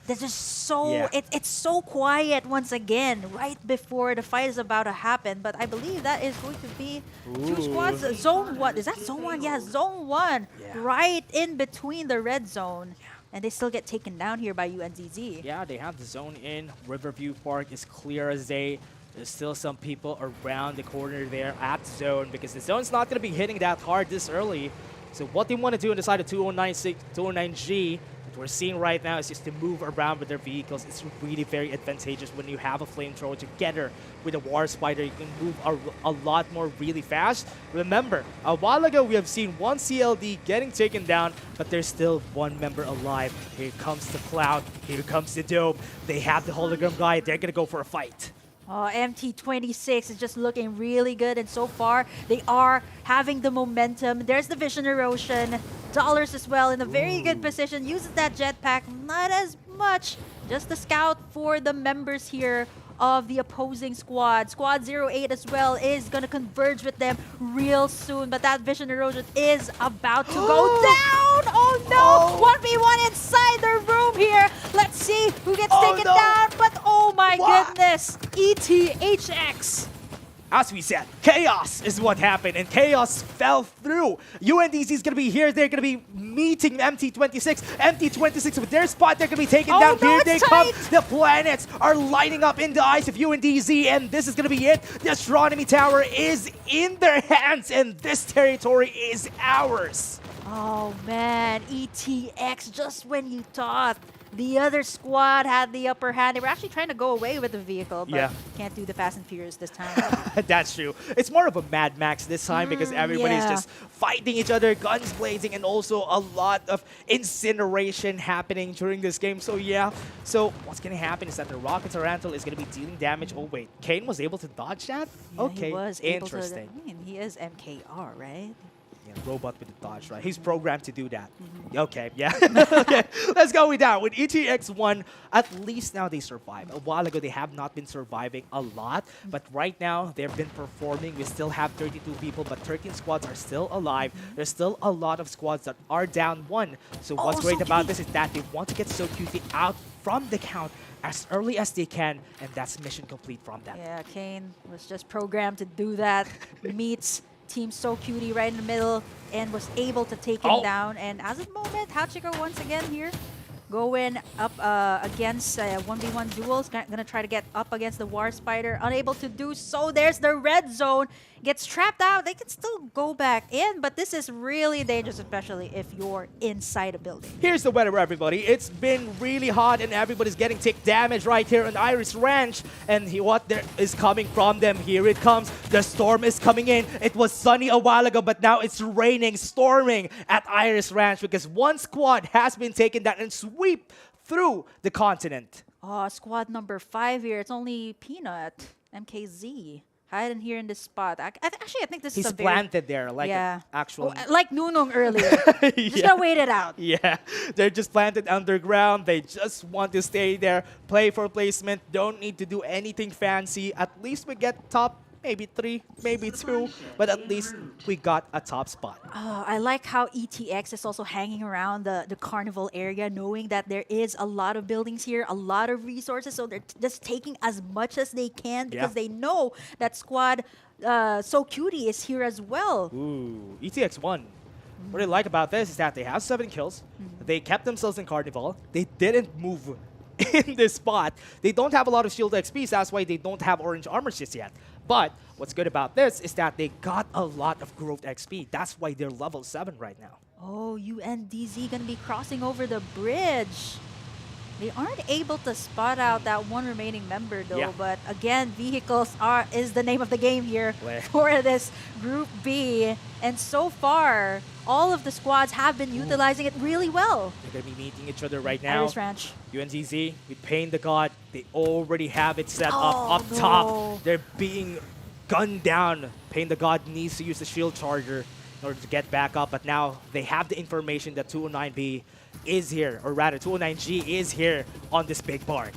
They're just so, it's so quiet once again, right before the fight is about to happen. But I believe that is going to be 2 squads. Zone 1, is that Zone 1? Yeah, Zone 1, right in between the red zone. And they still get taken down here by UNZZ. Yeah, they have the zone in. Riverview Park is clear as day. There's still some people around the corner there at zone because the zone's not going to be hitting that hard this early. So what they want to do on the side of 209G, we're seeing right now is just to move around with their vehicles. It's really very advantageous when you have a flamethrower together with a war spider. You can move a lot more really fast. Remember, a while ago we have seen one CLD getting taken down, but there's still one member alive. Here comes the Cloud. Here comes the Dome. They have the hologram guy. They're gonna go for a fight. Oh, MT26 is just looking really good, and so far they are having the momentum. There's the vision erosion. Dollars as well in a very good position. Uses that jetpack, not as much. Just the scout for the members here of the opposing squad. Squad 08 as well is going to converge with them real soon, but that vision erosion is about to go down. Oh no! 1v1 inside the room here. Let's see who gets taken down, but oh my goodness. ETHX. As we said, chaos is what happened, and chaos fell through. UNDZ is going to be here. They're going to be meeting MT26. MT26 with their spot, they're going to be taken down. No, here they come. The planets are lighting up in the eyes of UNDZ, and this is going to be it. The astronomy tower is in their hands, and this territory is ours. Oh man, ETX, just when you thought the other squad had the upper hand. They were actually trying to go away with the vehicle, but can't do the Fast and Furious this time. That's true. It's more of a Mad Max this time because everybody's just fighting each other, guns blazing, and also a lot of incineration happening during this game. So yeah, so what's going to happen is that the Rocket Tarantul is going to be dealing damage. Oh wait, Kane was able to dodge that? Yeah, okay, he was interesting. Able to, I mean, he is MKR, right? robot with the dodge, right? He's programmed to do that. Okay, yeah. Okay, let's go with that. With ETX1, at least now they survive. A while ago, they have not been surviving a lot, but right now, they've been performing. We still have 32 people, but 13 squads are still alive. There's still a lot of squads that are down 1. So what's great about this is that they want to get So Cutie out from the count as early as they can, and that's mission complete from them. Yeah, Kane was just programmed to do that. Meets Team So Cutie right in the middle and was able to take him down. And as of the moment, Hachiko once again here going up against 1v1 duels. Gonna try to get up against the War Spider. Unable to do so. There's the red zone. Gets trapped out. They can still go back in, but this is really dangerous, especially if you're inside a building. Here's the weather, everybody. It's been really hot, and everybody's getting tick damage right here on Iris Ranch. And what there is coming from them, here it comes. The storm is coming in. It was sunny a while ago, but now it's raining, storming at Iris Ranch because one squad has been taken down and sweep through the continent. Oh, squad number 5 here. It's only Peanut, MKZ. Hiding here in this spot. Actually, I think this is a He's planted there, like actual... like Nunong earlier. Just gonna wait it out. Yeah, they're just planted underground. They just want to stay there, play for placement. Don't need to do anything fancy. At least we get top, maybe 3, maybe 2, but at least we got a top spot. I like how ETX is also hanging around the carnival area, knowing that there is a lot of buildings here, a lot of resources, so they're just taking as much as they can because they know that squad So Cutie is here as well. Ooh, ETX1. What I like about this is that they have 7 kills. They kept themselves in carnival. They didn't move in this spot. They don't have a lot of shield XP, so that's why they don't have orange armors just yet. But what's good about this is that they got a lot of growth XP. That's why they're level 7 right now. Oh, UNDZ gonna be crossing over the bridge. They aren't able to spot out that one remaining member though, but again, vehicles is the name of the game here for this Group B. And so far, all of the squads have been utilizing it really well. They're going to be meeting each other right now. Iris Ranch. UNZZ with Pain the God. They already have it set up top. They're being gunned down. Pain the God needs to use the shield charger in order to get back up. But now they have the information that 209B is here, or rather 209G is here on this big barn.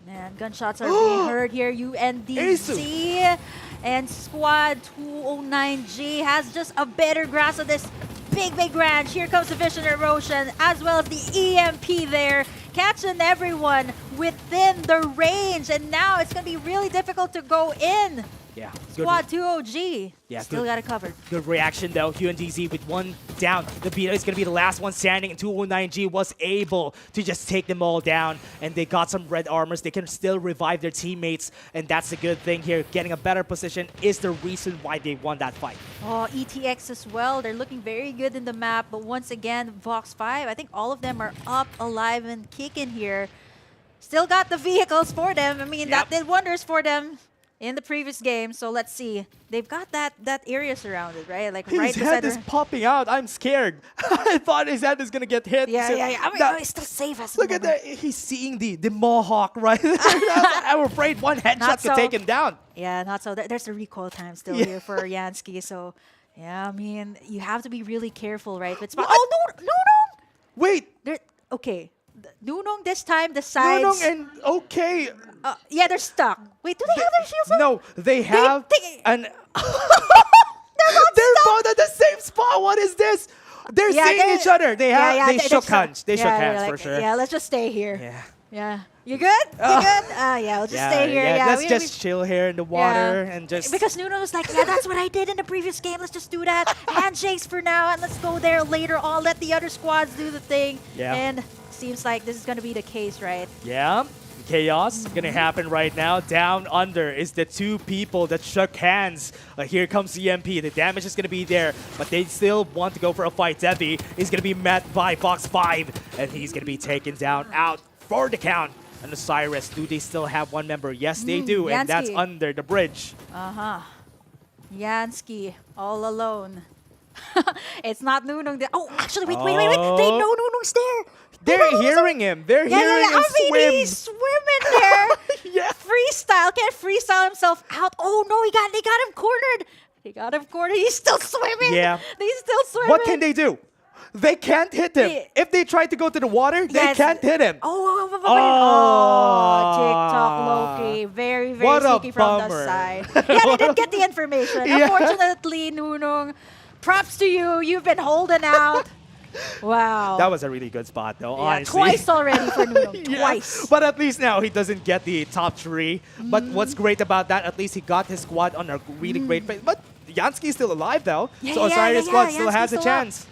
Man, gunshots are being heard here. UNDZ and squad 209G has just a better grasp of this big ranch. Here comes the Vision Erosion as well as the EMP there, catching everyone within the range. And now it's going to be really difficult to go in. Yeah. Squad 2OG. Yeah, still got it covered. Good reaction though. UNDZ with 1 down. The Beta is going to be the last one standing, and 209G was able to just take them all down. And they got some red armors. They can still revive their teammates, and that's the good thing here. Getting a better position is the reason why they won that fight. Oh, ETX as well. They're looking very good in the map, but once again, Vox 5, I think all of them are up, alive, and kicking here. Still got the vehicles for them. I mean, that did wonders for them in the previous game, so let's see. They've got that area surrounded, right? Like right his head is popping out. I'm scared. I thought his head is gonna get hit. Yeah. I mean, he's still safe as look at that. He's seeing the Mohawk right there. I'm afraid one headshot could take him down. Yeah, not so. There's a recoil time still here for Yansky. So, yeah, I mean, you have to be really careful, right? With oh, no. Wait. Okay. Nunong this time, the sides. Nunong and okay. Yeah, they're stuck. Wait, do they have their shields on? No, they have an... They're both at the same spot. What is this? They're seeing each other. They have. They shook hands. They shook hands for sure. Yeah, let's just stay here. Yeah. You good? You good? Yeah, we'll just stay here. Yeah, let's just chill here in the water and just... Because Nuno was like, yeah, that's what I did in the previous game. Let's just do that. Handshakes for now, and let's go there later on. Let the other squads do the thing. Yeah. And seems like this is going to be the case, right? Yeah. Chaos gonna happen right now. Down under is the 2 people that shook hands. Here comes the EMP. The damage is gonna be there, but they still want to go for a fight. Debbie is gonna be met by Fox 5, and he's gonna be taken down out for the count. And Osiris, do they still have one member? Yes, they do, Yansky. and that's under the bridge. Yansky, all alone. It's not Nunong there. Oh, actually, wait. They know Nunong's there. They're hearing him. They're hearing him swim. I mean, he's swimming there. Freestyle. Can't freestyle himself out. Oh, no, they got him cornered. They got him cornered. He's still swimming. Yeah. He's still swimming. What can they do? They can't hit him. If they try to go to the water, they can't hit him. Oh, TikTok Loki. Very, very What a sneaky from the bummer. side. Yeah, they didn't get the information. Yeah. Unfortunately, Nunong, props to you. You've been holding out. Wow. That was a really good spot, though, Yeah, honestly. twice already for Nunong. Yeah, Twice. But at least now he doesn't get the top 3. But what's great about that, at least he got his squad on a really great pace. But Yansky's still alive, though. Yeah, so Osiris' squad still Yansky's has a still up. chance.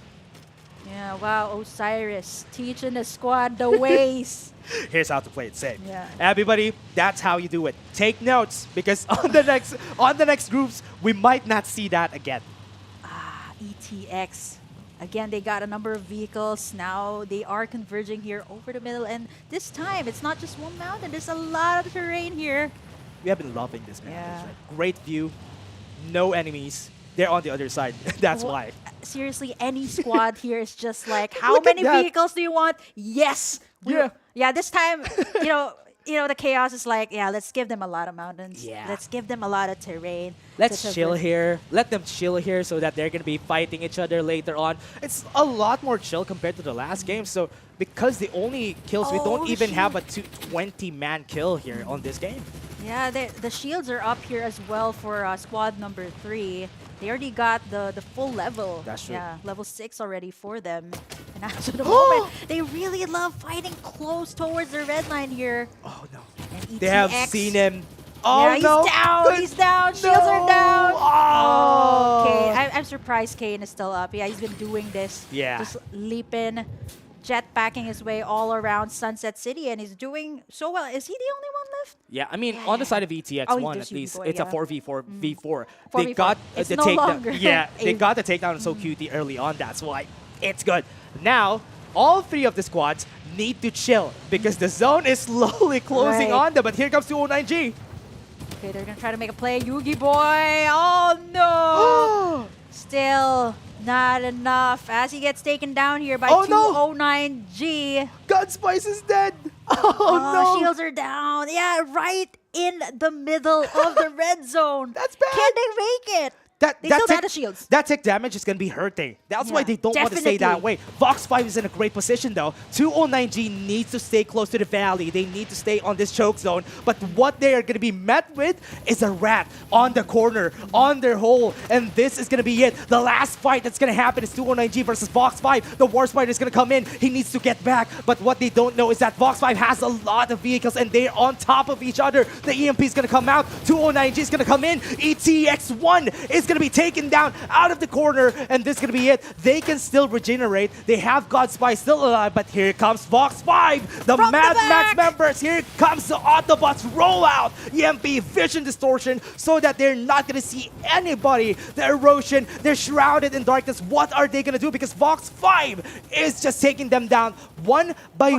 Yeah, wow, Osiris teaching the squad the ways. Here's how to play it safe. Yeah. Everybody, that's how you do it. Take notes, because on the next groups, we might not see that again. ETX. Again, they got a number of vehicles. Now they are converging here over the middle. And this time, it's not just one mountain. There's a lot of terrain here. We have been loving this map. Yeah. Right? Great view. No enemies. They're on the other side. That's Well, why. Seriously, any squad here is just like, how Look at many that. vehicles do you want? Yes. Yeah, this time, the chaos is like, yeah, let's give them a lot of mountains. Yeah. Let's give them a lot of terrain. Let's to chill traverse. here. Let them chill here so that they're going to be fighting each other later on. It's a lot more chill compared to the last game. So because the only kills, we don't even have a 20-man kill here on this game. Yeah, the shields are up here as well for squad number 3. They already got the full level. That's true. Yeah, level 6 already for them. And after the moment, they really love fighting close towards the red line here. Oh, no. And They have ETX. seen him. Oh, Yeah, he's no. down. Good. He's down. Shields are down. Oh. Okay, I'm surprised Kane is still up. Yeah, he's been doing this. Yeah. Just leaping, jetpacking his way all around Sunset City, and he's doing so well. Is he the only one left? Yeah, I mean, on the side of ETX1, Oh, at just least, Boy, it's a yeah. 4v4 v4. 4v4. They got It's the no takedown. longer Yeah, they a- got the takedown so cutie early on. That's why it's good. Now, all 3 of the squads need to chill because the zone is slowly closing Right. on them. But here comes 209G. Okay, they're gonna try to make a play. Yugi boy. Oh no! Still not enough as he gets taken down here by Oh, no. 209G. Gunspice is dead. Oh, no. Shields are down. Yeah, right in the middle of the red zone. That's bad. Can they make it? They that still got tick- the shields. That tick damage is going to be hurting. That's why Yeah, they don't want to stay that definitely. way. Vox 5 is in a great position, though. 209G needs to stay close to the valley. They need to stay on this choke zone. But what they are going to be met with is a rat on the corner, on their hole. And this is going to be it. The last fight that's going to happen is 209G versus Vox 5. The War Spider is going to come in. He needs to get back. But what they don't know is that Vox 5 has a lot of vehicles, and they're on top of each other. The EMP is going to come out. 209G is going to come in. ETX1 is going to be taken down out of the corner, and this is going to be it. They can still regenerate. They have God Spy still alive, but here comes Vox 5, the From the Mad Max back. members. Here comes the Autobots rollout. EMP Vision Distortion so that they're not going to see anybody. The erosion, they're shrouded in darkness. What are they going to do? Because Vox 5 is just taking them down one by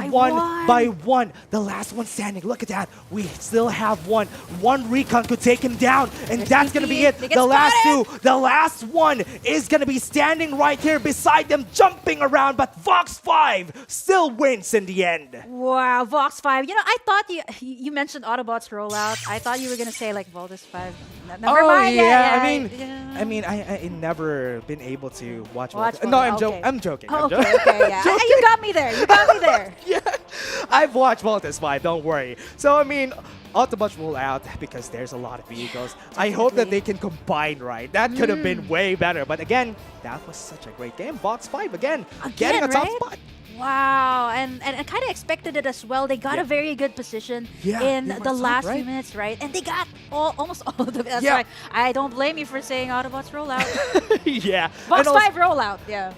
one. The last one standing. Look at that. We still have one. One recon could take him down, and that's going to be it. They get The last spotted. two. The last one is going to be standing right here beside them, jumping around, but Vox 5 still wins in the end. Wow, Vox 5. You know, I thought you mentioned Autobots rollout. I thought you were gonna say like Voltus 5. Never mind. Yeah, Yeah, I mean, I never been able to watch. Watch Voltus. No, Voltus, I'm, okay. I'm joking. Oh, I'm okay, joking. okay, yeah. You got me there. You got me there. I've watched Voltus 5, don't worry. So, I mean, Autobots roll out because there's a lot of vehicles. I hope that they can combine right. That could have been way better. But again, that was such a great game. Vox 5 again getting a top right? spot. Wow, and I kind of expected it as well. They got a very good position Yeah, in they were the top, last right? few minutes, right? And they got almost all of them. That's Yeah. right. I don't blame you for saying Autobots rollout. Yeah. Vox And also- 5 rollout, yeah.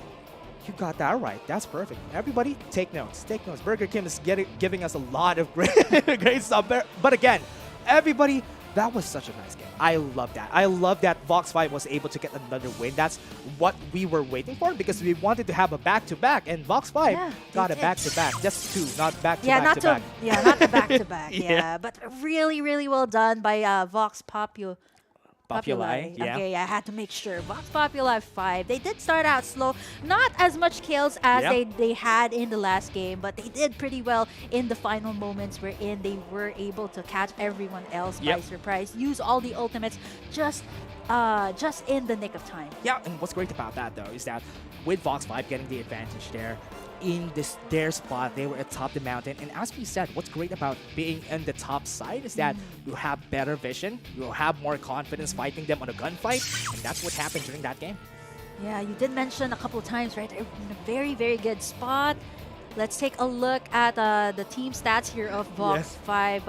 You got that right. That's perfect. Everybody, take notes. Take notes. Burger Kim is giving us a lot of great, great stuff. But again, everybody, that was such a nice game. I love that. I love that Vox 5 was able to get another win. That's what we were waiting for because we wanted to have a back-to-back, and Vox 5 got a back-to-back. Just two, not back-to-back-to-back. Not the back-to-back. Yeah. Yeah, but really, really well done by Vox Populi, yeah. Okay, I had to make sure. Vox Populi 5. They did start out slow. Not as much kills as they had in the last game, but they did pretty well in the final moments wherein they were able to catch everyone else by surprise. Use all the ultimates just in the nick of time. Yeah, and what's great about that though is that with Vox 5 getting the advantage there, in their spot, they were atop the mountain. And as we said, what's great about being in the top side is that you have better vision, you'll have more confidence fighting them on a gunfight, and that's what happened during that game. Yeah, you did mention a couple of times, right? They're in a very, very good spot. Let's take a look at the team stats here of Vox 5.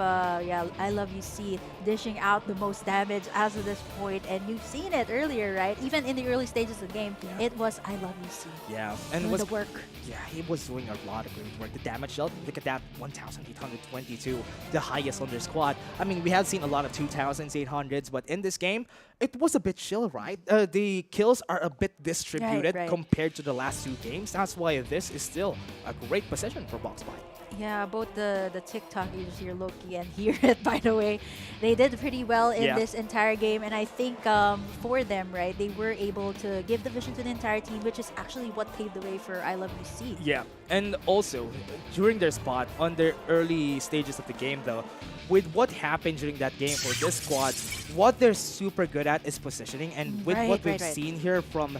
Yeah, I Love You See dishing out the most damage as of this point, and you've seen it earlier, right? Even in the early stages of the game, it was I Love You See. Yeah, and doing the work. Yeah, he was doing a lot of great work. The damage dealt, look at that, 1,822, the highest on their squad. I mean, we have seen a lot of 2,800s, but in this game, it was a bit chill, right? The kills are a bit distributed compared to the last 2 games. That's why this is still a great position for Vox 5. Yeah, both the TikTok users here, Loki and Hear It, by the way, they did pretty well in this entire game. And I think for them, right, they were able to give the vision to the entire team, which is actually what paved the way for I Love You See. Yeah, and also, during their spot, on their early stages of the game, though, with what happened during that game for this squad, what they're super good at is positioning. And with what we've seen here from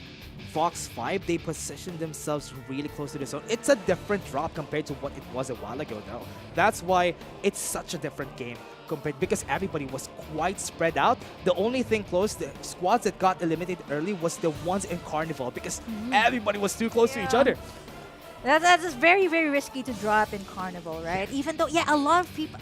Vox 5, they positioned themselves really close to the zone. It's a different drop compared to what it was a while ago, though. That's why it's such a different game compared, because everybody was quite spread out. The only thing close, the squads that got eliminated early was the ones in Carnival, because everybody was too close to each other. That's very, very risky to drop in Carnival, right? Even though, a lot of people,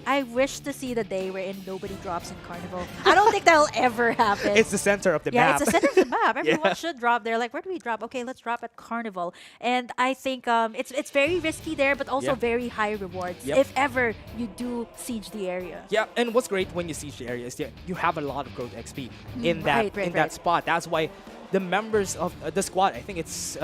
I wish to see the day wherein nobody drops in Carnival. I don't think that'll ever happen. It's the center of the map. Yeah, it's the center of the map. Everyone should drop there. Like, where do we drop? Okay, let's drop at Carnival. And I think it's very risky there, but also very high rewards if ever you do siege the area. Yeah, and what's great when you siege the area is that you have a lot of growth XP in that spot. That's why the members of the squad, I think it's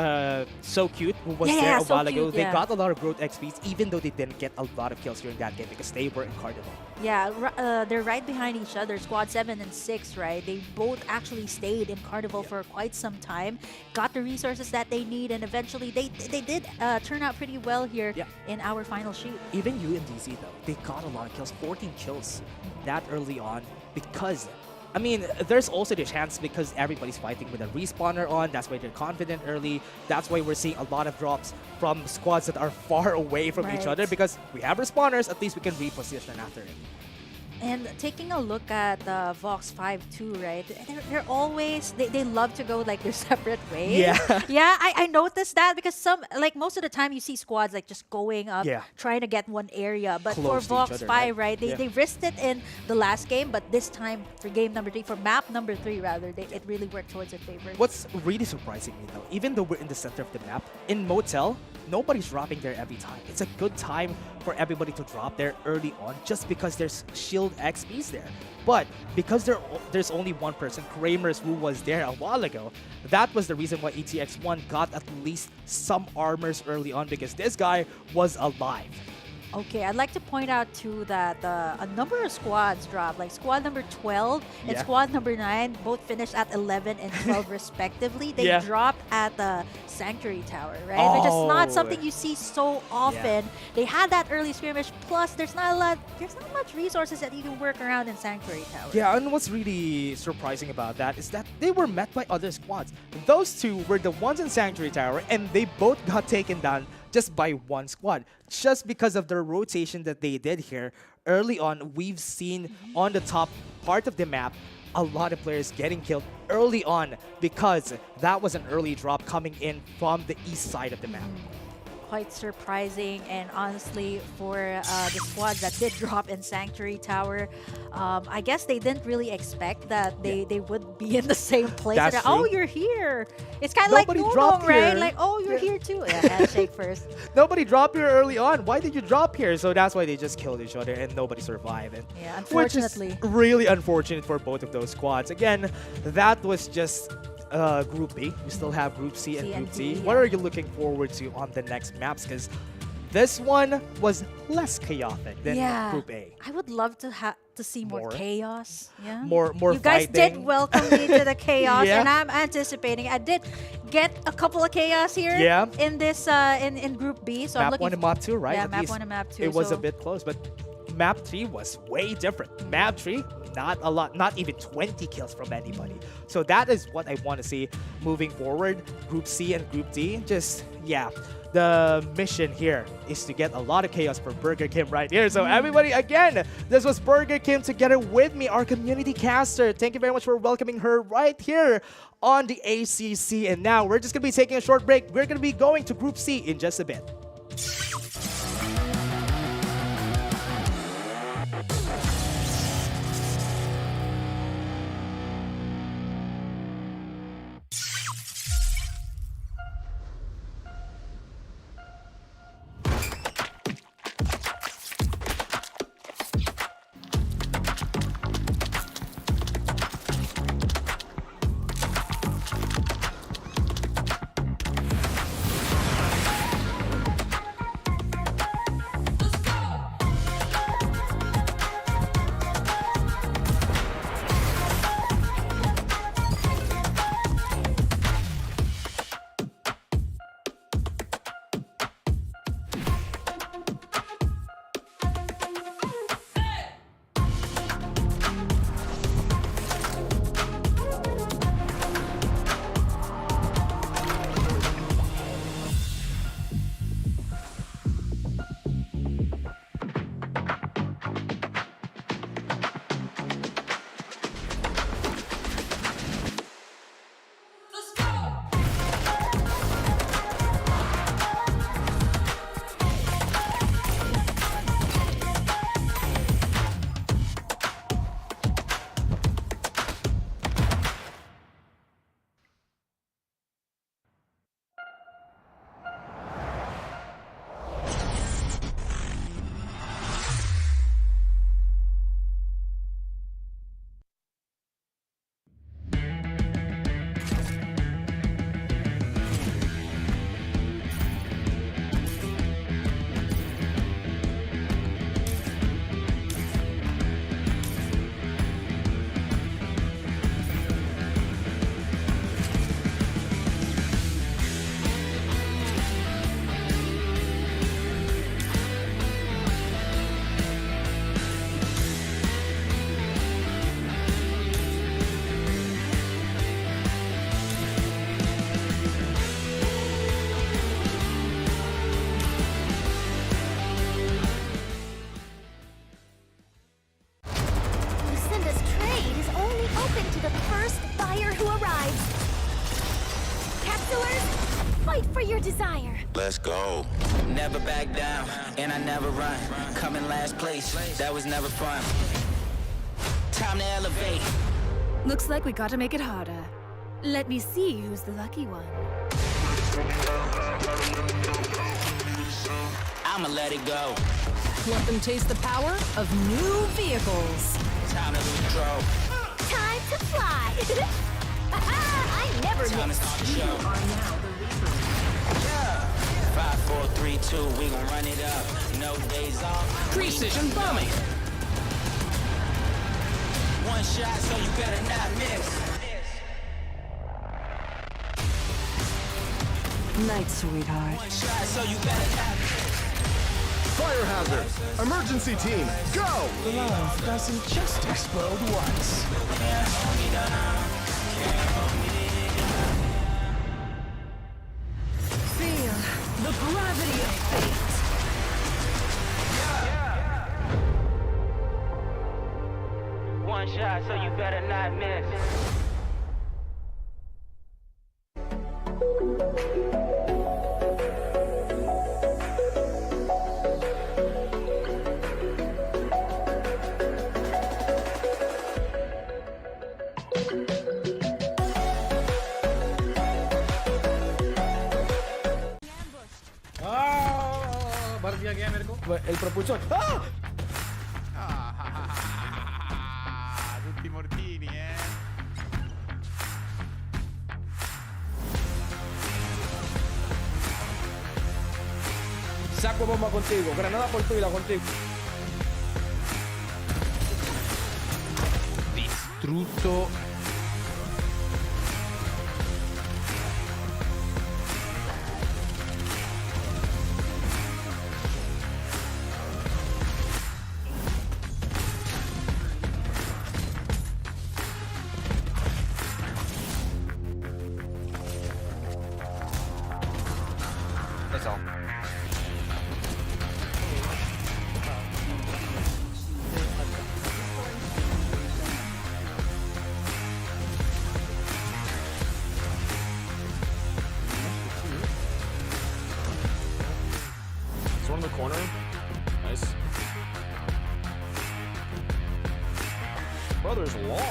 So Cute, who was there a while ago, they got a lot of growth XPs, even though they didn't get a lot of kills during that game because they were in Carnival. Yeah, they're right behind each other, Squad 7 and 6, right? They both actually stayed in Carnival for quite some time, got the resources that they need, and eventually they did turn out pretty well here in our final sheet. Even UNDZ, though, they got a lot of kills, 14 kills that early on, because I mean, there's also the chance because everybody's fighting with a respawner on. That's why they're confident early. That's why we're seeing a lot of drops from squads that are far away from each other, because we have respawners. At least we can reposition after it. And taking a look at Vox 5 too, right? They're always, they love to go like their separate ways. Yeah, I noticed that because most of the time you see squads like just going up, trying to get one area. But for Vox 5, right, they risked it in the last game, but this time for game number 3, for map number 3 rather, it really worked towards their favor. What's really surprising me though, even though we're in the center of the map, in Motel, nobody's dropping there every time. It's a good time for everybody to drop there early on just because there's shield XPs there. But because there's only one person, Kramers, who was there a while ago, that was the reason why ETX1 got at least some armors early on, because this guy was alive. Okay, I'd like to point out too that a number of squads dropped, like squad number 12 and squad number 9 both finished at 11 and 12 respectively. They dropped at the Sanctuary Tower, right? Which is not something you see so often. They had that early skirmish, plus there's not much resources that you can work around in Sanctuary Tower. Yeah, and what's really surprising about that is that they were met by other squads. Those two were the ones in Sanctuary Tower, and they both got taken down just by one squad, just because of the rotation that they did here. Early on, we've seen on the top part of the map a lot of players getting killed early on because that was an early drop coming in from the east side of the map. Quite surprising, and honestly for the squads that did drop in Sanctuary Tower, I guess they didn't really expect that they would be in the same place. That's true. Oh, you're here. It's kind of like Nulong, right? Like, oh, you're here too. Yeah, handshake first. Nobody dropped here early on. Why did you drop here? So that's why they just killed each other and nobody survived. And yeah, unfortunately. Which is really unfortunate for both of those squads. Again, that was just Group B. We still have Group C and Group D. What are you looking forward to on the next maps? Because This one was less chaotic than Yeah. Group A. I would love to see more chaos. Yeah. More You guys did fighting. welcome me to the chaos, Yeah. and I'm anticipating. I did get a couple of chaos here. Yeah. In this in Group B, so I'm Map looking. 1 and Map 2, right? Yeah, At Map least 1 and Map 2. It was so a bit close, but Map 3 was way different. Map 3, not a lot, not even 20 kills from anybody. So that is what I want to see moving forward. Group C and Group D, just, yeah. The mission here is to get a lot of chaos for Burger Kim right here. So everybody, again, this was Burger Kim together with me, our community caster. Thank you very much for welcoming her right here on the ACC. And now we're just going to be taking a short break. We're going to be going to Group C in just a bit. Lucinda's trade is only open to the first buyer who arrives. Capsulers, fight for your desire. Let's go. Never back down, and I never run. Coming last place, that was never fun. Time to elevate. Looks like we gotta make it harder. Let me see who's the lucky one. I'ma let it go. Let them taste the power of new vehicles. Time to lose control. Time to fly. I never Time to miss. start the show. 5, 4, 3, 2, we gon' run it up. No days off. Precision bombing. One shot, so you better not miss. Night, sweetheart. One shot, so you better not miss. Fire hazard. Emergency team, go! Love doesn't just explode once. Feel the gravity of fate. One shot, so you better not miss. भर दिया गया मेरे को el propulsor. Tutti mortini, Sacco bomba contigo. Granada por tuya contigo. Distrutto. That's all. It's one in the corner. Nice. Brothers lost.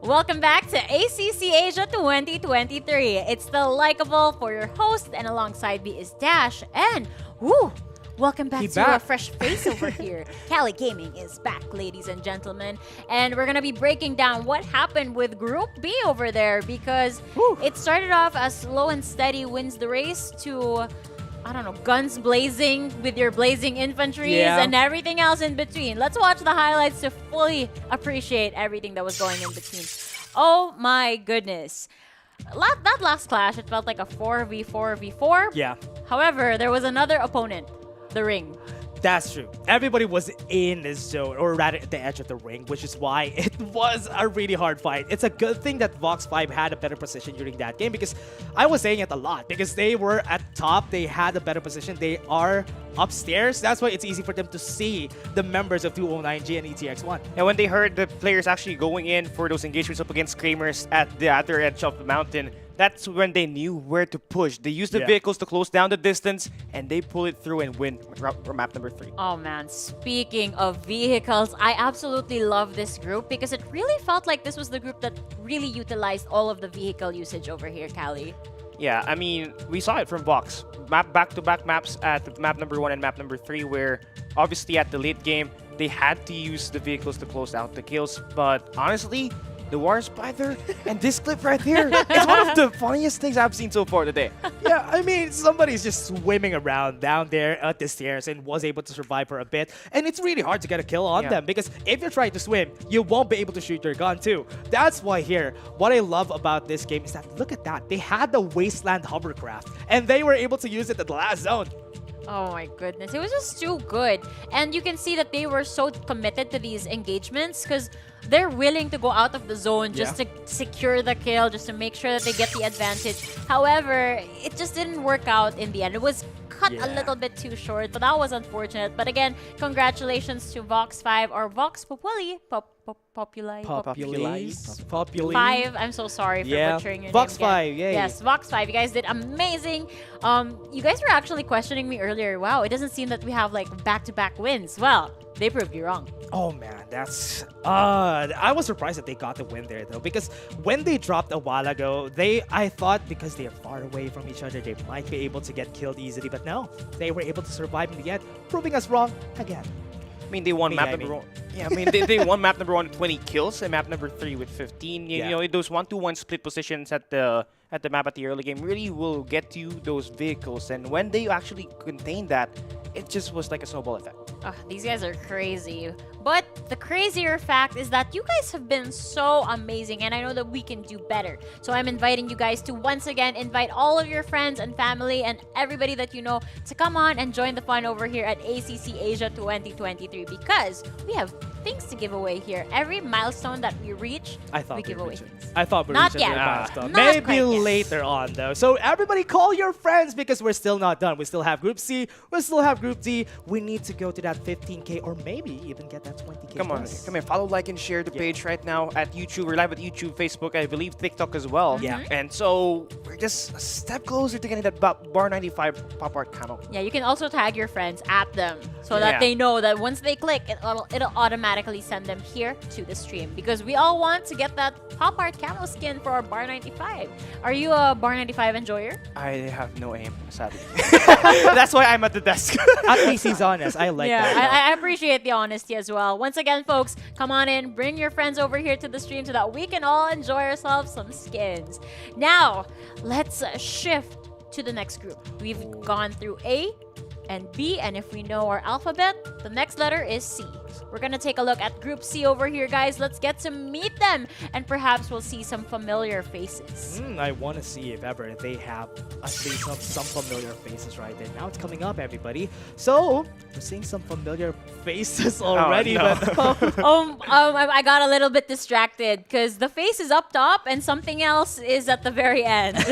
Welcome back to ACC Asia 2023. It's the Likeable for your host, and alongside me is Dash. And woo, welcome back to a fresh face over here. Cali Gaming is back, ladies and gentlemen. And we're going to be breaking down what happened with Group B over there, because it started off as slow and steady wins the race to, I don't know, guns blazing with your blazing infantries and everything else in between. Let's watch the highlights to fully appreciate everything that was going in between. Oh my goodness. That last clash, it felt like a 4v4v4. Yeah. However, there was another opponent, the Ring. That's true. Everybody was in the zone, or rather at the edge of the ring, which is why it was a really hard fight. It's a good thing that Vox 5 had a better position during that game, because I was saying it a lot, because they were at top, they had a better position, they are upstairs. That's why it's easy for them to see the members of 209G and ETX1. And when they heard the players actually going in for those engagements up against Kramers at the other edge of the mountain, that's when they knew where to push. They used the vehicles to close down the distance, and they pull it through and win map number 3. Oh man, speaking of vehicles, I absolutely love this group, because it really felt like this was the group that really utilized all of the vehicle usage over here, Cali. Yeah, I mean, we saw it from Vox. Back-to-back maps at map number 1 and map number 3, where obviously at the late game, they had to use the vehicles to close out the kills. But honestly, the War Spider and this clip right here, it's one of the funniest things I've seen so far today. Yeah, I mean, somebody's just swimming around down there at the stairs and was able to survive for a bit. And it's really hard to get a kill on them, because if you're trying to swim, you won't be able to shoot your gun too. That's why here, what I love about this game is that, look at that. They had the Wasteland hovercraft, and they were able to use it at the last zone. Oh my goodness, it was just too good. And you can see that they were so committed to these engagements, because they're willing to go out of the zone just to secure the kill, just to make sure that they get the advantage. However, it just didn't work out in the end. It was cut a little bit too short, but that was unfortunate. But again, congratulations to Vox 5 or Vox Populi. Populi. 5. I'm so sorry for butchering your Vox name. 5, yay. Yes, Vox 5. You guys did amazing. You guys were actually questioning me earlier. Wow, it doesn't seem that we have like back-to-back wins. Well, they proved you wrong. Oh man, that's I was surprised that they got the win there though, because when they dropped a while ago, I thought because they are far away from each other, they might be able to get killed easily, but no, they were able to survive in the end, proving us wrong again. I mean, they won map number 1. Yeah, I mean, they won map number 1 with 20 kills and map number 3 with 15. You know, those 1-2-1 split positions at the map at the early game really will get you those vehicles. And when they actually contain that, it just was like a snowball effect. These guys are crazy. But the crazier fact is that you guys have been so amazing, and I know that we can do better. So I'm inviting you guys to once again invite all of your friends and family and everybody that you know to come on and join the fun over here at ACC Asia 2023, because we have things to give away here. Every milestone that we reach, we give away things. I thought we Not reached yet. a milestone. Not Maybe quite yet. later on though. So everybody call your friends, because we're still not done. We still have Group C, we still have Group D. We need to go to that 15K or maybe even get that 20K. Come on, follow, like, and share the page right now at YouTube. We're live at YouTube, Facebook, I believe TikTok as well. Yeah. And so we're just a step closer to getting that Bar 95 pop art camo. Yeah, you can also tag your friends at them so that they know that once they click, it'll automatically send them here to the stream because we all want to get that pop art camo skin for our Bar 95. Are you a Bar 95 enjoyer? I have no aim, sadly. That's why I'm at the desk. At least he's honest. I like that. Yeah, I appreciate the honesty as well. Once again, folks, come on in, bring your friends over here to the stream so that we can all enjoy ourselves some skins. Now, let's shift to the next group. We've gone through A and B, and if we know our alphabet, the next letter is C. We're gonna take a look at Group C over here, guys. Let's get to meet them, and perhaps we'll see some familiar faces. I want to see if ever they have at least some familiar faces right there. Now it's coming up, everybody. So we're seeing some familiar faces already. no. But I got a little bit distracted because the face is up top and something else is at the very end. Got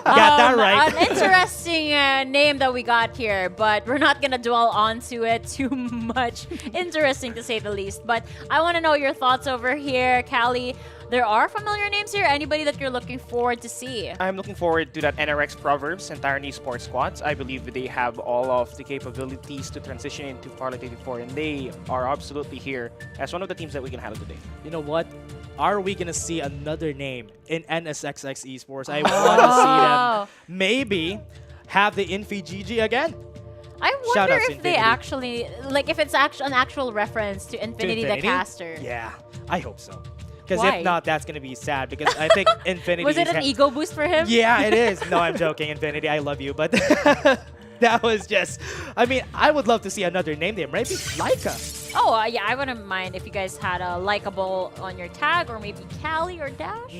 that right. An interesting name that we got here, but we're not gonna dwell onto it too much. Interesting to say the least. But I want to know your thoughts over here, Callie. There are familiar names here. Anybody that you're looking forward to see? I'm looking forward to that NRX Proverbs and Tyranny Sports squads. I believe they have all of the capabilities to transition into Farlight 84, and they are absolutely here as one of the teams that we can handle today. you know what? Are we going to see another name in NSXX Esports? I want to see them maybe have the Infi GG again. I Shout wonder out to if they Infinity. actually, like, if it's an actual reference to Infinity the caster. Yeah, I hope so. Because Why? if not, that's going to be sad. Because I think Infinity Was it an ego boost for him? Yeah, it is. No, I'm joking, Infinity. I love you. But that was just... I mean, I would love to see another name there. Maybe Laika. Oh, yeah, I wouldn't mind if you guys had a likable on your tag, or maybe Callie or Dash.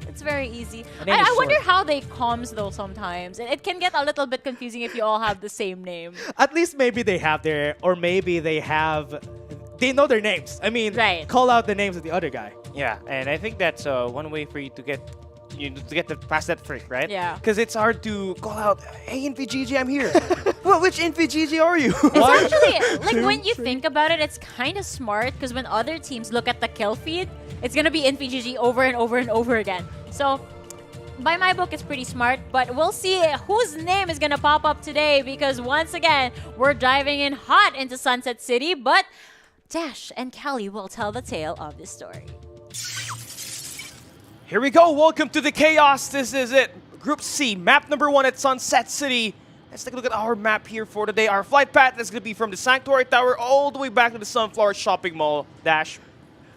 It's very easy. I wonder how they comms though sometimes. It can get a little bit confusing if you all have the same name. At least maybe they have their... Or maybe they have... They know their names. I mean, call out the names of the other guy. Yeah, and I think that's one way for you to get past that freak, right? Yeah. Because it's hard to call out, hey, InfiGG, I'm here. Well, which InfiGG are you? It's actually, like, when you think about it, it's kind of smart because when other teams look at the kill feed, it's going to be InfiGG over and over and over again. So, by my book, it's pretty smart, but we'll see whose name is going to pop up today because once again, we're diving in hot into Sunset City, but Dash and Callie will tell the tale of this story. Here we go. Welcome to the chaos. This is it. Group C, map number 1 at Sunset City. Let's take a look at our map here for today. Our flight path is going to be from the Sanctuary Tower all the way back to the Sunflower Shopping Mall. Dash.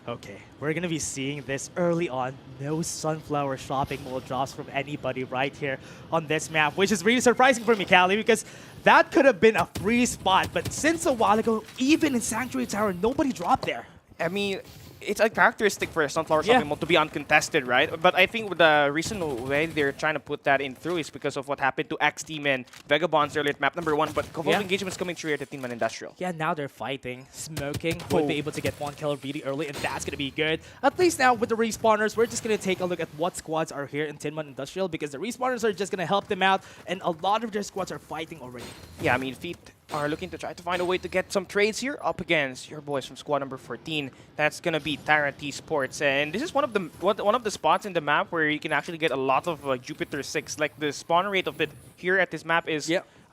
Okay, we're going to be seeing this early on. No Sunflower Shopping Mall drops from anybody right here on this map, which is really surprising for me, Callie, because that could have been a free spot. But since a while ago, even in Sanctuary Tower, nobody dropped there. I mean, it's a characteristic for a Sunflower Shopping Mall to be uncontested, right? But I think the reason why they're trying to put that in through is because of what happened to X Team and Vagabonds earlier at map number 1. But Convolved Engagement's coming through here at the Team Man Industrial. Yeah, now they're fighting. Smoking would be able to get one kill really early, and that's going to be good. At least now with the respawners, we're just going to take a look at what squads are here in Tin Man Industrial because the respawners are just going to help them out, and a lot of their squads are fighting already. Yeah, I mean, Feet are looking to try to find a way to get some trades here up against your boys from squad number 14. That's gonna be Tyranny Sports, and this is one of the spots in the map where you can actually get a lot of Jupiter 6. Like the spawn rate of it here at this map is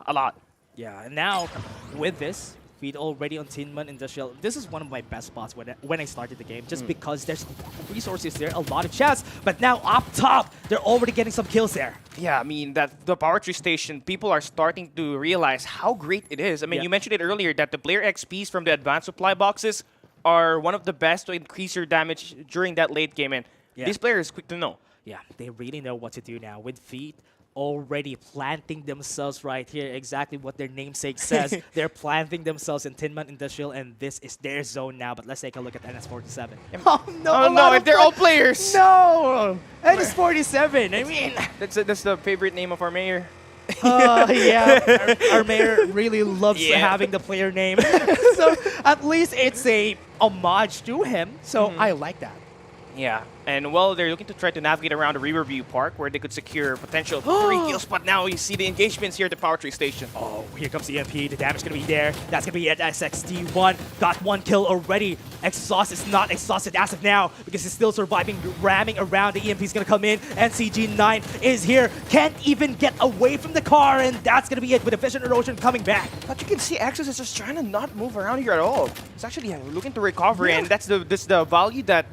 a lot. Yeah, and now with this, Feed already on Tin Man Industrial. This is one of my best spots when I started the game, just because there's resources there, a lot of chests. But now up top, they're already getting some kills there. Yeah, I mean, that the Power Tree Station, people are starting to realize how great it is. I mean, you mentioned it earlier that the player XPs from the advanced supply boxes are one of the best to increase your damage during that late game. And these players quick to know. Yeah, they really know what to do now. With Feet already planting themselves right here, exactly what their namesake says. They're planting themselves in Tin Man Industrial, and this is their zone now. But let's take a look at NS47. Oh no, they're all players. No, NS47. I mean, that's the favorite name of our mayor. Yeah, our mayor really loves having the player name. So at least it's a homage to him. So I like that. Yeah, and well, they're looking to try to navigate around the Riverview Park where they could secure potential 3 kills, but now you see the engagements here at the Power Tree Station. Oh, here comes the EMP. The damage going to be there. That's going to be at SXT1. Got 1 kill already. Exhaust is not exhausted as of now because he's still surviving, ramming around. The EMP is going to come in, and CG9 is here. Can't even get away from the car, and that's going to be it with Efficient Erosion coming back. But you can see Axis is just trying to not move around here at all. It's actually looking to recover, and that's the value that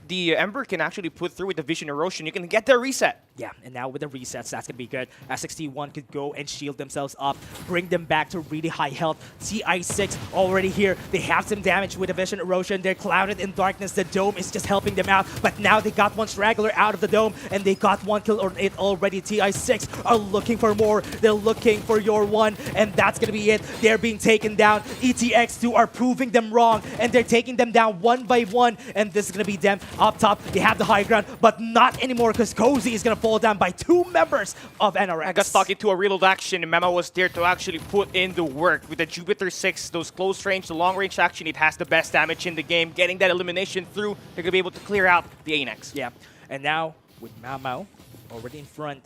the Ember can actually put through with the Vision Erosion. You can get their reset. Yeah, and now with the resets, that's going to be good. SXT1 could go and shield themselves up, bring them back to really high health. TI6 already here. They have some damage with the Vision Erosion. They're clouded in darkness. The dome is just helping them out. But now they got 1 straggler out of the dome, and they got 1 kill on it already. TI6 are looking for more. They're looking for your 1, and that's going to be it. They're being taken down. ETX2 are proving them wrong, and they're taking them down 1 by 1, and this is going to be them up top. They have the high ground, but not anymore because Cozy is going to fall down by 2 members of NRX. I got stuck into a reload action, and Mema was there to actually put in the work. With the Jupiter 6, those close range, the long range action, it has the best damage in the game. Getting that elimination through, they're going to be able to clear out the ANX. Yeah, and now with Mau already in front,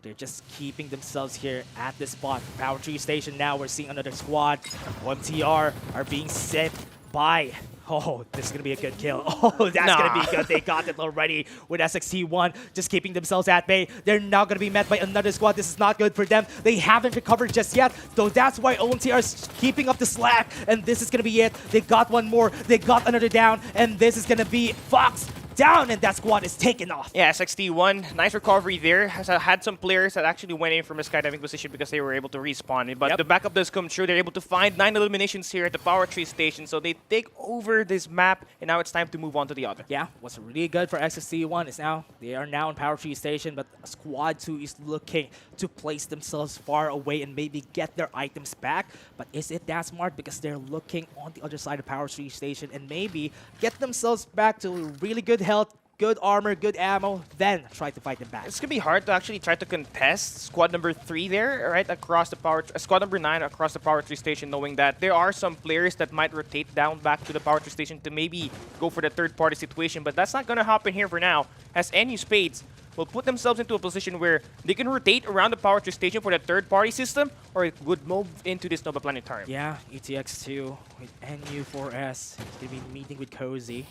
they're just keeping themselves here at this spot. Power Tree Station now, we're seeing another squad. OMTR are being sent by... Oh, this is going to be a good kill. Oh, that's going to be good. They got it already with SXT1, just keeping themselves at bay. They're now going to be met by another squad. This is not good for them. They haven't recovered just yet, so that's why OMTR is keeping up the slack, and this is going to be it. They got 1 more. They got another down, and this is going to be Fox down, and that squad is taken off. Yeah, SXT1, nice recovery there. Has had some players that actually went in from a skydiving position because they were able to respawn. But the backup does come true. They're able to find 9 eliminations here at the Power Tree Station, so they take over this map, and now it's time to move on to the other. Yeah, what's really good for SXT1 is now they are now in Power Tree Station, but Squad 2 is looking to place themselves far away and maybe get their items back. But is it that smart? Because they're looking on the other side of Power Tree Station and maybe get themselves back to really good health, good armor, good ammo, then try to fight them back. It's going to be hard to actually try to contest squad number 3 there, right, across the squad number 9 across the Power Tree Station, knowing that there are some players that might rotate down back to the Power Tree Station to maybe go for the third-party situation, but that's not going to happen here for now, as NU Spades will put themselves into a position where they can rotate around the Power Tree Station for the third-party system, or it would move into this Nova Planetarium. Yeah, ETX2 with NU4S. He's going to be meeting with Cozy.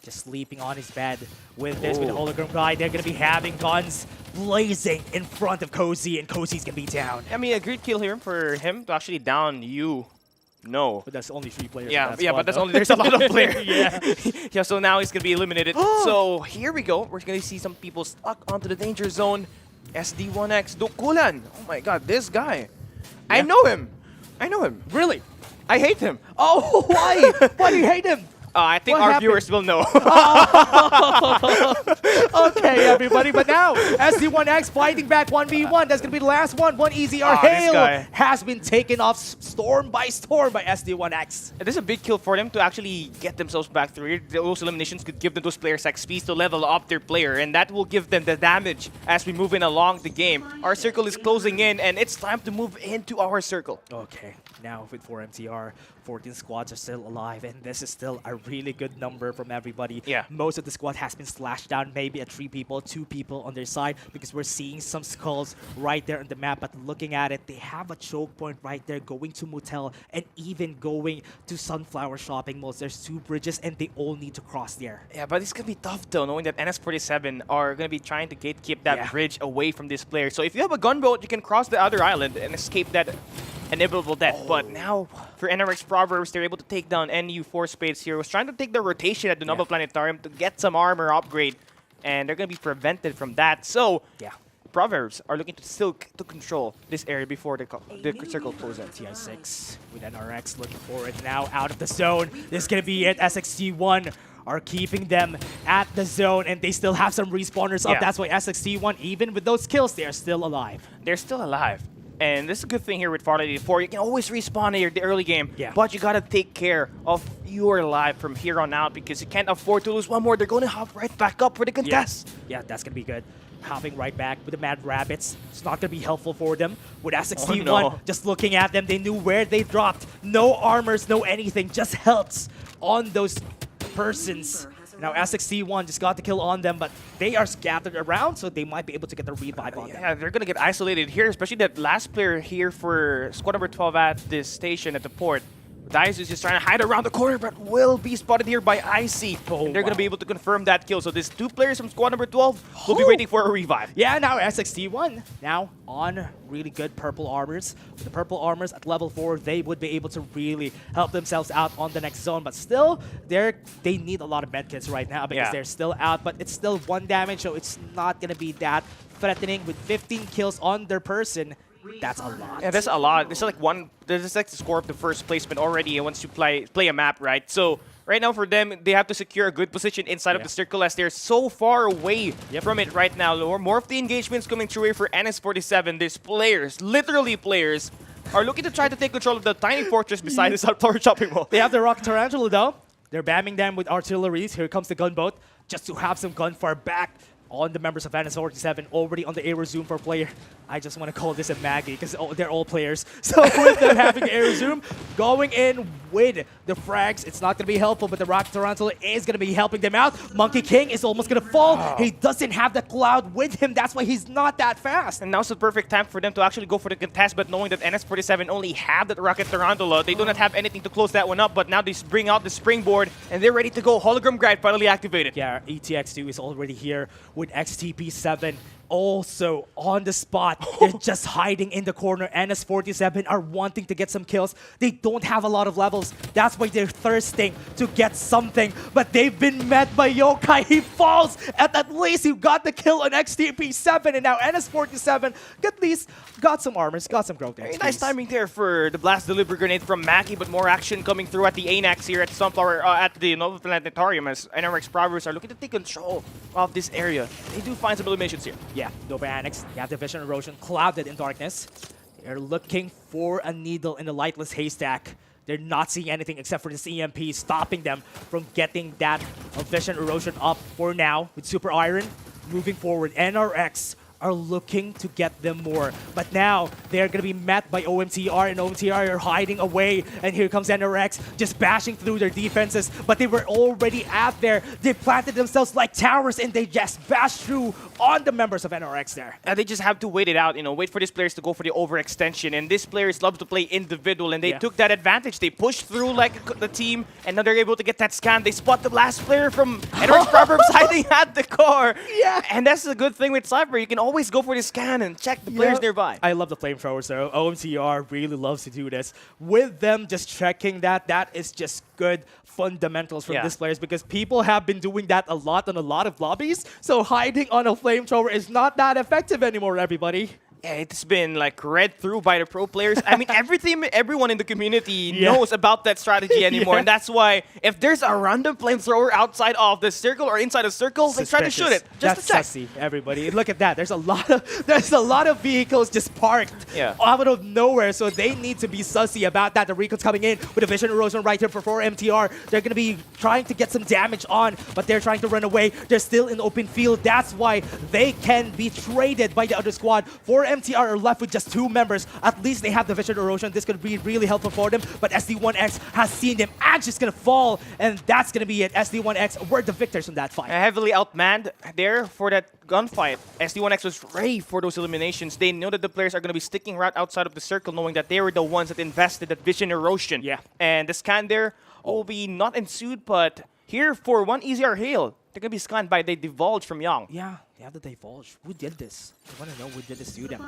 Just sleeping on his bed with this, with the hologram guy. They're going to be having guns blazing in front of Cozy, and Cozy's going to be down. I mean, a great kill here for him to actually down you. No. But that's only 3 players. Yeah, but that's only, there's a lot of players. Yeah. So now he's going to be eliminated. So here we go. We're going to see some people stuck onto the danger zone. SD1X, Dukulan. Oh my god, this guy. Yeah. I know him. Really? I hate him. Oh, why? Why do you hate him? I think our viewers will know. Okay, everybody. But now, SD1X fighting back 1v1. That's going to be the last one. One easy. Our Hail has been taken off storm by SD1X. This is a big kill for them to actually get themselves back through. Those eliminations could give them those players XP to level up their player, and that will give them the damage as we move in along the game. Our circle is closing in, and it's time to move into our circle. Okay, now with 4MTR, 14 squads are still alive, and this is still a really good number from everybody. Yeah. Most of the squad has been slashed down, maybe at 3 people, 2 people on their side, because we're seeing some skulls right there on the map. But looking at it, they have a choke point right there, going to Motel and even going to Sunflower shopping malls. There's 2 bridges, and they all need to cross there. Yeah, but it's going to be tough, though, knowing that NS47 are going to be trying to gatekeep that bridge away from this player. So if you have a gunboat, you can cross the other island and escape that inevitable death. But now, for NRX Proverbs, they're able to take down NU4 Spades here. Was trying to take the rotation at the Nova Planetarium to get some armor upgrade, and they're going to be prevented from that. So, Proverbs are looking to still control this area before the circle closes. TI6 with NRX looking for it now out of the zone. This is going to be it. SXT1 are keeping them at the zone, and they still have some respawners up. That's why SXT1, even with those kills, they are still alive. They're still alive. And this is a good thing here with Farlight 84. You can always respawn in the early game, but you gotta take care of your life from here on out because you can't afford to lose one more. They're gonna hop right back up for the contest. Yeah, that's gonna be good. Hopping right back with the Mad Rabbits. It's not gonna be helpful for them. With SXT1, just looking at them, they knew where they dropped. No armors, no anything, just healths on those persons. Now SXT1 just got the kill on them, but they are scattered around, so they might be able to get the revive on them. Yeah, they're going to get isolated here, especially that last player here for squad number 12 at this station at the port. Dice is just trying to hide around the corner, but will be spotted here by Icy. And they're going to be able to confirm that kill. So these 2 players from squad number 12 will be waiting for a revive. Yeah, now SXT1 now on really good purple armors. With the purple armors at level 4, they would be able to really help themselves out on the next zone. But still, they need a lot of medkits right now because they're still out. But it's still 1 damage, so it's not going to be that threatening. With 15 kills on their person, that's a lot. Yeah, that's a lot. This is like this is like the score of the first placement already once you play a map, right? So right now for them, they have to secure a good position inside of the circle as they're so far away from it right now. More of the engagements coming through here for NS47. These players, literally players, are looking to try to take control of the tiny fortress beside the Sunflower Shopping Mall. They have the Rocket Tarantula though. They're bamming them with artilleries. Here comes the gunboat just to have some gunfire back on the members of NS47, already on the air zoom for player. I just want to call this a Maggie because they're all players. So with them having air zoom, going in with the frags, it's not going to be helpful, but the Rocket Tarantula is going to be helping them out. Monkey King is almost going to fall. He doesn't have the cloud with him. That's why he's not that fast. And now's the perfect time for them to actually go for the contest, but knowing that NS47 only have that Rocket Tarantula, they do not have anything to close that one up, but now they bring out the springboard, and they're ready to go. Hologram Guide finally activated. Yeah, ETX2 is already here with XTP7. Also on the spot. They're just hiding in the corner. NS47 are wanting to get some kills. They don't have a lot of levels. That's why they're thirsting to get something. But they've been met by Yokai. He falls. At least he got the kill on XTP7. And now NS47 at least got some armors, got some growth. Very nice timing there for the blast delivery grenade from Mackie, but more action coming through at the ANAX here at Sunflower, at the Nova Planetarium as NRX Providers are looking to take control of this area. They do find some eliminations here. Yeah, Nova Annex, you have the Vision Erosion, clouded in darkness. They're looking for a needle in the lightless haystack. They're not seeing anything except for this EMP, stopping them from getting that Vision Erosion up for now with Super Iron. Moving forward, NRX are looking to get them more. But now, they're going to be met by OMTR, and OMTR are hiding away. And here comes NRX, just bashing through their defenses. But they were already out there. They planted themselves like towers, and they just bashed through on the members of NRX there. And they just have to wait it out, wait for these players to go for the overextension. And these players love to play individual, and they took that advantage. They pushed through like the team, and now they're able to get that scan. They spot the last player from NRX Proverbs hiding at the core. Yeah. And that's the good thing with Cypher. You can always go for the scan and check the players nearby. I love the flamethrowers though. OMTR really loves to do this. With them just checking that is just good fundamentals from these players because people have been doing that a lot on a lot of lobbies. So hiding on a flamethrower is not that effective anymore, everybody. Yeah, it's been like read through by the pro players. I mean, everyone in the community knows about that strategy anymore. And that's why if there's a random flamethrower outside of the circle or inside a circle, they try to shoot it. Just to check. That's sussy, everybody. Look at that. There's a lot of vehicles just parked out of nowhere. So they need to be sussy about that. The Rico's coming in with a Vision Erosion right here for 4MTR. They're going to be trying to get some damage on, but they're trying to run away. They're still in the open field. That's why they can be traded by the other squad. 4MTR are left with just 2 members. At least they have the Vision Erosion. This could be really helpful for them. But SD1X has seen them and just going to fall. And that's going to be it. SD1X were the victors from that fight. Heavily outmanned there for that gunfight. SD1X was ready for those eliminations. They know that the players are going to be sticking right outside of the circle, knowing that they were the ones that invested that Vision Erosion. Yeah. And the scan there will be not ensued, but here for one easier hail. They're going to be scanned by the Divulge from Young. Yeah, they have the Divulge. Who did this? I want to know who did this to them.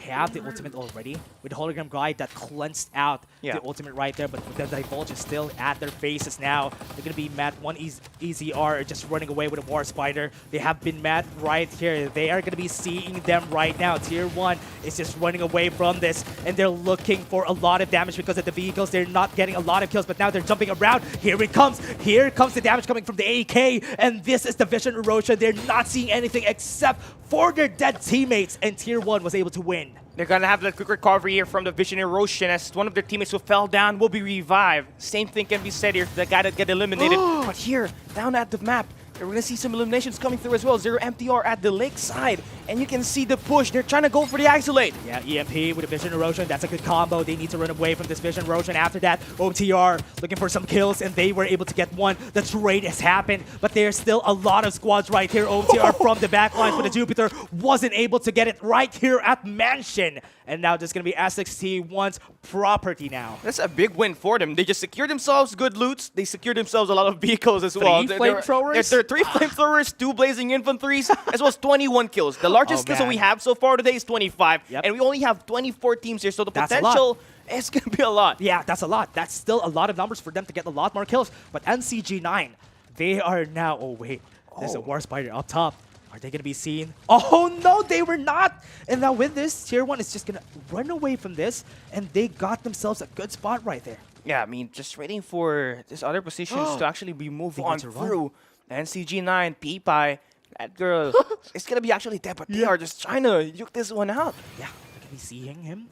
They have the ultimate already with the Hologram Guide that cleansed out the ultimate right there, but the Divulge is still at their faces now. They're going to be mad. One easy R just running away with a War Spider. They have been mad right here. They are going to be seeing them right now. Tier 1 is just running away from this, and they're looking for a lot of damage because of the vehicles. They're not getting a lot of kills, but now they're jumping around. Here it comes. Here comes the damage coming from the AK, and this is the Vision Erosion. They're not seeing anything except for their dead teammates, and Tier 1 was able to win. They're going to have that quick recovery here from the Vision Erosion as one of their teammates who fell down will be revived. Same thing can be said here for the guy that got eliminated. But here, down at the map, We're going to see some eliminations coming through as well. Zero MTR at the lake side. And you can see the push. They're trying to go for the isolate. Yeah, EMP with a vision erosion. That's a good combo. They need to run away from this vision erosion. After that, OTR looking for some kills, and they were able to get one. The trade has happened, but there's still a lot of squads right here. OTR from the backline for the Jupiter wasn't able to get it right here at Mansion. And now this is going to be SXT1's property now. That's a big win for them. They just secured themselves good loots. They secured themselves a lot of vehicles as well. Three flamethrowers? There are 3 flamethrowers, 2 blazing infanteries, as well as 21 kills. The largest kills that we have so far today is 25. And we only have 24 teams here, so the potential is going to be a lot. Yeah, that's a lot. That's still a lot of numbers for them to get a lot more kills. But NCG9, they are now... Oh, wait. There's a War Spider up top. Are they going to be seen? Oh, no, they were not. And now with this, Tier 1 is just going to run away from this, and they got themselves a good spot right there. Yeah, I mean, just waiting for this other positions to actually be moved on through. NCG9, P-Pie, that girl, it's going to be actually dead, but they are just trying to juke this one out. Yeah, they're going to be seeing him.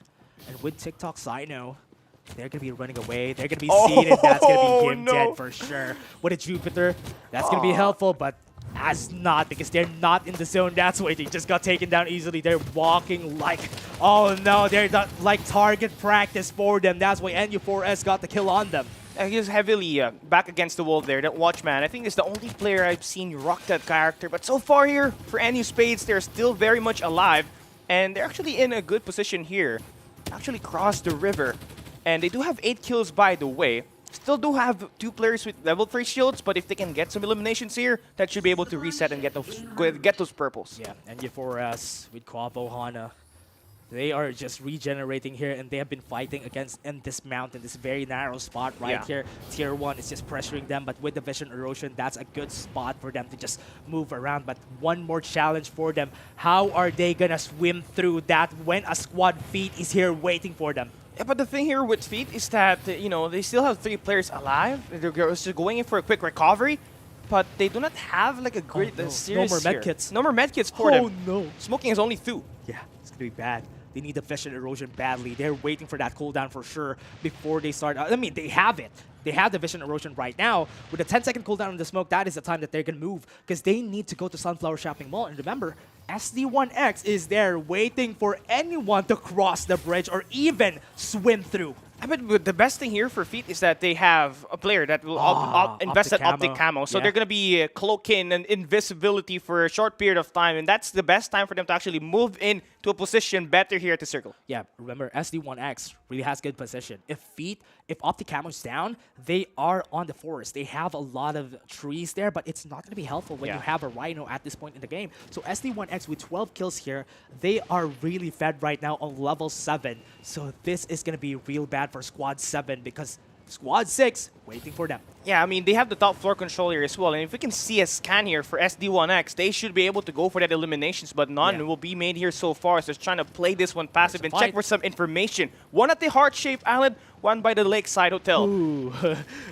And with TikTok Sino, they're going to be running away. They're going to be seen, and that's going to be him dead for sure. With a Jupiter, that's going to be helpful, but as not, because they're not in the zone. That's why they just got taken down easily. They're walking like, oh no, they're not like target practice for them. That's why NU4S got the kill on them. He's heavily back against the wall there. That Watchman, I think, is the only player I've seen rock that character. But so far here, for NU Spades, they're still very much alive. And they're actually in a good position here. Actually crossed the river. And they do have 8 kills, by the way. Still do have 2 players with level 3 shields, but if they can get some eliminations here, that should be able to reset and get those purples. Yeah, and NU4S with Quavo Hana, they are just regenerating here, and they have been fighting against in this mountain, this very narrow spot right here. Tier 1 is just pressuring them, but with the vision erosion, that's a good spot for them to just move around. But one more challenge for them. How are they gonna swim through that when a squad feed is here waiting for them? Yeah, but the thing here with Feet is that, you know, they still have 3 players alive. They're just going in for a quick recovery, but they do not have like a great serious No more medkits. No more medkits for them. Oh no. Smoking is only 2. Yeah, it's gonna be bad. They need the vision erosion badly. They're waiting for that cooldown for sure before they start. I mean, they have it. They have the vision erosion right now. With a 10-second cooldown on the smoke, that is the time that they're going to move because they need to go to Sunflower Shopping Mall. And remember, SD1X is there waiting for anyone to cross the bridge or even swim through. But the best thing here for Feet is that they have a player that will invest at Optic Camo. So they're going to be cloaking and invisibility for a short period of time. And that's the best time for them to actually move in to a position better here at the circle. Yeah, remember, SD1X really has good position. If Optic Camo's down, they are on the forest. They have a lot of trees there, but it's not going to be helpful when you have a Rhino at this point in the game. So SD1X with 12 kills here, they are really fed right now on level 7. So this is going to be real bad for Squad 7 because Squad 6 waiting for them. Yeah, I mean, they have the top floor control here as well. And if we can see a scan here for SD1X, they should be able to go for that eliminations, but none will be made here so far. So just trying to play this one passive and check for some information. One at the heart-shaped island, one by the lakeside hotel. Ooh.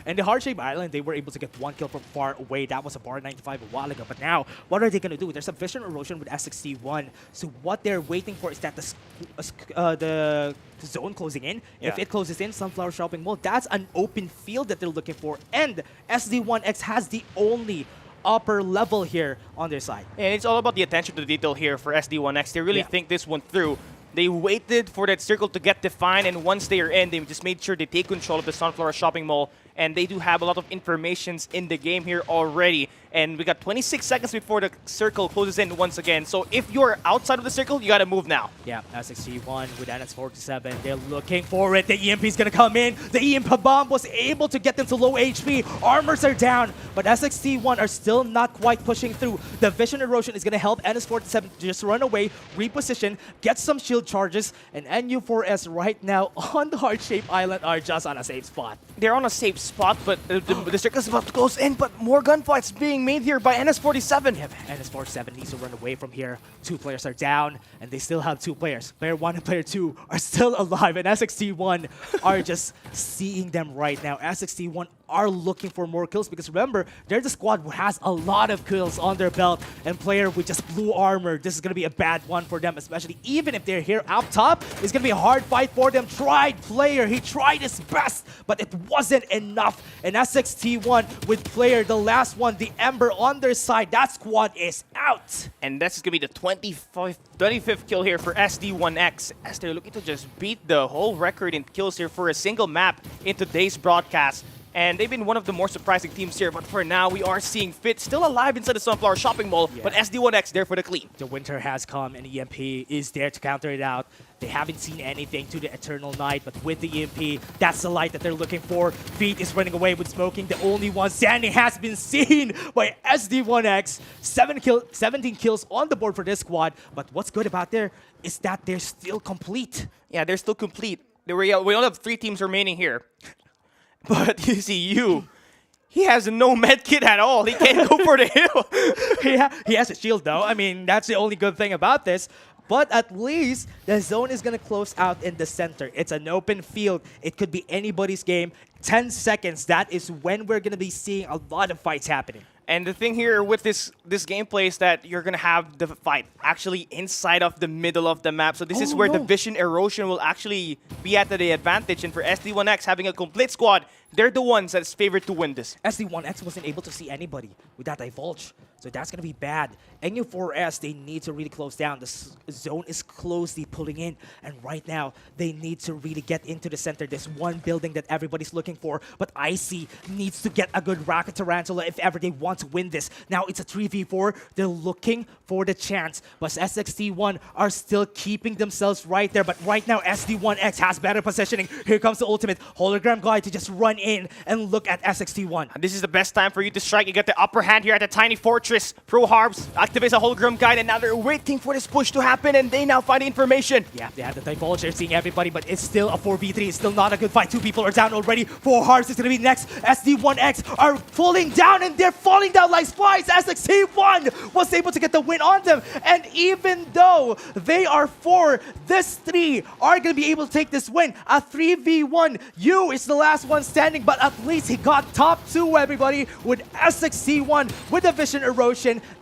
And the heart-shaped island, they were able to get 1 kill from far away. That was a bar 95 a while ago. But now, what are they going to do? There's a vision erosion with S61. So what they're waiting for is that the zone closing in. If it closes in, Sunflower Shopping Mall, that's an open field that they're looking for. And SD1X has the only upper level here on their side. And it's all about the attention to detail here for SD1X. They really think this one through. They waited for that circle to get defined, and once they are in, they just made sure they take control of the Sunflower Shopping Mall. And they do have a lot of informations in the game here already. And we got 26 seconds before the circle closes in once again. So if you're outside of the circle, you got to move now. Yeah, SXG1 with NS47. They're looking for it. The EMP is going to come in. The EMP bomb was able to get them to low HP. Armors are down, but SXG1 are still not quite pushing through. The vision erosion is going to help NS47 just run away, reposition, get some shield charges, and NU4S right now on the heart-shaped island are just on a safe spot. They're on a safe spot, but the circle is about to close in, but more gunfights being made here by NS47. Yeah, NS47 needs to run away from here. 2 players are down, and they still have 2 players. Player 1 and player 2 are still alive, and SXT1 are just seeing them right now. SXT1 are looking for more kills because remember, they're the squad who has a lot of kills on their belt, and player with just blue armor, this is going to be a bad one for them, especially even if they're here up top. It's going to be a hard fight for them. Tried player, he tried his best, but it wasn't enough. And SXT1 with player, the last one, the Ember on their side, that squad is out. And that's going to be the 25th kill here for SD1X, as they're looking to just beat the whole record in kills here for a single map in today's broadcast. And they've been one of the more surprising teams here, but for now, we are seeing Fit still alive inside the Sunflower Shopping Mall, but SD1X there for the clean. The winter has come, and EMP is there to counter it out. They haven't seen anything to the Eternal Night, but with the EMP, that's the light that they're looking for. Feet is running away with Smoking. The only one standing has been seen by SD1X. 17 kills on the board for this squad, but what's good about there is that they're still complete. Yeah, they're still complete. We only have 3 teams remaining here. But you see, he has no med kit at all. He can't go for the hill. He has a shield, though. I mean, that's the only good thing about this. But at least the zone is going to close out in the center. It's an open field. It could be anybody's game. 10 seconds, that is when we're going to be seeing a lot of fights happening. And the thing here with this gameplay is that you're going to have the fight actually inside of the middle of the map. So this is where the vision erosion will actually be at the advantage. And for SD1X having a complete squad, they're the ones that's favored to win this. SD1X wasn't able to see anybody with that divulge. So that's going to be bad. NU4S, they need to really close down. The zone is closely pulling in. And right now, they need to really get into the center. There's one building that everybody's looking for. But Icy needs to get a good Rocket Tarantula if ever they want to win this. Now it's a 3v4. They're looking for the chance. But SXT1 are still keeping themselves right there. But right now, SD1X has better positioning. Here comes the ultimate hologram guy to just run in and look at SXT1. This is the best time for you to strike. You get the upper hand here at the tiny fortress. Pro Harbs activates a hologram guide, and now they're waiting for this push to happen, and they now find the information. Yeah, they have the divulge. They're seeing everybody, but it's still a 4v3. It's still not a good fight. 2 people are down already. 4 Harbs is going to be next. SD1X are falling down, and they're falling down like flies. SXT1 was able to get the win on them, and even though they are 4, this 3 are going to be able to take this win. A 3v1. Yu is the last one standing, but at least he got top 2, everybody, with SXT1 with the vision erosion.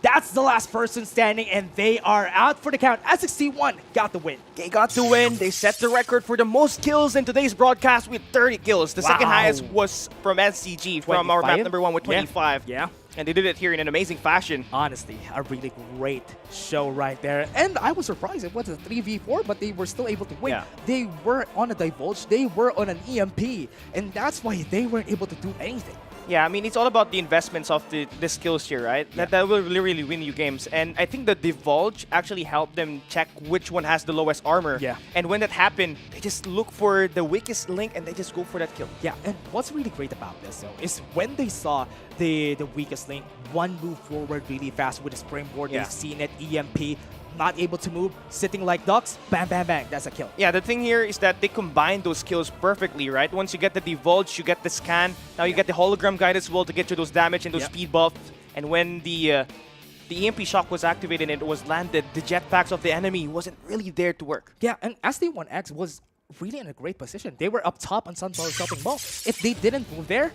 That's the last person standing, and they are out for the count. SXT1 got the win. They got the win. They set the record for the most kills in today's broadcast with 30 kills. The second highest was from SCG, from our map number 1 with 25. Yeah. And they did it here in an amazing fashion. Honestly, a really great show right there. And I was surprised it was a 3v4, but they were still able to win. Yeah. They were on a divulge. They were on an EMP. And that's why they weren't able to do anything. Yeah, I mean, it's all about the investments of the skills here, right? Yeah. That will really win you games. And I think the Divulge actually helped them check which one has the lowest armor. Yeah. And when that happened, they just look for the weakest link and they just go for that kill. Yeah, and what's really great about this, though, is when they saw the weakest link, one move forward really fast with a springboard. Yeah. They've seen it, EMP, not able to move, sitting like ducks, bang, bang, bang, that's a kill. Yeah, the thing here is that they combine those skills perfectly, right? Once you get the Divulge, you get the Scan, now you get the Hologram Guide as well to get you those damage and those speed buffs. And when the EMP shock was activated and it was landed, the jetpacks of the enemy wasn't really there to work. Yeah, and SD1X was really in a great position. They were up top on Sunflower Shopping Mall. If they didn't move there,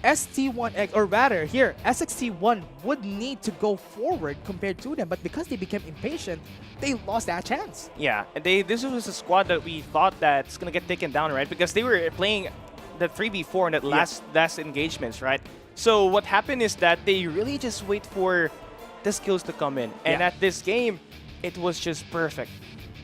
ST1X, or rather here, SXT1 would need to go forward compared to them, but because they became impatient, they lost that chance. Yeah, and this was a squad that we thought that's gonna get taken down, right? Because they were playing the 3v4 in that last engagements, right? So what happened is that they really just wait for the skills to come in, and at this game, it was just perfect.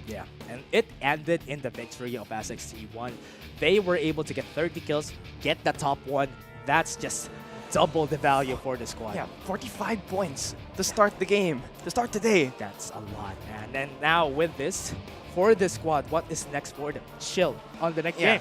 Yeah, and it ended in the victory of SXT1. They were able to get 30 kills, get the top 1. That's just double the value for the squad. Yeah, 45 points to start the game, to start today. That's a lot, man. And now with this, for the squad, what is next for them? Chill on the next game.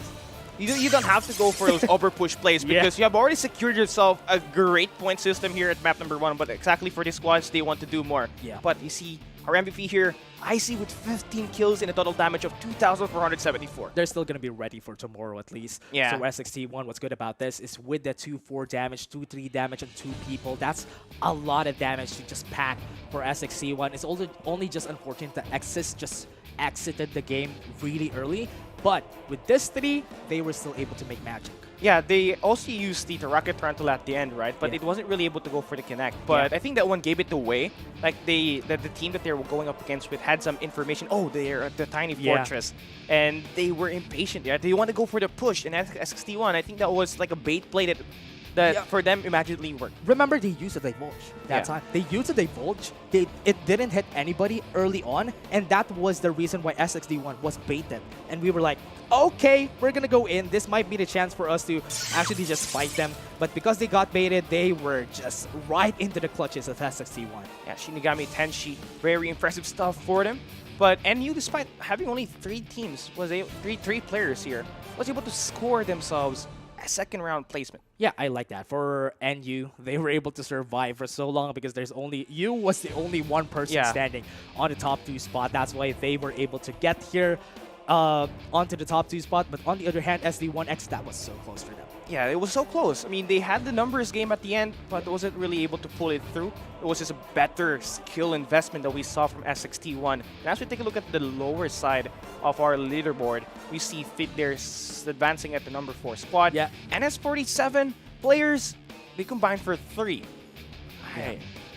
You don't have to go for those over push plays because you have already secured yourself a great point system here at map number 1, but exactly for these squads, they want to do more. Yeah. But you see, our MVP here, Icy with 15 kills and a total damage of 2,474. They're still going to be ready for tomorrow at least. Yeah. So SXT1, what's good about this is with the 2-4 damage, 2-3 damage on 2 people, that's a lot of damage to just pack for SXT1. It's only just unfortunate that Exis just exited the game really early. But with this 3, they were still able to make magic. Yeah, they also used the Rocket Tarantula at the end, right? But it wasn't really able to go for the connect. But I think that one gave it away. Like the team that they were going up against with had some information. Oh, they're at the tiny fortress, and they were impatient. Yeah, they want to go for the push. And SXT1, I think that was like a bait play that for them immediately worked. Remember, they used a divulge that time. They used a divulge. It didn't hit anybody early on, and that was the reason why SXD1 was baited. And we were like, okay, we're gonna go in. This might be the chance for us to actually just fight them. But because they got baited, they were just right into the clutches of SXD1. Yeah, Shinigami Tenshi, very impressive stuff for them. But NU, despite having only three players here, was able to score themselves a second round placement. Yeah, I like that. For NU, they were able to survive for so long because U was the only one person standing on the top 2 spot. That's why they were able to get here onto the top 2 spot. But on the other hand, SD1X, that was so close for them. Yeah, it was so close. I mean, they had the numbers game at the end, but wasn't really able to pull it through. It was just a better skill investment that we saw from SXT1. And as we take a look at the lower side of our leaderboard, we see Fit there advancing at the number 4 squad. Yeah. NS47 players, they combined for 3.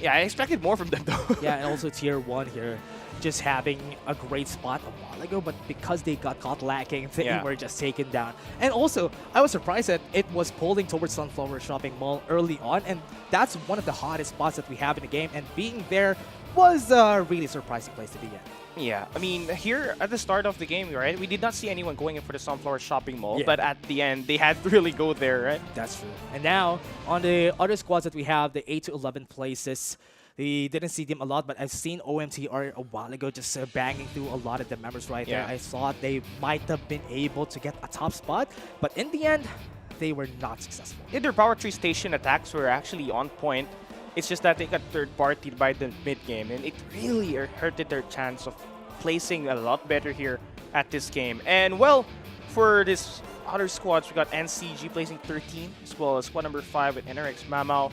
Yeah, I expected more from them though. Yeah, and also Tier 1 here, just having a great spot a while ago, but because they got caught lacking, they were just taken down. And also, I was surprised that it was pulling towards Sunflower Shopping Mall early on, and that's one of the hottest spots that we have in the game, and being there was a really surprising place to be in. Yeah, I mean, here at the start of the game, right, we did not see anyone going in for the Sunflower Shopping Mall, but at the end, they had to really go there, right? That's true. And now, on the other squads that we have, the 8 to 11 places, we didn't see them a lot, but I've seen OMTR a while ago just banging through a lot of the members right there. I thought they might have been able to get a top spot, but in the end, they were not successful. Yeah, their Power Tree Station attacks were actually on point. It's just that they got third-partied by the mid-game, and it really hurted their chance of placing a lot better here at this game. And, well, for this other squads, we got NCG placing 13, as well as squad number 5 with NRX Mamao,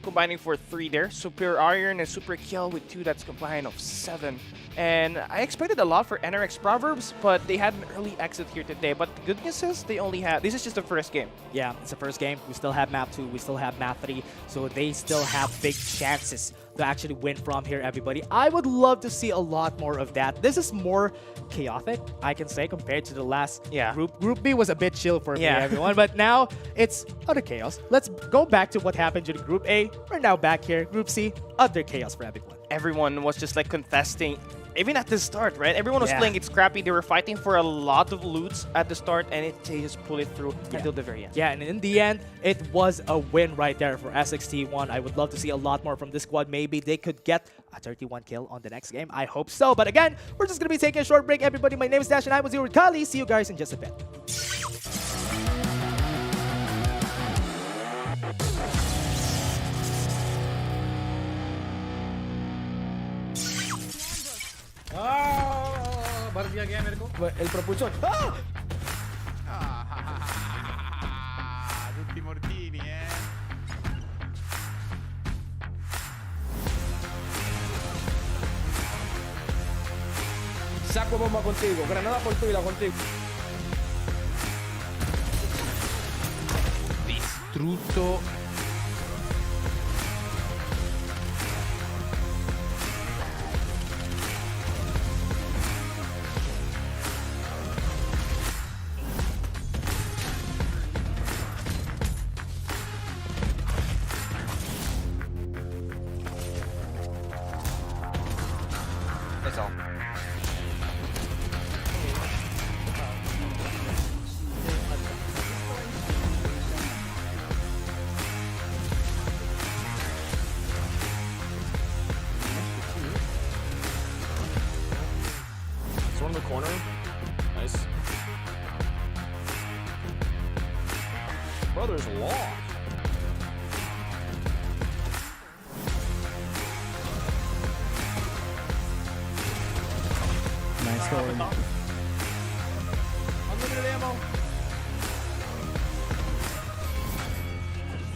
combining for 3 there. Super Iron and Super Kill with 2, that's combined of 7. And I expected a lot for NRX Proverbs, but they had an early exit here today. But the good news is they only have, this is just the first game. Yeah, it's the first game. We still have map 2, we still have map 3, so they still have big chances to actually win from here, everybody. I would love to see a lot more of that. This is more chaotic, I can say, compared to the last group. Group B was a bit chill for me, everyone, but now it's utter chaos. Let's go back to what happened during Group A. We're now back here. Group C, utter chaos for everyone. Everyone was just like contesting, even at the start, right? Everyone was playing it scrappy. They were fighting for a lot of loots at the start, and they just pulled it through until the very end. Yeah, and in the end, it was a win right there for SXT1. I would love to see a lot more from this squad. Maybe they could get a 31 kill on the next game. I hope so. But again, we're just going to be taking a short break, everybody. My name is Dash, and I was here with Kali. See you guys in just a bit. बढ़ दिया गया मेरे को el propulsor. Tutti mortini, Saco bomba contigo, granada por tuya contigo. Distrutto. That's all. It's one in the corner. Nice. Brother's lost. Nice going. Unlimited ammo.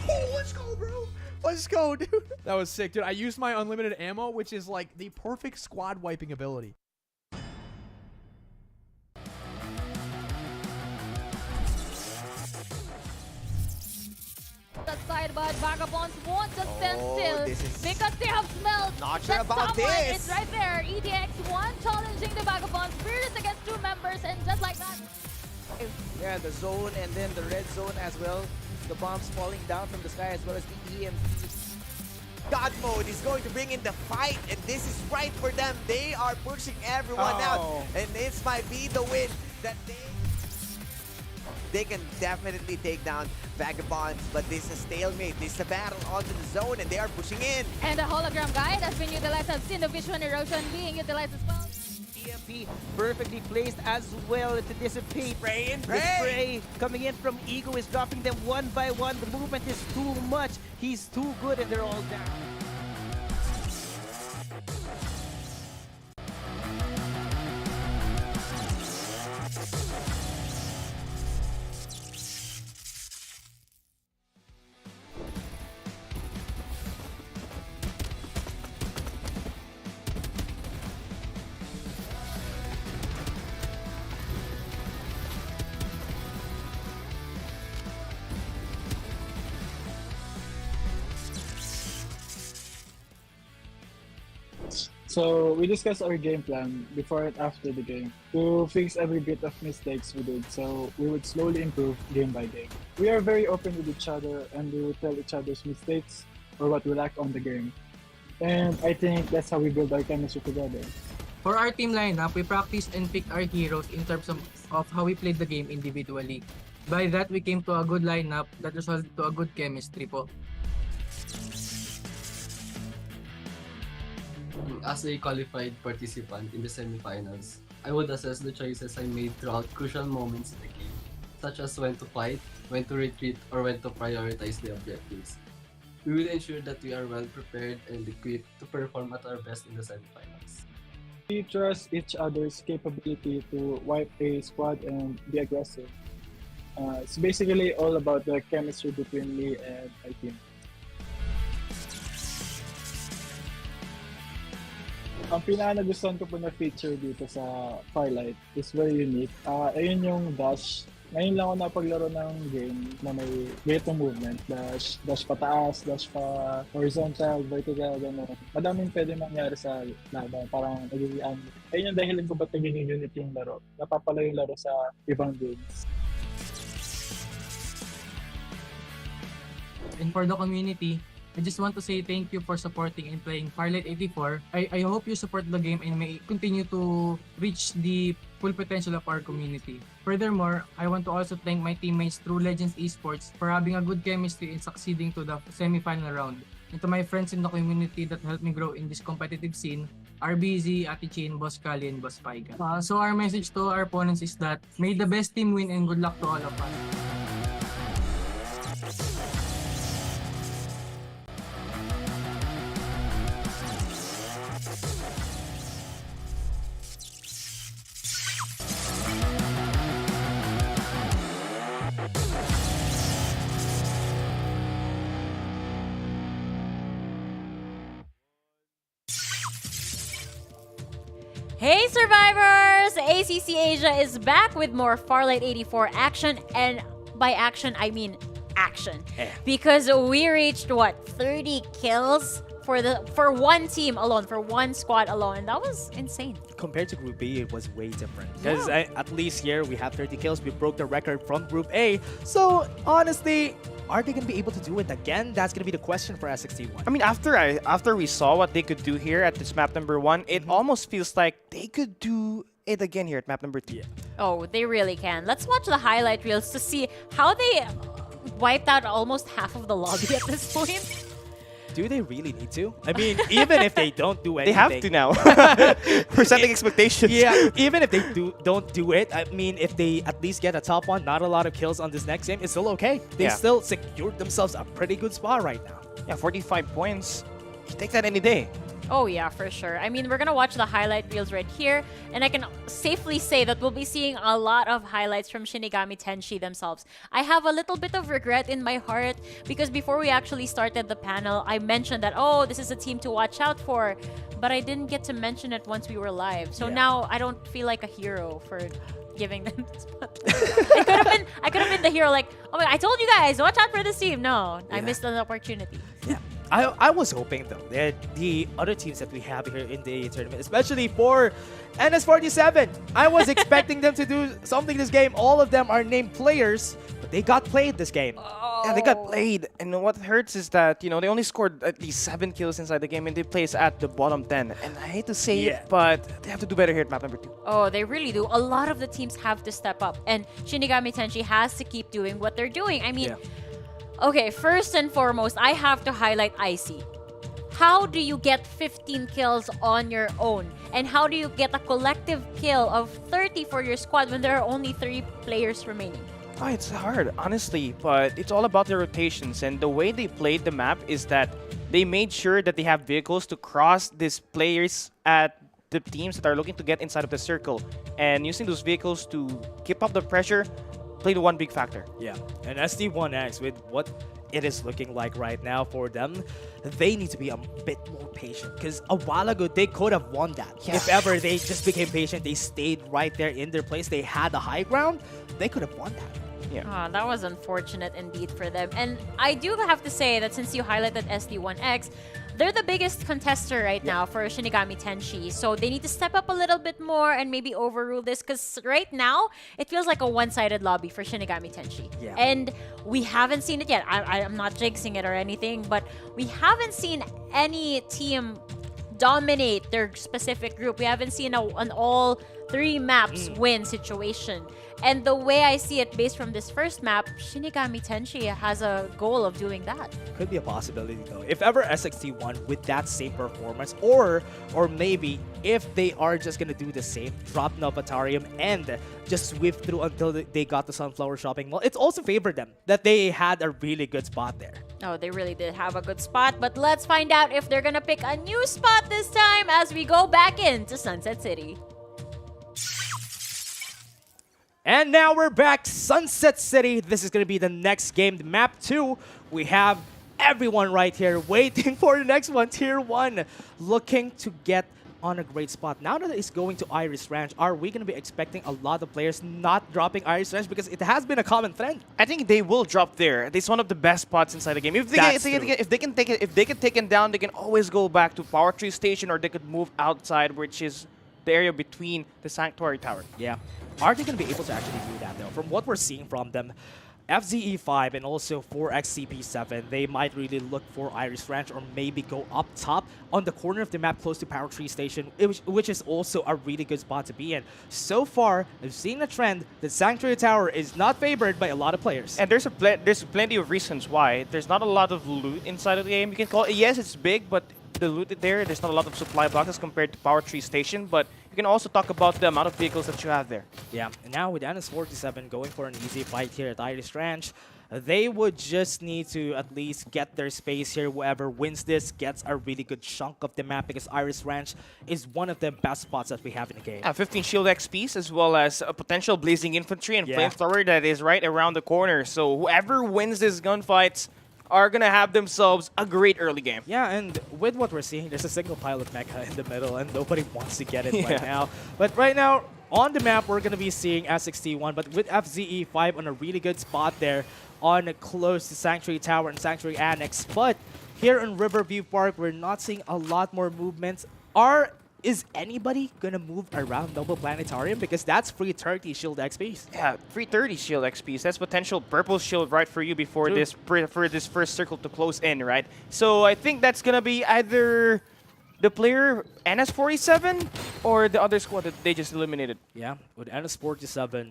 Oh, let's go, bro. Let's go, dude. That was sick, dude. I used my unlimited ammo, which is like the perfect squad wiping ability. That side, but Vagabonds won't just stand still this is because they have smelled not sure that about someone this. is right there. EDX one challenging the Vagabonds, furious against two members, and just like that. Yeah, the zone and then the red zone as well. The bombs falling down from the sky as well as the EMP. God mode is going to bring in the fight, and this is right for them. They are pushing everyone out, and this might be the win that they can definitely take down Vagabonds, but this is a stalemate. This is a battle onto the zone, and they are pushing in. And the hologram guide has been utilized. I've seen the vision erosion being utilized as well. EMP perfectly placed as well to dissipate. Spray and The pray. spray coming in from Ego is dropping them one by one. The movement is too much. He's too good and they're all down. So we discussed our game plan before and after the game to fix every bit of mistakes we did, so we would slowly improve game by game. We are very open with each other and we will tell each other's mistakes or what we lack on the game. And I think that's how we build our chemistry together. For our team lineup, we practiced and picked our heroes in terms of how we played the game individually. By that, we came to a good lineup that resulted to a good chemistry po. As a qualified participant in the semifinals, I would assess the choices I made throughout crucial moments in the game, such as when to fight, when to retreat, or when to prioritize the objectives. We will ensure that we are well prepared and equipped to perform at our best in the semifinals. We trust each other's capability to wipe a squad and be aggressive. It's basically all about the chemistry between me and my team. Ang pinaka-nagustuhan ko po na feature dito sa Farlight is very unique. Ayun yung dash. Ngayon lang ako napaglaro ng game na may ganitong movement. Dash pataas, dash pa horizontal, vertical, gano'n. Madaming pwede mangyari sa laban. Parang nagiging ayun yung dahilan ko ba't nagiging unit yung laro. Napapala yung laro sa ibang games. And for the community, I just want to say thank you for supporting and playing Farlight 84. I hope you support the game and may continue to reach the full potential of our community. Furthermore, I want to also thank my teammates through Legends Esports for having a good chemistry and succeeding to the semi-final round. And to my friends in the community that helped me grow in this competitive scene, RBZ, Ati Chin, Boss Kali, and Boss Paiga. So our message to our opponents is that may the best team win and good luck to all of us. Hey survivors! ACC Asia is back with more Farlight 84 action, and by action I mean action. Because we reached what, 30 kills for one team alone, for one squad alone, and that was insane. Compared to Group B, it was way different. Because at least here we have 30 kills. We broke the record from Group A. So honestly, are they going to be able to do it again? That's going to be the question for S61. I mean, after we saw what they could do here at this map number 1, it almost feels like they could do it again here at map number 2. Oh, they really can. Let's watch the highlight reels to see how they wiped out almost half of the lobby at this point. Do they really need to? I mean, even if they don't do anything. They have to now. For setting expectations. Yeah, even if they don't do it, I mean, if they at least get a top 1, not a lot of kills on this next game, it's still okay. They still secured themselves a pretty good spot right now. Yeah, 45 points. You take that any day. Oh yeah, for sure. I mean, we're gonna watch the highlight reels right here, and I can safely say that we'll be seeing a lot of highlights from Shinigami Tenshi themselves. I have a little bit of regret in my heart because before we actually started the panel, I mentioned that, oh, this is a team to watch out for, but I didn't get to mention it once we were live. So now I don't feel like a hero for giving them this spot. I could have been the hero, like, Oh my, I told you guys, watch out for this team. No, I missed an opportunity. I was hoping though that the other teams that we have here in the tournament, especially for NS47, I was expecting them to do something this game. All of them are named players, but they got played this game. Yeah, they got played, and what hurts is that, you know, they only scored at least 7 kills inside the game, and they placed at the bottom 10. And I hate to say it, but they have to do better here at map number 2. Oh, they really do. A lot of the teams have to step up, and Shinigami Tenshi has to keep doing what they're doing. I mean, okay, first and foremost, I have to highlight Icy. How do you get 15 kills on your own? And how do you get a collective kill of 30 for your squad when there are only 3 players remaining? Oh, it's hard, honestly, but it's all about the rotations, and the way they played the map is that they made sure that they have vehicles to cross these players at the teams that are looking to get inside of the circle, and using those vehicles to keep up the pressure played one big factor. Yeah, and SD1X, with what it is looking like right now for them, they need to be a bit more patient, because a while ago they could have won that. If ever they just became patient, they stayed right there in their place, they had the high ground, they could have won that. Yeah. That was unfortunate indeed for them. And I do have to say that since you highlighted SD1X, they're the biggest contester right now for Shinigami Tenshi. So they need to step up a little bit more and maybe overrule this, because right now it feels like a one-sided lobby for Shinigami Tenshi. And we haven't seen it yet. I'm not jinxing it or anything, but we haven't seen any team dominate their specific group. We haven't seen an all 3 maps win situation. And the way I see it based from this first map, Shinigami Tenshi has a goal of doing that. Could be a possibility though. If ever SXT1 with that same performance, or maybe if they are just gonna do the same, drop Novatarium and just sweep through until they got the Sunflower Shopping Mall, it's also favored them that they had a really good spot there. Oh, they really did have a good spot, but let's find out if they're gonna pick a new spot this time as we go back into Sunset City. And now we're back, Sunset City. This is going to be the next game, the map 2. We have everyone right here waiting for the next one, Tier 1, looking to get on a great spot. Now that it's going to Iris Ranch, are we going to be expecting a lot of players not dropping Iris Ranch, because it has been a common trend? I think they will drop there. It's one of the best spots inside the game. If they can take it down, they can always go back to Power Tree Station, or they could move outside, which is the area between the Sanctuary Tower. Yeah. Are they going to be able to actually do that, though? From what we're seeing from them, FZE5 and also 4XCP7, they might really look for Iris Ranch, or maybe go up top on the corner of the map close to Power Tree Station, which is also a really good spot to be in. So far, I've seen a trend that Sanctuary Tower is not favored by a lot of players. And there's plenty of reasons why. There's not a lot of loot inside of the game. You can call it, yes, it's big, but the loot there's not a lot of supply boxes compared to Power Tree Station, but you can also talk about the amount of vehicles that you have there. Yeah, and now with NS47 going for an easy fight here at Iris Ranch, they would just need to at least get their space here. Whoever wins this gets a really good chunk of the map, because Iris Ranch is one of the best spots that we have in the game. 15 shield XPs, as well as a potential blazing infantry and flamethrower that is right around the corner. So whoever wins this gunfights are going to have themselves a great early game. Yeah, and with what we're seeing, there's a single pilot mecha in the middle, and nobody wants to get it right now. But right now, on the map, we're going to be seeing S61, but with FZE5 on a really good spot there, on close to Sanctuary Tower and Sanctuary Annex. But here in Riverview Park, we're not seeing a lot more movements. Is anybody going to move around Noble Planetarium? Because that's free 30 shield XPs. Yeah, free 30 shield XPs. That's potential purple shield right for you before this first circle to close in, right? So I think that's going to be either the player NS47 or the other squad that they just eliminated. Yeah, with NS47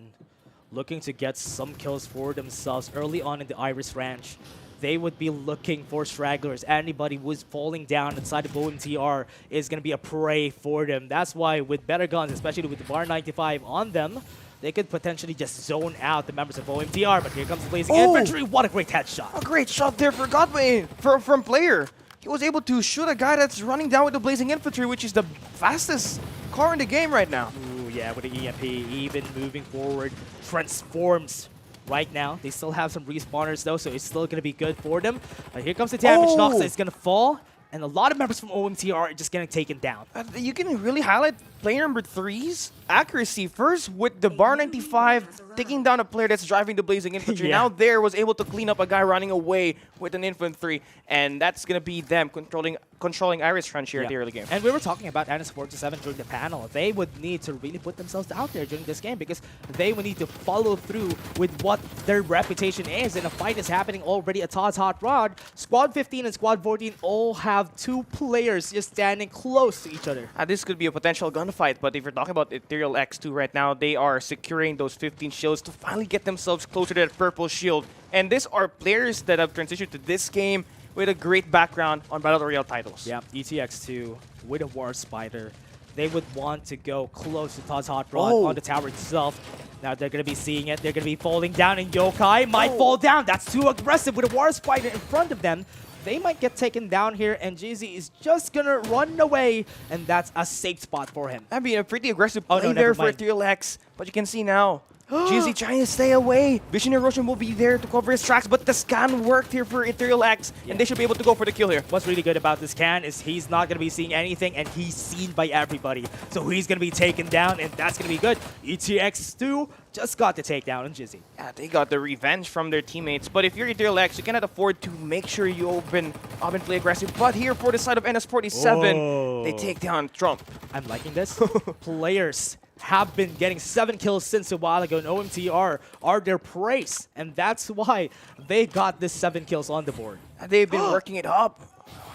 looking to get some kills for themselves early on in the Iris Ranch. They would be looking for stragglers. Anybody who's falling down inside the OMTR is going to be a prey for them. That's why with better guns, especially with the Bar 95 on them, they could potentially just zone out the members of OMTR. But here comes the Blazing Infantry. What a great headshot. A great shot there for Godway from player. He was able to shoot a guy that's running down with the Blazing Infantry, which is the fastest car in the game right now. Ooh, yeah, with the EMP, even moving forward, transforms. Right now, they still have some respawners though, so it's still going to be good for them. Here comes the damage. Noxa is going to fall, and a lot of members from OMT are just getting taken down. You can really highlight player number 3's accuracy. First with the Bar 95 taking down a player that's driving the Blazing Infantry. Now there was able to clean up a guy running away with an Infantry, and that's going to be them controlling Iris Trench here at the early game. And we were talking about NS47 during the panel. They would need to really put themselves out there during this game because they would need to follow through with what their reputation is. And a fight is happening already at Todd's Hot Rod. Squad 15 and Squad 14 all have 2 players just standing close to each other. This could be a potential gunfight, but if you're talking about Ethereal X2 right now, they are securing those 15 shields to finally get themselves closer to that purple shield. And these are players that have transitioned to this game with a great background on Battle Royale titles. Yeah, ETX2 with a War Spider. They would want to go close to Todd's Hot Rod on the tower itself. Now they're going to be seeing it. They're going to be falling down, and Yokai might fall down. That's too aggressive with a War Spider in front of them. They might get taken down here, and GZ is just going to run away, and that's a safe spot for him. That'd be a pretty aggressive play there for Ethereal X, but you can see now, GZ trying to stay away. Vision Erosion will be there to cover his tracks, but the scan worked here for Ethereal X, and they should be able to go for the kill here. What's really good about this scan is he's not going to be seeing anything, and he's seen by everybody. So he's going to be taken down, and that's going to be good. ETX2 just got the takedown on Jizzy. Yeah, they got the revenge from their teammates, but if you're Ethereal X, you cannot afford to make sure you open up and play aggressive. But here for the side of NS47, they take down Trump. I'm liking this. Players have been getting 7 kills since a while ago, and OMTR are their praise, and that's why they got this 7 kills on the board. They've been working it up.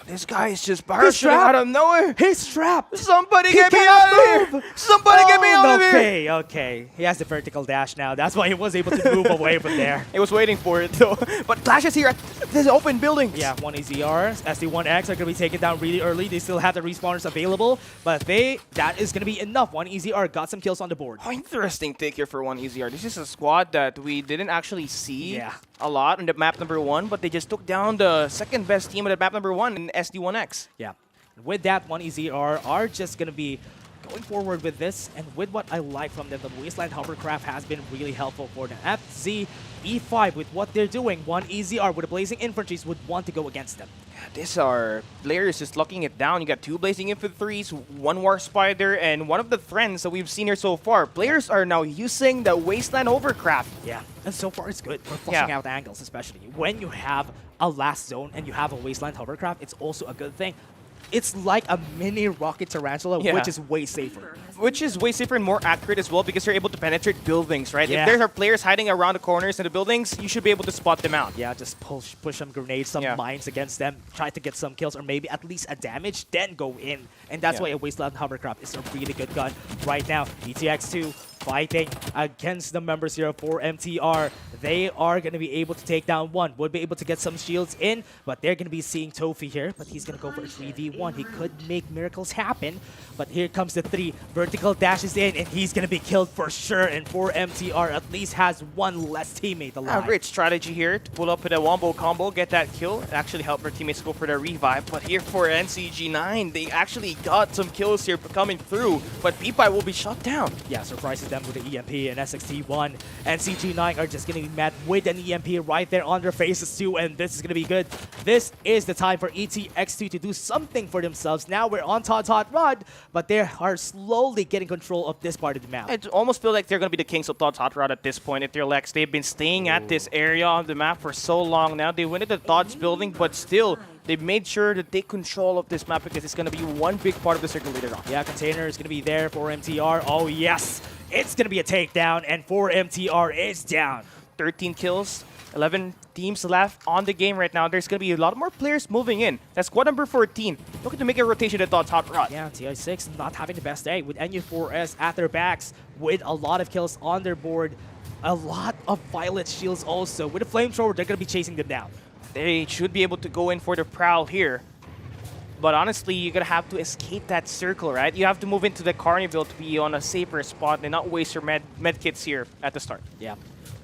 This guy is just parachuting out of nowhere. He's trapped. Somebody get me out of here. Somebody get me out of here. Okay, okay. He has the vertical dash now. That's why he was able to move away from there. He was waiting for it, though. But Clash is here at this open building. Yeah, 1EZR, SD1X are going to be taken down really early. They still have the respawners available, but that is going to be enough. 1EZR got some kills on the board. Oh, interesting take here for 1EZR. This is a squad that we didn't actually see a lot on the map number 1, but they just took down the second best team at the map number 1 in SD1X. Yeah. With that, 1EZR are just going to be going forward with this, and with what I like from them, the Wasteland Hovercraft has been really helpful for them. FZ, E5 with what they're doing, 1EZR with the Blazing Infantries would want to go against them. Yeah, these are players just locking it down. You got 2 Blazing Infantries, 1 War Spider, and one of the trends that we've seen here so far. Players are now using the Wasteland Hovercraft. Yeah, and so far it's good for flushing out angles, especially. When you have a last zone and you have a Wasteland Hovercraft, it's also a good thing. It's like a mini Rocket Tarantula, which is way safer. Which is way safer and more accurate as well because you're able to penetrate buildings, right? Yeah. If there are players hiding around the corners in the buildings, you should be able to spot them out. Yeah, just push some grenades, some mines against them, try to get some kills or maybe at least a damage, then go in. And that's why a Wasteland Hovercraft is a really good gun right now. ETX2 fighting against the members here for MTR. They are going to be able to take down 1. Would be able to get some shields in, but they're going to be seeing Tofi here. But he's going to go for a 3v1. He could make miracles happen. But here comes the 3. Vertical dashes in, and he's going to be killed for sure. And for MTR, at least has 1 less teammate alive. Great strategy here to pull up with a wombo combo, get that kill, and actually help their teammates go for the revive. But here for NCG9, they actually got some kills here coming through, but P-Pi will be shut down. Yeah, surprises them with the EMP and SXT1. And CG9 are just going to be met with an EMP right there on their faces too, and this is going to be good. This is the time for ETX2 to do something for themselves. Now we're on Todd's Hot Rod, but they are slowly getting control of this part of the map. I almost feel like they're going to be the kings of Todd's Hot Rod at this point. At their Lex, they've been staying at this area of the map for so long now. They went into Todd's building, but still, they've made sure to take control of this map because it's going to be one big part of the circle later on. Yeah, container is going to be there for MTR. Oh, yes. It's going to be a takedown, and 4MTR is down. 13 kills, 11 teams left on the game right now. There's going to be a lot more players moving in. That's squad number 14. Looking to make a rotation at Todd's Hot Rod. Yeah, TI6 not having the best day with NU4S at their backs with a lot of kills on their board. A lot of Violet shields also. With a flamethrower, they're going to be chasing them down. They should be able to go in for the prowl here. But honestly, you're going to have to escape that circle, right? You have to move into the Carnival to be on a safer spot and not waste your med kits here at the start. Yeah.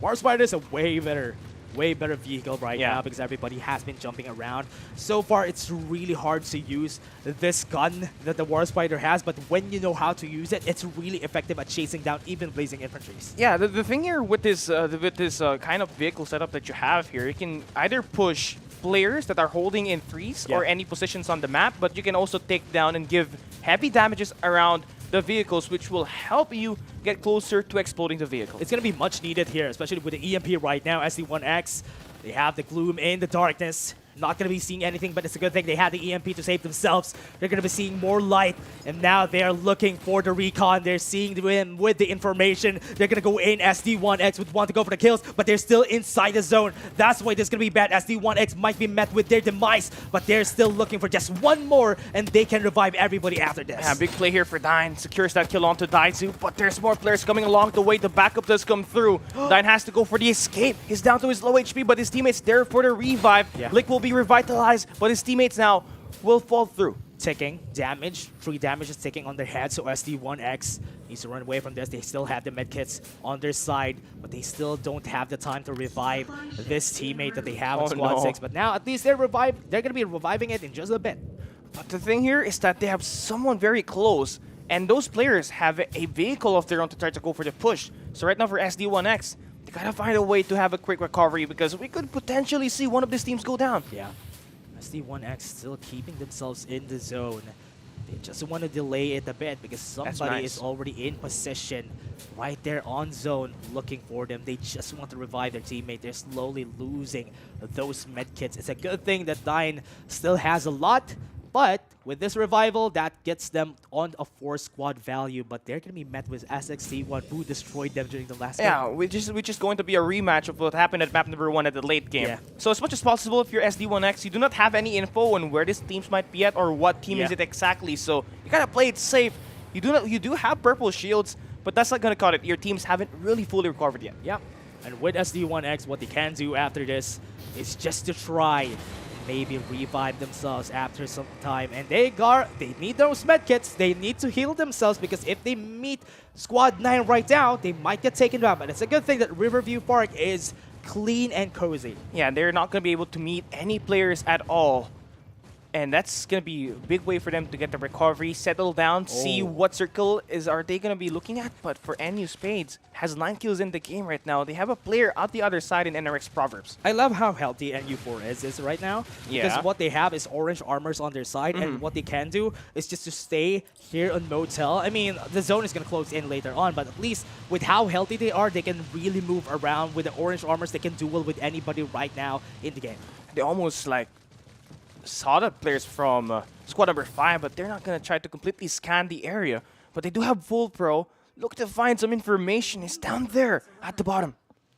War Spider is a way better vehicle right now because everybody has been jumping around. So far, it's really hard to use this gun that the War Spider has, but when you know how to use it, it's really effective at chasing down even Blazing Infantries. Yeah, the thing here with this kind of vehicle setup that you have here, you can either push players that are holding in threes or any positions on the map, but you can also take down and give heavy damages around the vehicles, which will help you get closer to exploding the vehicle. It's going to be much needed here, especially with the EMP right now. SD1X, they have the gloom in the darkness. Not going to be seeing anything, but it's a good thing they had the EMP to save themselves. They're going to be seeing more light, and now they are looking for the recon. They're seeing them with the information. They're going to go in. SD1X would want to go for the kills, but they're still inside the zone. That's why this is going to be bad. SD1X might be met with their demise, but they're still looking for just one more, and they can revive everybody after this. Yeah, big play here for Dine. Secures that kill onto Daizu, but there's more players coming along the way. The backup does come through. Dine has to go for the escape. He's down to his low HP, but his teammates there for the revive. Lick will be revitalized, but his teammates now will fall through. Ticking damage, 3 damage is ticking on their head, so SD1X needs to run away from this. They still have the medkits on their side, but they still don't have the time to revive this teammate that they have in Squad 6. But now at least they're going to be reviving it in just a bit. But the thing here is that they have someone very close, and those players have a vehicle of their own to try to go for the push. So right now for SD1X, they gotta find a way to have a quick recovery because we could potentially see one of these teams go down. Yeah. SD1X still keeping themselves in the zone. They just want to delay it a bit because somebody is already in position right there on zone looking for them. They just want to revive their teammate. They're slowly losing those medkits. It's a good thing that Dine still has a lot, but with this revival, that gets them on a 4-squad value, but they're going to be met with SXT1, who destroyed them during the last game. Yeah, which is going to be a rematch of what happened at map number 1 at the late game. So as much as possible, if you're SD1X, you do not have any info on where these teams might be at or what team is it exactly. So you gotta play it safe. You do have purple shields, but that's not gonna cut it. Your teams haven't really fully recovered yet. Yeah, and with SD1X, what they can do after this is just to try maybe revive themselves after some time, and they need those medkits. They need to heal themselves because if they meet Squad 9 right now, they might get taken down. But it's a good thing that Riverview Park is clean and cozy. Yeah, they're not going to be able to meet any players at all. And that's going to be a big way for them to get the recovery, settle down, see what circle are they going to be looking at. But for NU Spades, has 9 kills in the game right now. They have a player out the other side in NRX Proverbs. I love how healthy NU4 is right now. Because what they have is orange armors on their side, and what they can do is just to stay here on Motel. I mean, the zone is going to close in later on, but at least with how healthy they are, they can really move around. With the orange armors, they can duel with anybody right now in the game. They almost like saw the players from squad number 5, but they're not going to try to completely scan the area. But they do have full pro. Look to find some information. It's down there at the bottom.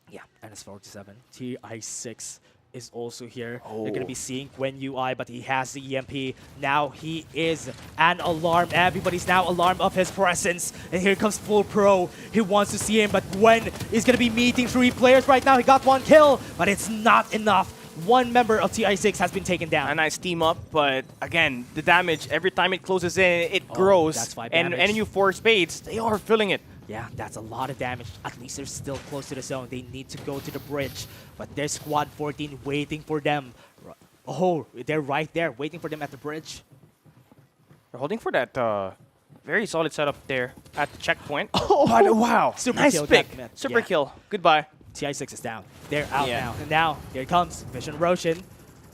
Yeah, NS47. TI6 is also here. They're going to be seeing Gwen UI, but he has the EMP. Now he is an alarm. Everybody's now alarmed of his presence. And here comes full pro. He wants to see him, but Gwen is going to be meeting 3 players right now. He got 1 kill, but it's not enough. 1 member of TI6 has been taken down. A nice team up, but again, the damage, every time it closes in, it grows. That's 5 and damage. NU4 Spades, they are filling it. Yeah, that's a lot of damage. At least they're still close to the zone. They need to go to the bridge, but there's Squad 14 waiting for them. Oh, they're right there, waiting for them at the bridge. They're holding for that very solid setup there at the checkpoint. Oh, but, wow. Super nice kill, pick. Super kill. Goodbye. TI6 is down. They're out now. And now, here comes Vision Roshan.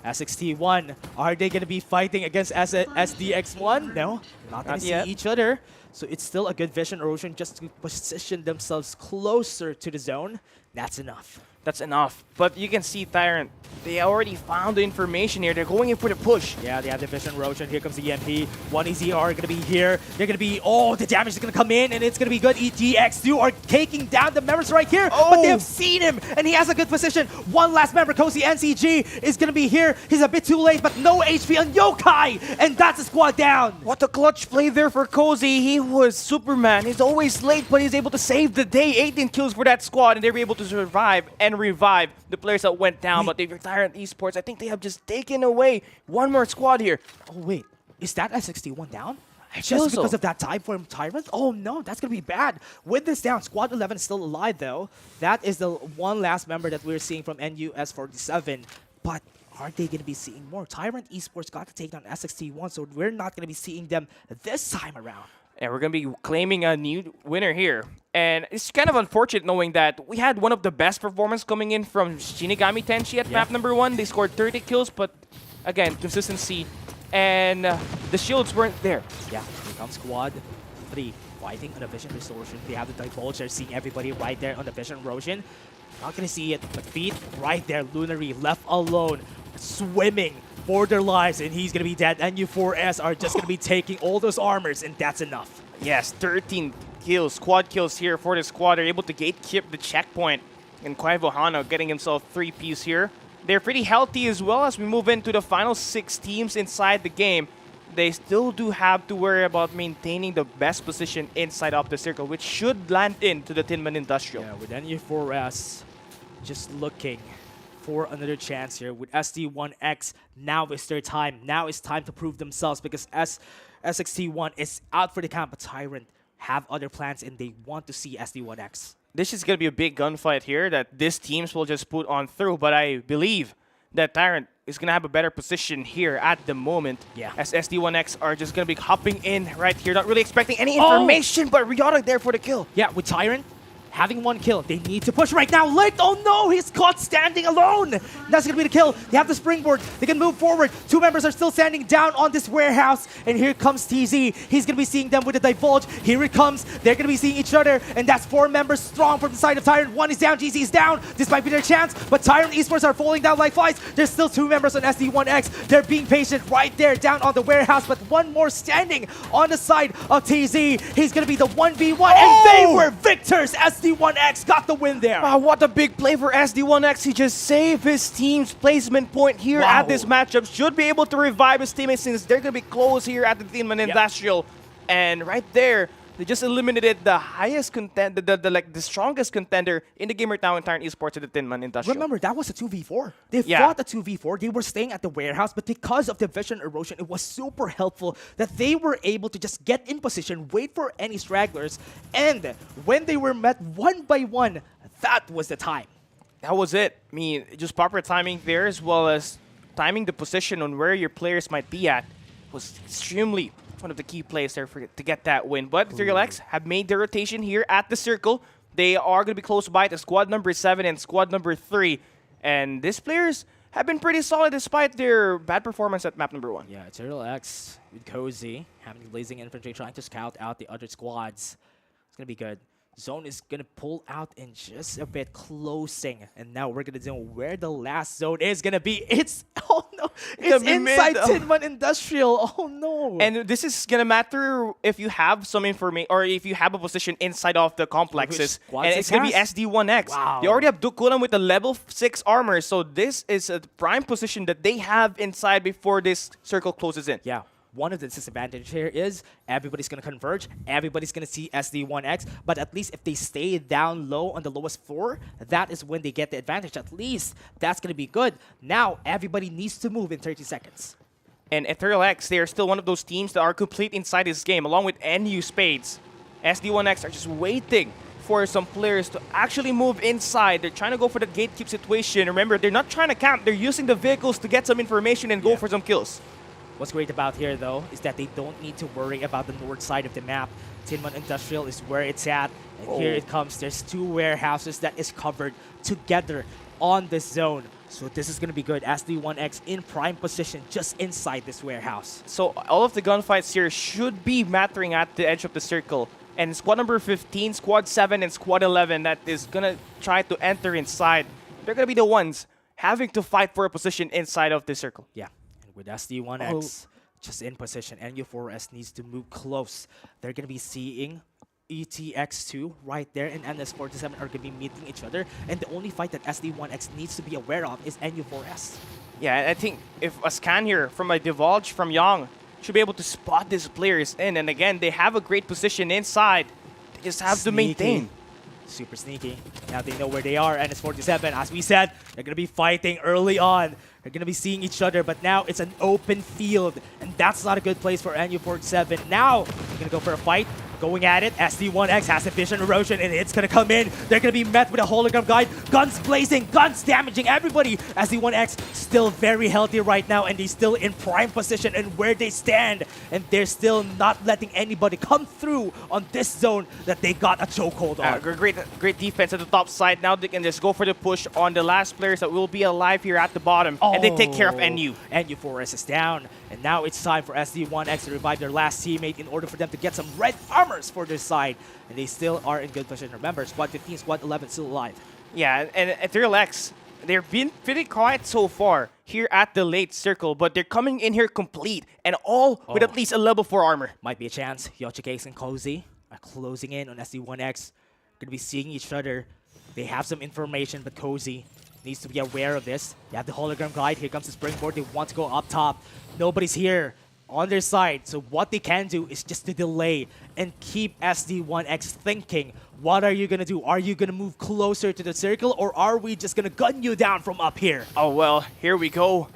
SXT1. Are they going to be fighting against SDX1? No, not going to see each other. So it's still a good Vision Erosion just to position themselves closer to the zone. That's enough. That's enough. But you can see Tyrant, they already found the information here. They're going in for the push. Yeah, they have the Vision Erosion. Here comes the EMP. 1 EZR are going to be here. They're going to be, oh, the damage is going to come in, and it's going to be good. ETX2 are taking down the members right here, but they have seen him, and he has a good position. 1 last member, Cozy NCG, is going to be here. He's a bit too late, but no HP on Yokai, and that's a squad down. What a clutch play there for Cozy. He was Superman. He's always late, but he's able to save the day. 18 kills for that squad, and they were able to survive and revive the players that went down. But if you're Tyrant Esports, I think they have just taken away 1 more squad here. Oh, wait. Is that SXT1 down? Just because of that time for Tyrant? Oh, no. That's going to be bad. With this down, Squad 11 is still alive, though. That is the 1 last member that we're seeing from NUS47. But are they going to be seeing more? Tyrant Esports got to take down SXT1, so we're not going to be seeing them this time around. And we're going to be claiming a new winner here. And it's kind of unfortunate knowing that we had one of the best performances coming in from Shinigami Tenshi at map number 1. They scored 30 kills, but again, consistency. And the shields weren't there. Yeah, here comes squad 3 fighting on a vision distortion. They have the divulge. They're seeing everybody right there on the vision erosion. Not going to see it, but Feet right there. Lunary left alone, swimming for their lives, and he's going to be dead. And U4S are just going to be taking all those armors, and that's enough. Yes, 13 kills, squad kills here for the squad. They're able to gatekeep the checkpoint. And Kwaivo Hano getting himself 3 Ps here. They're pretty healthy as well as we move into the final 6 teams inside the game. They still do have to worry about maintaining the best position inside of the circle, which should land into the Tinman Industrial. Yeah, with NU4S just looking for another chance here. With SD1X, now is their time. Now it's time to prove themselves because SXT1 is out for the count, but Tyrant have other plans and they want to see SD1X. This is going to be a big gunfight here that these teams will just put on through, but I believe that Tyrant is going to have a better position here at the moment. Yeah. As SD1X are just going to be hopping in right here, not really expecting any information, but Ryota there for the kill. Yeah, with Tyrant having 1 kill, they need to push right now. Licht, oh no, he's caught standing alone. That's going to be the kill. They have the springboard. They can move forward. 2 members are still standing down on this warehouse. And here comes TZ. He's going to be seeing them with the divulge. Here it comes. They're going to be seeing each other. And that's 4 members strong from the side of Tyrant. 1 is down. GC is down. This might be their chance. But Tyrant Esports are falling down like flies. There's still 2 members on SD1X. They're being patient right there down on the warehouse. But 1 more standing on the side of TZ. He's going to be the 1v1. And they were victors. SD1X got the win there. Wow, what a big play for SD1X. He just saved his team's placement point here at this matchup. Should be able to revive his teammates since they're going to be close here at the Tinman Industrial. And right there, they just eliminated the highest contender, the strongest contender in the game right now in Tyrant Esports at the Tinman Industrial. Remember, that was a 2v4. They fought a 2v4. They were staying at the warehouse, but because of the vision erosion, it was super helpful that they were able to just get in position, wait for any stragglers, and when they were met 1 by 1, that was the time. That was it. I mean, just proper timing there as well as timing the position on where your players might be at was extremely one of the key plays there to get that win. But Ethereal-X have made their rotation here at the circle. They are going to be close by to squad number 7 and squad number 3. And these players have been pretty solid despite their bad performance at map number 1. Yeah, Ethereal-X with Cozy having blazing infantry trying to scout out the other squads. It's going to be good. Zone is going to pull out in just a bit, closing. And now we're going to know where the last zone is going to be. It's, oh no, it's inside Tinman Industrial. Oh no. And this is going to matter if you have some information or if you have a position inside of the complexes. And it's going to be SD1X. Wow. They already have Dukulan with the level 6 armor. So this is a prime position that they have inside before this circle closes in. Yeah. One of the disadvantages here is everybody's going to converge. Everybody's going to see SD1X. But at least if they stay down low on the lowest floor, that is when they get the advantage. At least that's going to be good. Now, everybody needs to move in 30 seconds. And Ethereal-X, they are still one of those teams that are complete inside this game, along with NU Spades. SD1X are just waiting for some players to actually move inside. They're trying to go for the gatekeep situation. Remember, they're not trying to camp. They're using the vehicles to get some information and go for some kills. What's great about here, though, is that they don't need to worry about the north side of the map. Tinman Industrial is where it's at. And here it comes. There's 2 warehouses that is covered together on this zone. So this is going to be good. SD1X in prime position just inside this warehouse. So all of the gunfights here should be mattering at the edge of the circle. And squad number 15, squad 7, and squad 11 that is going to try to enter inside. They're going to be the ones having to fight for a position inside of the circle. Yeah. With SD1X just in position, NU4S needs to move close. They're going to be seeing ETX2 right there, and NS47 are going to be meeting each other. And the only fight that SD1X needs to be aware of is NU4S. Yeah, I think if a scan here from a divulge from Young should be able to spot these players in. And again, they have a great position inside. They just have to maintain. Super sneaky. Now they know where they are. NS47, as we said, they're going to be fighting early on. They're going to be seeing each other, but now it's an open field, and that's not a good place for NU47. Now, they're going to go for a fight. going at it. SD1X has a vision erosion, and it's gonna come in. They're gonna be met with a hologram guide. Guns blazing, guns damaging everybody. SD1X still very healthy right now, and they're still in prime position and where they stand. And they're still not letting anybody come through on this zone that they got a chokehold on. Great defense at the top side. Now they can just go for the push on the last players that will be alive here at the bottom. And they take care of NU. NU4S is down. And now it's time for SD1X to revive their last teammate in order for them to get some red armors for their side. And they still are in good position. Remember, Squad 15, Squad 11 still alive. Yeah, and Ethereal X, they've been pretty quiet so far here at the late circle, but they're coming in here complete and all with at least a level 4 armor. Might be a chance. Yochicase and Cozy are closing in on SD1X. Gonna be seeing each other. They have some information, but Cozy needs to be aware of this. They have the hologram guide. Here comes the springboard. They want to go up top. Nobody's here on their side. So what they can do is just to delay and keep SD1X thinking, what are you going to do? Are you going to move closer to the circle, or are we just going to gun you down from up here? Oh, well, here we go.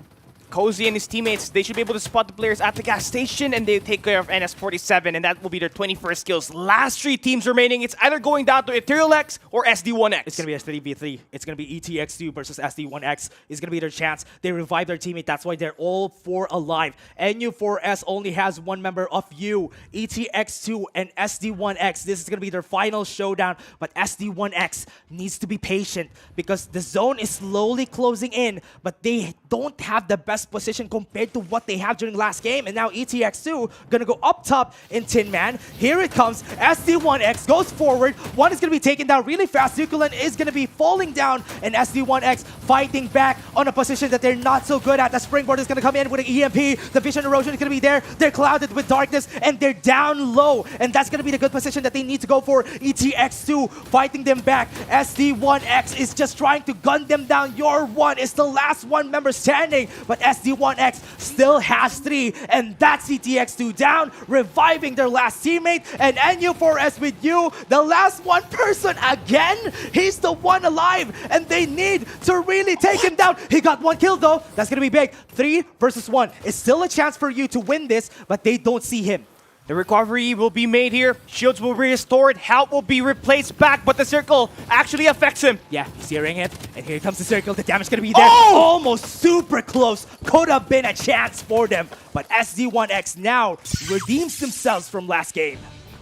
Cozy and his teammates, they should be able to spot the players at the gas station, and they take care of NS47, and that will be their 21st kills. Last 3 teams remaining, it's either going down to Ethereal X or SD1X. It's going to be a 3v3. It's going to be ETX2 versus SD1X. It's going to be their chance. They revive their teammate. That's why they're all 4 alive. NU4S only has 1 member of you. ETX2 and SD1X. This is going to be their final showdown, but SD1X needs to be patient because the zone is slowly closing in, but they don't have the best position compared to what they have during last game. And now ETX2 gonna go up top in Tin Man. Here it comes. SD1X goes forward. One is gonna be taken down really fast. Zukulan is gonna be falling down, and SD1X fighting back on a position that they're not so good at. The springboard is gonna come in with an EMP. The vision erosion is gonna be there. They're clouded with darkness, and they're down low. And that's gonna be the good position that they need to go for. ETX2 fighting them back. SD1X is just trying to gun them down. Your one is the last 1 member standing, but SD1X still has 3, and that's ETX2 down, reviving their last teammate, and NU4S with you, the last 1 person again. He's the one alive, and they need to really take him down. He got 1 kill though. That's gonna be big. 3 versus 1. It's still a chance for you to win this, but they don't see him. The recovery will be made here. Shields will be restored. Health will be replaced back, but the circle actually affects him. Yeah, he's hearing it. And here comes the circle. The damage is going to be there. Oh! Almost super close. Could have been a chance for them. But SD1X now redeems themselves from last game.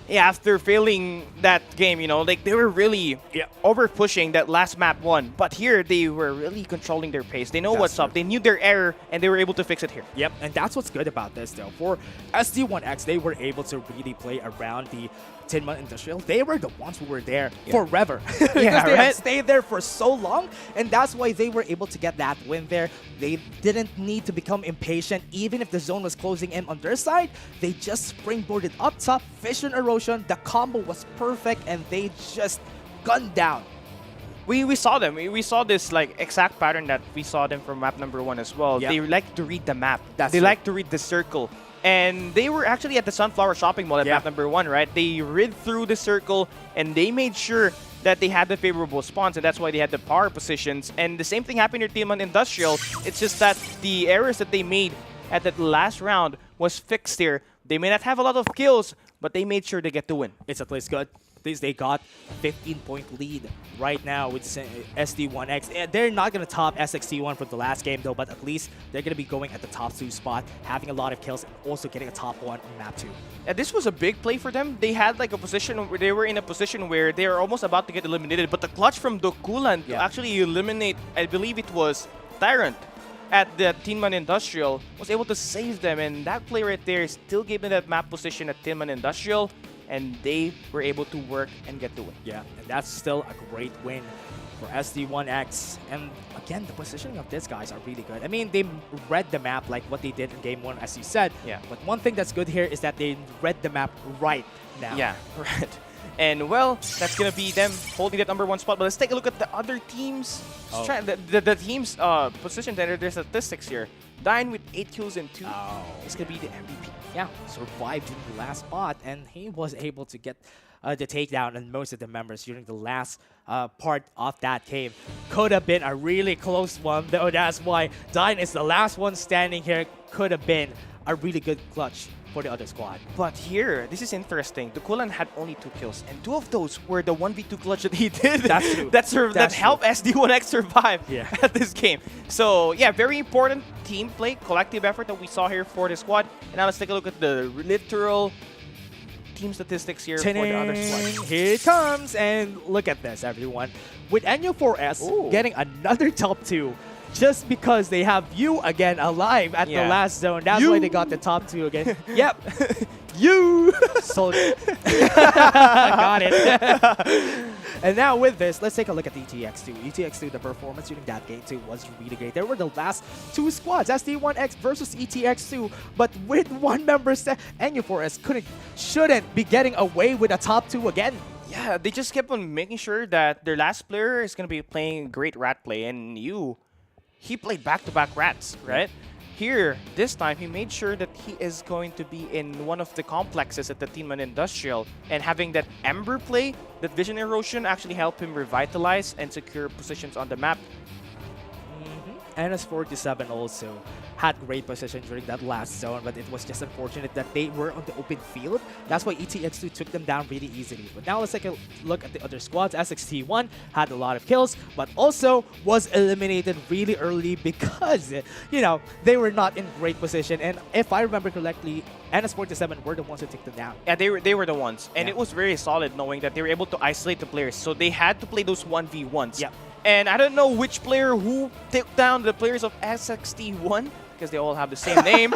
Yeah, after failing that game, you know, like they were really over pushing that last map 1. But here, they were really controlling their pace. They know what's up. They knew their error, and they were able to fix it here. Yep, and that's what's good about this, though. For SD1X, they were able to really play around the Tinman Industrial. They were the ones who were there forever. Because they had stayed there for so long, and that's why they were able to get that win there. They didn't need to become impatient. Even if the zone was closing in on their side, they just springboarded up top, vision erosion, the combo was perfect, and they just gunned down. We saw them. We saw this like exact pattern that we saw them from map number 1 as well. They like to read the map. They like to read the circle. And they were actually at the Sunflower Shopping Mall at map number 1, right? They read through the circle, and they made sure that they had the favorable spawns, and that's why they had the power positions. And the same thing happened to Team Industrial. It's just that the errors that they made at that last round was fixed here. They may not have a lot of kills, but they made sure they get the win. It's at least good. They got 15-point lead right now with SD1X. They're not going to top SXT1 from the last game, though, but at least they're going to be going at the top 2 spot, having a lot of kills, and also getting a top 1 on map 2. Yeah, this was a big play for them. They had like a position where they were in a position where they were almost about to get eliminated, but the clutch from Dokulan to actually eliminate, I believe it was Tyrant, at the Tinman Industrial, was able to save them, and that play right there still gave them that map position at Tinman Industrial, and they were able to work and get the win. Yeah, and that's still a great win for SD1X. And again, the positioning of these guys are really good. I mean, they read the map like what they did in game 1, as you said. Yeah. But one thing that's good here is that they read the map right now. Yeah, right. And well, that's gonna be them holding that number 1 spot. But let's take a look at the other teams. The teams' positions and their statistics here. Dine with 8 kills and 2. It's gonna be the MVP. Yeah, survived during the last spot, and he was able to get the takedown on most of the members during the last part of that game. Could have been a really close one, though. That's why Dine is the last one standing here. Could have been a really good clutch for the other squad. But here, this is interesting. The Kulan had only 2 kills, and 2 of those were the 1v2 clutch that he did. That's true. That helped SD1X survive Yeah. at this game. So yeah, very important team play, collective effort that we saw here for the squad. And now let's take a look at the literal team statistics here for the other squad. Here it comes, and look at this, everyone. With NU4S getting another top 2, just because they have you again alive at the last zone. That's why they got the top 2 again. Yep. You! So, got it. And now with this, let's take a look at the ETX2. ETX2, the performance during that game too was really great. There were the last 2 squads, SD1X versus ETX2, but with one member set, NU4S shouldn't be getting away with a top 2 again. Yeah, they just kept on making sure that their last player is going to be playing great rat play, and he played back-to-back rats, right? Here, this time, he made sure that he is going to be in one of the complexes at the Team and Industrial, and having that Ember play, that Vision Erosion, actually helped him revitalize and secure positions on the map. NS47 also had great position during that last zone, but it was just unfortunate that they were on the open field. That's why ETX2 took them down really easily. But now let's take a look at the other squads. SXT1 had a lot of kills, but also was eliminated really early because, you know, they were not in great position. And if I remember correctly, NS47 were the ones who took them down. Yeah, they were the ones. And it was very solid knowing that they were able to isolate the players. So they had to play those 1v1s. Yeah. And I don't know which player who took down the players of SXT1 because they all have the same name.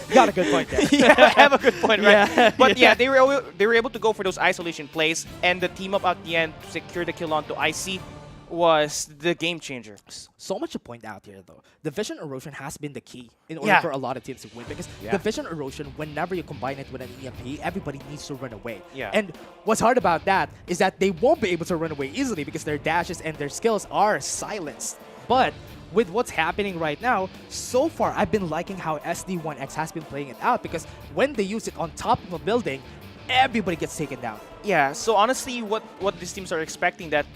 Got a good point there. Yeah, I have a good point, right? Yeah. But yeah, they were able to go for those isolation plays, and the team up at the end to secure the kill onto IC was the game changer. So much to point out here, though. The vision erosion has been the key in order for a lot of teams to win, because the vision erosion, whenever you combine it with an EMP, everybody needs to run away. Yeah. And what's hard about that is that they won't be able to run away easily because their dashes and their skills are silenced. But with what's happening right now, so far I've been liking how SD1X has been playing it out, because when they use it on top of a building, everybody gets taken down. Yeah, so honestly, what these teams are expecting that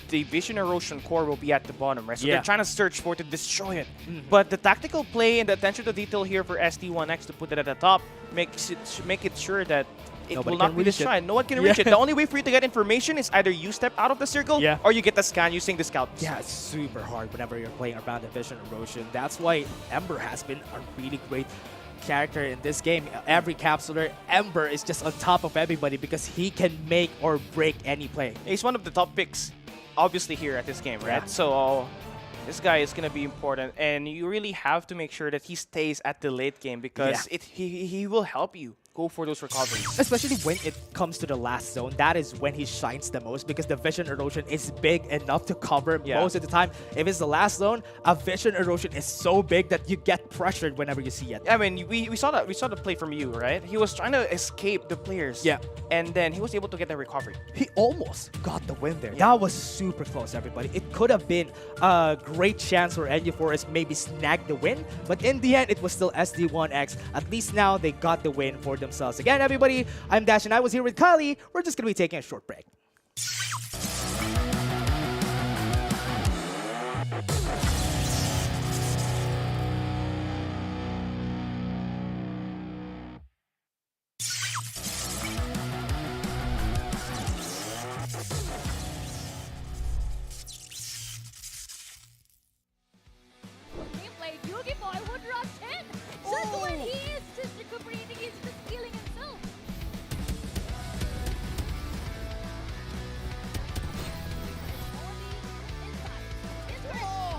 the Vision Erosion core will be at the bottom, right? So they're trying to search for it to destroy it. But the tactical play and the attention to detail here for SD1X to put it at the top make it sure that it will not be destroyed. No one can reach it. The only way for you to get information is either you step out of the circle or you get the scan using the scouts. Yeah, it's super hard whenever you're playing around the Vision Erosion. That's why Ember has been a really great character in this game. Every capsuler, Ember is just on top of everybody because he can make or break any play. He's one of the top picks, obviously, here at this game, right? Yeah. So this guy is going to be important, and you really have to make sure that he stays at the late game because he will help you go for those recoveries. Especially when it comes to the last zone, that is when he shines the most, because the Vision Erosion is big enough to cover most of the time. If it's the last zone, a Vision Erosion is so big that you get pressured whenever you see it. I mean, we saw the play from you, right? He was trying to escape the players. Yeah. And then he was able to get the recovery. He almost got the win there. That was super close, everybody. It could have been a great chance for NU4S maybe snag the win, but in the end, it was still SD1X. At least now they got the win for themselves. Again, everybody, I'm Dash and I was here with Kylie. We're just going to be taking a short break. Gameplay, Yugi Boy would run 10! Just when he is just recuperating, he's just healing himself.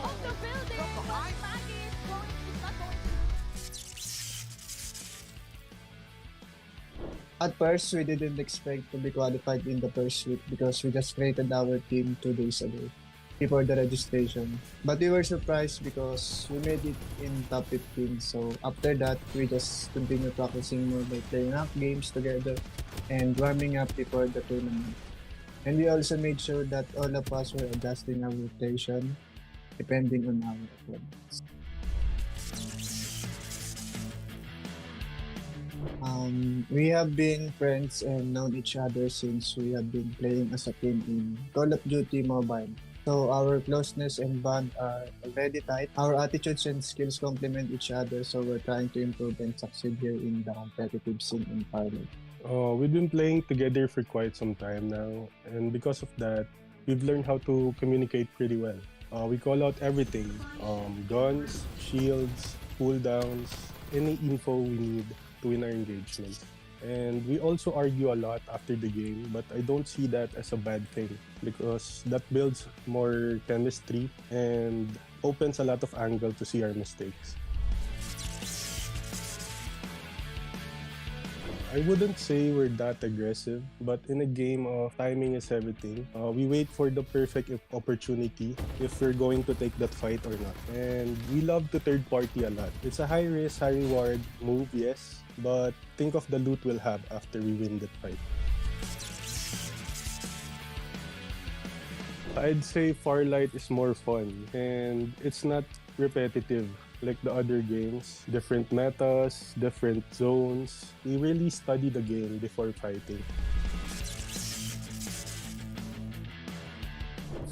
Of the building, but Maggie is not going to. At first, we didn't expect to be qualified in the first week because we just created our team 2 days ago before the registration. But we were surprised because we made it in top 15. So after that, we just continued practicing more by playing up games together and warming up before the tournament. And we also made sure that all of us were adjusting our rotation depending on our opponents. We have been friends and known each other since we have been playing as a team in Call of Duty Mobile. So our closeness and bond are already tight. Our attitudes and skills complement each other, so we're trying to improve and succeed here in the competitive scene in Farlight. We've been playing together for quite some time now, and because of that, we've learned how to communicate pretty well. We call out everything, guns, shields, cooldowns, any info we need to win our engagements. And we also argue a lot after the game, but I don't see that as a bad thing because that builds more chemistry and opens a lot of angle to see our mistakes. I wouldn't say we're that aggressive, but in a game of timing is everything. We wait for the perfect opportunity if we're going to take that fight or not. And we love to third party a lot. It's a high risk, high reward move, yes, but think of the loot we'll have after we win that fight. I'd say Farlight is more fun and it's not repetitive like the other games. Different metas, different zones. We really study the game before fighting.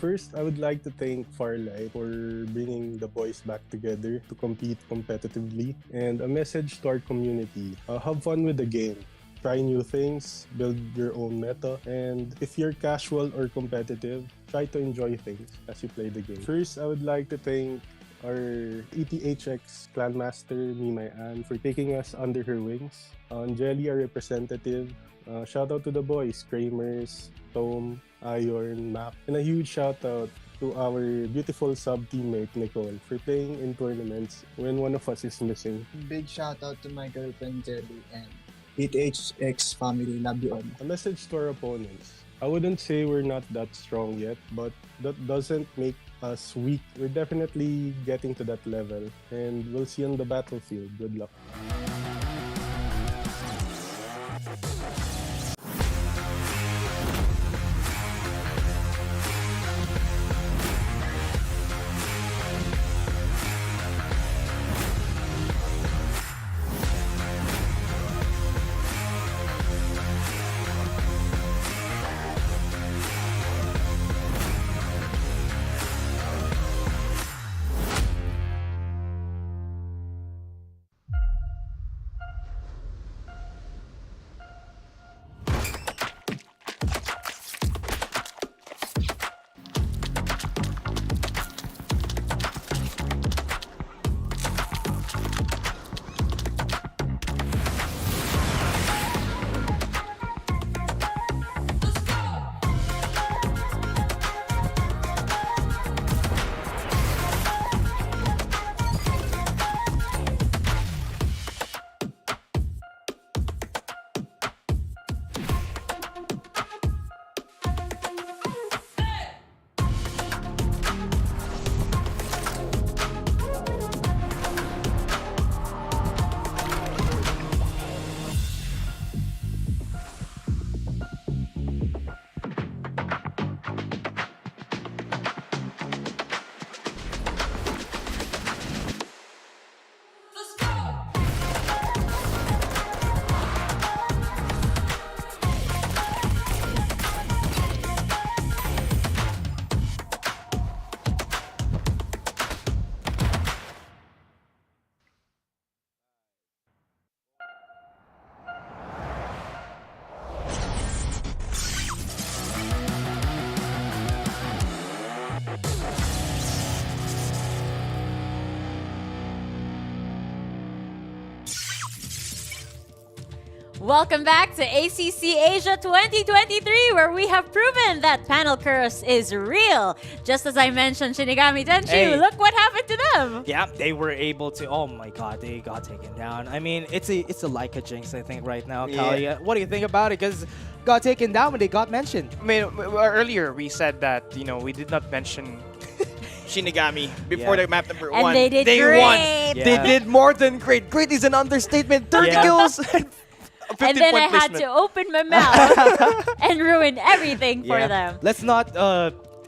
First, I would like to thank Farlight for bringing the boys back together to compete competitively. And a message to our community, have fun with the game. Try new things, build your own meta, and if you're casual or competitive, try to enjoy things as you play the game. First, I would like to thank our ETHX Clan Master, Mimay Ann, for taking us under her wings. Jelly, our representative. Shout out to the boys, Kramers, Tom, Iron, Map. And a huge shout out to our beautiful sub-teammate, Nicole, for playing in tournaments when one of us is missing. Big shout out to my girlfriend Jelly and ETHX family. Love you all. A message to our opponents. I wouldn't say we're not that strong yet, but that doesn't make us weak. We're definitely getting to that level, and we'll see on the battlefield. Good luck. Welcome back to ACC Asia 2023, where we have proven that panel curse is real. Just as I mentioned, Shinigami Denshi, Hey. look what happened to them. Yeah, they were able to. Oh my God, they got taken down. I mean, it's a Leica jinx, I think, right now. Yeah. Talia, what do you think about it? Because got taken down when they got mentioned. I mean, earlier we said that, we did not mention Shinigami before Yeah. the map number And 1. they did won. great. They Yeah. did more than great. Great is an understatement. 30 Yeah. kills. And then I had to open my mouth and ruin everything for Yeah. them. Let's not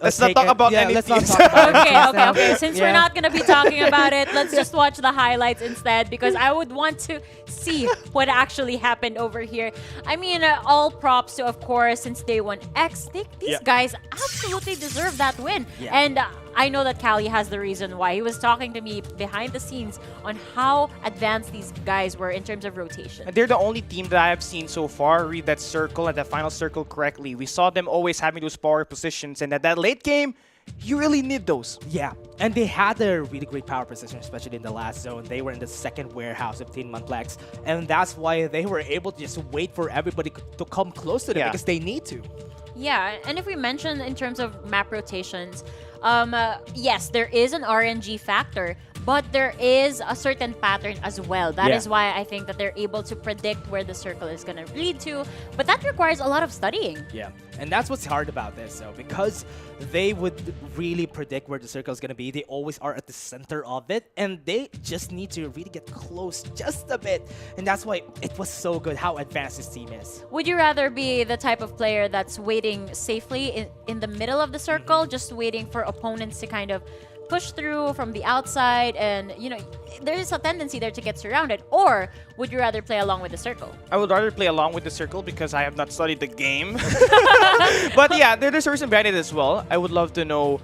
Let's not talk about anything. Let's not talk about Okay. Since we're not gonna be talking about it, let's just watch the highlights instead because I would want to see what actually happened over here. I mean, all props to, of course, since day one X. These guys absolutely deserve that win, and I know that Callie has the reason why. He was talking to me behind the scenes on how advanced these guys were in terms of rotation. They're the only team that I have seen so far read that circle and that final circle correctly. We saw them always having those power positions, and at that late game, you really need those. Yeah, and they had a really great power position, especially in the last zone. They were in the second warehouse of Team Monplex, and that's why they were able to just wait for everybody to come close to them because they need to. Yeah, and if we mention in terms of map rotations, yes, there is an RNG factor, but there is a certain pattern as well. That is why I think that they're able to predict where the circle is going to lead to, but that requires a lot of studying. Yeah, and that's what's hard about this, though, because they would really predict where the circle is going to be. They always are at the center of it, and they just need to really get close just a bit, and that's why it was so good how advanced this team is. Would you rather be the type of player that's waiting safely in the middle of the circle, just waiting for opponents to kind of push through from the outside, and there is a tendency there to get surrounded, or would you rather play along with the circle? I would rather play along with the circle because I have not studied the game. But yeah, there's certain value as well. I would love to know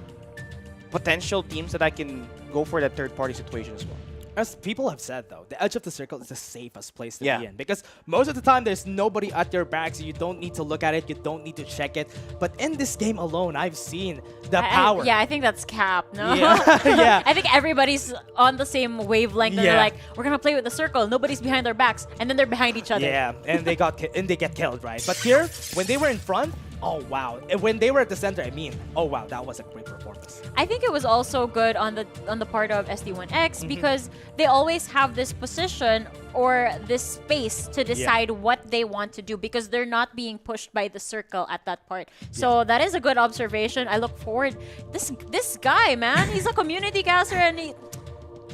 potential teams that I can go for that third-party situation as well. As people have said, though, the edge of the circle is the safest place to be in because most of the time there's nobody at your back, so you don't need to look at it, you don't need to check it. But in this game alone, I've seen the power. I think that's cap, no? Yeah. I think everybody's on the same wavelength, and they're like, we're gonna play with the circle, nobody's behind their backs, and then they're behind each other. Yeah, and they get killed, right? But here, when they were in front, oh wow. And when they were at the center, I mean, oh wow, that was a great performance. I think it was also good on the part of SD1X because they always have this position or this space to decide what they want to do because they're not being pushed by the circle at that part. So that is a good observation. I look forward. This guy, man, he's a community caster, and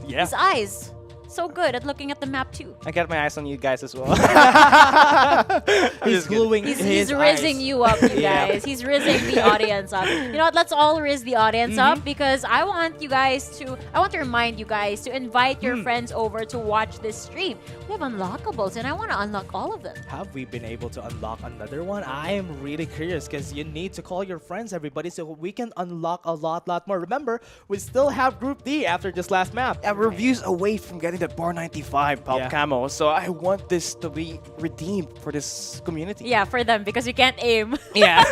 his eyes so good at looking at the map too. I got my eyes on you guys as well. He's gluing He's rizzing you up, you guys. He's rizzing the audience up. You know what? Let's all rizz the audience up because I want to remind you guys to invite your friends over to watch this stream. We have unlockables, and I want to unlock all of them. Have we been able to unlock another one? I am really curious because you need to call your friends, everybody, so we can unlock a lot more. Remember, we still have Group D after this last map. We're views away from getting that bar 95 pop camo, so I want this to be redeemed for this community. Yeah, for them, because you can't aim. Yeah.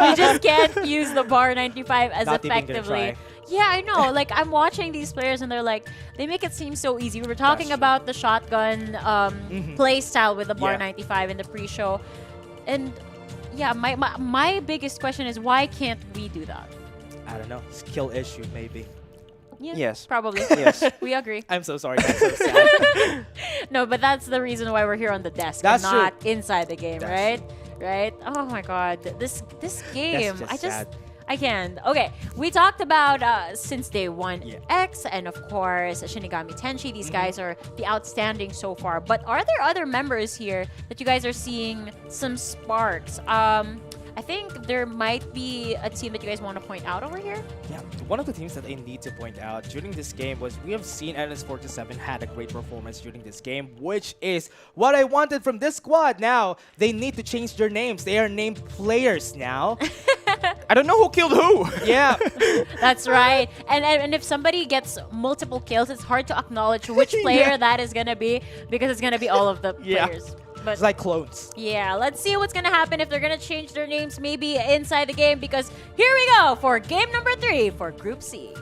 We just can't use the bar 95 as Not effectively. Yeah, I know. Like, I'm watching these players and they're like, they make it seem so easy. We were talking about the shotgun play style with the bar 95 in the pre-show. And yeah, my biggest question is, why can't we do that? I don't know. Skill issue, maybe. Yeah, yes. Probably. Yes. We agree. I'm so sorry. That's so sad. No, but that's the reason why we're here on the desk and not inside the game, right? Right? Oh my god. This game, I can't. Okay, we talked about since day one X and of course Shinigami Tenshi. These guys are the outstanding so far. But are there other members here that you guys are seeing some sparks? I think there might be a team that you guys want to point out over here. Yeah, one of the teams that I need to point out during this game was we have seen NS47 had a great performance during this game, which is what I wanted from this squad. Now, they need to change their names. They are named players now. I don't know who killed who. Yeah. That's right. And if somebody gets multiple kills, it's hard to acknowledge which player that is going to be because it's going to be all of the players. But it's like clones. Yeah, let's see what's going to happen if they're going to change their names maybe inside the game because here we go for game number 3 for Group C.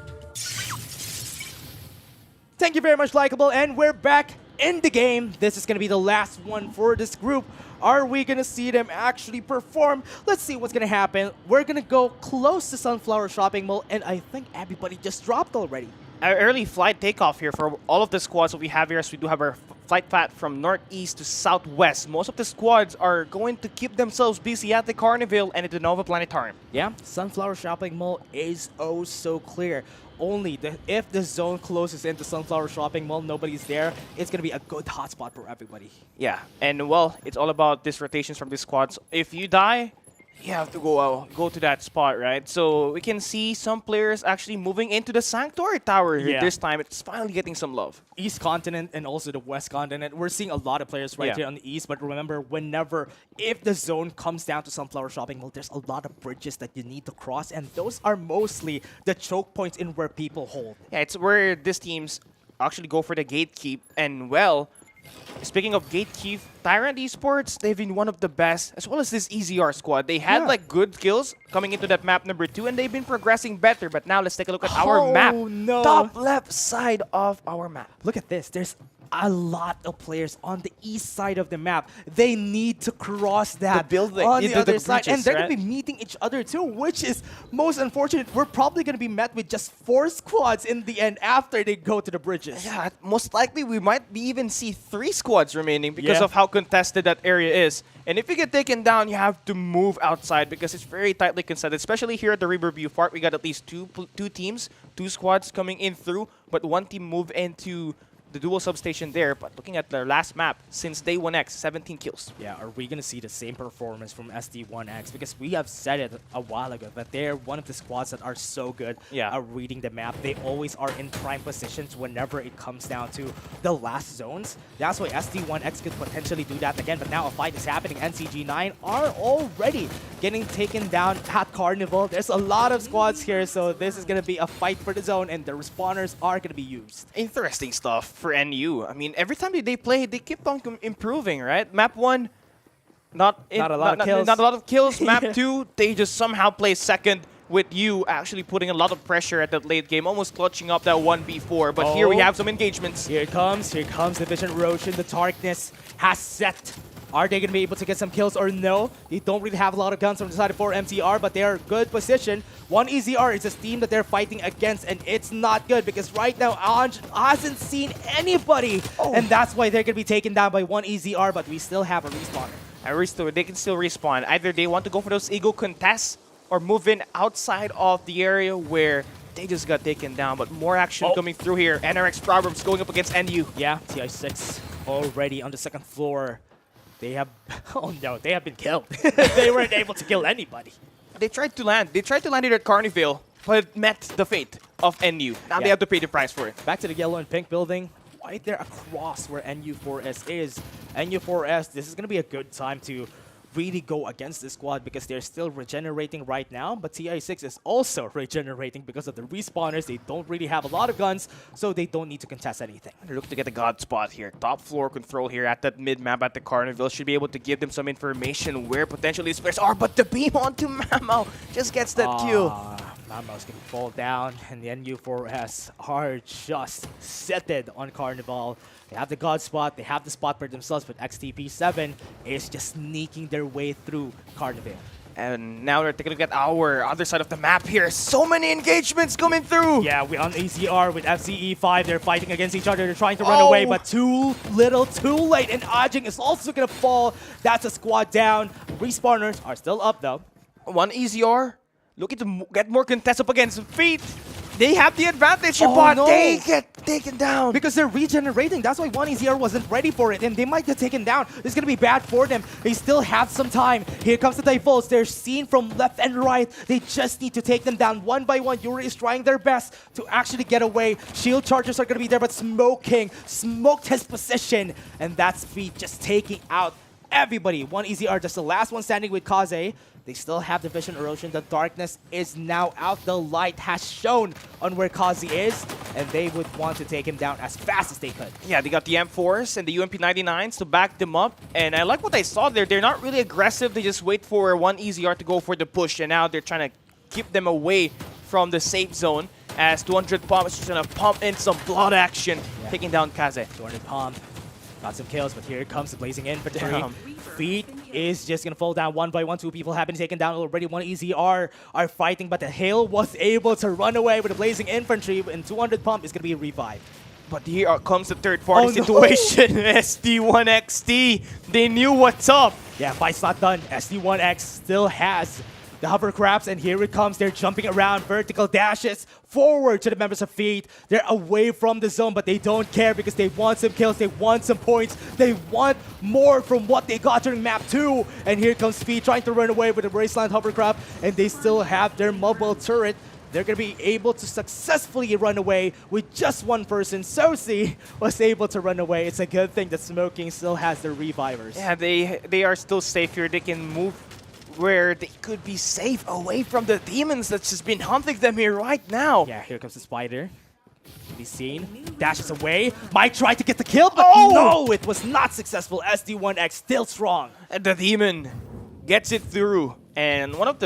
Thank you very much, Likeable, and we're back in the game. This is going to be the last one for this group. Are we going to see them actually perform? Let's see what's going to happen. We're going to go close to Sunflower Shopping Mall, and I think everybody just dropped already. Our early flight takeoff here for all of the squads that we have here. So we do have our flight path from northeast to southwest. Most of the squads are going to keep themselves busy at the Carnival and at the Nova Planetarium. Yeah, Sunflower Shopping Mall is oh so clear. Only if the zone closes into Sunflower Shopping Mall, nobody's there, it's going to be a good hotspot for everybody. Yeah, and well, it's all about these rotations from these squads. If you die, you have to go to that spot, right? So we can see some players actually moving into the Sanctuary Tower here this time. It's finally getting some love. East Continent and also the West Continent. We're seeing a lot of players right here on the East, but remember, if the zone comes down to Sunflower Shopping Mall, there's a lot of bridges that you need to cross, and those are mostly the choke points in where people hold. Yeah, it's where these teams actually go for the gatekeep, and well, speaking of gatekeep, Tyrant Esports, they've been one of the best, as well as this EZR squad. They had like good kills coming into that map number 2, and they've been progressing better. But now let's take a look at our map. No. Top left side of our map. Look at this. There's a lot of players on the east side of the map. They need to cross that building on the other side. And they're going to be meeting each other too, which is most unfortunate. We're probably going to be met with just 4 squads in the end after they go to the bridges. Yeah, most likely we might even see 3 squads remaining because of how contested that area is. And if you get taken down, you have to move outside because it's very tightly contested, especially here at the Riverview Park. We got at least two teams, 2 squads coming in through, but 1 team move into the dual substation there. But looking at their last map, since day 1X, 17 kills. Yeah, are we going to see the same performance from SD1X? Because we have said it a while ago that they're one of the squads that are so good at reading the map. They always are in prime positions whenever it comes down to the last zones. That's why SD1X could potentially do that again. But now a fight is happening. NCG9 are already getting taken down at Carnival. There's a lot of squads here, so this is going to be a fight for the zone, and the respawners are going to be used. Interesting stuff for NU. I mean, every time they play, they keep on improving, right? Map 1, not a lot of kills. Map 2, they just somehow play second with you actually putting a lot of pressure at that late game, almost clutching up that 1v4. But here we have some engagements. Here it comes the Vision Erosion. The darkness has set. Are they going to be able to get some kills or no? They don't really have a lot of guns from the side of 4 MTR, but they are good position. 1 EZR is a team that they're fighting against, and it's not good because right now Anj hasn't seen anybody, and that's why they're going to be taken down by 1 EZR, but we still have a respawner. They can still respawn. Either they want to go for those ego contests or move in outside of the area where they just got taken down, but more action coming through here. NRX Proverbs going up against NU. Yeah, TI6 already on the 2nd floor. They have, they have been killed. They weren't able to kill anybody. They tried to land it at Carnival, but it met the fate of NU. Now they have to pay the price for it. Back to the yellow and pink building. Right there across where NU4S is. NU4S, this is going to be a good time to really go against this squad because they're still regenerating right now, but TI6 is also regenerating because of the respawners. They don't really have a lot of guns, so they don't need to contest anything. They're looking to get the god spot here. Top floor control here at that mid-map at the Carnival should be able to give them some information where potentially these players are, but the beam onto Mamo just gets that kill. Mamo's going to fall down, and the NU4S are just settled on Carnival. They have the god spot, they have the spot for themselves, but XTP7 is just sneaking their way through Carnival. And now we're taking a look at our other side of the map here. So many engagements coming through. Yeah, we're on ACR with FCE5. They're fighting against each other. They're trying to run away, but too little, too late. And Ajing is also going to fall. That's a squad down. Respawners are still up, though. 1 EZR. Looking to get more contests up against Feet. They have the advantage here, but they get taken down. Because they're regenerating. That's why 1 EZR wasn't ready for it, and they might get taken down. It's going to be bad for them. They still have some time. Here comes the Typhos. They're seen from left and right. They just need to take them down one by one. Yuri is trying their best to actually get away. Shield chargers are going to be there, but Smoking smoked his position, and that's Feet just taking out everybody. 1 EZR, just the last one standing with Kaze. They still have the Vision Erosion. The darkness is now out. The light has shown on where Kazi is, and they would want to take him down as fast as they could. Yeah, they got the M4s and the UMP99s to back them up, and I like what I saw there. They're not really aggressive. They just wait for 1 EZR to go for the push, and now they're trying to keep them away from the safe zone as 200 Pump is just going to pump in some blood action, taking down Kaze. 200 Pump. Got some kills, but here comes the Blazing Infantry. Feet is just going to fall down one by one. 2 people have been taken down already. 1 EZR are fighting, but the Hail was able to run away with the Blazing Infantry, and 200 Pump is going to be revived. But here comes the third-party situation. SD1XT, they knew what's up. Yeah, fight's not done. SD1X still has the hovercrafts, and here it comes. They're jumping around, vertical dashes forward to the members of Fate. They're away from the zone, but they don't care because they want some kills, they want some points, they want more from what they got during map 2. And here comes Fate trying to run away with the Wasteland hovercraft, and they still have their mobile turret. They're going to be able to successfully run away with just one person. Sosi was able to run away. It's a good thing that Smoking still has their revivers. Yeah, they are still safe here. They can move where they could be safe away from the demons that's just been hunting them here right now. Yeah, here comes the spider. Can be seen. Dashes away. Might try to get the kill, but no, it was not successful. SD1X still strong. And the demon gets it through. And one of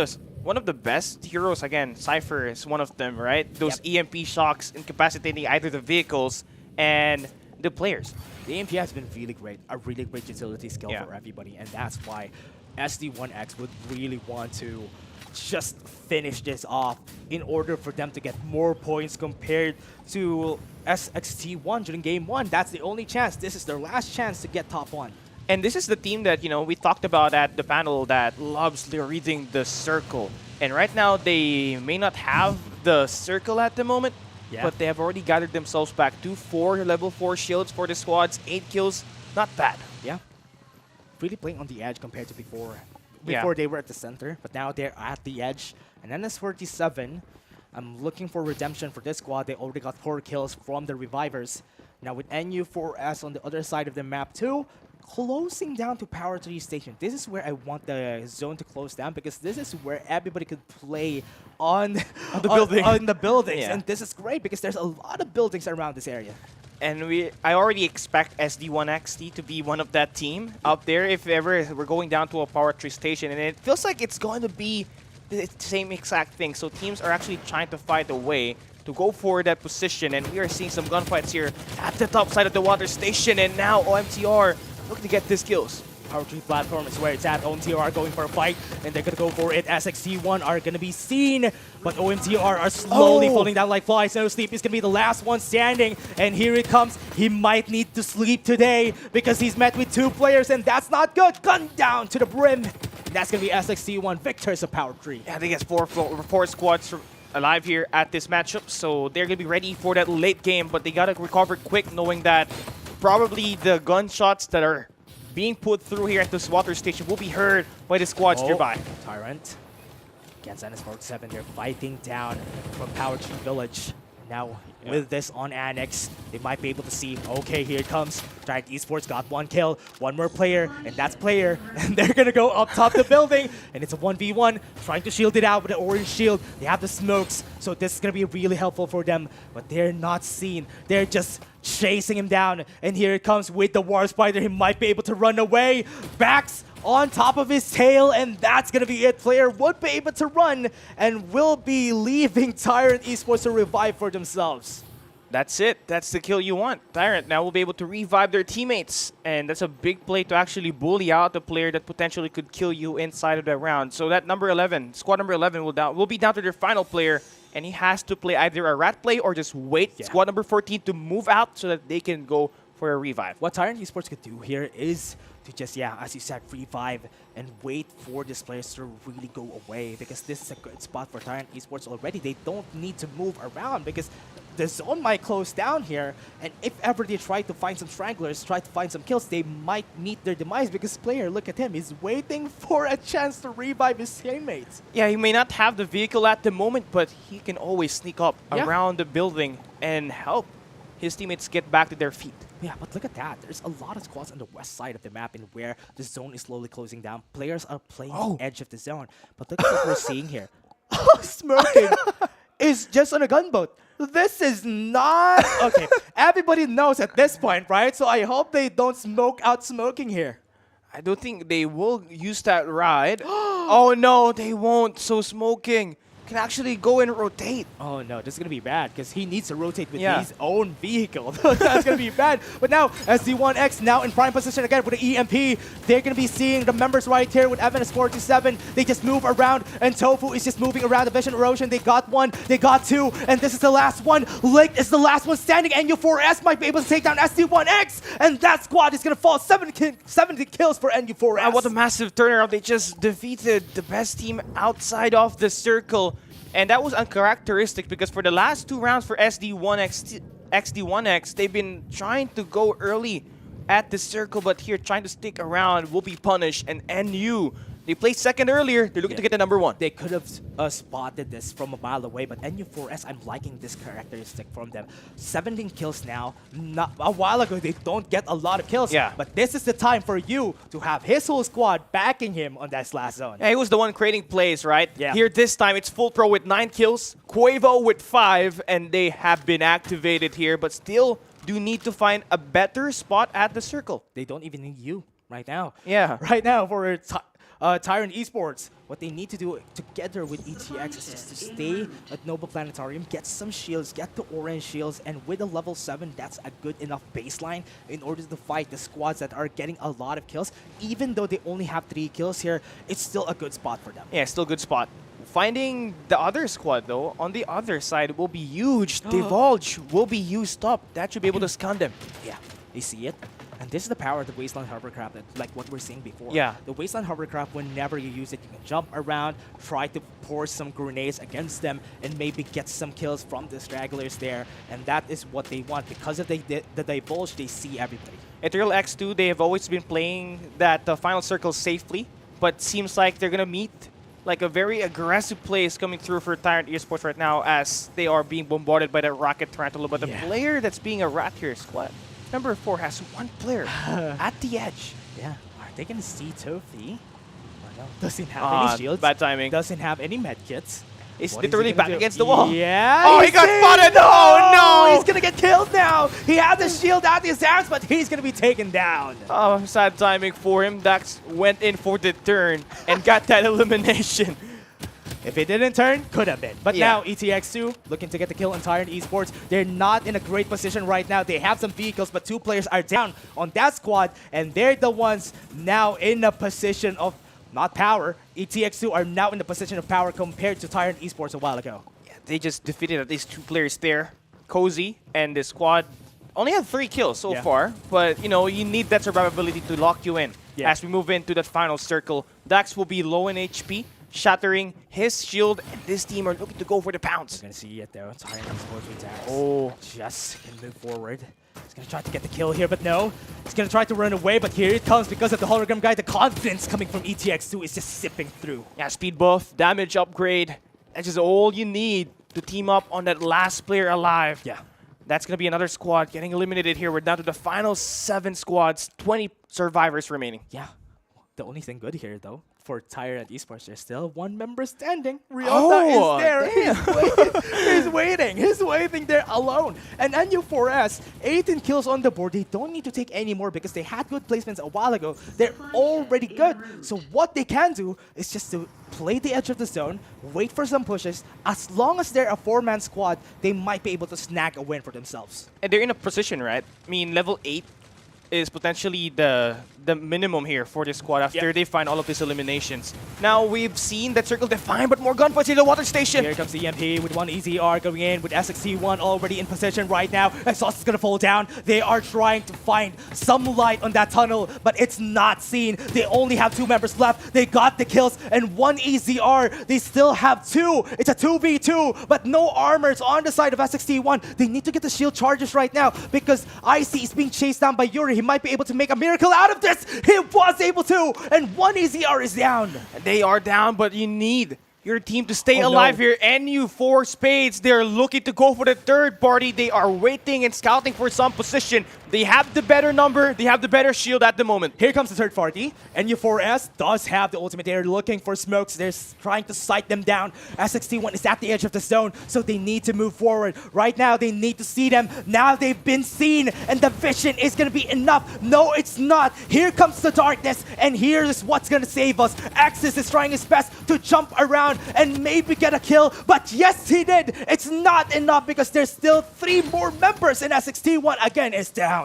the best heroes, again, Cypher is one of them, right? Those EMP shocks incapacitating either the vehicles and the players. The EMP has been really great, a really great utility skill for everybody, and that's why SD1X would really want to just finish this off in order for them to get more points compared to SXT1 during game 1. That's the only chance. This is their last chance to get top 1. And this is the team that, we talked about at the panel that loves reading the circle. And right now, they may not have the circle at the moment, but they have already gathered themselves back to 4 level 4 shields for the squads, 8 kills. Not bad. Yeah. Really playing on the edge compared to before. Before they were at the center, but now they're at the edge. And NS47, I'm looking for redemption for this squad. They already got 4 kills from the revivers. Now with NU4S on the other side of the map too, closing down to Power 3 Station. This is where I want the zone to close down because this is where everybody could play on the building. On the buildings. And this is great because there's a lot of buildings around this area. And I already expect SD1XT to be one of that team out there if ever we're going down to a Power 3 Station. And it feels like it's going to be the same exact thing. So teams are actually trying to find a way to go for that position. And we are seeing some gunfights here at the top side of the water station. And now OMTR looking to get these kills. Power 3 platform is where it's at. OMTR are going for a fight, and they're going to go for it. SXT1 are going to be seen, but OMTR are slowly falling down like flies. No Sleep is going to be the last one standing, and here it comes. He might need to sleep today because he's met with 2 players, and that's not good. Gun down to the brim. And that's going to be SXT1 victors of Power 3. Yeah, I think it's 4 squads alive here at this matchup, so they're going to be ready for that late game, but they got to recover quick knowing that probably the gunshots that are being put through here at this water station will be heard by the squads nearby. Tyrant against NS47, they're fighting down from Power 3 Village. Now, with this on Annex, they might be able to see, okay, here it comes. Giant Esports got 1 kill, 1 more player, and that's player. And they're going to go up top the building, and it's a 1v1, trying to shield it out with the orange shield. They have the smokes, so this is going to be really helpful for them, but they're not seen. They're just chasing him down, and here it comes with the War Spider. He might be able to run away. Backs on top of his tail, and that's going to be it. Player would be able to run and will be leaving Tyrant Esports to revive for themselves. That's it. That's the kill you want. Tyrant now will be able to revive their teammates, and that's a big play to actually bully out the player that potentially could kill you inside of that round. So that number 11, squad number 11 will be down to their final player, and he has to play either a rat play or just wait squad number 14 to move out so that they can go for a revive. What Tyrant Esports could do here is to just, as you said, revive and wait for this players to really go away, because this is a good spot for Tyrant Esports already. They don't need to move around because the zone might close down here, and if ever they try to find some stranglers, try to find some kills, they might meet their demise because player, look at him, he's waiting for a chance to revive his teammates. Yeah, he may not have the vehicle at the moment, but he can always sneak up around the building and help his teammates get back to their feet. Yeah, but look at that. There's a lot of squads on the west side of the map in where the zone is slowly closing down. Players are playing the edge of the zone. But look at what we're seeing here. Smoking is just on a gunboat. This is not... Okay, everybody knows at this point, right? So I hope they don't smoke out Smoking here. I don't think they will use that ride. Oh no, they won't. So Smoking can actually go and rotate. Oh no, this is gonna be bad because he needs to rotate with Yeah. his own vehicle. That's gonna be bad. But now SD1X now in prime position again with the EMP. They're gonna be seeing the members right here with Evan is 4-7. They just move around and Tofu is just moving around the vision erosion. They got one, they got two, and this is the last one. Link is the last one standing, and NU4S might be able to take down SD1X, and that squad is gonna fall 70 kills for NU4S. And what a massive turnaround. They just defeated the best team outside of the circle. And that was uncharacteristic because for the last 2 rounds for XD1X, they've been trying to go early at the circle, but here trying to stick around will be punished. And NU, they placed second earlier. They're looking to get the number 1. They could have spotted this from a mile away, but NU4S, I'm liking this characteristic from them. 17 kills now. Not, a while ago, they don't get a lot of kills. Yeah. But this is the time for you to have his whole squad backing him on that last zone. Yeah, he was the one creating plays, right? Yeah. Here this time, it's Full Pro with 9 kills, Quavo with 5, and they have been activated here, but still do need to find a better spot at the circle. They don't even need you right now. Yeah. Right now for Tyrant Esports, what they need to do together with ETX is just to stay at Noble Planetarium, get some shields, get the orange shields, and with a level 7, that's a good enough baseline in order to fight the squads that are getting a lot of kills. Even though they only have 3 kills here, it's still a good spot for them. Yeah, still good spot. Finding the other squad, though, on the other side will be huge. Divulge will be used up. That should be able to stun them. Yeah, they see it. And this is the power of the Wasteland Hovercraft, like what we're seeing before. Yeah. The Wasteland Hovercraft, whenever you use it, you can jump around, try to pour some grenades against them, and maybe get some kills from the stragglers there. And that is what they want. Because of the Divulge, they see everybody. At Real X2, they have always been playing that final circle safely, but seems like they're going to meet like a very aggressive plays coming through for Tyrant Esports right now as they are being bombarded by that Rocket Tarantula. But the player that's being a rat here is what? Number 4 has 1 player at the edge. Yeah. Are they going to see Tofi? No. Doesn't have any shields. Bad timing. Doesn't have any medkits. He's What is literally he gonna back do? against the wall. Yeah. Oh, he got spotted. Oh, No. He's going to get killed now. He had the shield out his arms, but he's going to be taken down. Oh, sad timing for him. Dax went in for the turn and got that elimination. If it didn't turn, could have been. But Yeah. now ETX2 looking to get the kill on Tyrant Esports. They're not in a great position right now. They have some vehicles, but 2 players are down on that squad, and they're the ones now in a position of not power. ETX2 are now in the position of power compared to Tyrant Esports a while ago. Yeah, they just defeated at least 2 players there. Cozy and the squad only had 3 kills so far, but you know, you need that survivability to lock you in. As we move into that final circle, Dax will be low in HP, shattering his shield, and this team are looking to go for the pounce. You're going to see it there. Tyrant Esports with Dax. Oh. Just can move forward. He's going to try to get the kill here, but no. He's going to try to run away, but here it comes because of the hologram guy. The confidence coming from ETX2 is just sipping through. Yeah, speed buff, damage upgrade. That's just all you need to team up on that last player alive. Yeah. That's going to be another squad getting eliminated here. We're down to the final 7 squads, 20 survivors remaining. Yeah. The only thing good here, though, for Tyrant Esports, there's still 1 member standing. Ryota is there. He's waiting. He's waiting there alone. And NU4S, 18 kills on the board. They don't need to take any more because they had good placements a while ago. They're already good. So what they can do is just to play the edge of the zone, wait for some pushes. As long as they're a 4-man squad, they might be able to snag a win for themselves. And they're in a position, right? I mean, level 8 is potentially the minimum here for this squad after they find all of these eliminations. Now we've seen that circle defined, but more gunfights in the water station. Here comes the EMP with 1 EZR going in with SXT1 already in position right now. Exhaust is going to fall down. They are trying to find some light on that tunnel, but it's not seen. They only have 2 members left. They got the kills and 1 EZR. They still have 2. It's a 2v2, but no armors on the side of SXT1. They need to get the shield charges right now because Icy is being chased down by Yuri. He might be able to make a miracle out of this. He was able to, and 1 EZR is down. They are down, but you need your team to stay alive here. NU4 Spades, they're looking to go for the third party. They are waiting and scouting for some position. They have the better number. They have the better shield at the moment. Here comes the third party. NU4S does have the ultimate. They're looking for smokes. They're trying to sight them down. SXT1 is at the edge of the zone, so they need to move forward. Right now, they need to see them. Now they've been seen, and the vision is going to be enough. No, it's not. Here comes the darkness, and here's what's going to save us. Axis is trying his best to jump around and maybe get a kill, but yes, he did. It's not enough because there's still 3 more members, and SXT1 again is down.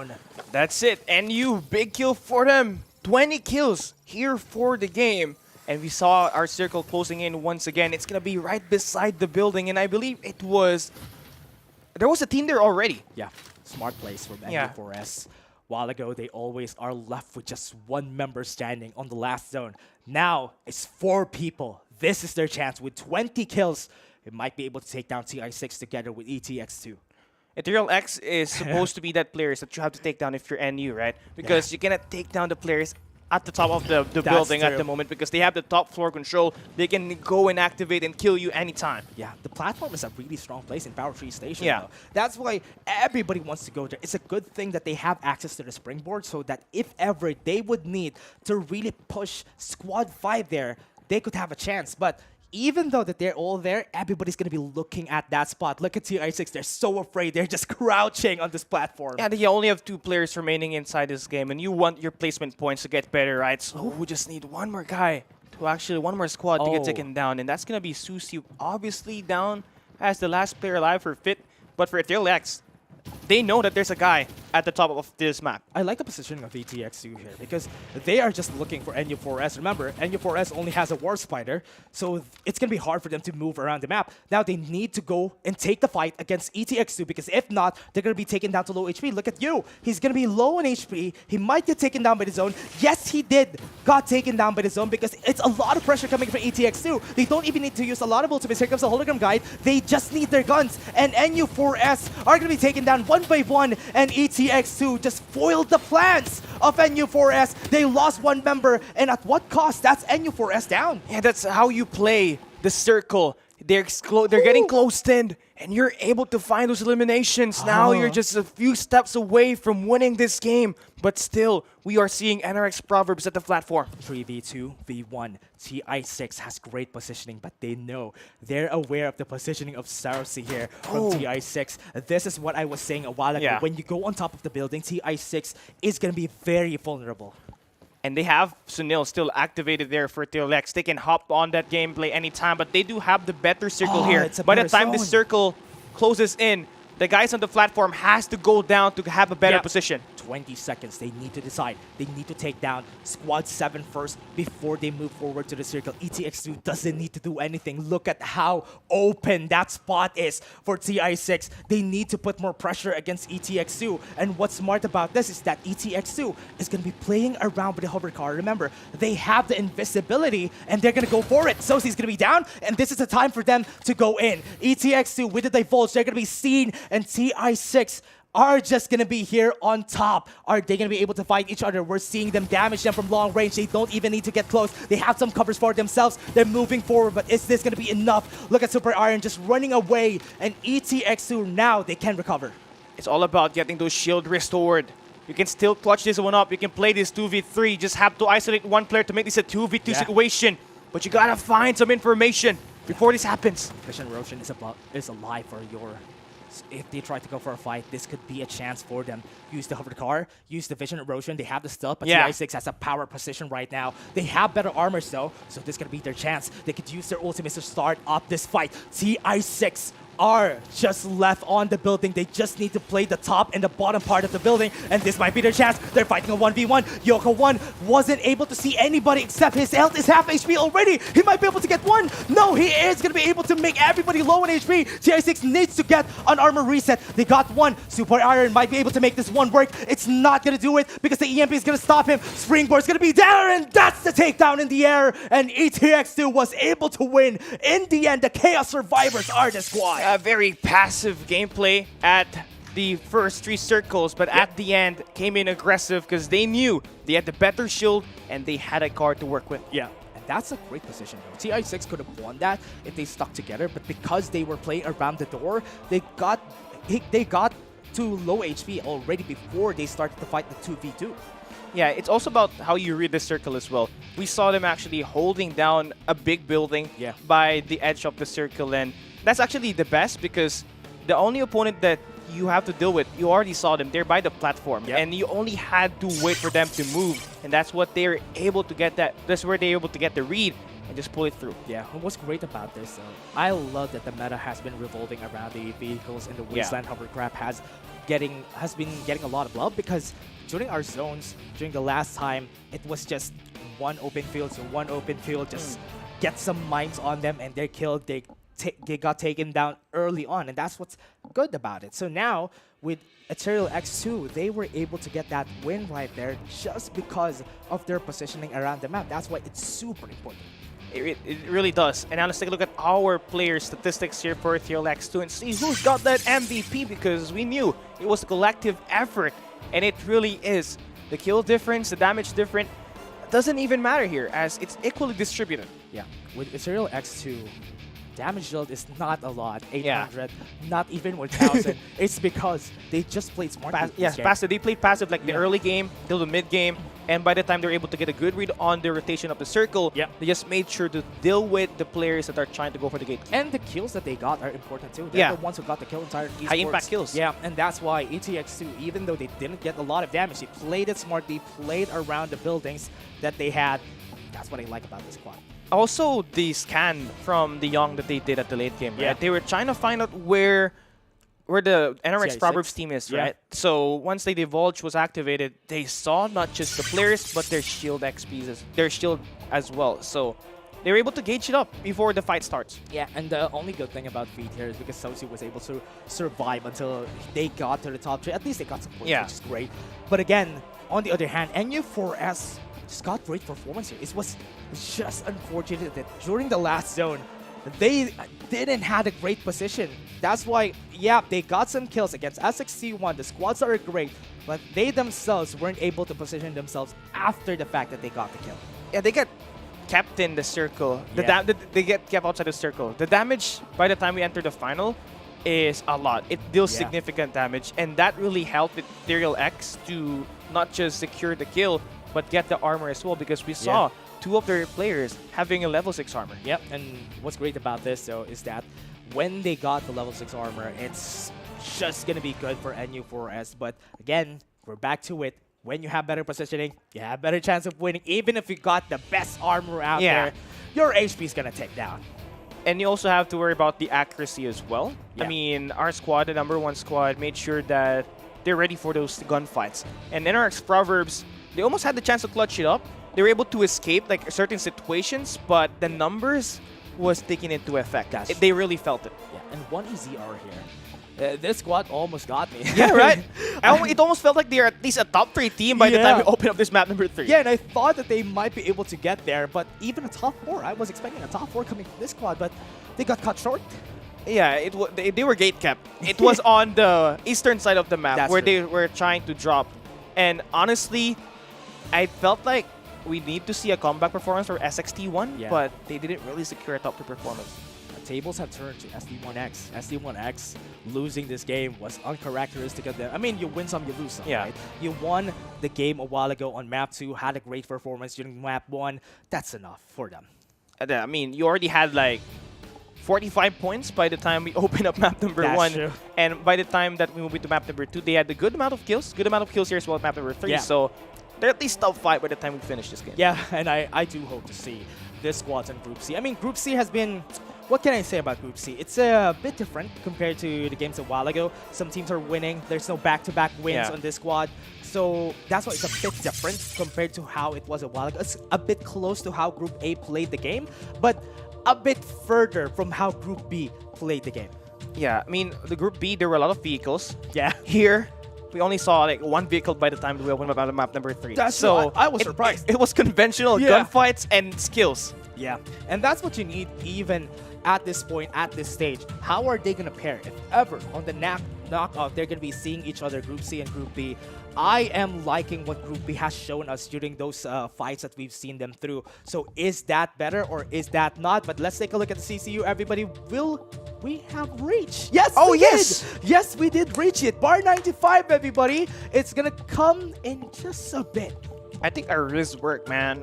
That's it. NU, big kill for them. 20 kills here for the game. And we saw our circle closing in once again. It's going to be right beside the building. And I believe there was a team there already. Yeah, smart place from NU4S. While ago, they always are left with just 1 member standing on the last zone. Now, it's 4 people. This is their chance. With 20 kills, it might be able to take down TI6 together with ETX2. Ethereal X is supposed to be that players that you have to take down if you're NU, right? Because you cannot take down the players at the top of the building at the moment because they have the top floor control. They can go and activate and kill you anytime. Yeah, the platform is a really strong place in Power Tree Station. Yeah. Though. That's why everybody wants to go there. It's a good thing that they have access to the springboard so that if ever they would need to really push Squad 5 there, they could have a chance. But even though that they're all there, everybody's going to be looking at that spot. Look at TI6. They're so afraid. They're just crouching on this platform. Yeah, you only have 2 players remaining inside this game, and you want your placement points to get better, right? So we just need one more guy to actually, one more squad to get taken down, and that's going to be Susi, obviously down as the last player alive for Fit. But for Ethereal X, they know that there's a guy at the top of this map. I like the positioning of ETX2 here because they are just looking for NU4S. Remember, NU4S only has a War Spider, so it's going to be hard for them to move around the map. Now they need to go and take the fight against ETX2 because if not, they're going to be taken down to low HP. Look at you. He's going to be low on HP. He might get taken down by the zone. Yes, he did got taken down by the zone because it's a lot of pressure coming from ETX2. They don't even need to use a lot of ultimates. Here comes the hologram guide. They just need their guns. And NU4S are going to be taken down 1 by 1, and ETX2 just foiled the plans of NU4S. They lost 1 member, and at what cost? That's NU4S down. Yeah, that's how you play the circle. They're getting closed in, and you're able to find those eliminations. Now you're just a few steps away from winning this game. But still, we are seeing NRX Proverbs at the platform. 3v2, v1. TI6 has great positioning, but they know. They're aware of the positioning of Sarosi here from TI6. This is what I was saying a while ago. When you go on top of the building, TI6 is going to be very vulnerable. And they have Sunil still activated there for Lex. They can hop on that gameplay anytime, but they do have the better circle here. By the time the circle closes in, the guys on the platform has to go down to have a better position. 20 seconds. They need to decide. They need to take down Squad 7 first before they move forward to the circle. ETX2 doesn't need to do anything. Look at how open that spot is for TI6. They need to put more pressure against ETX2. And what's smart about this is that ETX2 is going to be playing around with the hover car. Remember, they have the invisibility and they're going to go for it. Sosi's going to be down, and this is the time for them to go in. ETX2 with the divulge, they're going to be seen, and TI6 are just going to be here on top. Are they going to be able to fight each other? We're seeing them damage them from long range. They don't even need to get close. They have some covers for themselves. They're moving forward, but is this going to be enough? Look at Super Iron just running away, and ETX2 now, they can recover. It's all about getting those shield restored. You can still clutch this one up. You can play this 2v3. You just have to isolate 1 player to make this a 2v2 situation. But you got to find some information before this happens. Vision Erosion is alive for your... If they try to go for a fight, this could be a chance for them. Use the hovered car, use the Vision Erosion. They have the stealth, but TI6 has a power position right now. They have better armors though, so this could be their chance. They could use their ultimates to start up this fight. TI6 are just left on the building. They just need to play the top and the bottom part of the building, and this might be their chance. They're fighting a 1v1. Yoko1 wasn't able to see anybody except his health is half HP already. He might be able to get 1. No, he is going to be able to make everybody low in HP. TI6 needs to get an armor reset. They got 1. Super Iron might be able to make this 1 work. It's not going to do it because the EMP is going to stop him. Springboard's going to be there, and that's the takedown in the air, and ETX2 was able to win. In the end, the Chaos Survivors are the squad. A very passive gameplay at the first 3 circles, but at the end came in aggressive because they knew they had the better shield and they had a card to work with. Yeah, and that's a great position though. TI6 could have won that if they stuck together, but because they were playing around the door, they got to low HP already before they started to fight the 2v2. Yeah, it's also about how you read the circle as well. We saw them actually holding down a big building by the edge of the circle, and that's actually the best because the only opponent that you have to deal with, you already saw them. They're by the platform, and you only had to wait for them to move, and that's what they're able to get. That's where they're able to get the read and just pull it through. Yeah, and what's great about this, though, I love that the meta has been revolving around the vehicles, and the Wasteland Hovercraft has been getting a lot of love because during our zones, during the last time, it was just one open field, just get some mines on them, and they're killed. They got taken down early on, and that's what's good about it. So now, with Ethereal X2, they were able to get that win right there just because of their positioning around the map. That's why it's super important. It really does. And now let's take a look at our player statistics here for Ethereal X2 and see who's got that MVP, because we knew it was a collective effort, and it really is. The kill difference, the damage difference, doesn't even matter here as it's equally distributed. Yeah, with Ethereal X2, damage dealt is not a lot, 800, not even 1000. It's because they just played smart. Yes, passive. They played passive like the early game till the mid game, and by the time they're able to get a good read on the rotation of the circle, they just made sure to deal with the players that are trying to go for the gate. And the kills that they got are important too. They're the ones who got the kill entire esports. High impact kills. Yeah, and that's why ETX2, even though they didn't get a lot of damage, they played it smart. They played around the buildings that they had. That's what I like about this squad. Also, the scan from the Young that they did at the late game, right? They were trying to find out where the NRX Proverbs team is, right? So once the Divulge was activated, they saw not just the players, but their shield XPs, their shield as well. So they were able to gauge it up before the fight starts. Yeah, and the only good thing about Feed here is because Sosi was able to survive until they got to the top 3. At least they got some points, which is great. But again, on the other hand, NU4S just got great performance here. It was just unfortunate that during the last zone, they didn't have a great position. That's why, they got some kills against SXT1. The squads are great, but they themselves weren't able to position themselves after the fact that they got the kill. Yeah, they get kept in the circle. They get kept outside the circle. The damage by the time we enter the final is a lot. It deals significant damage, and that really helped with Ethereal X to not just secure the kill, but get the armor as well, because we saw two of their players having a level 6 armor. Yep, and what's great about this, though, is that when they got the level 6 armor, it's just going to be good for NU4S. But again, we're back to it. When you have better positioning, you have better chance of winning. Even if you got the best armor out there, your HP is going to take down. And you also have to worry about the accuracy as well. I mean, our squad, the #1 squad, made sure that they're ready for those gunfights. And NRX Proverbs, they almost had the chance to clutch it up. They were able to escape like certain situations, but the numbers was taken into effect. They really felt it. Yeah, and 1EZR here. This squad almost got me. Yeah, right? It almost felt like they're at least a top 3 team by the time we open up this map number 3. Yeah, and I thought that they might be able to get there, but even a top 4, I was expecting a top 4 coming from this squad, but they got cut short. Yeah, they were gate kept. It was on the eastern side of the map where they were trying to drop. And honestly, I felt like we need to see a comeback performance for SXT1, but they didn't really secure a top 3 performance. The tables have turned to SD1X. SD1X losing this game was uncharacteristic of them. I mean, you win some, you lose some, right? You won the game a while ago on map 2, had a great performance during map 1. That's enough for them. I mean, you already had like 45 points by the time we open up map number 1. True. And by the time that we move into map number 2, they had a good amount of kills. Good amount of kills here as well at map number 3. So they're at least top 5 by the time we finish this game. Yeah, and I do hope to see this squads in Group C. I mean, Group C has been... What can I say about Group C? It's a bit different compared to the games a while ago. Some teams are winning. There's no back-to-back wins on this squad. So that's why it's a bit different compared to how it was a while ago. It's a bit close to how Group A played the game, but a bit further from how Group B played the game. Yeah, I mean, the Group B, there were a lot of vehicles. Yeah. Here, we only saw like 1 vehicle by the time we opened up map number 3. That's so I was surprised. It was conventional gunfights and skills. Yeah, and that's what you need even at this point, at this stage. How are they going to pair? If ever on the knockout, they're going to be seeing each other, Group C and Group B. I am liking what Group B has shown us during those fights that we've seen them through. So is that better or is that not? But let's take a look at the CCU. Everybody will we have reached. Yes, Oh, we yes! did. Yes, we did reach it. Bar 95, everybody. It's gonna come in just a bit. I think our wrist work, man.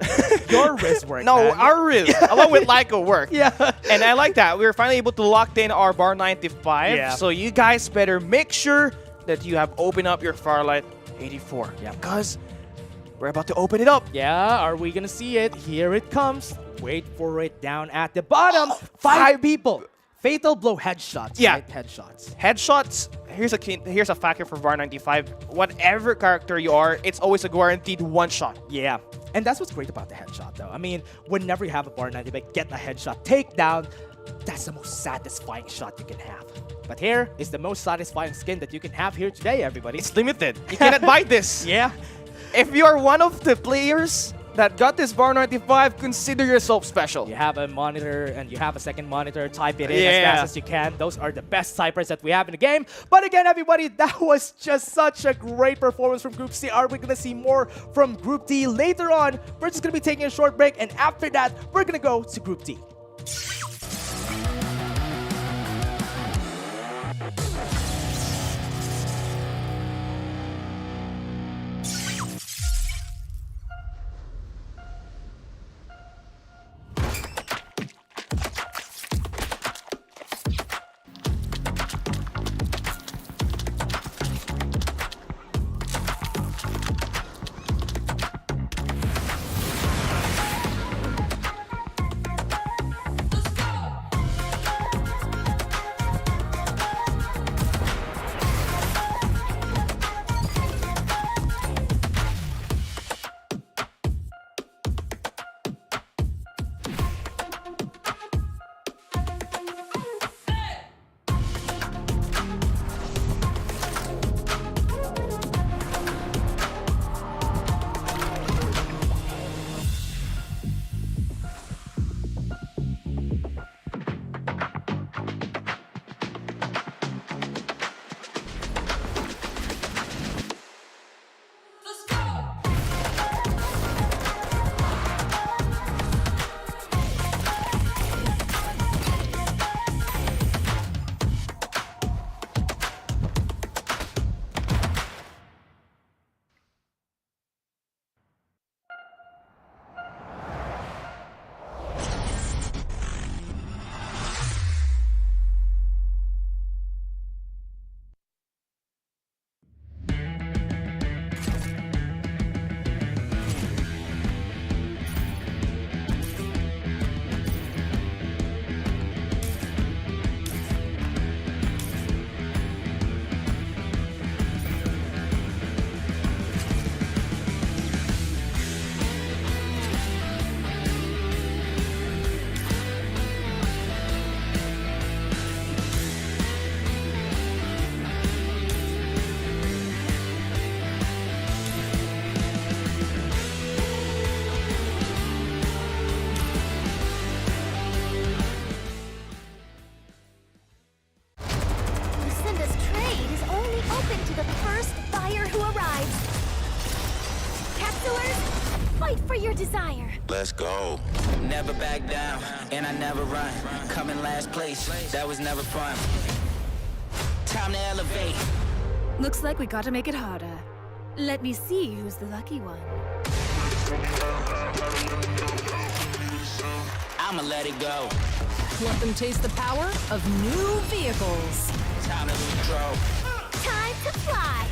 Your wrist work, No, man. our wrist, along with Lyco work. Yeah. And I like that. We were finally able to lock in our bar 95. Yeah. So you guys better make sure that you have opened up your Farlight 84. Yeah. Because we're about to open it up. Yeah, are we gonna see it? Here it comes. Wait for it down at the bottom. 5 5 people. Fatal blow headshots. Yeah. Right? Headshots. Headshots, here's a factor for VAR 95. Whatever character you are, it's always a guaranteed one shot. Yeah. And that's what's great about the headshot, though. I mean, whenever you have a bar 95, get a headshot takedown, that's the most satisfying shot you can have. But here is the most satisfying skin that you can have here today, everybody. It's limited. You cannot buy this. Yeah. If you are one of the players that got this bar 95, consider yourself special. You have a monitor and you have a second monitor, type it in as Yeah. fast as you can. Those are the best snipers that we have in the game. But again, everybody, that was just such a great performance from Group C. Are we going to see more from Group D later on? We're just going to be taking a short break, and after that, we're going to go to Group D. desire. Let's go. Never back down, and I never run. Coming last place, that was never fun. Time to elevate. Looks like we gotta make it harder. Let me see who's the lucky one. I'ma let it go. Let them taste the power of new vehicles. Time to lose control. Time to fly.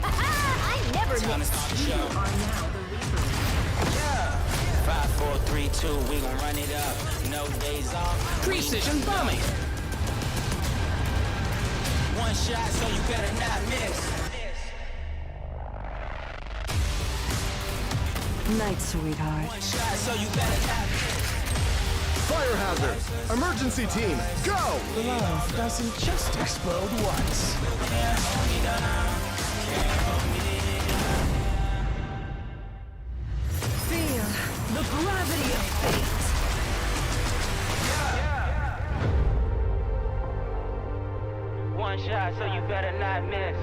I never Time to miss. start the show. Yeah. 5, 4, 3, 2, we gon' run it up. No days off. Precision bombing. One shot, so you better not miss. Night, sweetheart. One shot, so you better not miss. Fire hazard. Emergency team, go! Love doesn't just explode once. Feel the gravity of fate. One shot, so you better not miss.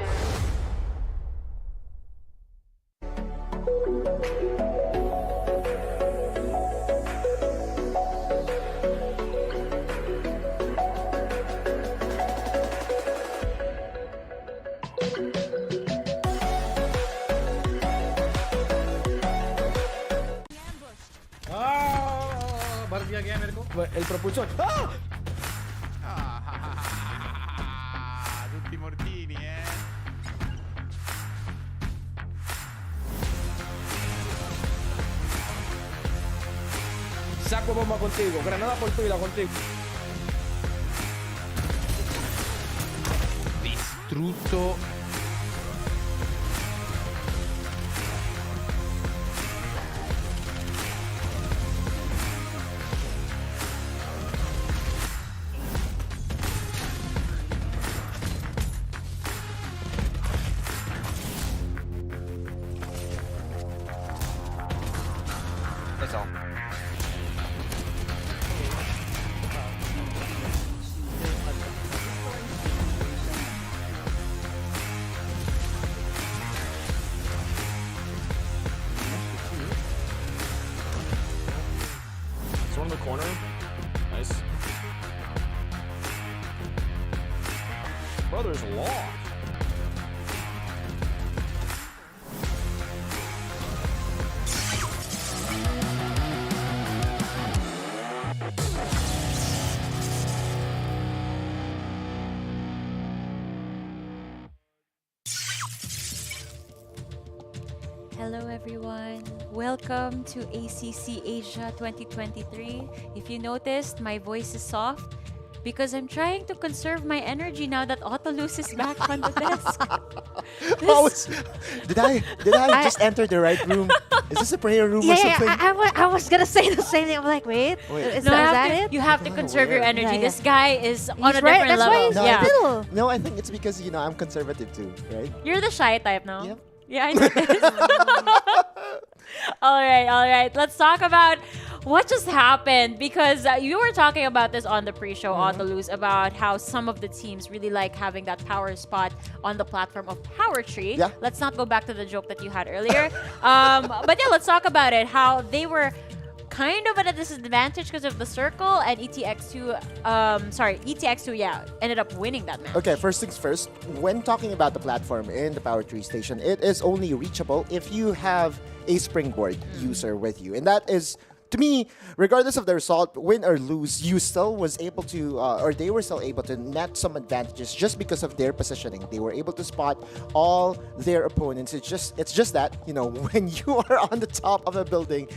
El propulsor. ¡Ah! Tutti mortini, Saco bomba contigo. Granada por pila contigo. Distrutto. That's all. It's one in the corner. Nice. Brother's lost. Hello everyone. Welcome to ACC Asia 2023. If you noticed, my voice is soft because I'm trying to conserve my energy now that Autolus is back on the desk. Did I just enter the right room? Is this a prayer room or something? I was gonna say the same thing. I'm like, wait, is that it? You have to conserve your energy. Yeah, yeah. This guy is on a right, different that's why level. he's No, I think it's because I'm conservative too, right? You're the shy type, no? Yep. Yeah, I know. All right. Let's talk about what just happened because you were talking about this on the pre-show, Autolus, about how some of the teams really like having that power spot on the platform of Power Tree. Yeah. Let's not go back to the joke that you had earlier. But yeah, let's talk about it. How they were kind of at a disadvantage because of the circle, and ETX2, ended up winning that match. Okay, first things first. When talking about the platform in the Power Tree Station, it is only reachable if you have a springboard user with you, and that is, to me, regardless of the result, win or lose, you still was able to, or they were still able to net some advantages just because of their positioning. They were able to spot all their opponents. It's just that, when you are on the top of a building,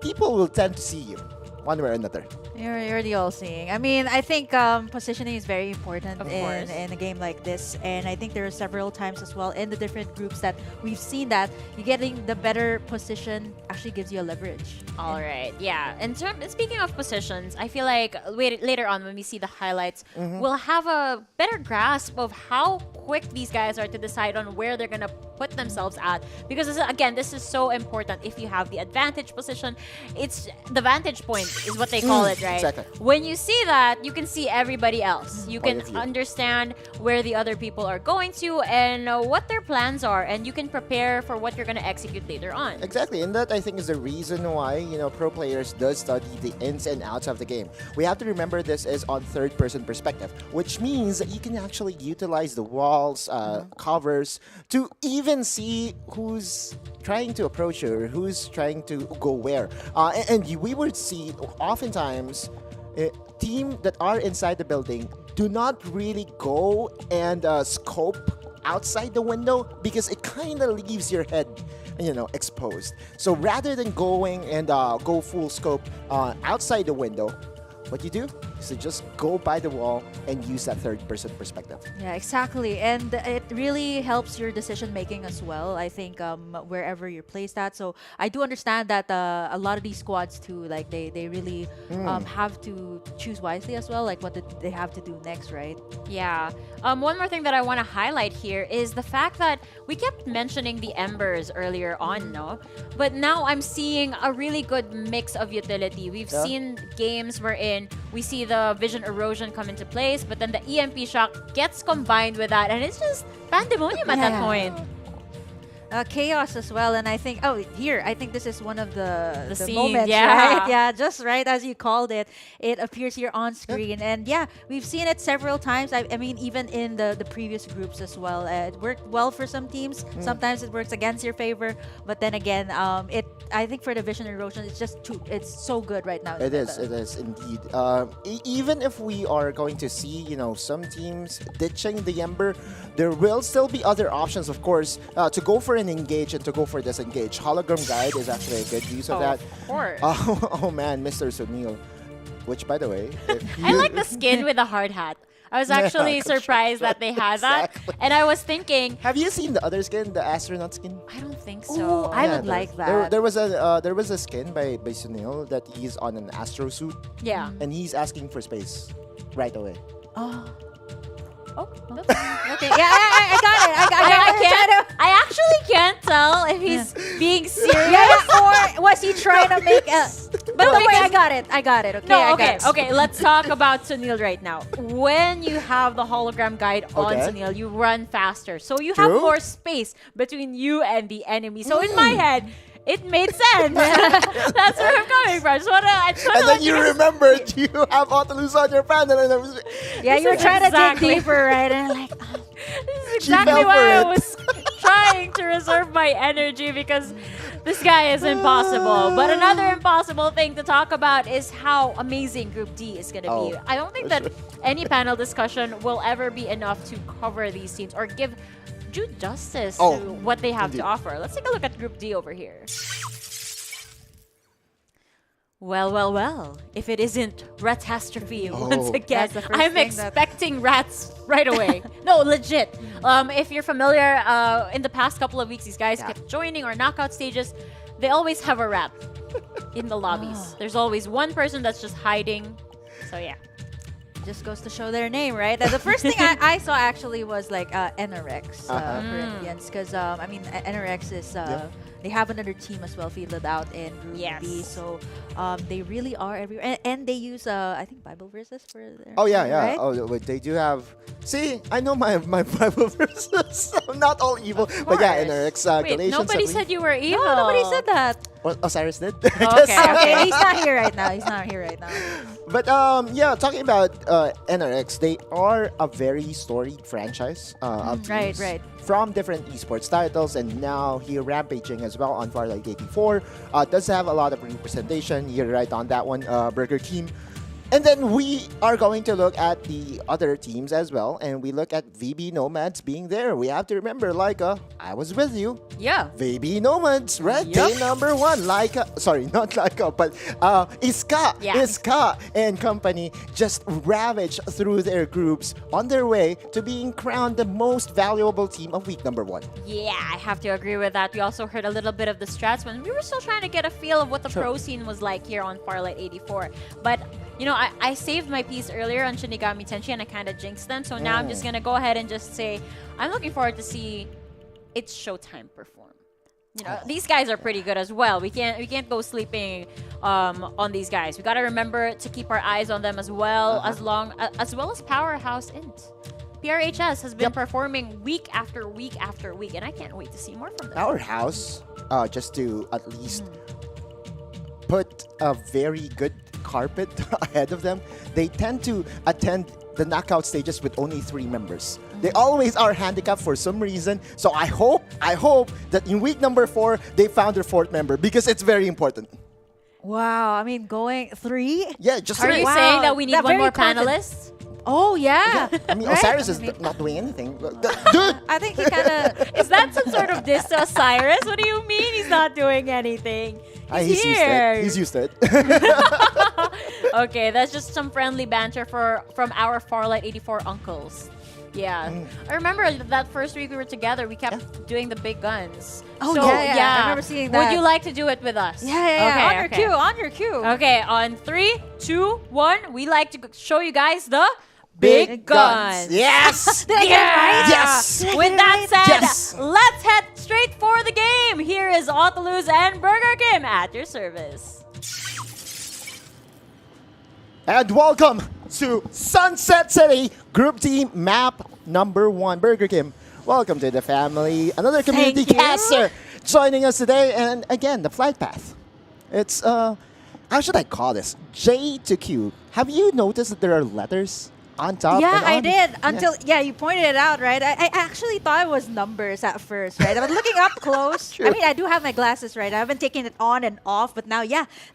people will tend to see you one way or another. You're the all-seeing. I mean, I think positioning is very important in a game like this, and I think there are several times as well in the different groups that we've seen that you getting the better position actually gives you a leverage. All right, yeah. And speaking of positions, I feel like later on when we see the highlights, we'll have a better grasp of how quick these guys are to decide on where they're gonna put themselves at. Because this is so important. If you have the advantage position, it's the vantage point is what they call it, right? Exactly. When you see that, you can see everybody else. You can understand where the other people are going to and what their plans are, and you can prepare for what you're going to execute later on. Exactly, and that I think is the reason why pro players does study the ins and outs of the game. We have to remember this is on third-person perspective, which means that you can actually utilize the walls, covers to even see who's trying to approach you or who's trying to go where. And we would see oftentimes team that are inside the building do not really go and scope outside the window because it kind of leaves your head exposed. So rather than going and go full scope outside the window, what you do is to just go by the wall and use that third-person perspective. Yeah, exactly. And it really helps your decision-making as well, I think, wherever you're placed at. So I do understand that a lot of these squads, too, like they really have to choose wisely as well, like what they have to do next, right? Yeah. One more thing that I want to highlight here is the fact that we kept mentioning the Embers earlier on, no? But now I'm seeing a really good mix of utility. We've seen games wherein we see the vision erosion come into place, but then the EMP shock gets combined with that, and it's just pandemonium at that point. chaos as well. And I think, I think this is one of the scene, moments, yeah. right? Yeah, just right as you called it. It appears here on screen. And yeah, we've seen it several times. I mean, even in the previous groups as well. It worked well for some teams. Sometimes it works against your favor. But then again, I think for the vision erosion, it's so good right now. It is indeed. Even if we are going to see, some teams ditching the Ember, there will still be other options, of course, to go for an engage and to go for disengage. Hologram Guide is actually a good use of that. Of course. Oh man, Mr. Sunil. Which, by the way, I like the skin with the hard hat. I was actually surprised that they had that. And I was thinking, have you seen the other skin, the astronaut skin? I don't think so. Ooh, I would like that. There was a skin by Sunil that he's on an astro suit. Yeah. And he's asking for space right away. Okay. Yeah, I got it. I actually can't tell if he's being serious or was he trying to make a... But don't worry, I got it. Okay, No, okay. Let's talk about Sunil right now. When you have the hologram guide on Sunil, you run faster. So you have more space between you and the enemy. So in my head, it made sense. That's where I'm coming from. And then you remembered you have Autolus on your panel. And you were trying to dig deeper, right? And I'm like, this is exactly why I was trying to reserve my energy, because this guy is impossible. But another impossible thing to talk about is how amazing Group D is going to be. I don't think that any panel discussion will ever be enough to cover these teams or give due justice to what they have to offer. Let's take a look at Group D over here. Well. If it isn't Ratastrophe once again, I'm expecting rats right away. No, legit. If you're familiar, in the past couple of weeks, these guys kept joining our knockout stages. They always have a rat in the lobbies. There's always one person that's just hiding. So yeah. Just goes to show their name, right? The first thing I saw actually was like NRX Corinthians, because I mean NRX is they have another team as well fielded out in Group B, so they really are everywhere, and they use I think Bible verses for their right? Wait, they do have. See, I know my Bible verses. I'm not all evil, but yeah, NRX Galatians. Nobody said you were evil. No, nobody said that. Well, Osiris did. Okay, he's not here right now. But talking about NRX, they are a very storied franchise of teams from different esports titles, and now here rampaging as well on Farlight 84. Does have a lot of representation. You're right on that one, Burger Team. And then we are going to look at the other teams as well, and we look at VB Nomads being there. We have to remember, Laika, I was with you. Yeah. VB Nomads, right? Day number 1. Laika, sorry, not Laika, but Iska and company just ravaged through their groups on their way to being crowned the most valuable team of week number 1. Yeah, I have to agree with that. We also heard a little bit of the strats when we were still trying to get a feel of what the pro scene was like here on Farlight 84. But I saved my piece earlier on Shinigami Tenchi and I kind of jinxed them. So now I'm just going to go ahead and just say I'm looking forward to see It's Showtime perform. These guys are pretty good as well. We can't go sleeping on these guys. We got to remember to keep our eyes on them as well, as well as Powerhouse Int. PRHS has been performing week after week after week, and I can't wait to see more from them. Powerhouse, just to at least put a very good carpet ahead of them, they tend to attend the knockout stages with only 3 members. They always are handicapped for some reason. So I hope that in week number 4 they found their 4th member, because it's very important. Wow, I mean, going 3? Yeah, just Are 3. you saying that we need one more panelist? Oh yeah. I mean, Osiris is not doing anything. Dude, I think he kind of is that some sort of diss to Osiris? What do you mean he's not doing anything? He's here. He's used to it. Okay, that's just some friendly banter from our Farlight 84 uncles. Yeah. I remember that first week we were together, we kept doing the big guns. Oh, so, yeah. I remember seeing that. Would you like to do it with us? Yeah. Okay, On your cue. Okay, on 3, 2, 1, we like to show you guys the big guns. Yes! Did I get it right? Yes! With that said, let's head straight for the game. Here is Autolus and Burger Kim at your service. And welcome to Sunset City Group Team map number 1. Burger Kim, Welcome to the family. Another community Thank you. caster joining us today. And again, the flight path. It's, how should I call this? J to Q. Have you noticed that there are letters on top? Yeah, and I on? did. Until, you pointed it out, right? I actually thought it was numbers at first, right? I was looking up close. I mean, I do have my glasses, right? I haven't taken it on and off, but now,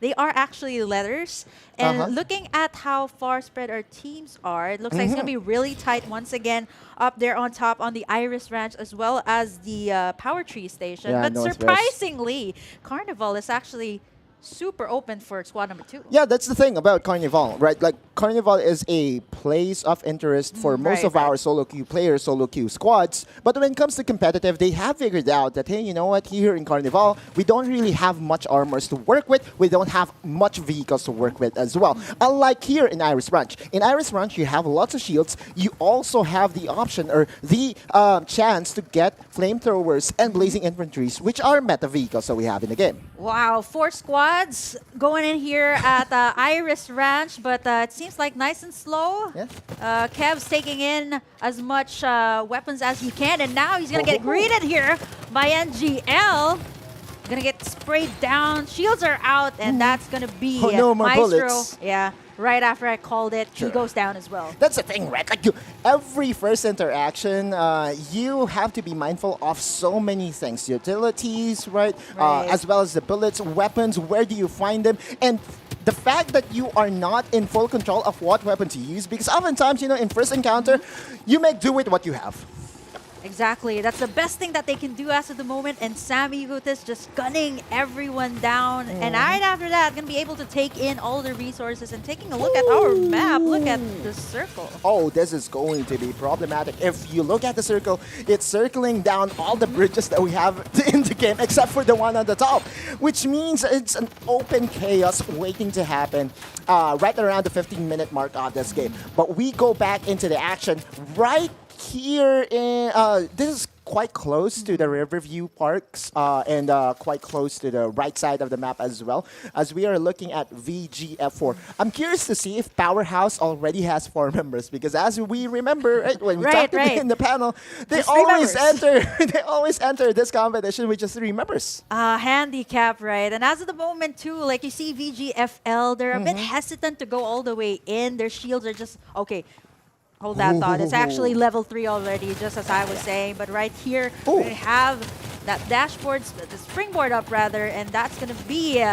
they are actually letters. And looking at how far spread our teams are, it looks like it's going to be really tight once again up there on top on the Iris Ranch as well as the Power Tree Station. Yeah, but no, it's surprisingly, Carnival is actually super open for squad number 2. Yeah, that's the thing about Carnival, right? Like, Carnival is a place of interest for most of our solo queue players, solo queue squads. But when it comes to competitive, they have figured out that, hey, you know what? Here in Carnival, we don't really have much armors to work with. We don't have much vehicles to work with as well. Unlike here in Iris Ranch. In Iris Ranch, you have lots of shields. You also have the option or the chance to get flamethrowers and blazing infantries, which are meta vehicles that we have in the game. Wow, 4 squads going in here at Iris Ranch, but it seems like nice and slow. Kev's taking in as much weapons as he can, and now he's going to get greeted here by NGL. Going to get sprayed down. Shields are out, and that's going to be no more Maestro. bullets. Yeah, right after I called it, he goes down as well. That's the thing, right? Like every first interaction, you have to be mindful of so many things. Utilities, right? As well as the bullets, weapons, where do you find them? And the fact that you are not in full control of what weapon to use, because oftentimes, in first encounter, you make do with what you have. Exactly. That's the best thing that they can do as of the moment. And Sammy Gutis just gunning everyone down. And right after that, going to be able to take in all the resources. And taking a look at our map, look at the circle. Oh, this is going to be problematic. If you look at the circle, it's circling down all the bridges that we have in the game, except for the one on the top, which means it's an open chaos waiting to happen right around the 15-minute mark of this game. But we go back into the action right here in this is quite close to the Riverview Parks and quite close to the right side of the map as well, as we are looking at VGF4. I'm curious to see if Powerhouse already has 4 members, because as we remember, when we talked in the panel, they always enter this competition with just 3 members. Handicap, right? And as of the moment too, like you see VGFL, they're a bit hesitant to go all the way in. Their shields are just okay. Hold that thought. It's actually level 3 already, just as I was saying. But right here, we have that dashboard, the springboard up rather, and that's going to be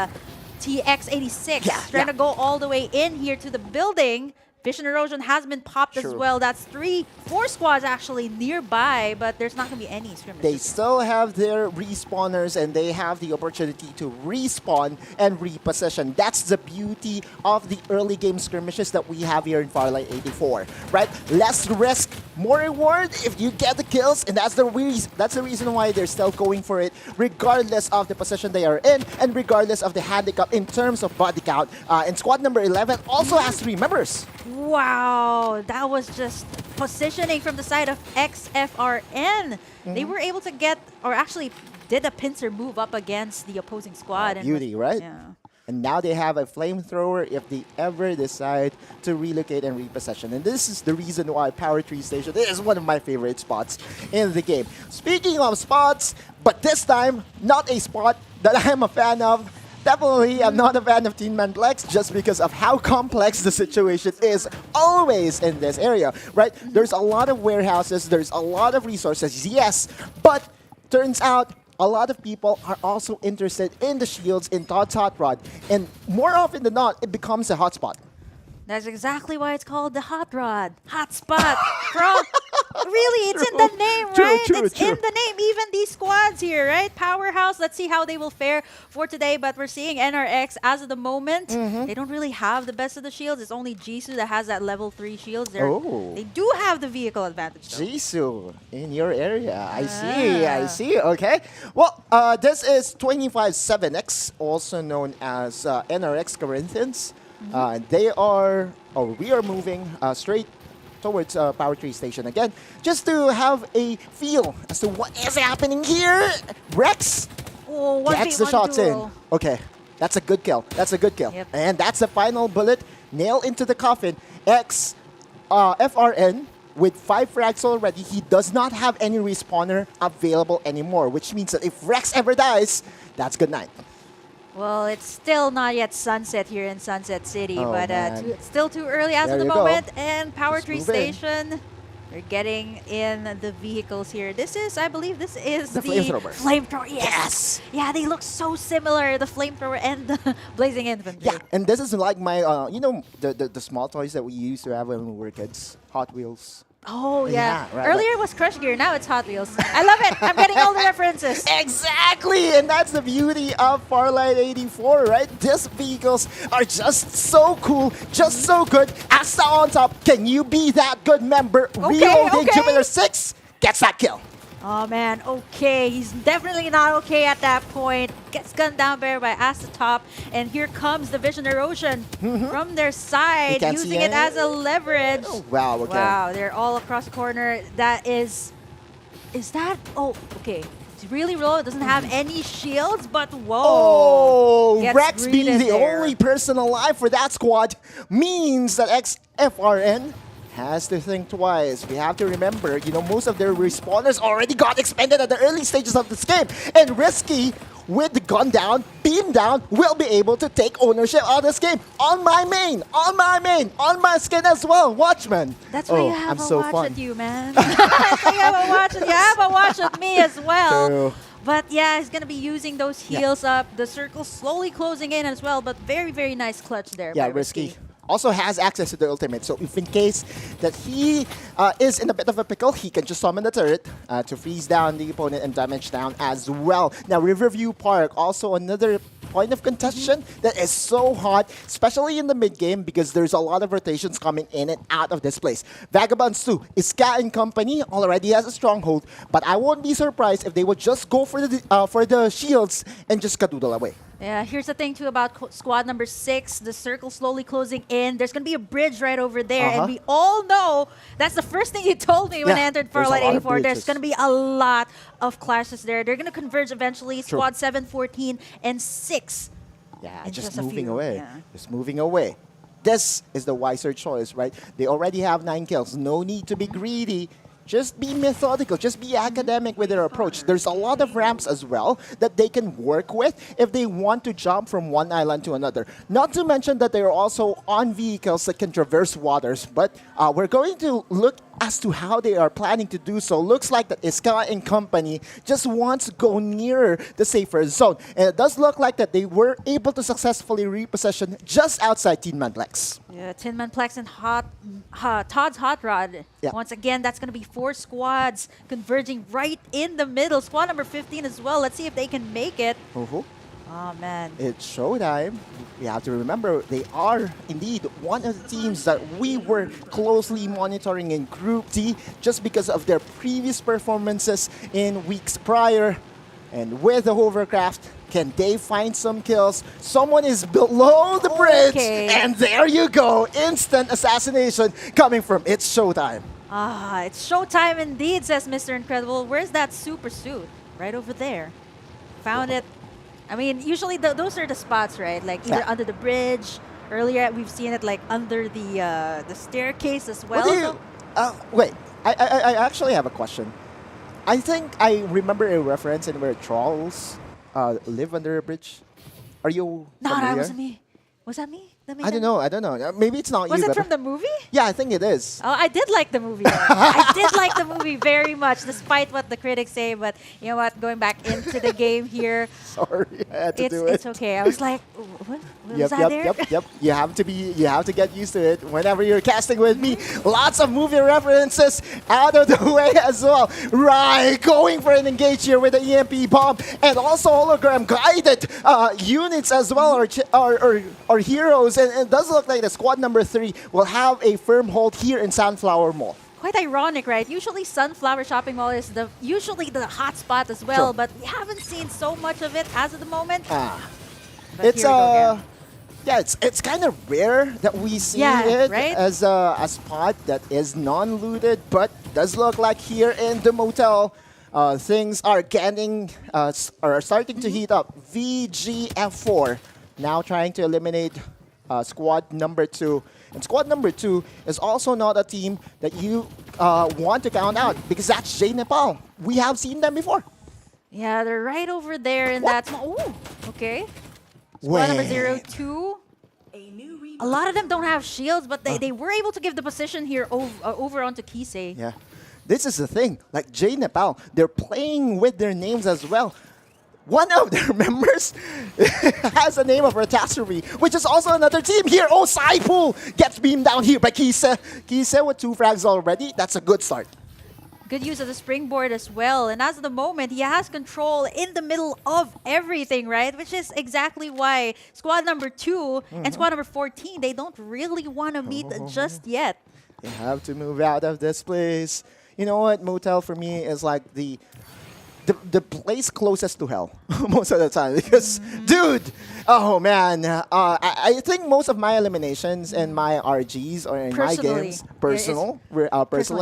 TX86 trying to go all the way in here to the building. Vision Erosion has been popped as well. That's 4 squads actually nearby, but there's not going to be any skirmishes. They still have their respawners, and they have the opportunity to respawn and reposition. That's the beauty of the early game skirmishes that we have here in Farlight 84, right? Less risk, more reward if you get the kills, and that's the reason why they're still going for it, regardless of the position they are in, and regardless of the handicap in terms of body count. And squad number 11 also has 3 members. Wow, that was just positioning from the side of XFRN. They were able to get, or actually did a pincer move up against the opposing squad. Beauty, right? Yeah. And now they have a flamethrower if they ever decide to relocate and repossession. And this is the reason why Power Tree Station is one of my favorite spots in the game. Speaking of spots, but this time, not a spot that I'm a fan of. Definitely, I'm not a fan of Teen Man Plex just because of how complex the situation is always in this area, right? There's a lot of warehouses, there's a lot of resources, yes, but turns out a lot of people are also interested in the shields in Todd's Hot Rod, and more often than not, it becomes a hotspot. That's exactly why it's called the Hot Rod. Hot spot. Really, it's in the name, right? It's in the name. Even these squads here, right? Powerhouse, let's see how they will fare for today. But we're seeing NRX as of the moment. They don't really have the best of the shields. It's only Jisoo that has that level 3 shields. They do have the vehicle advantage, though. Jisoo in your area. I see. Okay. Well, this is 25-7X, also known as NRX Corinthians. We are moving straight towards Power Tree Station again, just to have a feel as to what is happening here. Rex gets the shots in. Okay, that's a good kill. And that's the final bullet. Nail into the coffin. FRN with 5 frags already, he does not have any respawner available anymore, which means that if Rex ever dies, that's good night. Well, it's still not yet sunset here in Sunset City, Oh, but man. still too early as There of the you go. moment. And Power Just Tree move in. Station, they're getting in the vehicles here. This is, I believe, this is The flamethrower. Flamethrower, yes. Yeah, they look so similar, the flamethrower and the blazing infantry. Yeah, and this is like my, you know, the small toys that we used to have when we were kids, Hot Wheels. Oh, yeah. Yeah, right, Earlier it was Crush Gear, now it's Hot Wheels. I love it. I'm getting all the references. Exactly, and that's the beauty of Farlight 84, right? These vehicles are just so cool, just so good. Asta on top, can you be that good member? Reloading Jupiter 6 gets that kill. Oh man, okay. He's definitely not okay at that point. Gets gunned down there by Asta top. And here comes the Vision Erosion from their side, can't see using it as a leverage. Oh, wow, okay. Wow, they're all across the corner. That is that? Oh, okay. It's really low. It doesn't have any shields, but whoa. Oh, Gets Rex being greeted the there. only person alive for that squad means that XFRN has to think twice. We have to remember, you know, most of their respawners already got expended at the early stages of this game. And Risky, with the gun down, beam down, will be able to take ownership of this game. On my main, on my main, on my skin as well, Watchman. That's why you have I'm a so watch fun. at you, man. That's why you have a watch at you. have a watch at me as well. True. But yeah, he's going to be using those heals up. The circle slowly closing in as well, but very, very nice clutch there. Yeah, by Risky also has access to the ultimate, so if in case that he is in a bit of a pickle, he can just summon the turret to freeze down the opponent and damage down as well. Now, Riverview Park, also another point of contention that is so hot, especially in the mid game, because there's a lot of rotations coming in and out of this place. Vagabonds too, Iska and company already has a stronghold, but I won't be surprised if they would just go for the shields and just kadoodle away. Yeah, here's the thing too about squad number 6. The circle slowly closing in. There's going to be a bridge right over there. And we all know, that's the first thing you told me when I entered Farlight 84. There's going to be a lot of clashes there. They're going to converge eventually. True. Squad 7, 14, and 6. Yeah, in just a moving few. away. Yeah. Just moving away. This is the wiser choice, right? They already have 9 kills. No need to be greedy. Just be methodical. Just be academic with their approach. There's a lot of ramps as well that they can work with if they want to jump from one island to another. Not to mention that they're also on vehicles that can traverse waters. But we're going to look as to how they are planning to do so. Looks like that Iska and company just wants to go nearer the safer zone. And it does look like that they were able to successfully repossession just outside Tin Man Plex. Yeah, Tin Man Plex and Todd's Hot Rod. Yeah. Once again, that's going to be 4 squads converging right in the middle. Squad number 15 as well. Let's see if they can make it. Oh, man. It's showtime. We have to remember they are indeed one of the teams that we were closely monitoring in Group D just because of their previous performances in weeks prior. And with the hovercraft, can they find some kills? Someone is below the bridge. And there you go. Instant assassination coming from It's Showtime. Ah, it's showtime indeed, says Mr. Incredible. Where's that super suit? Right over there. Found it. I mean, usually those are the spots, right? Like either under the bridge. Earlier, we've seen it like under the staircase as well. Wait, I actually have a question. I think I remember a reference in where trolls live under a bridge. Are you familiar? No, that wasn't me. Was that me? I don't know. Maybe it's not Was you. it but from the movie? Yeah, I think it is. Oh, I did like the movie. I did like the movie very much, despite what the critics say. But you know what? Going back into the game here. Sorry, I had to do it. It's okay. I was like, what? Was that there? Yep. You have to get used to it whenever you're casting with me. Lots of movie references out of the way as well. Right, going for an engage here with the EMP bomb and also hologram guided units as well, or heroes. And it does look like the squad number 3 will have a firm hold here in Sunflower Mall. Quite ironic, right? Usually Sunflower Shopping Mall is usually the hot spot as well, but we haven't seen so much of it as of the moment. But It's here we go again. yeah, it's kind of rare that we see it as a spot that is non-looted, but does look like here in the motel, things are getting are starting to heat up. VGF4 now trying to eliminate squad number 2. And squad number 2 is also not a team that you want to count out because that's J Nepal. We have seen them before. Yeah, they're right over there in that small. Ooh, okay. Squad number 02. A lot of them don't have shields, but they were able to give the position here over onto Kisei. Yeah. This is the thing. Like J Nepal, they're playing with their names as well. One of their members has the name of Ratasserie, which is also another team here. Oh, Saipool gets beamed down here by Kise. Kise with 2 frags already. That's a good start. Good use of the springboard as well. And as of the moment, he has control in the middle of everything, right? Which is exactly why squad number 2 and squad number 14, they don't really want to meet just yet. You have to move out of this place. You know what? Motel for me is like the place closest to hell most of the time because, dude, oh man, I think most of my eliminations and my RGs or in my games, personal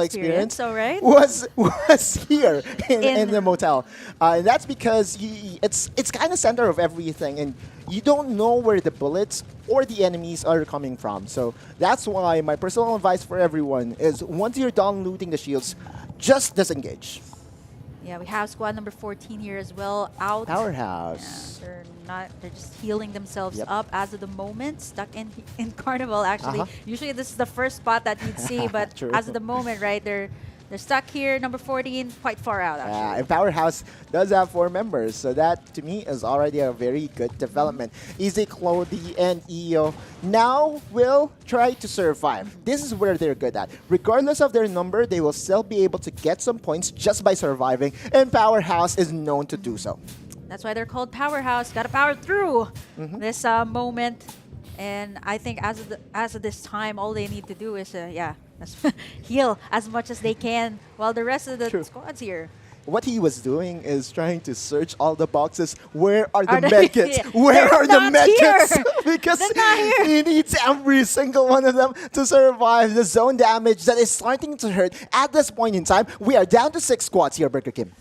experience, was here in the motel. And that's because it's kind of center of everything, and you don't know where the bullets or the enemies are coming from. So that's why my personal advice for everyone is once you're done looting the shields, just disengage. Yeah, we have squad number 14 here as well. Out. Powerhouse. Yeah, they're just healing themselves up as of the moment. Stuck in Carnival, actually. Usually this is the first spot that you'd see, but as of the moment, right, they're stuck here. Number 14, quite far out, actually. Yeah, and Powerhouse does have 4 members, so that, to me, is already a very good development. Easy, Clody, and EO now will try to survive. This is where they're good at. Regardless of their number, they will still be able to get some points just by surviving, and Powerhouse is known to do so. That's why they're called Powerhouse. Got to power through this moment. And I think as of this time, all they need to do is, heal as much as they can while the rest of the squad's here. What he was doing is trying to search all the boxes. Where are the medkits? Where are the medkits? Because he needs every single one of them to survive the zone damage that is starting to hurt. At this point in time, we are down to 6 squads here, Burger Kim.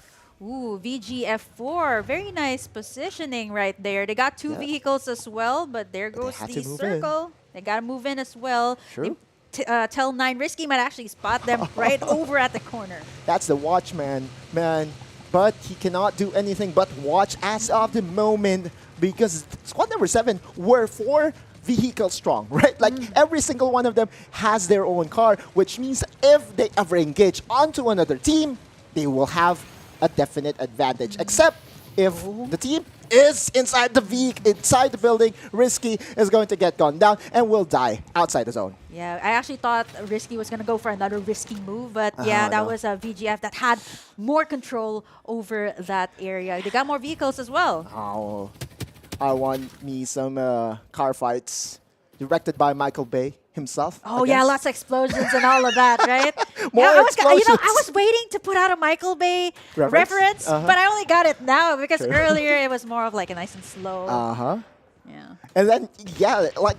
Ooh, VGF4. Very nice positioning right there. They got 2 vehicles as well, but there goes the circle. They got to move in as well. True. Tell 9 Risky might actually spot them right over at the corner. That's the watchman, man. But he cannot do anything but watch as of the moment because squad number 7 were 4 vehicles strong, right? Like every single one of them has their own car, which means if they ever engage onto another team, they will have a definite advantage. Except if the team is inside the building, Risky is going to get gunned down and will die outside the zone. Yeah, I actually thought Risky was going to go for another risky move, but that was a VGF that had more control over that area. They got more vehicles as well. Oh, I want me some car fights directed by Michael Bay himself. Oh yeah, lots of explosions and all of that, right? More explosions. I was waiting to put out a Michael Bay reference, but I only got it now because earlier it was more of like a nice and slow. Yeah. And then like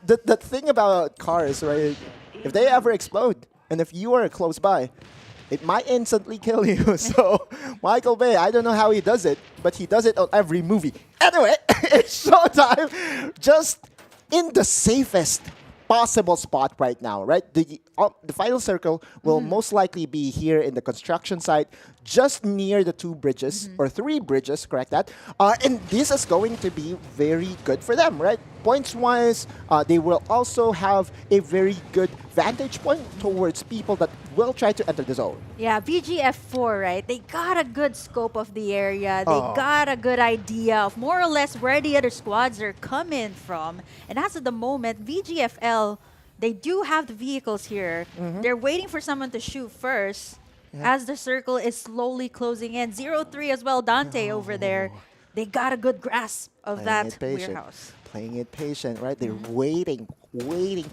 the thing about cars, right? If they ever explode, and if you are close by, it might instantly kill you. So Michael Bay, I don't know how he does it, but he does it on every movie. Anyway, it's showtime. Just in the safest possible spot right now, right? The final circle will most likely be here in the construction site, just near the 2 bridges, or 3 bridges, correct that. And this is going to be very good for them, right? Points-wise, they will also have a very good vantage point towards people that will try to enter the zone. Yeah, VGF4, right? They got a good scope of the area. They got a good idea of more or less where the other squads are coming from. And as of the moment, VGFL, they do have the vehicles here. They're waiting for someone to shoot first as the circle is slowly closing in. 0-3 as well, Dante over there. They got a good grasp of that warehouse. Playing it patient, right? They're waiting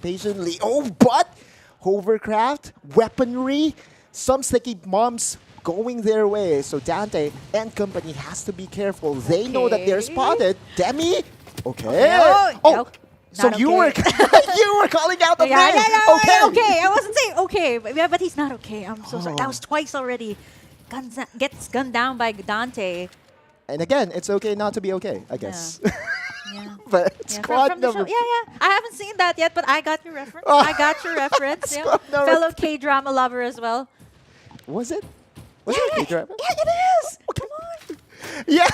patiently. Oh, but hovercraft, weaponry, some sticky bombs going their way. So Dante and company has to be careful. They know that they're spotted. Demi, so you were you were calling out the name. Okay. I wasn't saying okay, but he's not okay. I'm so sorry. That was twice already. Gets gunned down by Dante. And again, it's okay not to be okay, I guess. Yeah. But Yeah, squad from the number... show. Yeah. I haven't seen that yet, but I got your reference. Oh. I got your reference. Yeah. Squad number Fellow K-drama lover as well. Was it? Was it a K-drama? Yeah, it is. Come on. Yeah,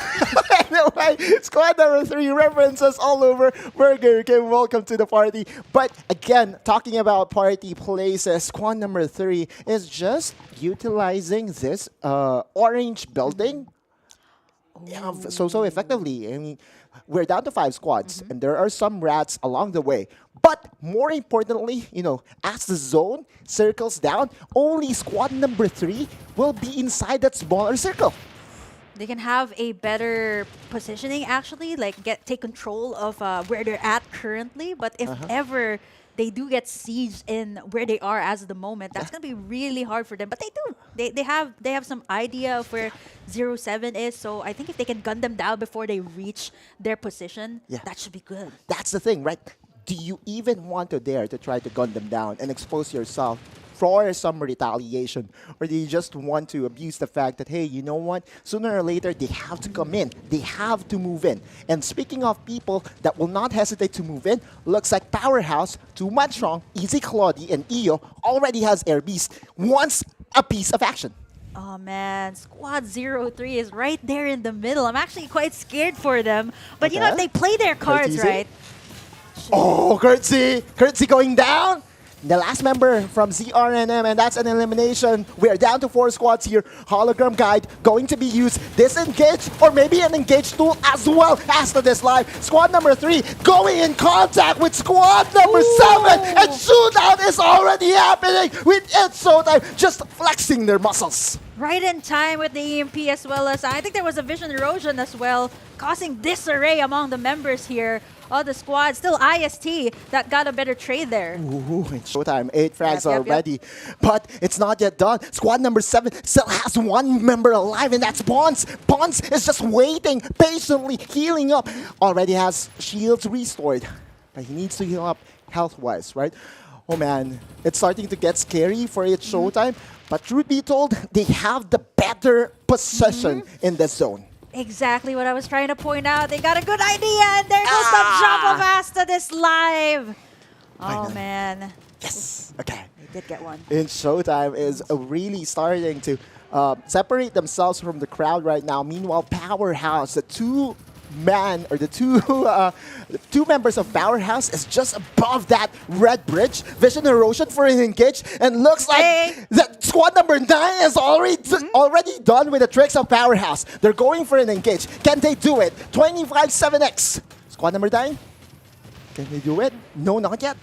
anyway, squad number 3 references all over. Burger King, welcome to the party. But again, talking about party places, squad number 3 is just utilizing this orange building so effectively. I mean, we're down to 5 squads, and there are some rats along the way. But more importantly, as the zone circles down, only squad number 3 will be inside that smaller circle. They can have a better positioning, actually, like take control of where they're at currently. But if ever they do get sieged in where they are as of the moment, that's gonna be really hard for them. But they do. They have some idea of where 07 is. So I think if they can gun them down before they reach their position, that should be good. That's the thing, right? Do you even want to dare to try to gun them down and expose yourself for some retaliation? Or do you just want to abuse the fact that, hey, you know what? Sooner or later, they have to come in. They have to move in. And speaking of people that will not hesitate to move in, looks like Powerhouse, 2-man strong, Easy Claudie, and Io already has Air Beast, wants a piece of action. Oh man, Squad 03 is right there in the middle. I'm actually quite scared for them. But you know, if they play their cards right. Oh, Curtsy! Curtsy going down! The last member from ZRNM, and that's an elimination. We're down to 4 squads here. Hologram Guide going to be used. Disengage, or maybe an engage tool as well as to this live. Squad number 3 going in contact with squad number 7, and shootout is already happening with It's Showtime just flexing their muscles. Right in time with the EMP, as well as I think there was a vision erosion as well, causing disarray among the members here. Oh, the squad, still IST that got a better trade there. Ooh, it's showtime. 8 frags already. But it's not yet done. Squad number 7 still has 1 member alive, and that's Bonds. Bonds is just waiting, patiently healing up. Already has shields restored. But he needs to heal up health-wise, right? Oh man, it's starting to get scary for It's Showtime. But truth be told, they have the better possession in this zone. Exactly what I was trying to point out. They got a good idea, and there goes the jump of Asta this live. Oh, man. Yes. Okay. They did get one. It's Showtime is really starting to separate themselves from the crowd right now. Meanwhile, Powerhouse, the two members of Powerhouse is just above that red bridge. Vision erosion for an engage, and looks like that squad number 9 is already done with the tricks of Powerhouse. They're going for an engage. Can they do it? 25-7x. Squad number 9, can they do it? No, not yet.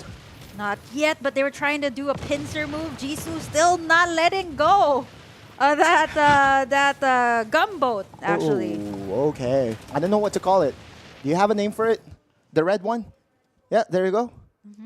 Not yet, but they were trying to do a pincer move. Jisoo still not letting go. That gumboat, actually. Ooh, okay. I don't know what to call it. Do you have a name for it? The red one? Yeah, there you go.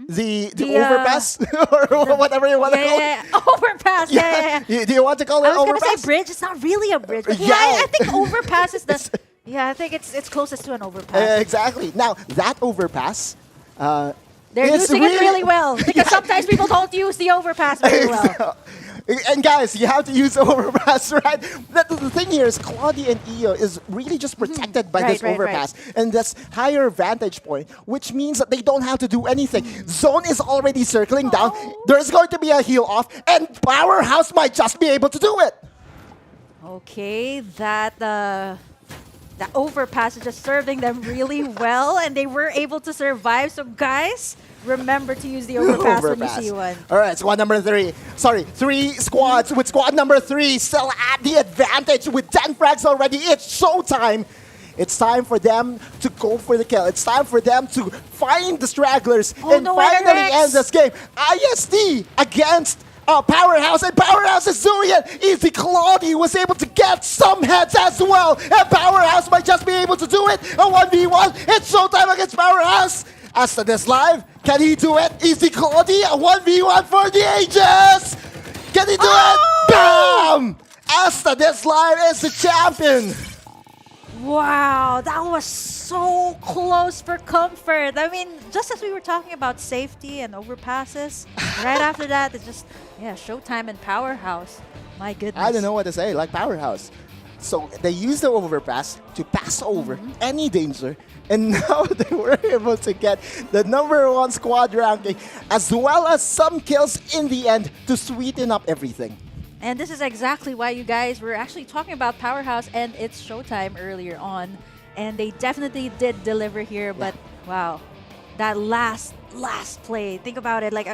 The overpass? Or whatever you want to call it. Overpass, yeah. Do you want to call it overpass? I was overpass? going to say bridge. It's not really a bridge. But I think overpass is the... Yeah, I think it's closest to an overpass. Exactly. Now, that overpass... they're using it really well. Because sometimes people don't use the overpass very well. And guys, you have to use the overpass, right? The thing here is Claudie and Io is really just protected by this overpass and this higher vantage point, which means that they don't have to do anything. Zone is already circling down. There's going to be a heal off, and Powerhouse might just be able to do it. Okay, that overpass is just serving them really well, and they were able to survive. So guys, remember to use the overpass when you see one. All right, squad number 3. Sorry, 3 squads with squad number 3 still at the advantage with 10 frags already. It's showtime. It's time for them to go for the kill. It's time for them to find the stragglers and finally end this game. IST against Powerhouse, and Powerhouse is doing it. Easy Claudie was able to get some heads as well, and Powerhouse might just be able to do it. A 1v1. It's showtime against Powerhouse. As to this live, can he do it? Easy Claudie, a 1v1 for the ages. Can he do it? Bam! Asta this live is the champion. Wow, that was so close for comfort. I mean, just as we were talking about safety and overpasses, right after that, it's just, Showtime and Powerhouse. My goodness. I don't know what to say, like Powerhouse. So they used the overpass to pass over any danger, and now they were able to get the #1 squad ranking, as well as some kills in the end to sweeten up everything. And this is exactly why you guys were actually talking about Powerhouse and its showtime earlier on. And they definitely did deliver here, but wow, that last play, think about it. Like,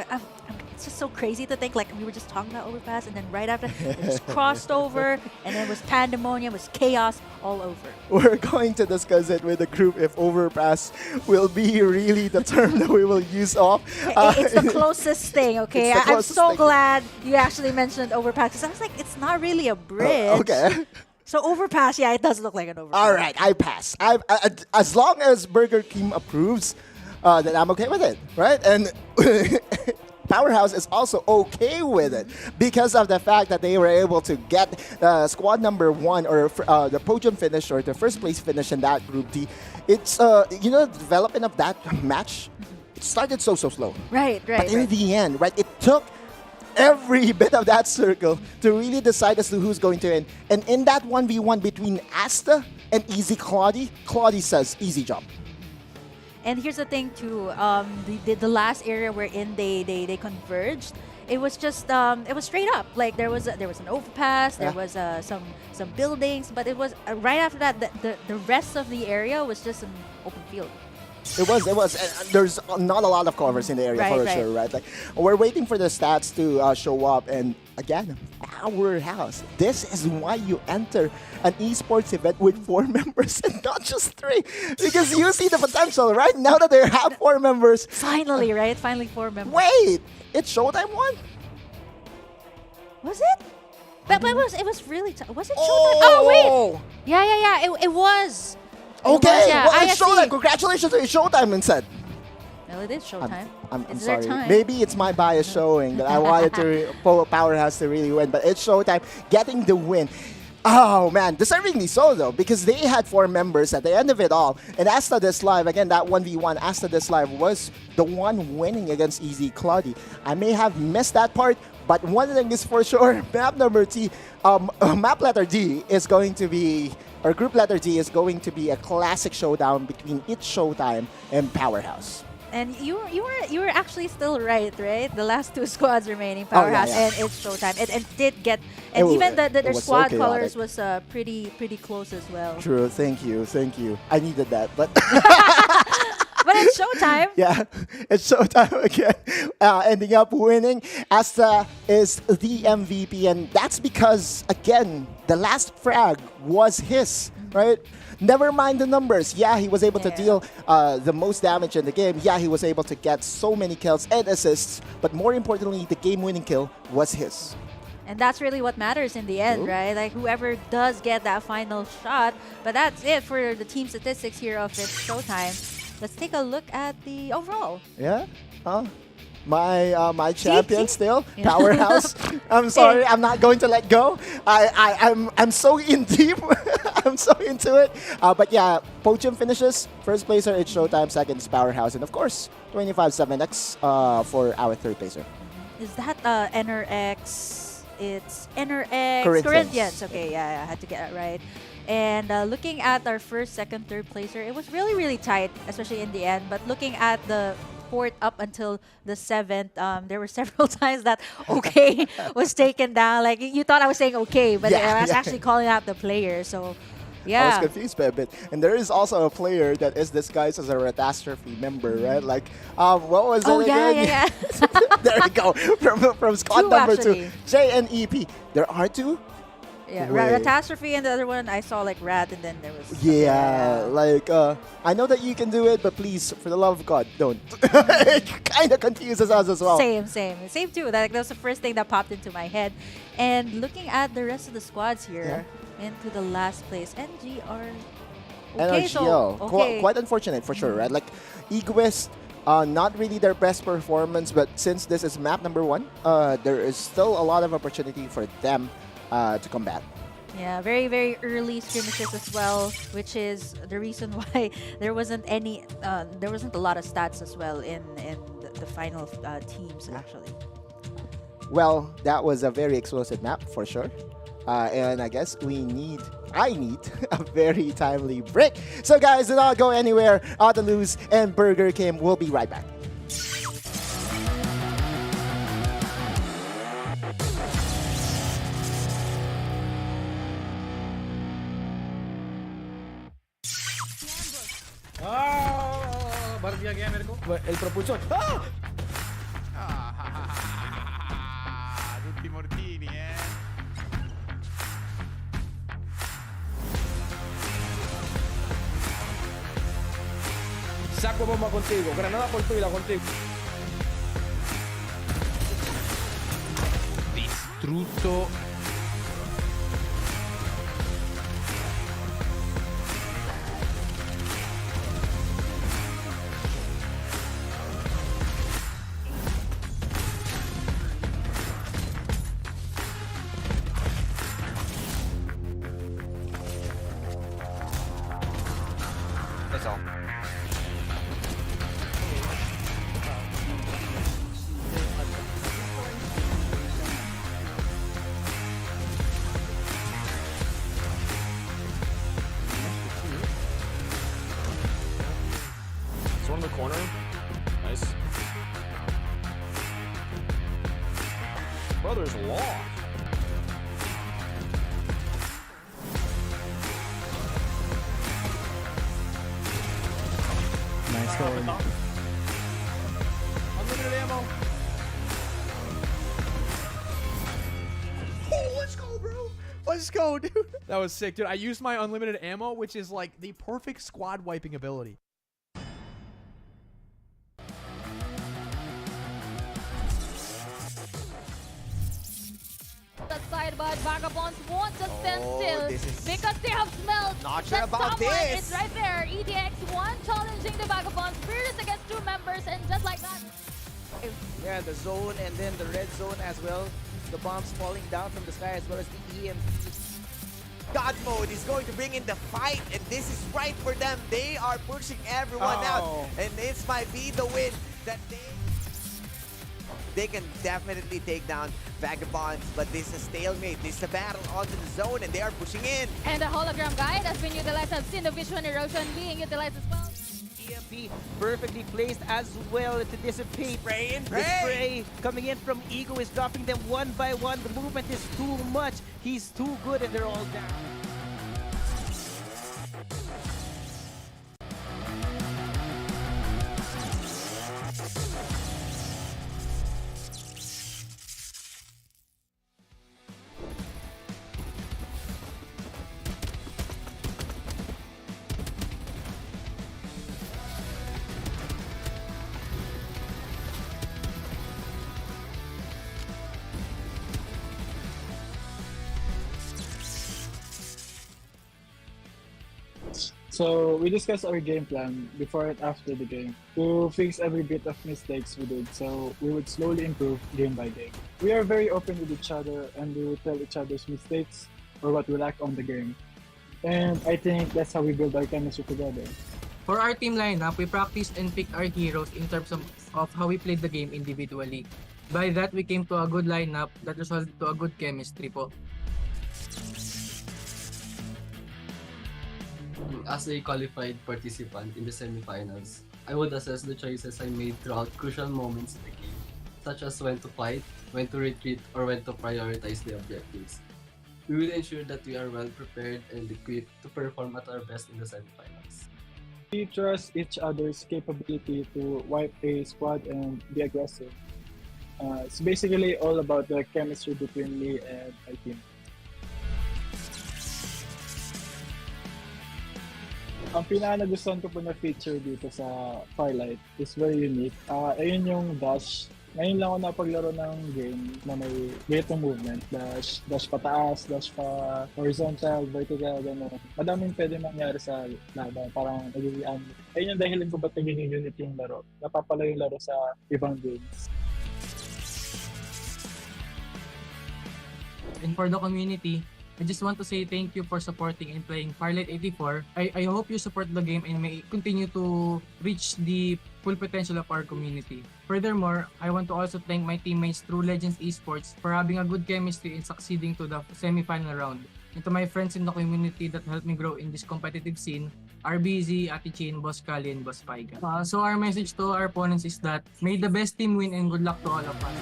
it's just so crazy to think, like, we were just talking about overpass, and then right after, it just crossed over, and then it was pandemonium, it was chaos all over. We're going to discuss it with the group if overpass will be really the term that we will use off. It's the closest thing, okay? I'm so glad you actually mentioned overpass, because I was like, it's not really a bridge. Okay. So overpass, yeah, it does look like an overpass. All right, I pass. As long as Burger King approves, then I'm okay with it, right? And Powerhouse is also okay with it because of the fact that they were able to get squad #1 or the podium finish or the first place finish in that Group D. It's the development of that match. It started so slow. Right. But in the end, right, it took every bit of that circle to really decide as to who's going to win. And in that 1v1 between Asta and Easy Claudie says, easy job. And here's the thing too, the last area wherein they converged, it was just it was straight up. Like there was an overpass, there was some buildings, but it was right after that the rest of the area was just an open field. It was. There's not a lot of covers in the area for sure, right? Like we're waiting for the stats to show up, and again, Powerhouse. This is why you enter an esports event with 4 members and not just 3, because you see the potential, right? Now that they have 4 members. Finally, right? Finally 4 members. Wait, it's Showtime 1? Was it? But it was really was it Showtime? Oh wait. Yeah. It was. Okay, yeah, well, it's Showtime. Congratulations to Showtime instead. Well, it is Showtime. I'm sorry. Maybe it's my bias showing that I wanted to Powerhouse to really win, but it's Showtime getting the win. Oh man, deservingly so though, because they had 4 members at the end of it all. And Asta This Live, again, that 1v1, Asta This Live was the one winning against Easy Claudie. I may have missed that part, but one thing is for sure, map letter D is going to be, or group letter D is going to be a classic showdown between It's Showtime and Powerhouse. And you were actually still right? The last 2 squads remaining, Powerhouse and It's Showtime. It did get, and even their squad colors was pretty close as well. True, thank you. I needed that, but but it's Showtime. Yeah, it's Showtime again. Ending up winning. Asta is the MVP, and that's because, again, the last frag was his, right? Never mind the numbers. Yeah, he was able to deal the most damage in the game. Yeah, he was able to get so many kills and assists. But more importantly, the game-winning kill was his. And that's really what matters in the end, right? Like whoever does get that final shot. But that's it for the team statistics here of It's Showtime. Let's take a look at the overall. Yeah? My champion still, Powerhouse. I'm sorry, I'm not going to let go. I'm so in deep. I'm so into it. But yeah, podium finishes. First placer, It's Showtime. Second is Powerhouse. And of course, 25-7x for our third placer. Is that NRX? It's NRX Corinthians. Okay, yeah, I had to get it right. And looking at our first, second, third placer, it was really tight, especially in the end. But looking at the 4th up until the 7th, there were several times that OK was taken down. Like you thought I was saying OK, but I was actually calling out the player. So yeah, I was confused by a bit. And there is also a player that is disguised as a Catastrophe member, right? Like, what was it again? Yeah. There you go. From squad number 2, JNEP. There are 2. Yeah, Catastrophe and the other one I saw like Rat, and then there was like I know that you can do it, but please, for the love of God, don't. It kind of confuses us as well. Same too. That was the first thing that popped into my head. And looking at the rest of the squads here, into the last place, NGR. Okay, NRGL. Quite unfortunate for sure, right? Like Egoist, not really their best performance, but since this is map number 1, there is still a lot of opportunity for them to combat. Yeah, very early skirmishes as well, which is the reason why there wasn't a lot of stats as well in the final teams actually. Well, that was a very explosive map for sure. And I guess I need a very timely break. So guys, do not go anywhere. Audeluz and Burger Kim will be right back. बढ़ दिया गया मेरे को el propulsor. Tutti mortini, Saco bomba contigo, granada por tuya contigo. Distrutto. That's all. It's one in the corner. Nice. Brother's lost. Nice going. Unlimited ammo. Oh, let's go, bro. Let's go, dude. That was sick, dude. I used my unlimited ammo, which is like the perfect squad wiping ability. The side, but Vagabonds won't just stand still this is because they have smelled not sure that about someone this. is right there. EDX1 challenging the Vagabonds, furious against two members, and just like that. Yeah, the zone and then the red zone as well. The bombs falling down from the sky as well as the EMP. God mode is going to bring in the fight, and this is right for them. They are pushing everyone out, and this might be the win that they can definitely take down Vagabonds, but this is a stalemate. This is a battle onto the zone, and they are pushing in. And the hologram guide has been utilized. I've seen the vision erosion being utilized as well. EMP perfectly placed as well to dissipate. Spray and The pray. spray coming in from Ego is dropping them one by one. The movement is too much. He's too good and they're all down. So we discussed our game plan before and after the game to fix every bit of mistakes we did, so we would slowly improve game by game. We are very open with each other and we will tell each other's mistakes or what we lack on the game. And I think that's how we build our chemistry together. For our team lineup, we practiced and picked our heroes in terms of how we played the game individually. By that, we came to a good lineup that resulted to a good chemistry po. As a qualified participant in the semifinals, I would assess the choices I made throughout crucial moments in the game, such as when to fight, when to retreat, or when to prioritize the objectives. We will ensure that we are well prepared and equipped to perform at our best in the semifinals. We trust each other's capability to wipe a squad and be aggressive. It's basically all about the chemistry between me and my team. Ang pinaka-nagustuhan ko po na feature dito sa Farlight is very unique. Ayun yung dash. Ngayon lang ako napaglaro ng game na may ganitong movement. Dash pataas, dash pa horizontal, vertical, gano'n. Madaming pwede mangyari sa laban. Parang nagiging ayun yung dahilan ko ba't nagiging unit yung laro. Napapala yung laro sa ibang games. And for the community, I just want to say thank you for supporting and playing Farlight 84. I hope you support the game and may continue to reach the full potential of our community. Furthermore, I want to also thank my teammates through Legends Esports for having a good chemistry and succeeding to the semi-final round. And to my friends in the community that helped me grow in this competitive scene, RBZ, Ati Chin, Boss Kali, and Boss Paiga. So our message to our opponents is that may the best team win and good luck to all of us.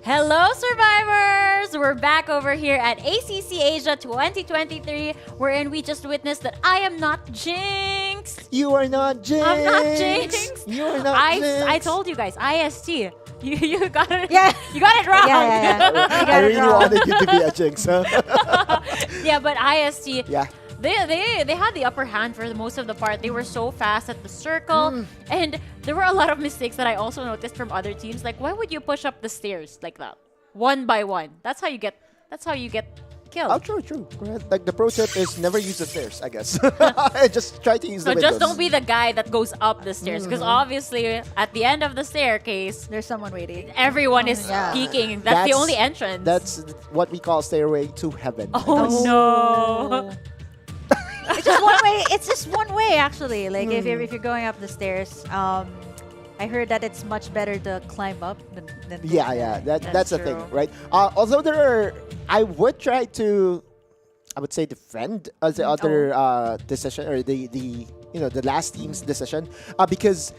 Hello, survivors! We're back over here at ACC Asia 2023, wherein we just witnessed that I am not Jinx. You are not Jinx. I'm not Jinx. You are not Jinx. I told you guys, IST. You got it. Yeah, you got it wrong. I really wanted you to be a Jinx, huh? Yeah, but IST. Yeah. They had the upper hand for most of the part. They were so fast at the circle, and there were a lot of mistakes that I also noticed from other teams. Like, why would you push up the stairs like that, one by one? That's how you get killed. Oh, true. Like the pro tip is never use the stairs, I guess. Just try to use the So windows. just don't be the guy that goes up the stairs, because obviously at the end of the staircase, there's someone waiting. Everyone is peeking. That's the only entrance. That's what we call stairway to heaven. Oh no. It's just one way. It's just one way, actually. Like if you're going up the stairs, I heard that it's much better to climb up than Yeah. That's the thing, right? Although I would try to, I would say, defend the other decision, or the last team's decision, because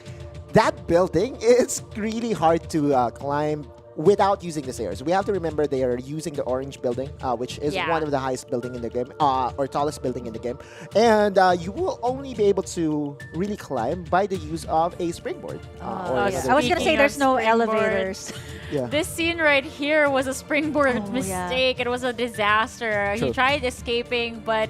that building is really hard to climb without using the stairs. We have to remember they are using the orange building, which is one of the highest building in the game, or tallest building in the game. And you will only be able to really climb by the use of a springboard. I was going to say there's no elevators. Yeah. This scene right here was a springboard mistake. It was a disaster. True. He tried escaping, but...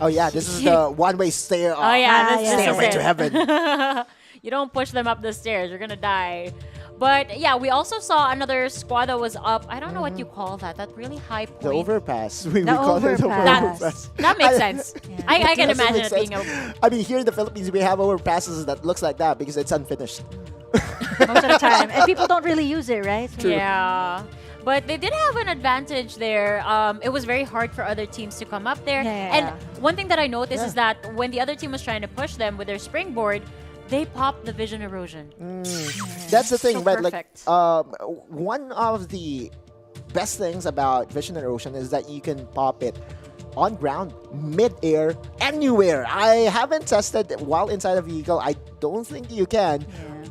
Oh yeah, this is the one-way stair. Oh yeah, this stairway is to heaven. You don't push them up the stairs. You're going to die. But yeah, we also saw another squad that was up. I don't know what you call that. That really high point. The overpass. We call it the overpass. That makes sense. I can imagine it being a... I mean, here in the Philippines, we have overpasses that looks like that because it's unfinished. Most of the time. And people don't really use it, right? True. Yeah. But they did have an advantage there. It was very hard for other teams to come up there. And one thing that I noticed is that when the other team was trying to push them with their springboard, they popped the vision erosion. That's the thing, So right? perfect. Like, one of the best things about vision erosion is that you can pop it on ground, mid-air, anywhere. I haven't tested while inside a vehicle. I don't think you can.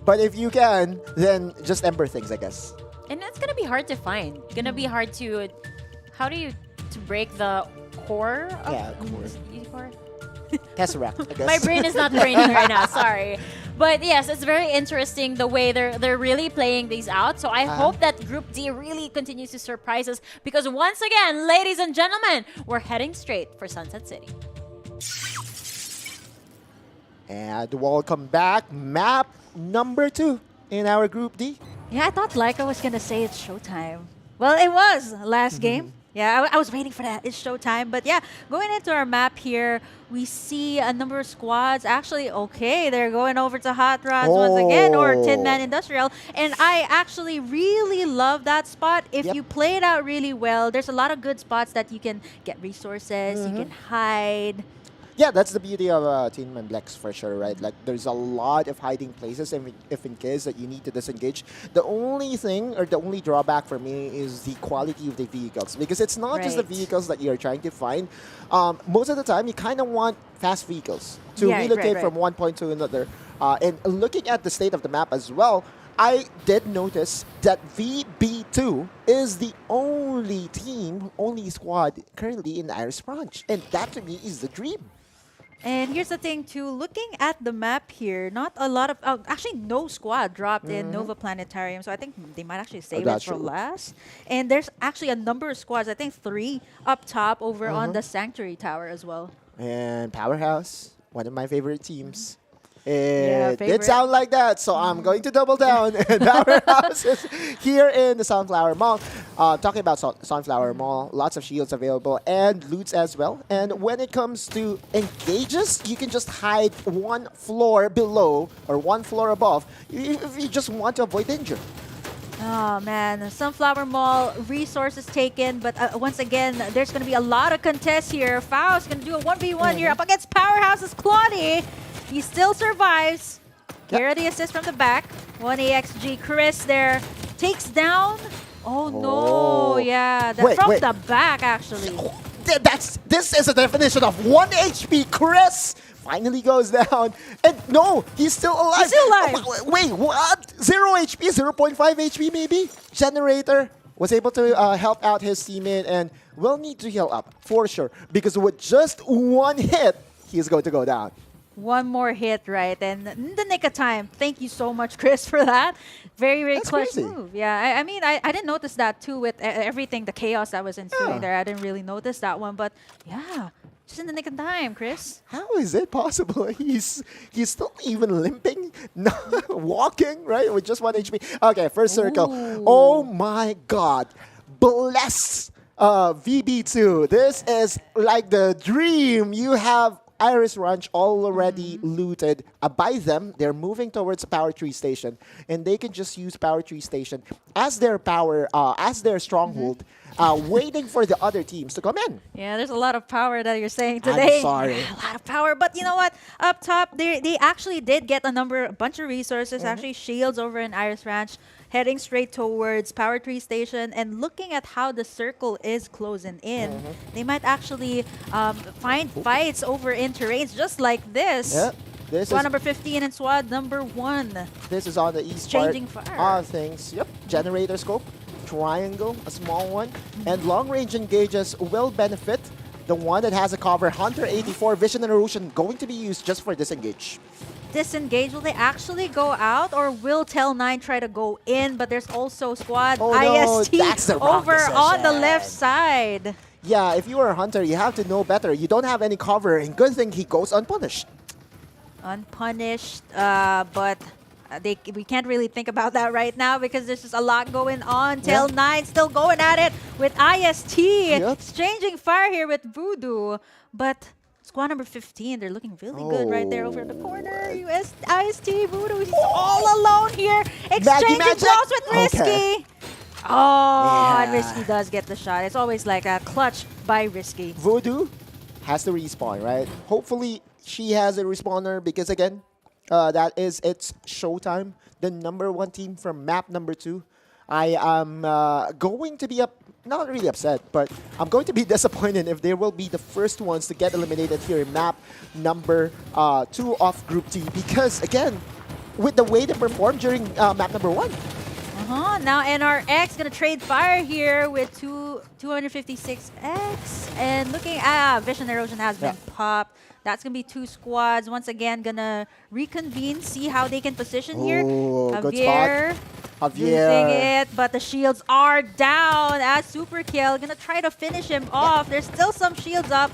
But if you can, then just ember things, I guess. And that's gonna be hard to find. Gonna be hard to... How do you... To break the core? Core? Tesseract, I guess. My brain is not braining right now, sorry. But yes, it's very interesting the way they're really playing these out. So I hope that Group D really continues to surprise us, because once again, ladies and gentlemen, we're heading straight for Sunset City. And welcome back. Map number 2 in our Group D. Yeah, I thought Laika was going to say it's showtime. Well, it was last game. Yeah, I was waiting for that. It's showtime. But yeah, going into our map here, we see a number of squads. Actually, okay, they're going over to Hot Rods once again, or Tin Man Industrial. And I actually really love that spot. If you play it out really well, there's a lot of good spots that you can get resources, you can hide. Yeah, that's the beauty of Team and Blex for sure, right? Like, there's a lot of hiding places if in case that you need to disengage. The only thing, or the only drawback for me, is the quality of the vehicles. Because it's not just the vehicles that you're trying to find. Most of the time, you kind of want fast vehicles to relocate from one point to another. And looking at the state of the map as well, I did notice that VB2 is the only team, only squad currently in Iris Branch. And that to me is the dream. And here's the thing too, looking at the map here, not a lot of, actually no squad dropped in Nova Planetarium, so I think they might actually save it for last. And there's actually a number of squads, I think 3 up top over on the Sanctuary Tower as well. And Powerhouse, one of my favorite teams. It did favorite. sound like that, so I'm going to double down. Powerhouse is here in the Sunflower Mall. Talking about Sunflower Mall, lots of shields available and loots as well. And when it comes to engages, you can just hide one floor below or one floor above if you just want to avoid danger. Oh man, Sunflower Mall, resources taken, but once again, there's going to be a lot of contests here. Faust going to do a 1v1 here up against Powerhouse's Claudie. He still survives. Here are the assist from the back. 1 AXG. Chris there takes down. Oh no, yeah, from the back actually. This is a definition of 1 HP. Chris finally goes down. And no, he's still alive. He's still alive. Wait, what? 0 HP, 0.5 HP maybe? Generator was able to help out his teammate and will need to heal up for sure. Because with just one hit, he's going to go down. One more hit, right? And in the nick of time. Thank you so much, Chris, for that. Very, very clutch move. Yeah, I mean, I didn't notice that too with everything, the chaos that was ensuing there. I didn't really notice that one. But yeah, just in the nick of time, Chris. How is it possible? He's still even limping, walking, right? With just 1 HP. Okay, first circle. Oh my God. Bless VB2. This is like the dream. You have Iris Ranch already looted by them. They're moving towards Power Tree Station, and they can just use Power Tree Station as their as their stronghold, waiting for the other teams to come in. Yeah, there's a lot of power that you're saying today. I'm sorry. A lot of power, but you know what? Up top, they actually did get a bunch of resources. Actually, shields over in Iris Ranch, heading straight towards Power Tree Station, and looking at how the circle is closing in, they might actually find fights over in terrains just like this. Yep. This SWAT is number 15 and SWAT number 1. This is on the east Changing part fire. of things. Yep. Generator scope, triangle, a small one, and long range engages will benefit. The one that has a cover, Hunter 84, Vision and Erosion, going to be used just for disengage. Disengage, will they actually go out, or will Tel9 try to go in? But there's also squad no, IST that's the wrong over on the decision. left side. Yeah, if you are a hunter, you have to know better. You don't have any cover, and good thing he goes unpunished. Unpunished, but we can't really think about that right now because there's just a lot going on. Tel9 still going at it with IST. Exchanging fire here with Voodoo, but squad number 15, they're looking really good right there over in the corner. IST, Voodoo, he's all alone here. Exchanging blows with Risky. Oh, and Risky does get the shot. It's always like a clutch by Risky. Voodoo has to respawn, right? Hopefully, she has a respawner because, again, that is its showtime. The #1 team from map number 2. I am going to be not really upset, but I'm going to be disappointed if they will be the first ones to get eliminated here in map number 2 of Group T. Because, again, with the way they performed during map number 1. Now NRX gonna trade fire here with 256X, and looking at Vision Erosion has been popped. That's gonna be 2 squads once again gonna reconvene, see how they can position here. Javier losing it, but the shields are down as Super Kill gonna try to finish him off. There's still some shields up,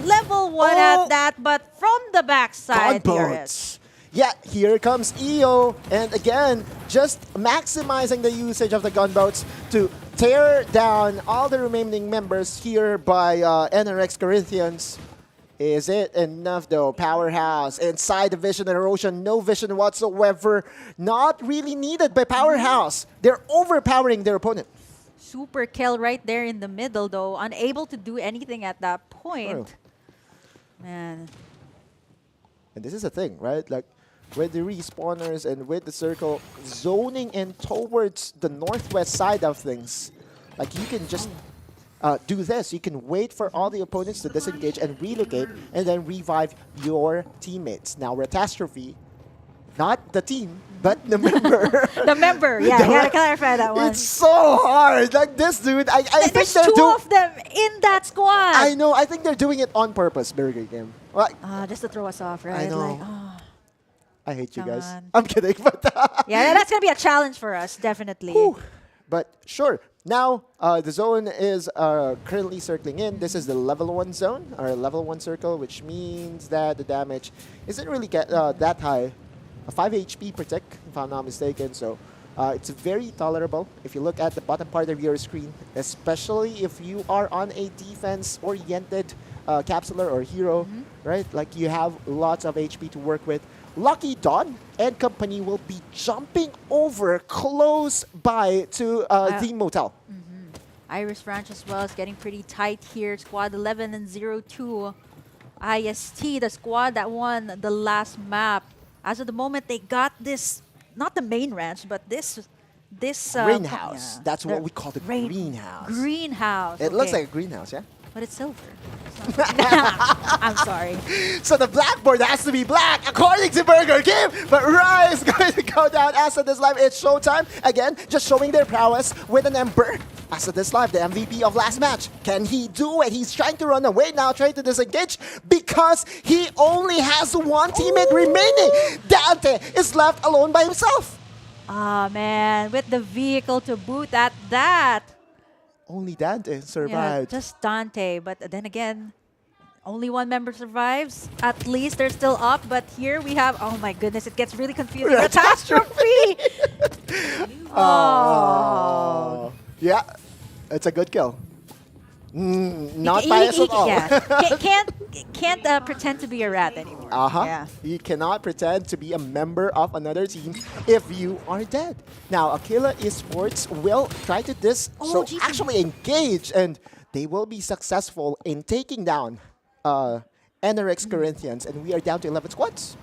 level 1 at that, but from the backside Gunboats. Yeah, here comes EO, and again, just maximizing the usage of the gunboats to tear down all the remaining members here by NRX Corinthians. Is it enough though? Powerhouse inside the Vision and Erosion, no vision whatsoever. Not really needed by Powerhouse. They're overpowering their opponent. Super Kill right there in the middle though, unable to do anything at that point. Man. And this is the thing, right? Like, with the respawners and with the circle zoning in towards the northwest side of things, like you can just do this. You can wait for all the opponents to disengage and relocate and then revive your teammates. Now, Retastrophe, not the team, but the member. The member, yeah, I gotta clarify that one. It's so hard. Like this dude, I think there's they're 2 of them in that squad. I know, I think they're doing it on purpose, Burger Game. Like, just to throw us off, right? I know. Like, I hate you guys. on. I'm kidding, but yeah, that's gonna be a challenge for us, definitely. But sure. Now, the zone is currently circling in. This is the level 1 zone, or level 1 circle, which means that the damage isn't really that high 5 HP per tick, if I'm not mistaken. So it's very tolerable if you look at the bottom part of your screen, especially if you are on a defense-oriented capsuler or hero, right? Like you have lots of HP to work with. Lucky Dawn and company will be jumping over close by to the motel. Iris Ranch as well is getting pretty tight here. Squad 11 and 02. IST, the squad that won the last map. As of the moment, they got this, not the main ranch, but this greenhouse. That's what we call the greenhouse. Greenhouse. It looks like a greenhouse, yeah? But it's silver. I'm sorry. So the blackboard has to be black, according to Burger King. But Rai is going to go down. As of this live, it's showtime. Again, just showing their prowess with an Ember. As of this live, the MVP of last match. Can he do it? He's trying to run away now, trying to disengage because he only has one teammate remaining. Dante is left alone by himself. Ah, man. With the vehicle to boot at that. Only Dante survived. Yeah, just Dante. But then again, only one member survives. At least they're still up. But here we have, oh my goodness, it gets really confusing. Catastrophe! Oh. Yeah, it's a good kill. Not biased at all. Yeah. Can't pretend to be a rat anymore. Yeah. You cannot pretend to be a member of another team if you are dead. Now, Aquila Esports will try to actually engage, and they will be successful in taking down NRX Corinthians, and we are down to 11 squads.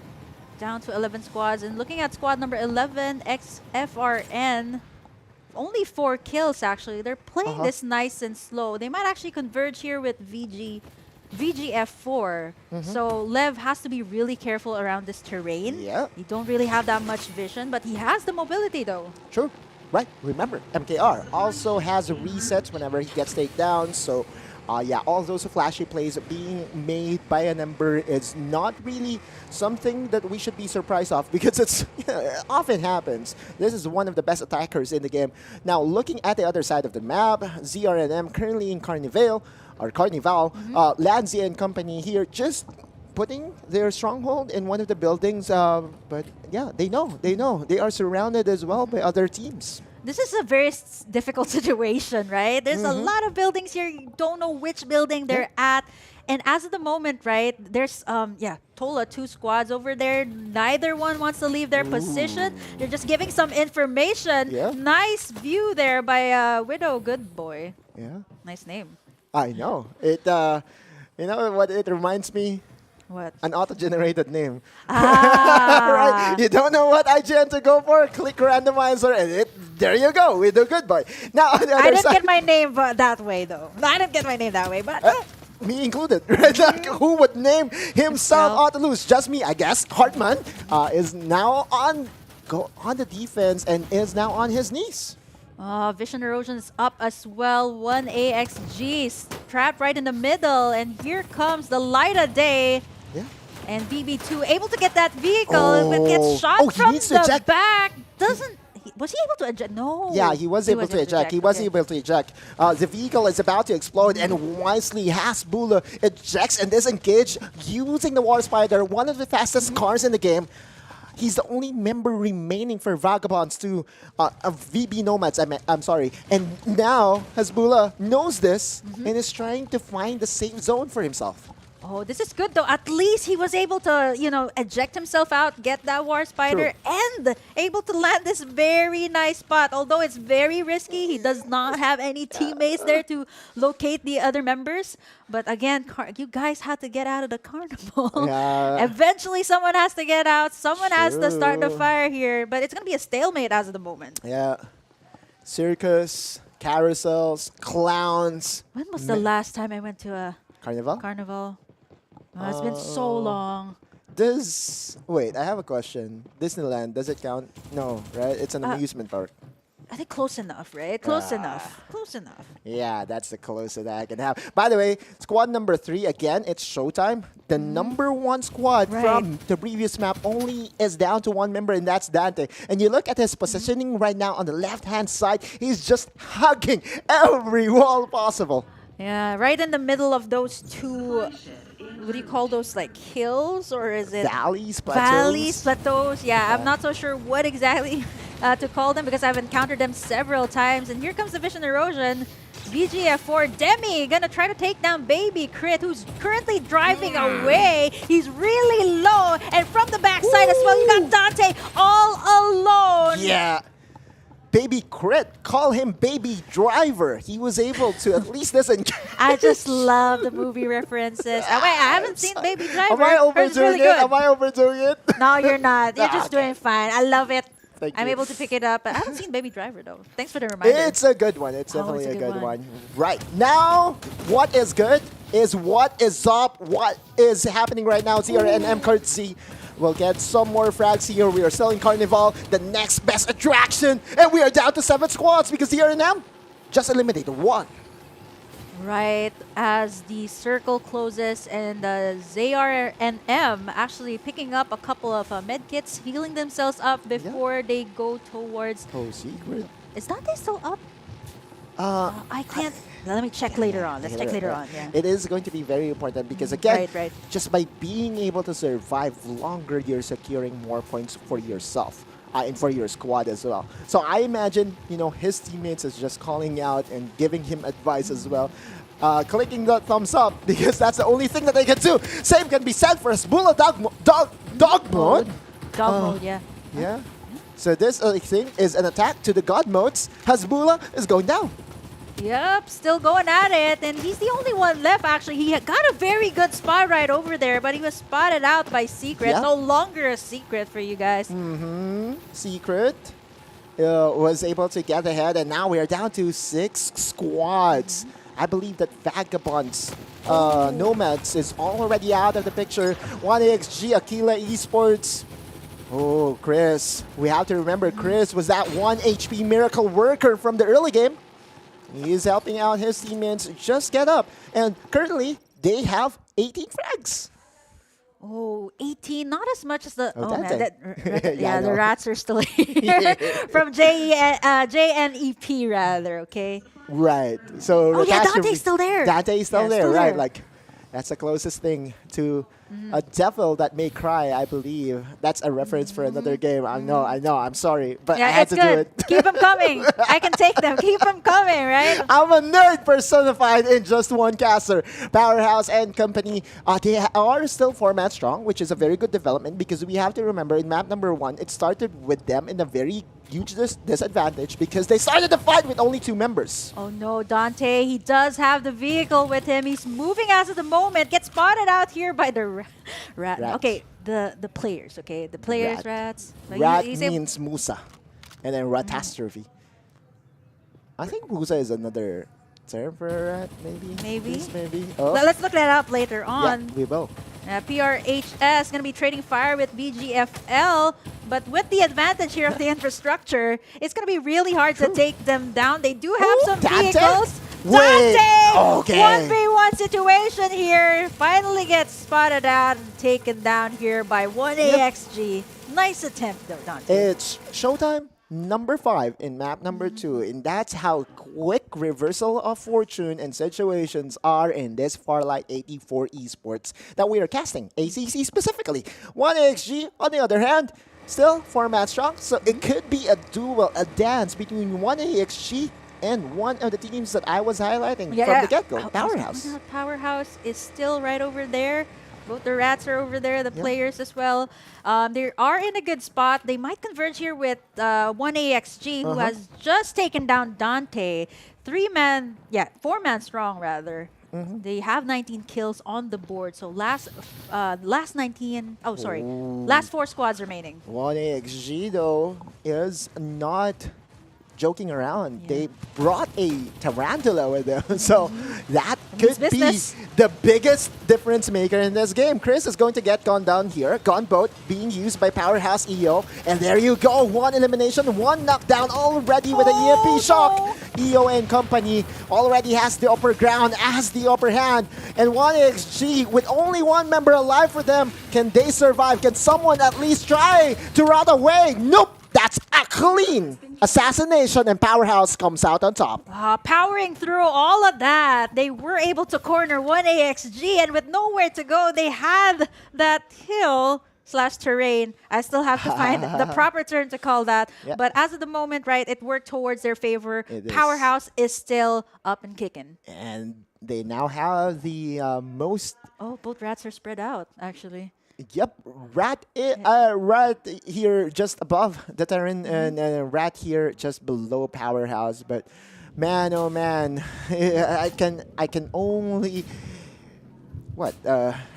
Down to 11 squads, and looking at squad number 11, XFRN. Only 4 kills, actually. They're playing this nice and slow. They might actually converge here with VGF4. So Lev has to be really careful around this terrain. Yeah. You don't really have that much vision, but he has the mobility, though. True. Right. Remember, MKR also has a reset whenever he gets taken down. So, yeah, all those flashy plays being made by an Ember is not really something that we should be surprised of because it often happens. This is one of the best attackers in the game. Now, looking at the other side of the map, ZRNM currently in Carnival, Lanzi and company here just putting their stronghold in one of the buildings. But yeah, they know. They are surrounded as well by other teams. This is a very difficult situation, right? There's a lot of buildings here. You don't know which building they're at. And as of the moment, right, there's, Tola, 2 squads over there. Neither one wants to leave their position. They're just giving some information. Yeah. Nice view there by Widow Good Boy. Yeah. Nice name. I know. It, you know what it reminds me? What? An auto-generated name. Right? You don't know what IGN to go for? Click randomizer and there you go. We do good boy. Now, on the other I didn't side, get my name that way, though. No, I didn't get my name that way, but... me included. Right? Like, who would name himself auto-lose? Just me, I guess. Hartman is now on the defense and is now on his knees. Vision Erosion is up as well. 1 AXG trapped right in the middle. And here comes the light of day. Yeah. And BB2 able to get that vehicle, but gets shot from the back. Was he able to eject? No. Yeah, he was able to eject. He was able to eject. The vehicle is about to explode, and wisely Hasbula ejects and disengage using the Water Spider, one of the fastest cars in the game. He's the only member remaining for Vagabonds to VB Nomads, I'm sorry. And now Hasbula knows this and is trying to find the safe zone for himself. Oh, this is good though. At least he was able to, eject himself out, get that War Spider, and able to land this very nice spot. Although it's very risky, he does not have any teammates there to locate the other members. But again, you guys had to get out of the carnival. Yeah. Eventually, someone has to get out. Someone has to start the fire here. But it's going to be a stalemate as of the moment. Yeah. Circus, carousels, clowns. When was the last time I went to a carnival? Oh, it's been so long. Wait, I have a question. Disneyland, does it count? No, right? It's an amusement park. I think close enough, right? Close enough. Yeah, that's the closest that I can have. By the way, squad number 3, again, it's showtime. The number 1 squad from the previous map only is down to 1 member, and that's Dante. And you look at his positioning right now on the left-hand side, he's just hugging every wall possible. Yeah, right in the middle of those 2 what do you call those, like hills, or is it Valleys, plateaus? Valleys, plateaus. Yeah, I'm not so sure what exactly to call them because I've encountered them several times. And here comes the vision erosion. VGF4 Demi gonna try to take down Baby Crit, who's currently driving away. He's really low, and from the backside as well, you got Dante all alone. Yeah. Baby Crit, call him Baby Driver. He was able to at least disengage. I just love the movie references. Wait, I haven't seen Baby Driver. Am I Hers is overdoing really it? good. Am I overdoing it? No, you're not. You're just Okay. doing fine. I love it. Thank I'm you. able to pick it up. I haven't seen Baby Driver though. Thanks for the reminder. It's a good one. It's Oh, definitely it's a good one. Right. Now, what is good is what is up, what is happening right now. CRNM courtesy. We'll get some more frags here. We are still in Carnival, the next best attraction. And we are down to 7 squads because CRNM just eliminated 1. Right as the circle closes and ZR and M actually picking up a couple of med kits, healing themselves up before they go towards. Oh, secret. Is Dante still up? I can't. Let me check later on. Let's check later on. Yeah. It is going to be very important because, again, Right. just by being able to survive longer, you're securing more points for yourself. And for your squad as well. So I imagine, his teammates is just calling out and giving him advice as well. Clicking the thumbs up because that's the only thing that they can do. Same can be said for Hasbula dog mode. Dog mode, yeah. Yeah. So this thing is an attack to the god modes. Hasbula is going down. Yep, still going at it, and he's the only one left actually. He had got a very good spot right over there, but he was spotted out by Secret. Yeah. No longer a secret for you guys. Secret was able to get ahead, and now we are down to 6 squads. I believe that Vagabonds, Nomads is already out of the picture. 1AXG, Aquila Esports. Oh, Chris. We have to remember Chris was that 1 HP miracle worker from the early game. He's helping out his teammates just get up. And currently, they have 18 frags. Oh, 18, not as much as the... Oh, man, Dante. yeah, I the know. rats are still here. From JNEP, rather, okay? Right. So Oh, yeah, Natasha- Dante's still there. Dante is still Yeah, there, still right? there. Like, that's the closest thing to a devil that may cry, I believe. That's a reference for another game. I know, I'm sorry, but I Yeah, had it's to good. do it. Keep them coming. I can take them. Keep them coming, right? I'm a nerd personified in just one caster. Powerhouse and company, they are still format strong, which is a very good development because we have to remember in map number 1, it started with them in a very huge disadvantage because they started the fight with only 2 members. Oh no, Dante, he does have the vehicle with him. He's moving as of the moment. Gets spotted out here by the rat. Rats. Okay, the players, okay? The players, rats. Like, Rat he's means Musa. And then Ratastrophe. I think Musa is another term for a rat, maybe? Maybe. Yes, maybe. Oh. Let's look that up later Yeah, on. we will. PRHS going to be trading fire with BGFL, but with the advantage here of the infrastructure, it's going to be really hard to take them down. They do have some Dante? vehicles. Wait, Dante! okay. 1v1 situation here. Finally gets spotted out and taken down here by 1AXG. Nice attempt though, Dante. It's showtime number 5 in map number 2, and that's how quick reversal of fortune and situations are in this Farlight 84 esports that we are casting, ACC specifically. 1AXG, on the other hand, still format strong, so it could be a duel, a dance between 1AXG and one of the teams that I was highlighting from the get-go, Powerhouse. Powerhouse is still right over there. Both the rats are over there, the players as well. They are in a good spot. They might converge here with 1AXG, who has just taken down Dante. 4-man strong, rather. They have 19 kills on the board. So last 4 squads remaining. 1AXG, though, is not joking around. They brought a tarantula with them. So that could be business. the biggest difference maker in this game. Chris is going to get gone down here. Gone boat being used by Powerhouse EO. And there you go. 1 elimination, 1 knockdown already with a EMP shock. EO and company already has the upper ground, has the upper hand. And 1XG with only 1 member alive for them. Can they survive? Can someone at least try to run away? Nope. That's a clean assassination, and Powerhouse comes out on top. Powering through all of that, they were able to corner one AXG, and with nowhere to go, they had that hill / terrain. I still have to find the proper term to call that. Yeah. But as of the moment, right, it worked towards their favor. It is. Powerhouse is still up and kicking. And they now have the most... Oh, both rats are spread out, actually. Yep, rat here just above the terrain, and rat here just below Powerhouse. But man, oh man, I can only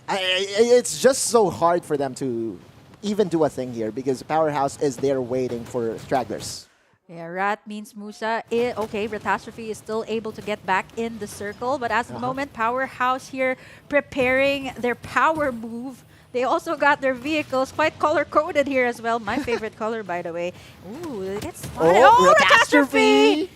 it's just so hard for them to even do a thing here because Powerhouse is there waiting for stragglers. Yeah, Rat means Musa. Okay, Retastrophe is still able to get back in the circle, but as the moment, Powerhouse here preparing their power move. They also got their vehicles quite color-coded here as well. My favorite color, by the way. Ooh, it gets spotted. Oh, Retastrophe!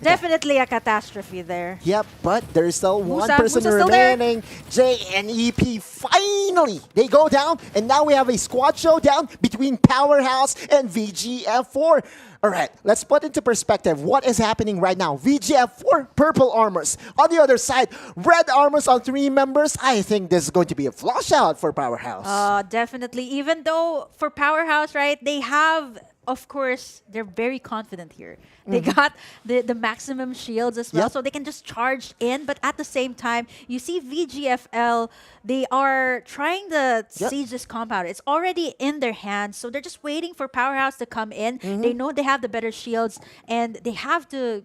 Definitely a catastrophe there. Yep, but there's still one Musa person still remaining. J and EP, finally, they go down, and now we have a squad showdown between Powerhouse and VGF4. All right, let's put into perspective what is happening right now. VGF4, purple armors. On the other side, red armors on 3 members. I think this is going to be a flush out for Powerhouse. Definitely. Even though for Powerhouse, right, they have, of course, they're very confident here. They got the maximum shields as well, so they can just charge in. But at the same time, you see VGFL, they are trying to siege this compound. It's already in their hands, so they're just waiting for Powerhouse to come in. They know they have the better shields, and they have to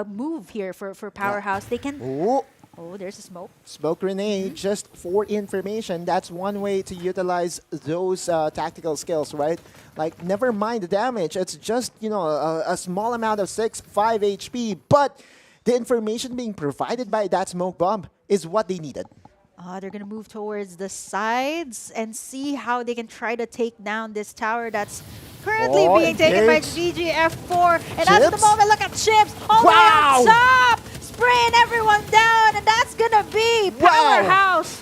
move here for Powerhouse. They can... Oh, there's a smoke. Smoke grenade, just for information. That's one way to utilize those tactical skills, right? Like, never mind the damage. It's just, you know, a small amount of 5 HP. But the information being provided by that smoke bomb is what they needed. They're going to move towards the sides and see how they can try to take down this tower that's currently being taken by VGF4. And at the moment, look at Chips all the way on top! Spraying everyone down, and that's gonna be Powerhouse.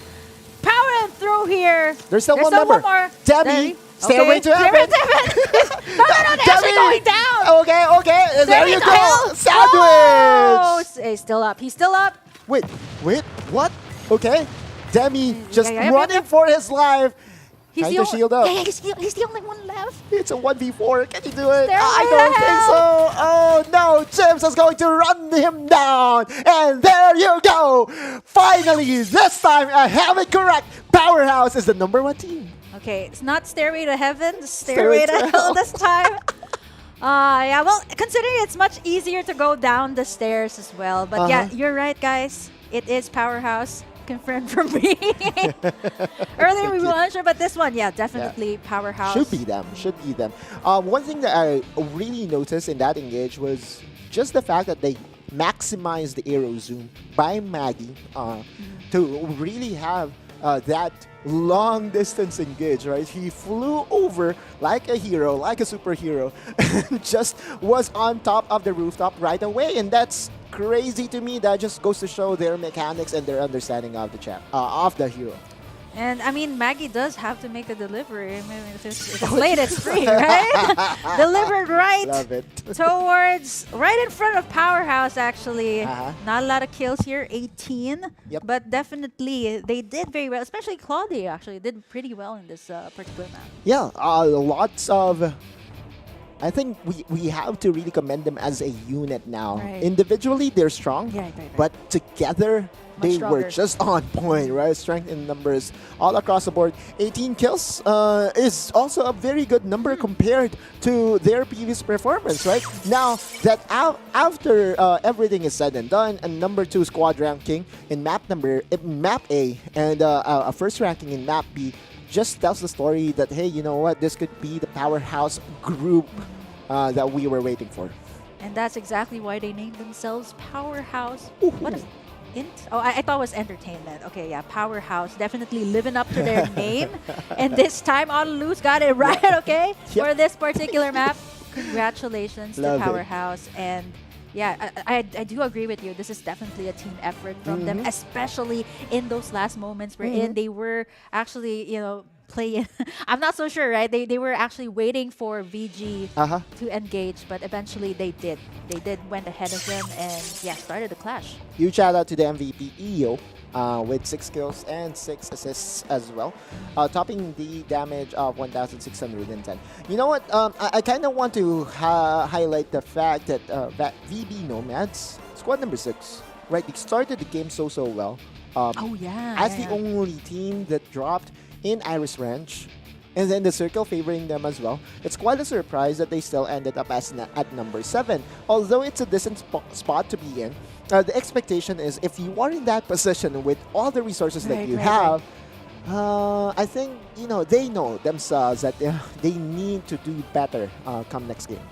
Powering through here. There's still one member. More. Debbie, stairway to heaven. No, they're actually going down. Okay. There you go. Sandwich. Oh, he's still up. He's still up. Wait, what? Okay. Demi just running for his life. He's trying to shield up. He's the only one left. It's a 1v4. Can you do it? I don't think so. Oh, no. Chips is going to run him down. And there you go. Finally, this time I have it correct. Powerhouse is the #1 team. Okay, it's not Stairway to Heaven. It's Stairway to Hell this time. Yeah, well, considering it's much easier to go down the stairs as well. But yeah, you're right, guys. It is Powerhouse. Confirmed for me. Earlier we weren't sure, but this one, definitely Powerhouse. Should be them. One thing that I really noticed in that engage was just the fact that they maximized the aero zoom by Maggie to really have that long distance engage, right? He flew over like a hero, like a superhero, and just was on top of the rooftop right away, and that's crazy to me. That just goes to show their mechanics and their understanding of the hero. And I mean, Maggie does have to make the delivery. I mean, if it's late, it's free, right? Delivered right towards, right in front of Powerhouse, actually. Not a lot of kills here, 18. But definitely, they did very well, especially Claudia, actually, did pretty well in this particular map. Yeah, lots of... I think we have to really commend them as a unit now. Individually, they're strong, but together, they were just on point, right? Strength in numbers all across the board. 18 kills is also a very good number compared to their previous performance, right? Now, that after everything is said and done, a #2 squad ranking in map A and a first ranking in map B just tells the story that, hey, you know what? This could be the Powerhouse group that we were waiting for. And that's exactly why they named themselves Powerhouse. What is I thought it was entertainment. Okay, yeah, Powerhouse. Definitely living up to their name. And this time, Autolus got it right, okay? For this particular map. Congratulations to Powerhouse. And yeah, I do agree with you. This is definitely a team effort from them, especially in those last moments wherein they were actually, play. I'm not so sure, right? They were actually waiting for VG to engage, but eventually they did. They did went ahead of them and yeah, started the clash. Huge shout out to the MVP EO with 6 kills and 6 assists as well, topping the damage of 1,610. You know what? I kind of want to highlight the fact that that VB Nomads, squad number 6, right? They started the game so well. As the only team that dropped in Iris Ranch, and then the circle favoring them as well. It's quite a surprise that they still ended up as at number 7. Although it's a decent spot to be in, the expectation is if you are in that position with all the resources that you have, I think they know themselves that they need to do better come next game.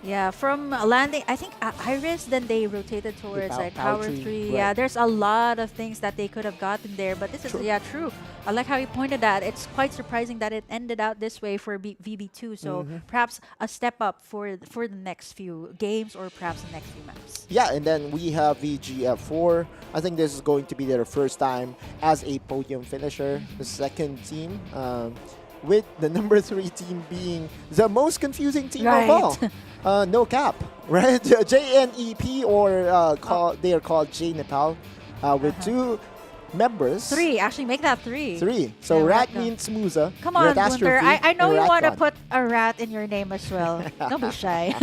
Yeah, from landing, I think Iris, then they rotated towards like Power 3. Right. Yeah, there's a lot of things that they could have gotten there, but this is, true. I like how you pointed that. It's quite surprising that it ended out this way for VB2, so perhaps a step up for the next few games or perhaps the next few maps. Yeah, and then we have VGF4. I think this is going to be their first time as a podium finisher, the second team. With the number 3 team being the most confusing team of all. No cap, right? JNEP, or they are called J Nepal, with 2 members. 3, actually make that 3. 3. So Rat means Musa. Come on, Gunther. I know you want to God. put a rat in your name as well. Don't be shy.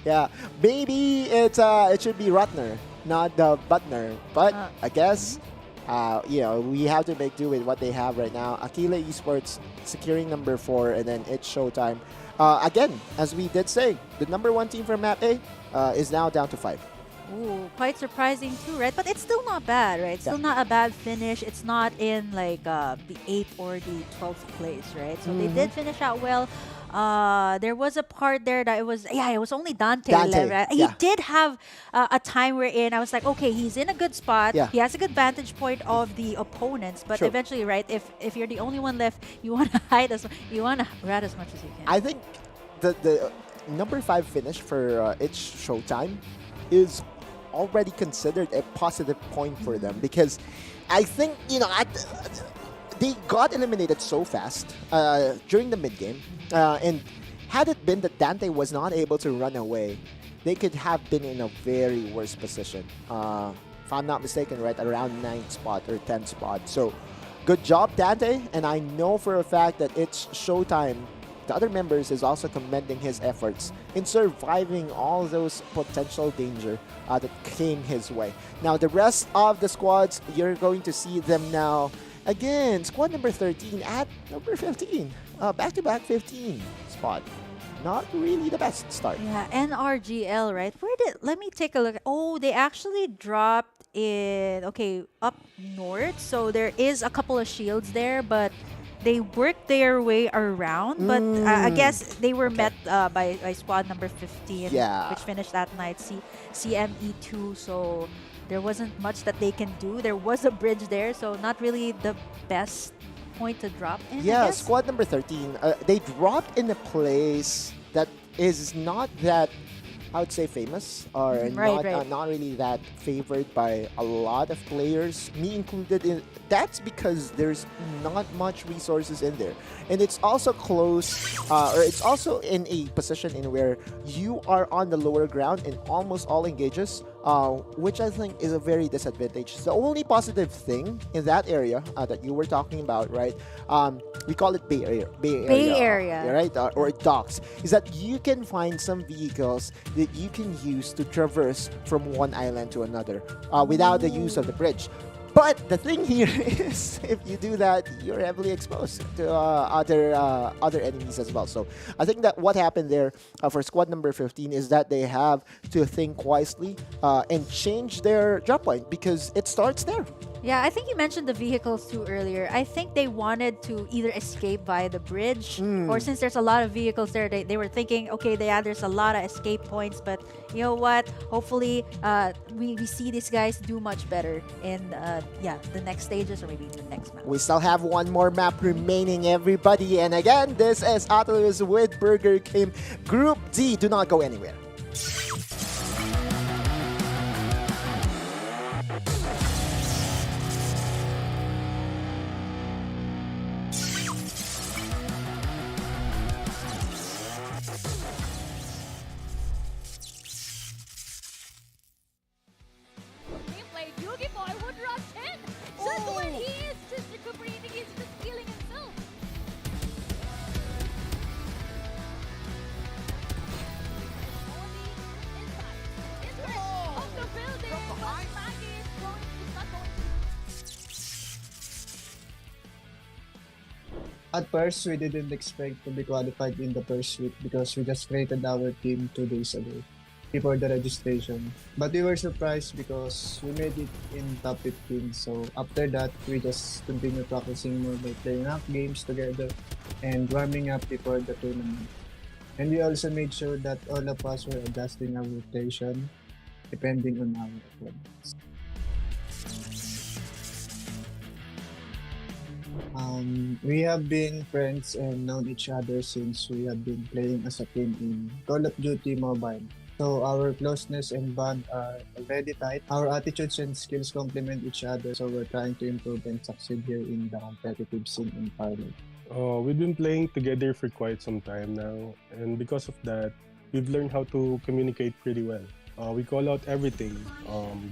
Yeah, maybe it should be Rutner, not the Butner. But I guess we have to make do with what they have right now. Aquila Esports securing number 4, and then it's showtime. Again, as we did say, the number 1 team from Map A is now down to 5. Ooh, quite surprising too, right? But it's still not bad, right? Still not a bad finish. It's not in like the 8th or the 12th place, right? So they did finish out well. There was a part there that it was only Dante. Right? He did have a time wherein I was like, okay, he's in a good spot. He has a good vantage point of the opponents, but eventually, right, if you're the only one left, you want to hide you want to rat as much as you can. I think the number 5 finish for It's Showtime is already considered a positive point for them, because I think they got eliminated so fast during the mid game, and had it been that Dante was not able to run away, they could have been in a very worse position. If I'm not mistaken, right around 9th spot or 10th spot. So good job, Dante, and I know for a fact that It's Showtime, the other members, is also commending his efforts in surviving all those potential danger that came his way. Now, the rest of the squads, you're going to see them now. Again, squad number 13 at number 15. Back-to-back 15 spot. Not really the best start. Yeah, NRGL, right? Let me take a look. Oh, they actually dropped in, up north. So there is a couple of shields there, but they worked their way around, but I guess they were met by squad number 15, which finished that night, CME2. So there wasn't much that they can do. There was a bridge there, so not really the best point to drop in. Yeah, squad number 13, they dropped in a place that is not that, I would say, famous, or not really that favored by a lot of players, me included. That's because there's not much resources in there, and it's also close, or it's also in a position in where you are on the lower ground in almost all engages, which I think is a very disadvantage. The only positive thing in that area that you were talking about, right? We call it Bay Area, right? Or docks, is that you can find some vehicles that you can use to traverse from one island to another without the use of the bridge. But the thing here is, if you do that, you're heavily exposed to other enemies as well. So I think that what happened there for squad number 15 is that they have to think wisely and change their drop point, because it starts there. Yeah, I think you mentioned the vehicles too earlier. I think they wanted to either escape via the bridge, or since there's a lot of vehicles there, they were thinking, okay, there's a lot of escape points, but you know what? Hopefully, we see these guys do much better in the next stages, or maybe the next map. We still have one more map remaining, everybody. And again, this is Atlas with Burger King Group D. Do not go anywhere. At first, we didn't expect to be qualified in the first week because we just created our team 2 days ago before the registration. But we were surprised because we made it in top 15. So after that, we just continued practicing more by playing up games together and warming up before the tournament. And we also made sure that all of us were adjusting our rotation depending on our opponents. We have been friends and known each other since we have been playing as a team in Call of Duty Mobile. So our closeness and bond are already tight. Our attitudes and skills complement each other, so we're trying to improve and succeed here in the competitive scene in Farlight. We've been playing together for quite some time now, and because of that, we've learned how to communicate pretty well. We call out everything,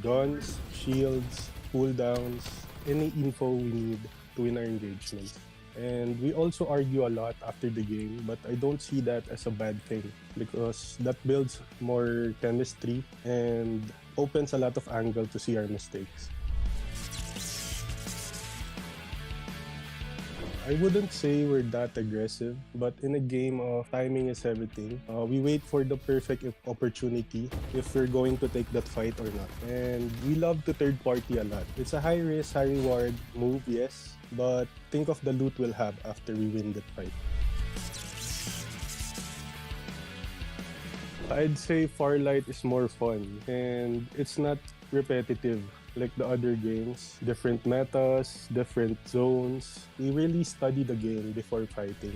guns, shields, cooldowns, any info we need to win our engagements. And we also argue a lot after the game, but I don't see that as a bad thing because that builds more chemistry and opens a lot of angle to see our mistakes. I wouldn't say we're that aggressive, but in a game of timing is everything. We wait for the perfect opportunity if we're going to take that fight or not. And we love to third party a lot. It's a high risk, high reward move, yes, but think of the loot we'll have after we win that fight. I'd say Farlight is more fun and it's not repetitive like the other games. Different metas, different zones. We really study the game before fighting.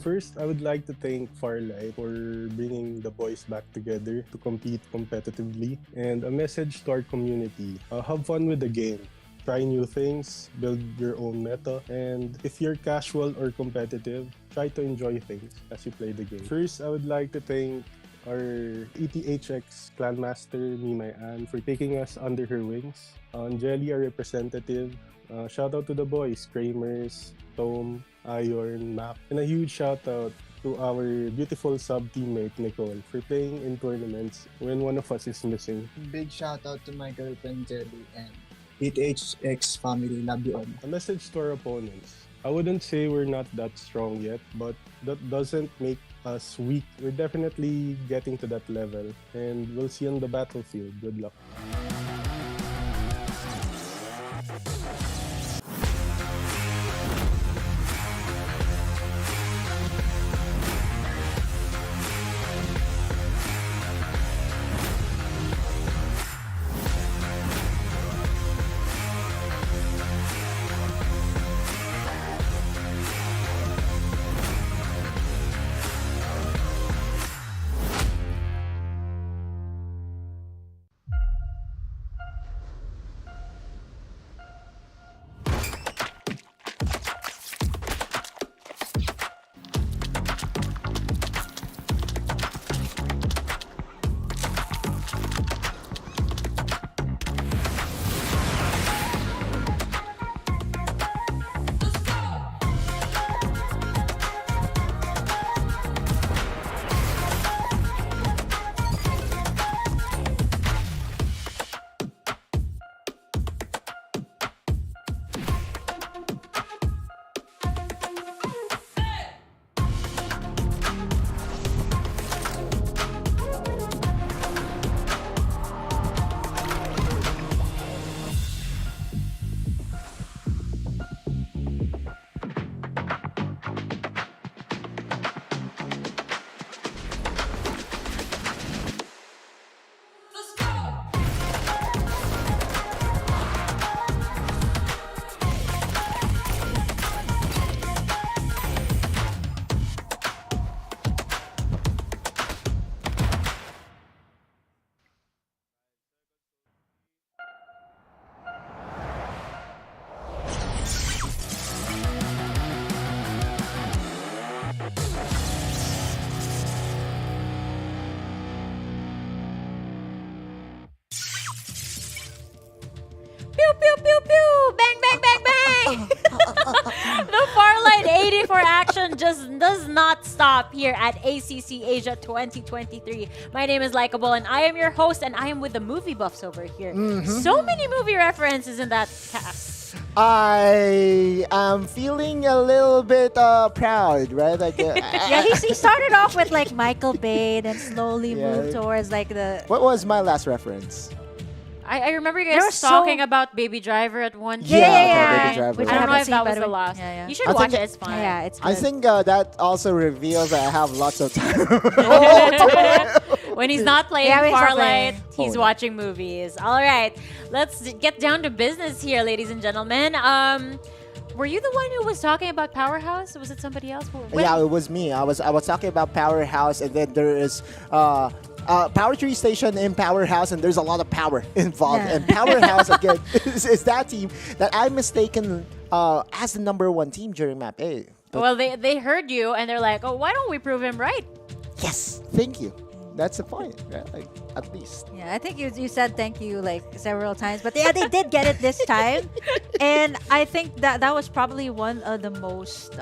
First, I would like to thank Farlight for bringing the boys back together to compete competitively. And a message to our community, have fun with the game. Try new things, build your own meta, and if you're casual or competitive, try to enjoy things as you play the game. First, I would like to thank our ETHX Clan Master, Mimay Ann, for taking us under her wings. Jelly, our representative. Shout out to the boys, Kramers, Tom, Iron, Mac. And a huge shout out to our beautiful sub-teammate, Nicole, for playing in tournaments when one of us is missing. Big shout out to my girlfriend Jelly and ETHX family. Love you all. A message to our opponents. I wouldn't say we're not that strong yet, but that doesn't make us weak. We're definitely getting to that level, and we'll see on the battlefield. Good luck. just does not stop here at ACC Asia 2023. My name is Likeable, and I am your host, and I am with the movie buffs over here. So many movie references in that cast. I am feeling a little bit proud, right? Like, Yeah, he started off with like Michael Bay, then slowly moved towards like the. What was my last reference? I remember you There guys was so- talking about Baby Driver at one point. Baby Driver. Which I don't know haven't if seen, that by was the the way. last. Yeah. You should I watch think it. It's fine. Yeah, it's good. I think that also reveals that I have lots of time. When he's not playing Yeah, when he's not Farlight, playing. he's watching movies. All right, let's get down to business here, ladies and gentlemen. Were you the one who was talking about Powerhouse? Or was it somebody else? Yeah, it was me. I was talking about Powerhouse, and then there is Power Tree Station in Powerhouse, and there's a lot of power involved. Yeah. And Powerhouse again is that team that I mistaken as the #1 team during Map A. But Well, they heard you, and they're like, oh, why don't we prove him right? yes, thank you. That's the point, right? Like, at least. Yeah, I think you said thank you like several times, but yeah, they did get it this time, and I think that was probably one of the most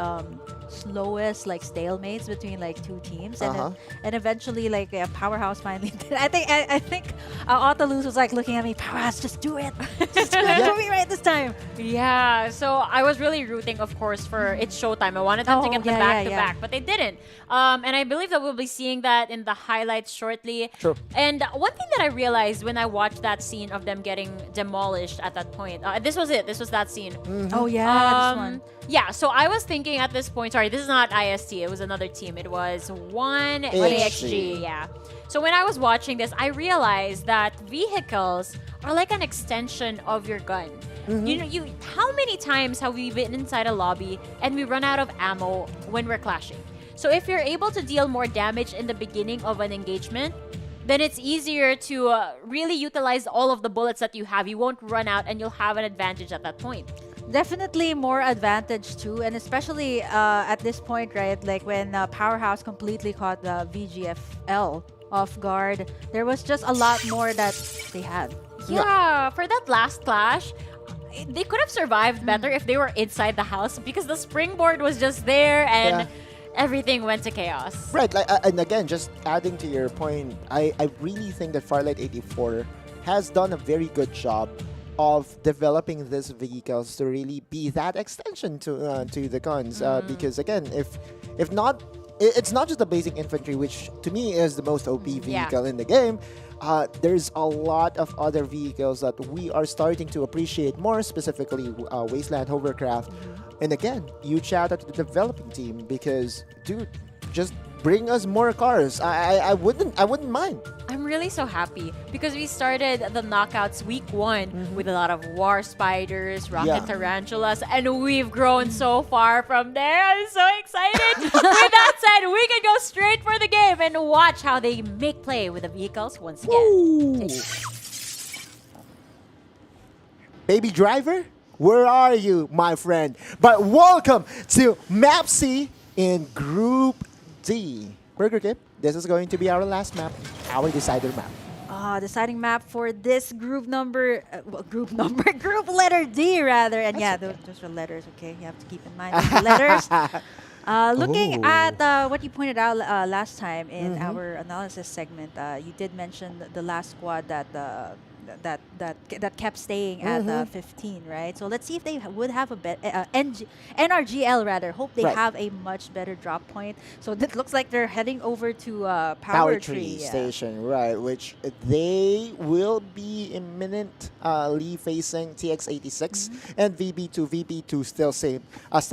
slowest like stalemates between like two teams, and and eventually like Powerhouse finally did. I think Ottaluz was like looking at me, Powerhouse, just do it, just do it for me right this time. Yeah, so I was really rooting, of course, for It's Showtime. I wanted them to get the back-to-back, but they didn't. And I believe that we'll be seeing that in the highlights shortly. True. And one thing that I realized when I watched that scene of them getting demolished at that point, this was it. This was that scene. Oh yeah, this one. Yeah, so I was thinking at this point, sorry, this is not IST, it was another team. It was 1AXG, yeah. So when I was watching this, I realized that vehicles are like an extension of your gun. You know, how many times have we been inside a lobby and we run out of ammo when we're clashing? So if you're able to deal more damage in the beginning of an engagement, then it's easier to really utilize all of the bullets that you have. You won't run out and you'll have an advantage at that point. Definitely more advantage too, and especially at this point, right? Like when Powerhouse completely caught the VGFL off guard, there was just a lot more that they had. Yeah, for that last clash, they could have survived better if they were inside the house because the springboard was just there and everything went to chaos. Right, like, and again, just adding to your point, I really think that Farlight84 has done a very good job of developing these vehicles to really be that extension to the guns. Because again, if not, it's not just the basic infantry, which to me is the most OP vehicle in the game. There's a lot of other vehicles that we are starting to appreciate more, specifically Wasteland Hovercraft. And again, huge shout out to the developing team because, dude, just bring us more cars. I wouldn't mind. I'm really so happy because we started the knockouts week 1 with a lot of War Spiders, Rocket Tarantulas, and we've grown so far from there. I'm so excited. With that said, we can go straight for the game and watch how they make play with the vehicles once again. Baby Driver, where are you, my friend? But welcome to Map C in Group D. Burger King, this is going to be our last map, our decider map. Deciding map for this group letter D rather. And yeah, those are letters, okay? You have to keep in mind those are letters. Looking at what you pointed out last time in our analysis segment, you did mention the last squad that kept staying at 15, right? So let's see if they would have a NRGL rather. Hope they have a much better drop point. So it looks like they're heading over to Power Tree Station, right? Which they will be imminently facing TX86 and VB2. VB2 still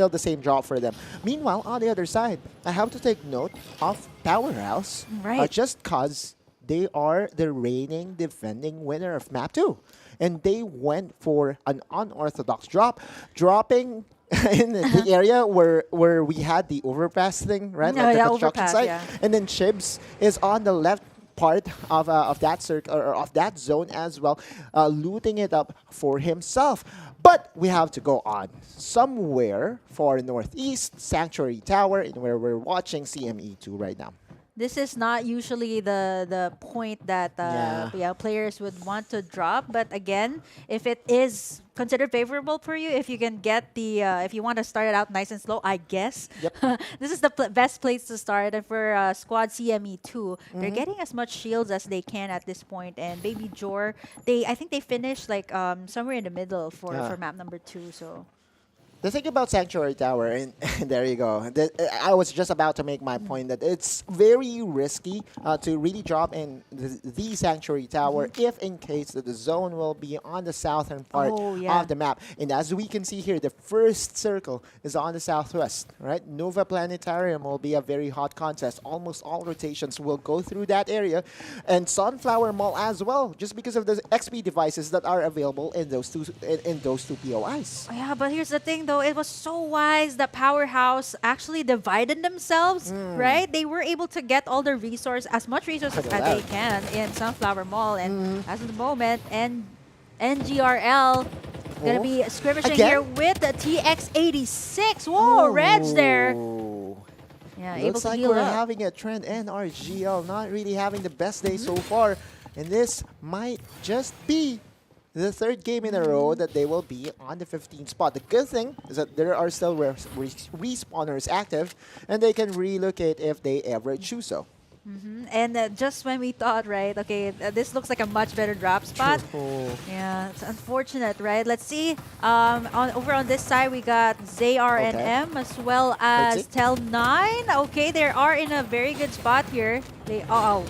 the same drop for them. Meanwhile, on the other side, I have to take note of Powerhouse, just cause they are the reigning defending winner of Map 2. And they went for an unorthodox drop, dropping in the area where we had the overpass thing, right? Like the construction site. And then Chibs is on the left part of that circle or of that zone as well, looting it up for himself. But we have to go on somewhere for Northeast Sanctuary Tower, where we're watching CME2 right now. this is not usually the point that players would want to drop. But again, if it is considered favorable for you, if you can get the if you want to start it out nice and slow, I guess this is the best place to start. And for squad CME2, they're getting as much shields as they can at this point. And Baby Jor, I think they finished like somewhere in the middle for map number 2. So. The thing about Sanctuary Tower, and there you go. I was just about to make my point that it's very risky to really drop in the Sanctuary Tower if in case that the zone will be on the southern part of the map. And as we can see here, the first circle is on the southwest, right? Nova Planetarium will be a very hot contest. Almost all rotations will go through that area. And Sunflower Mall as well, just because of the XP devices that are available in those two POIs. Yeah, but here's the thing though, it was so wise that Powerhouse actually divided themselves, right? They were able to get all the as much resources as they can in Sunflower Mall. And as of the moment, NGRL gonna be scrimmaging here with the TX86. Whoa, Reg there. Yeah, able Looks to like heal we're up. having a trend. NRGL not really having the best day so far. And this might just be the third game in a row that they will be on the 15th spot. The good thing is that there are still respawners active, and they can relocate if they ever choose so. And just when we thought, right, okay, this looks like a much better drop spot. True. Yeah, it's unfortunate, right? Let's see. Over on this side, we got ZRNM as well as Tel9. Okay, they are in a very good spot here.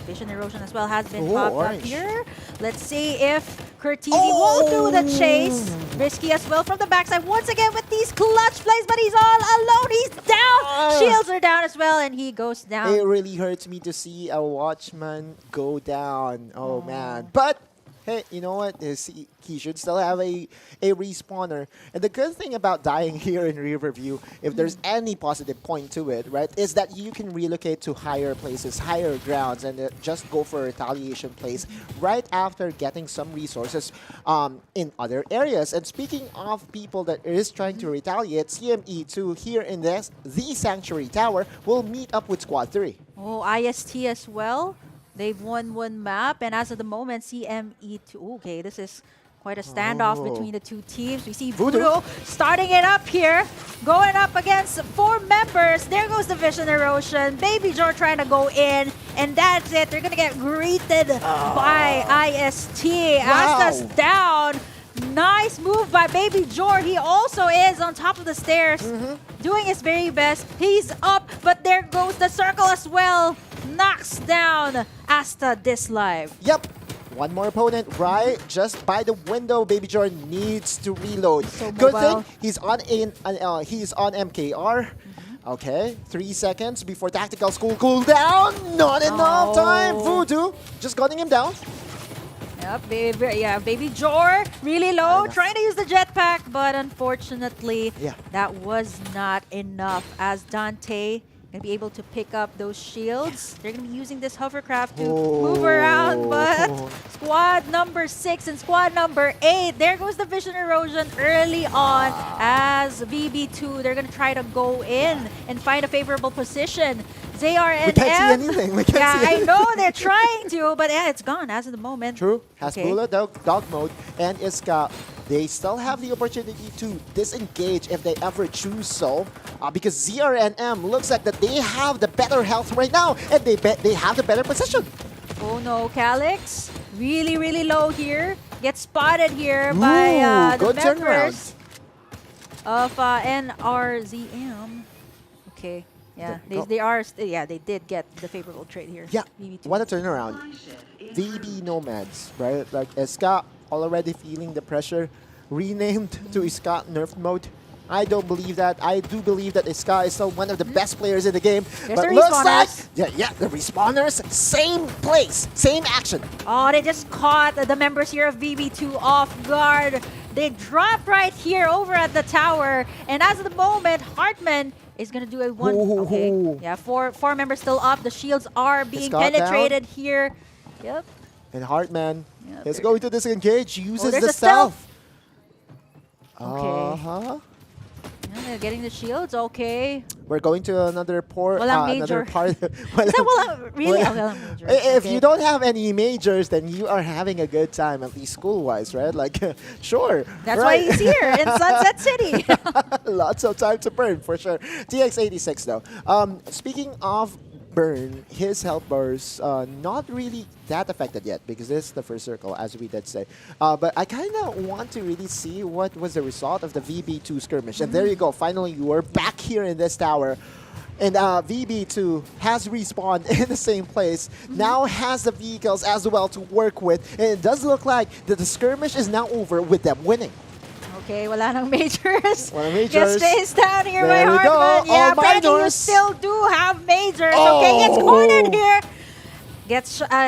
Vision Erosion as well has been popped up here. Let's see if Curtini won't do the chase. Risky as well from the backside once again with these clutch plays, but he's all alone. He's down. Shields are down as well, and he goes down. It really hurts me to see a Watchman go down. Oh man. But hey, you know what? He should still have a respawner. And the good thing about dying here in Riverview, if there's any positive point to it, right, is that you can relocate to higher places, higher grounds, and just go for a retaliation place right after getting some resources in other areas. And speaking of people that is trying to retaliate, CME2 here in the Sanctuary Tower will meet up with Squad 3. Oh, IST as well. They've won one map, and as of the moment, CME2. Okay, this is quite a standoff between the two teams. We see Voodoo starting it up here, going up against 4 members. There goes the Vision Erosion. Baby Jor trying to go in, and that's it. They're going to get greeted by IST. Asta's down. Nice move by Baby Jor. He also is on top of the stairs, doing his very best. He's up, but there goes the circle as well. Knocks down Asta this live. Yep. One more opponent right just by the window. Baby Jor needs to reload. Good thing he's on MKR. Okay, 3 seconds before tactical school cooldown. Not enough time. Voodoo just gunning him down. Yep, Baby Jor really low, trying to use the jetpack, but unfortunately, that was not enough as Dante gonna be able to pick up those shields. They're gonna be using this hovercraft to move around, but squad number 6 and squad number 8, there goes the Vision Erosion early on as VB2. They're gonna try to go in and find a favorable position. ZRNM. We can't see anything. We can't see anything. I know they're trying to, but yeah, it's gone as of the moment. True. Hasbula dog mode and Iska, they still have the opportunity to disengage if they ever choose so, because ZRNM looks like that they have the better health right now, and they have the better position. Oh no, Calyx, really low here. Gets spotted here by the members of NRZM. Okay. Yeah, they did get the favorable trade here. Yeah, what a turnaround. VB Nomads, right? Like Iska already feeling the pressure. Renamed to Iska nerf mode. I don't believe that. I do believe that Iska is still one of the best players in the game. There's but the looks respawners. like, the respawners, same place, same action. Oh, they just caught the members here of VB2 off guard. They dropped right here over at the tower. And as of the moment, Hartman is going to do a one. Okay. Yeah, four members still up. The shields are being penetrated here. Yep. And Hartman is going to disengage, uses the stealth. Okay. Yeah, they're getting the shields. Okay. We're going to another port. Walang Another major. part. Is that walang, really? Oh, walang major. If Okay. you don't have any majors, then you are having a good time, at least school-wise, right? Like, sure. That's right. why he's here in Sunset City. Lots of time to burn, for sure. TX86, though. Speaking of burn, his health bars not really that affected yet because this is the first circle, as we did say. But I kind of want to really see what was the result of the VB2 skirmish. And there you go. Finally, you are back here in this tower. And VB2 has respawned in the same place. Now has the vehicles as well to work with. And it does look like that the skirmish is now over with them winning. Okay, wala nang majors. Wala majors. Just stays down here There by we go. Hartman. Yeah, All apparently you minors. still do have majors. Oh. Okay, it's cornered here.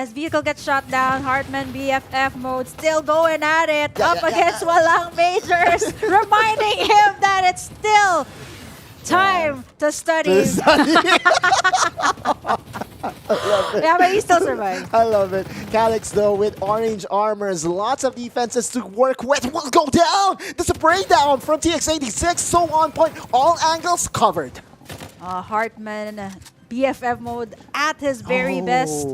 His vehicle gets shot down. Hartman BFF mode still going at it. Up against walang majors. Reminding him that it's still time to study. Yeah, but he still survived. I love it. Calyx, though, with orange armors, lots of defenses to work with, will go down. There's a breakdown from TX86, so on point. All angles covered. Hartman, BFF mode at his very best.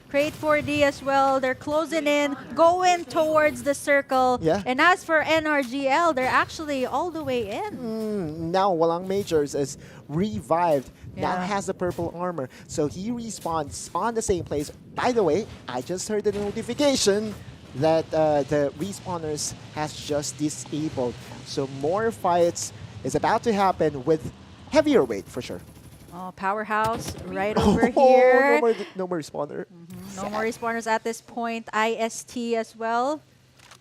Crate 4D as well. They're closing in, going towards the circle. Yeah. And as for NRGL, they're actually all the way in. Now, Walang Majors is revived. Now Yeah. has the purple armor. So he respawns on the same place. By the way, I just heard the notification that the respawners has just disabled. So more fights is about to happen with heavier weight for sure. Oh, Powerhouse right over here. No more respawner. No more respawners at this point. IST as well.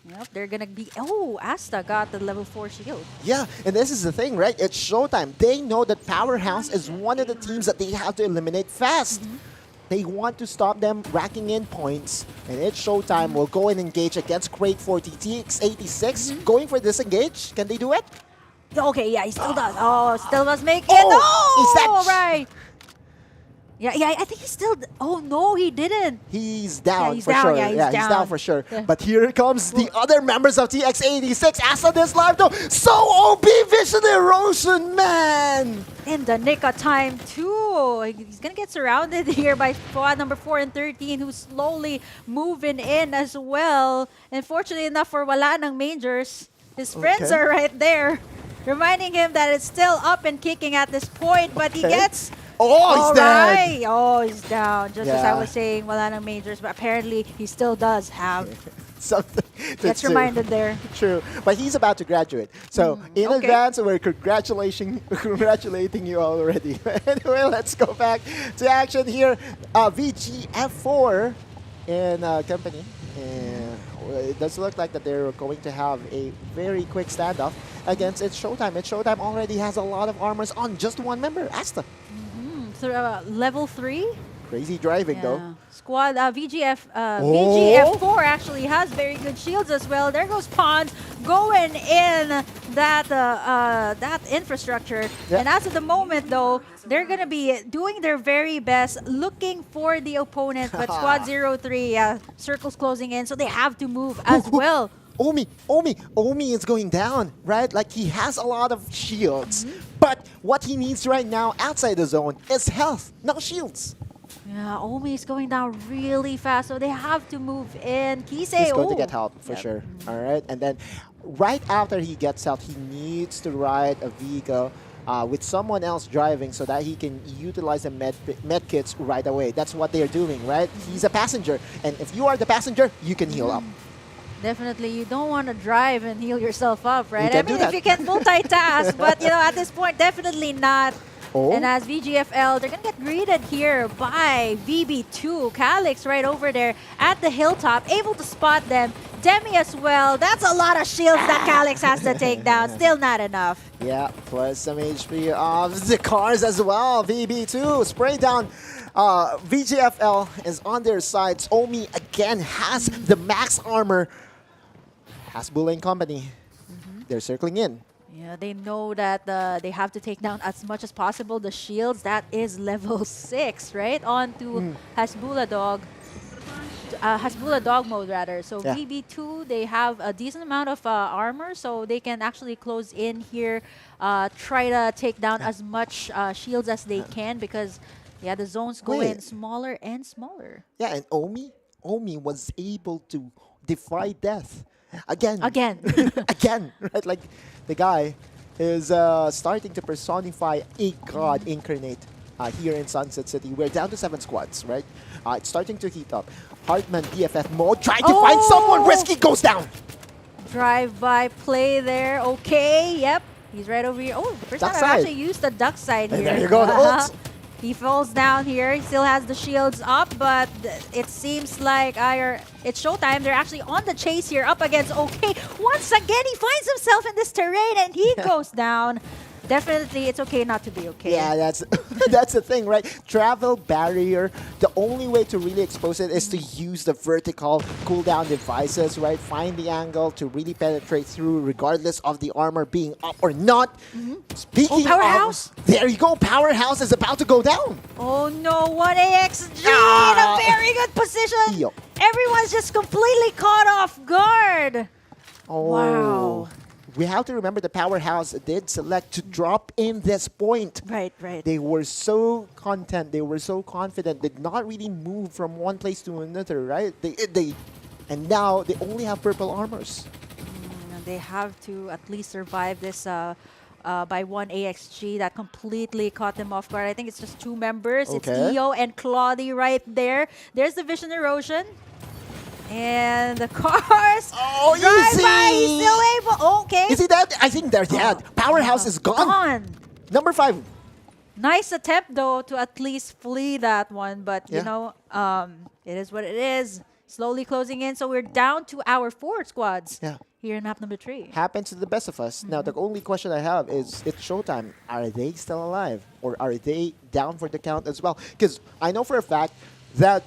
Yep, they're gonna be. Oh, Asta got the level 4 shield. Yeah, and this is the thing, right? It's showtime. They know that Powerhouse is one of the teams that they have to eliminate fast. They want to stop them racking in points, and it's showtime. We'll go and engage against Crate 40 TX86. Going for disengage. Can they do it? Okay, yeah, he still does. Oh, still must make it. Oh, Oh, is that right. Yeah, I think he still. Oh no, he didn't. He's down he's for down, sure. yeah, he's he's down down. for sure. Yeah. But here comes the other members of TX86. Asta this live though. So OP Vision Erosion, man! In the nick of time too. He's gonna get surrounded here by squad number 4 and 13, who's slowly moving in as well. And fortunately enough for wala ng majors, his friends are right there, reminding him that it's still up and kicking at this point. But he gets. Oh, he's dead. Right. Oh, he's down. Just as I Yeah. was saying, wala ng majors, but apparently he still does have. Something. Gets True. reminded there. True. But he's about to graduate. So in okay. advance, we're congratulating you already. Anyway, let's go back to action here. VGF4 in company. And it does look like that they're going to have a very quick standoff against It's Showtime. It's Showtime already has a lot of armors on just one member, Asta. So, level 3? Crazy driving, though. Squad VGF4 actually has very good shields as well. There goes Pond going in that infrastructure. Yeah. And as of the moment, though, they're gonna be doing their very best, looking for the opponent. But Squad 03, circles closing in, so they have to move as well. Omi is going down, right? Like he has a lot of shields, but what he needs right now outside the zone is health, not shields. Yeah, Omi is going down really fast, so they have to move in. Kise, He's going to get help for sure. All right, and then right after he gets help, he needs to ride a vehicle with someone else driving so that he can utilize the med kits right away. That's what they're doing, right? He's a passenger, and if you are the passenger, you can heal up. Definitely, you don't want to drive and heal yourself up, right? You I can do mean, if that. you can multitask, but you know, at this point, definitely not. Oh. And as VGFL, they're gonna get greeted here by VB2. Calyx right over there at the hilltop, able to spot them. Demi as well. That's a lot of shields that Calyx has to take down. Still not enough. Yeah, plus some HP of the cars as well. VB2 spray down. VGFL is on their sides. Omi again has the max armor. Hasbulla and company. They're circling in. Yeah, they know that they have to take down as much as possible the shields. That is level 6, right? On to Hasbulla Dog. Hasbula dog mode rather. So Yeah. VB2, they have a decent amount of armor, so they can actually close in here, try to take down as much shields as they can because, yeah, the zones go in smaller and smaller. Yeah, and Omi was able to defy death again. Again, right? Like the guy is starting to personify a god incarnate here in Sunset City. We're down to 7 squads, right? It's starting to heat up. Hartman BFF mode, trying to find someone. Risky goes down. Drive-by play there. Okay, yep. He's right over here. Oh, the first Duck time side. I've actually used the duck side here. And there you go, the ult. He falls down here. He still has the shields up, but it seems like it's showtime. They're actually on the chase here, up against OK. Once again, he finds himself in this terrain, and he goes down. Definitely, it's okay not to be okay. Yeah, that's that's the thing, right? Travel barrier. The only way to really expose it is to use the vertical cooldown devices, right? Find the angle to really penetrate through, regardless of the armor being up or not. Speaking Powerhouse. of, there you go. Powerhouse is about to go down. Oh no, 1AXG in a very good position. Yo. Everyone's just completely caught off guard. Oh. Wow. We have to remember the Powerhouse did select to drop in this point. Right. They were so content, they were so confident, did not really move from one place to another, right? And now they only have purple armors. They have to at least survive this by 1AXG that completely caught them off guard. I think it's just 2 members. Okay. It's EO and Claudie right there. There's the vision erosion. And the cars. Oh, drive by, he's still able. Okay. You see that? I think they're dead. Powerhouse is gone. Number 5. Nice attempt though to at least flee that one, but you know, it is what it is. Slowly closing in, so we're down to our 4 squads here in map number 3. Happens to the best of us. Now, the only question I have is, it's showtime. Are they still alive? Or are they down for the count as well? Because I know for a fact that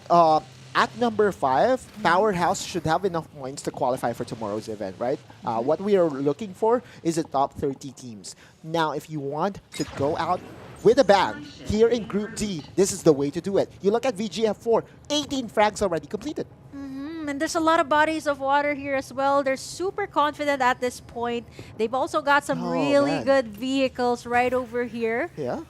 at number 5, Powerhouse should have enough points to qualify for tomorrow's event, right? What we are looking for is the top 30 teams. Now, if you want to go out with a bang here in Group D, this is the way to do it. You look at VGF4, 18 frags already completed. And there's a lot of bodies of water here as well. They're super confident at this point. They've also got some really good vehicles right over here. Yeah.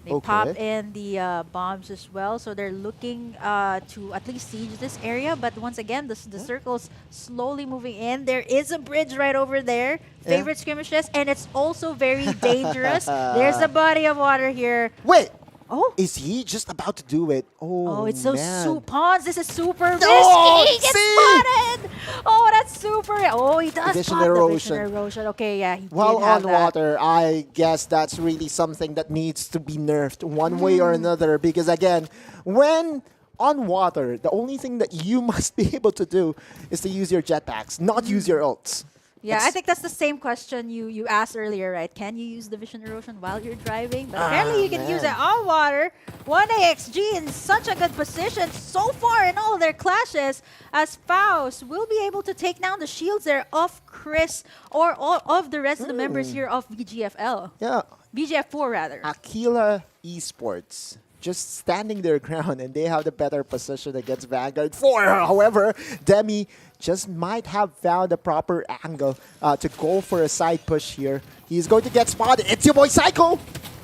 They pop in the bombs as well, so they're looking to at least siege this area. But once again, the circle's slowly moving in. There is a bridge right over there. Favorite skirmishes, and it's also very dangerous. There's a body of water here. Wait! Oh, is he just about to do it? Oh, it's so man. Pawns, this is super risky. No, He gets spotted. Oh, that's super. Oh, he does Vision spot the erosion. vision erosion. Okay, yeah, he While did have on that. water, I guess that's really something that needs to be nerfed one way or another. Because again, when on water, the only thing that you must be able to do is to use your jetpacks, not use your ults. Yeah, I think that's the same question you asked earlier, right? Can you use the vision erosion while you're driving? But apparently you can use it on water. 1AXG in such a good position so far in all of their clashes, as Faust will be able to take down the shields there of Chris or of the rest of the members here of VGFL. Yeah. VGF4 rather. Aquila Esports just standing their ground, and they have the better position against Vanguard 4. However, Demi just might have found a proper angle to go for a side push here. He's going to get spotted. It's your boy Psycho.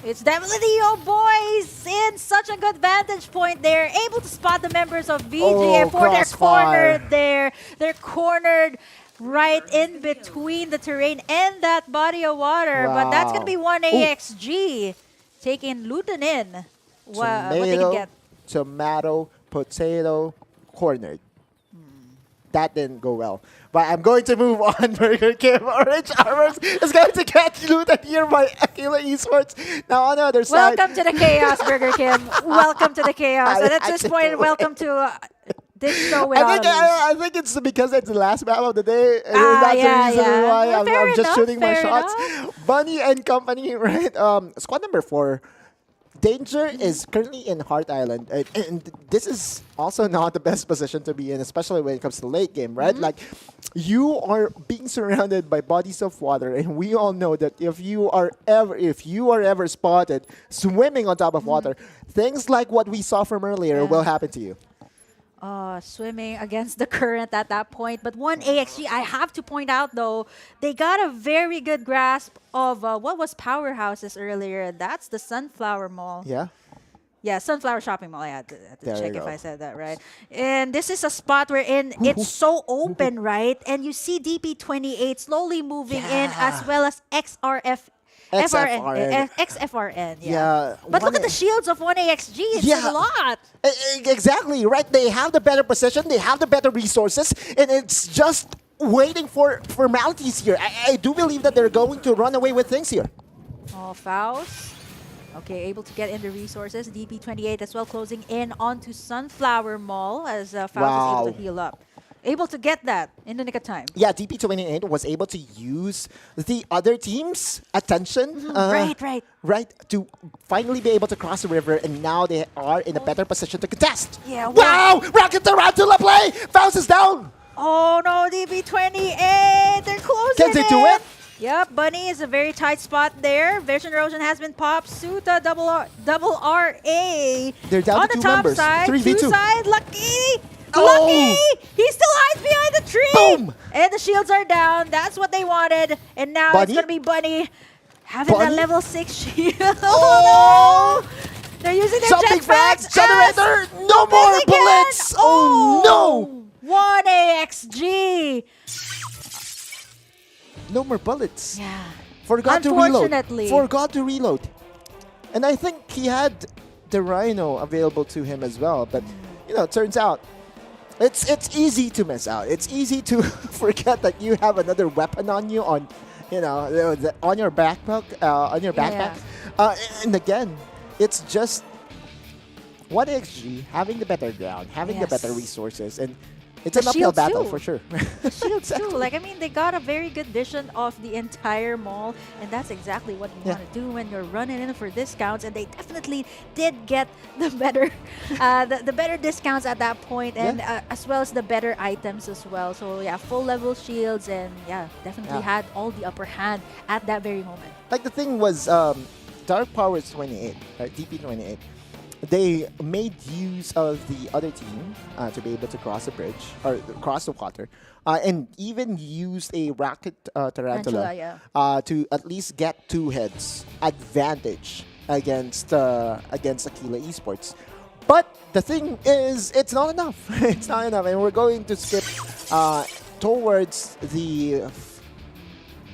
It's definitely your boys in such a good vantage point there. Able to spot the members of VGF4. They're cornered there. They're cornered right in between the terrain and that body of water. But that's going to be 1AXG taking Luton in. What they can get. Tomato, potato, cornered. That didn't go well. But I'm going to move on. Burger Kim Orange Armors is going to get looted here by Aquila Esports. Now on the other side. Welcome to the chaos, Burger Kim. Welcome to the chaos. And at this point, welcome to this show with I think it's because it's the last map of the day. And that's the reason why I'm just shooting my shots. Bunny and company, right? Squad number 4. Danger is currently in Heart Island, and this is also not the best position to be in, especially when it comes to the late game, right? Like, you are being surrounded by bodies of water, and we all know that if you are ever spotted swimming on top of water, things like what we saw from earlier will happen to you. Swimming against the current at that point. But 1AXG, I have to point out though, they got a very good grasp of what was Powerhouses earlier. That's the Sunflower Mall. Yeah. Yeah, Sunflower Shopping Mall. I had to There check you if go. I said that right. And this is a spot wherein it's so open, right? And you see DP28 slowly moving in, as well as XFRN. Yeah, But look at the shields of 1AXG. It's a lot. Exactly, right? They have the better position, they have the better resources, and it's just waiting for formalities here. I do believe that they're going to run away with things here. Oh, Faust. Okay, able to get in the resources. DP28 as well, closing in onto Sunflower Mall as Faust is able to heal up. Able to get that in the nick of time. Yeah, DP28 was able to use the other team's attention. Right, to finally be able to cross the river, and now they are in a better position to contest. Yeah. Wow! Rocket Tarantula play! Faust is down! Oh no, DP28! They're closing Can they do it? Yep, Bunny is a very tight spot there. Vision Erosion has been popped. Suta double RA. They're down on to the two top members. side. 3v2. Two side, Lucky! Oh! Lucky! He still hides behind the tree! Boom! And the shields are down. That's what they wanted. And now it's Bunny? going to be Bunny having that Bunny? level 6 shield. Oh! They're using their Jumping jetpacks. frags, generator! No more bullets! Oh no! 1AXG! No more bullets. Yeah. Forgot to reload. Unfortunately. Forgot to reload. And I think he had the Rhino available to him as well. But, you know, it turns out it's easy to miss out. It's easy to forget that you have another weapon on you on, you know, on your backpack. And again, it's just 1XG having the better ground, having the better resources, and it's an uphill battle for sure. The shields too. Like, I mean, they got a very good vision of the entire mall, and that's exactly what you want to do when you're running in for discounts. And they definitely did get the better, the better discounts at that point, and as well as the better items as well. So yeah, full level shields, and definitely had all the upper hand at that very moment. Like the thing was, Dark Powers 28, DP28. They made use of the other team to be able to cross the bridge or cross the water, and even used a Rocket Tarantula to at least get 2 heads advantage against Aquila Esports. But the thing is, it's not enough. It's not enough, and we're going to skip towards the.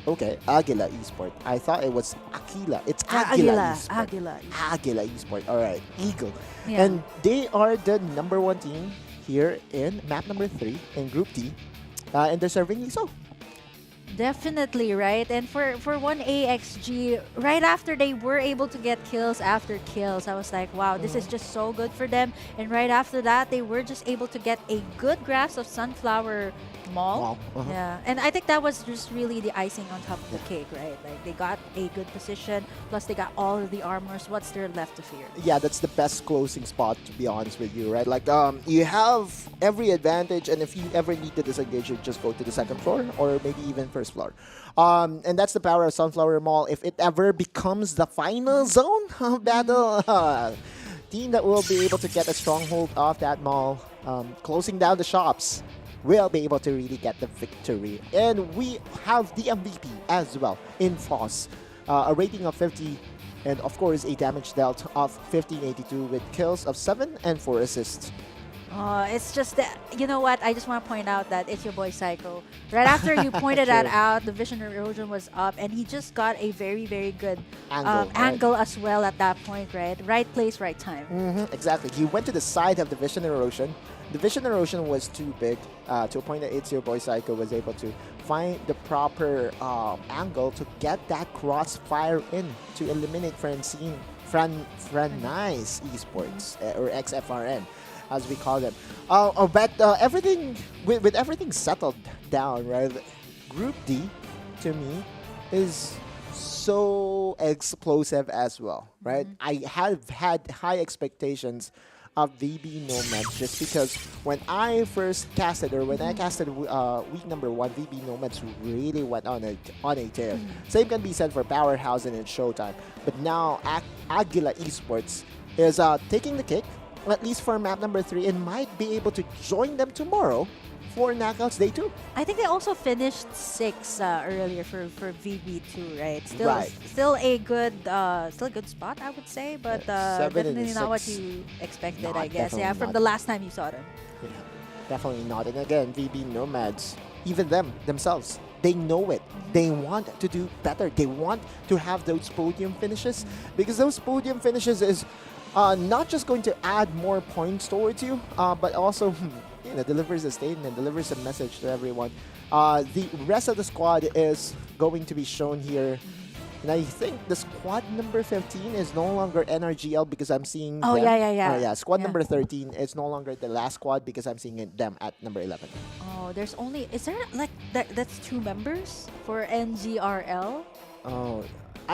Okay, Aguila Esport. I thought it was Aquila. It's Aguila Esport. Aguila Esport. All right, Eagle. Yeah. And they are the #1 team here in map number 3 in Group D. And they're serving ESO. Definitely, right? And for 1AXG, right after they were able to get kills after kills, I was like, wow, this is just so good for them. And right after that, they were just able to get a good grasp of Sunflower Mall. Yeah, and I think that was just really the icing on top of the cake, right? Like, they got a good position, plus they got all of the armors. What's there left to fear? Yeah, that's the best closing spot, to be honest with you, right? Like, you have every advantage, and if you ever need to disengage, you just go to the second floor or maybe even first floor. And that's the power of Sunflower Mall. If it ever becomes the final zone of battle, team that will be able to get a stronghold off that mall, closing down the shops, will be able to really get the victory. And we have the MVP as well in Foss. A rating of 50 and of course a damage dealt of 1582 with kills of 7 and 4 assists. It's just that, you know what, I just want to point out that it's your boy Psycho. Right after you pointed that out, the vision erosion was up, and he just got a very, very good angle as well at that point, right? Right place, right time. Exactly. He went to the side of the vision erosion. The vision erosion was too big to a point that It's Your Boy Psycho was able to find the proper angle to get that crossfire in to eliminate Nice Esports, or XFRN, as we call them. But everything, with everything settled down, right? Group D, to me, is so explosive as well, right? I have had high expectations of VB Nomads just because when I first casted, or when I casted week number 1, VB Nomads really went on a tear. Same can be said for Powerhouse and Showtime. But now Aguila Esports is taking the cake, at least for map number 3, and might be able to join them tomorrow for Knockouts Day 2. I think they also finished 6 earlier for VB2, right? Right. Still a good spot, I would say, but 7 and definitely not what 6. you expected, Not, I guess. Yeah, definitely from not. the last time you saw them. Yeah, definitely not. And again, VB Nomads, even themselves, they know it. They want to do better. They want to have those podium finishes, because those podium finishes is not just going to add more points towards you, but also delivers a statement, delivers a message to everyone. The rest of the squad is going to be shown here. And I think the squad number 15 is no longer NRGL because I'm seeing Oh, them. yeah. Squad number 13 is no longer the last squad because I'm seeing them at number 11. Oh, is there like that's 2 members for NGRL? Oh,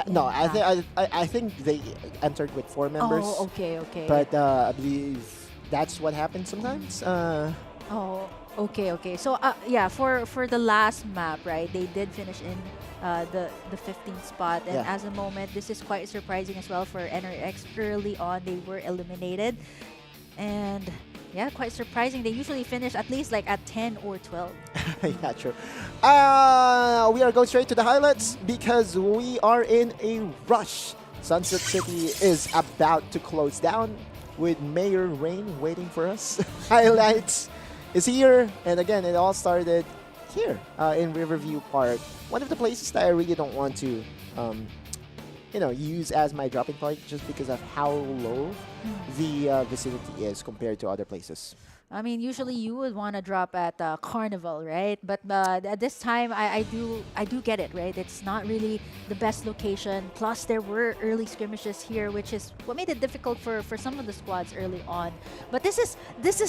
no, I think they entered with 4 members. Oh, okay. But I believe that's what happens sometimes. Oh, okay. So yeah, for the last map, right? They did finish in the 15th spot, and as a moment, this is quite surprising as well for NRX. Early on, they were eliminated, and yeah, quite surprising. They usually finish at least like at 10 or 12. Yeah, true. We are going straight to the highlights because we are in a rush. Sunset City is about to close down with Mayor Rain waiting for us. Highlights is here, and again, it all started here in Riverview Park. One of the places that I really don't want to, use as my dropping point just because of how low the vicinity is compared to other places. I mean, usually you would want to drop at Carnival, right? But at this time, I do get it, right? It's not really the best location. Plus, there were early skirmishes here, which is what made it difficult for some of the squads early on. But this is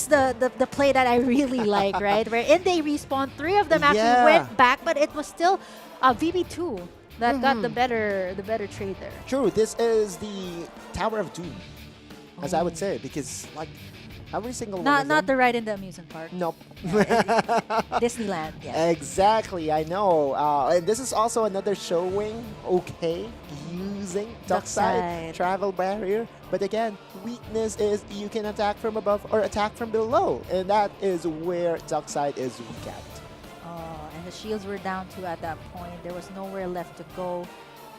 the play that I really like, right? Wherein they respawned, 3 of them actually went back, but it was still VB2 that got the better trade there. True, this is the Tower of Doom, as I would say, because like every single one of them. Not the ride in the amusement park. Nope. Disneyland. Yeah. Exactly, I know. And this is also another showing. Okay, using Dockside travel barrier, but again, weakness is you can attack from above or attack from below, and that is where Dockside is weak at. And the shields were down too at that point. There was nowhere left to go.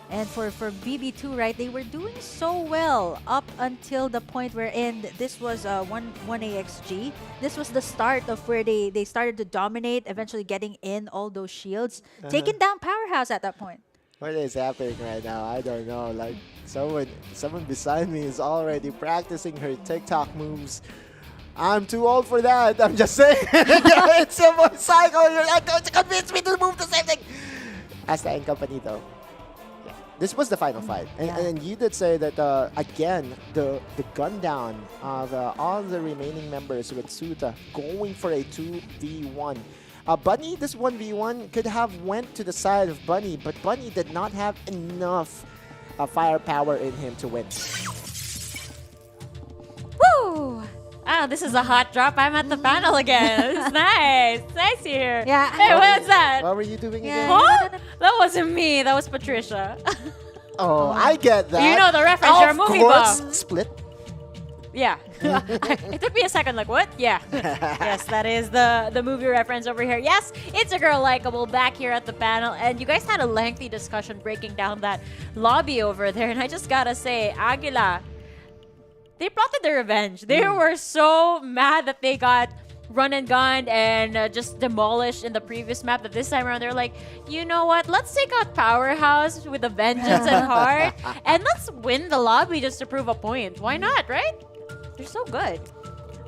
And for BB2, right, they were doing so well up until the point wherein this was 1AXG. This was the start of where they started to dominate, eventually getting in all those shields, taking down Powerhouse at that point. What is happening right now? I don't know. Like someone beside me is already practicing her TikTok moves. I'm too old for that. I'm just saying. It's a motorcycle. You're not going to convince me to move the same thing. As the company though. Yeah. This was the final fight. And you did say that, again, the gun down of all the remaining members with Suta going for a 2v1. Bunny, this 1v1 could have went to the side of Bunny, but Bunny did not have enough firepower in him to win. Woo! Ah, this is a hot drop. I'm at the panel again. It's nice. Nice here. Yeah. Hey, what's that? What were you doing again? Huh? That wasn't me. That was Patricia. Oh, I get that. You know the reference. You're a movie buff. Split. Yeah. It took me a second. Like, what? Yeah. Yes, that is the movie reference over here. Yes, it's a girl likable back here at the panel. And you guys had a lengthy discussion breaking down that lobby over there. And I just gotta say, Aguila, they plotted their revenge. They were so mad that they got run and gunned and just demolished in the previous map that this time around they're like, you know what? Let's take out Powerhouse with a vengeance at heart and let's win the lobby just to prove a point. Why not, right? They're so good.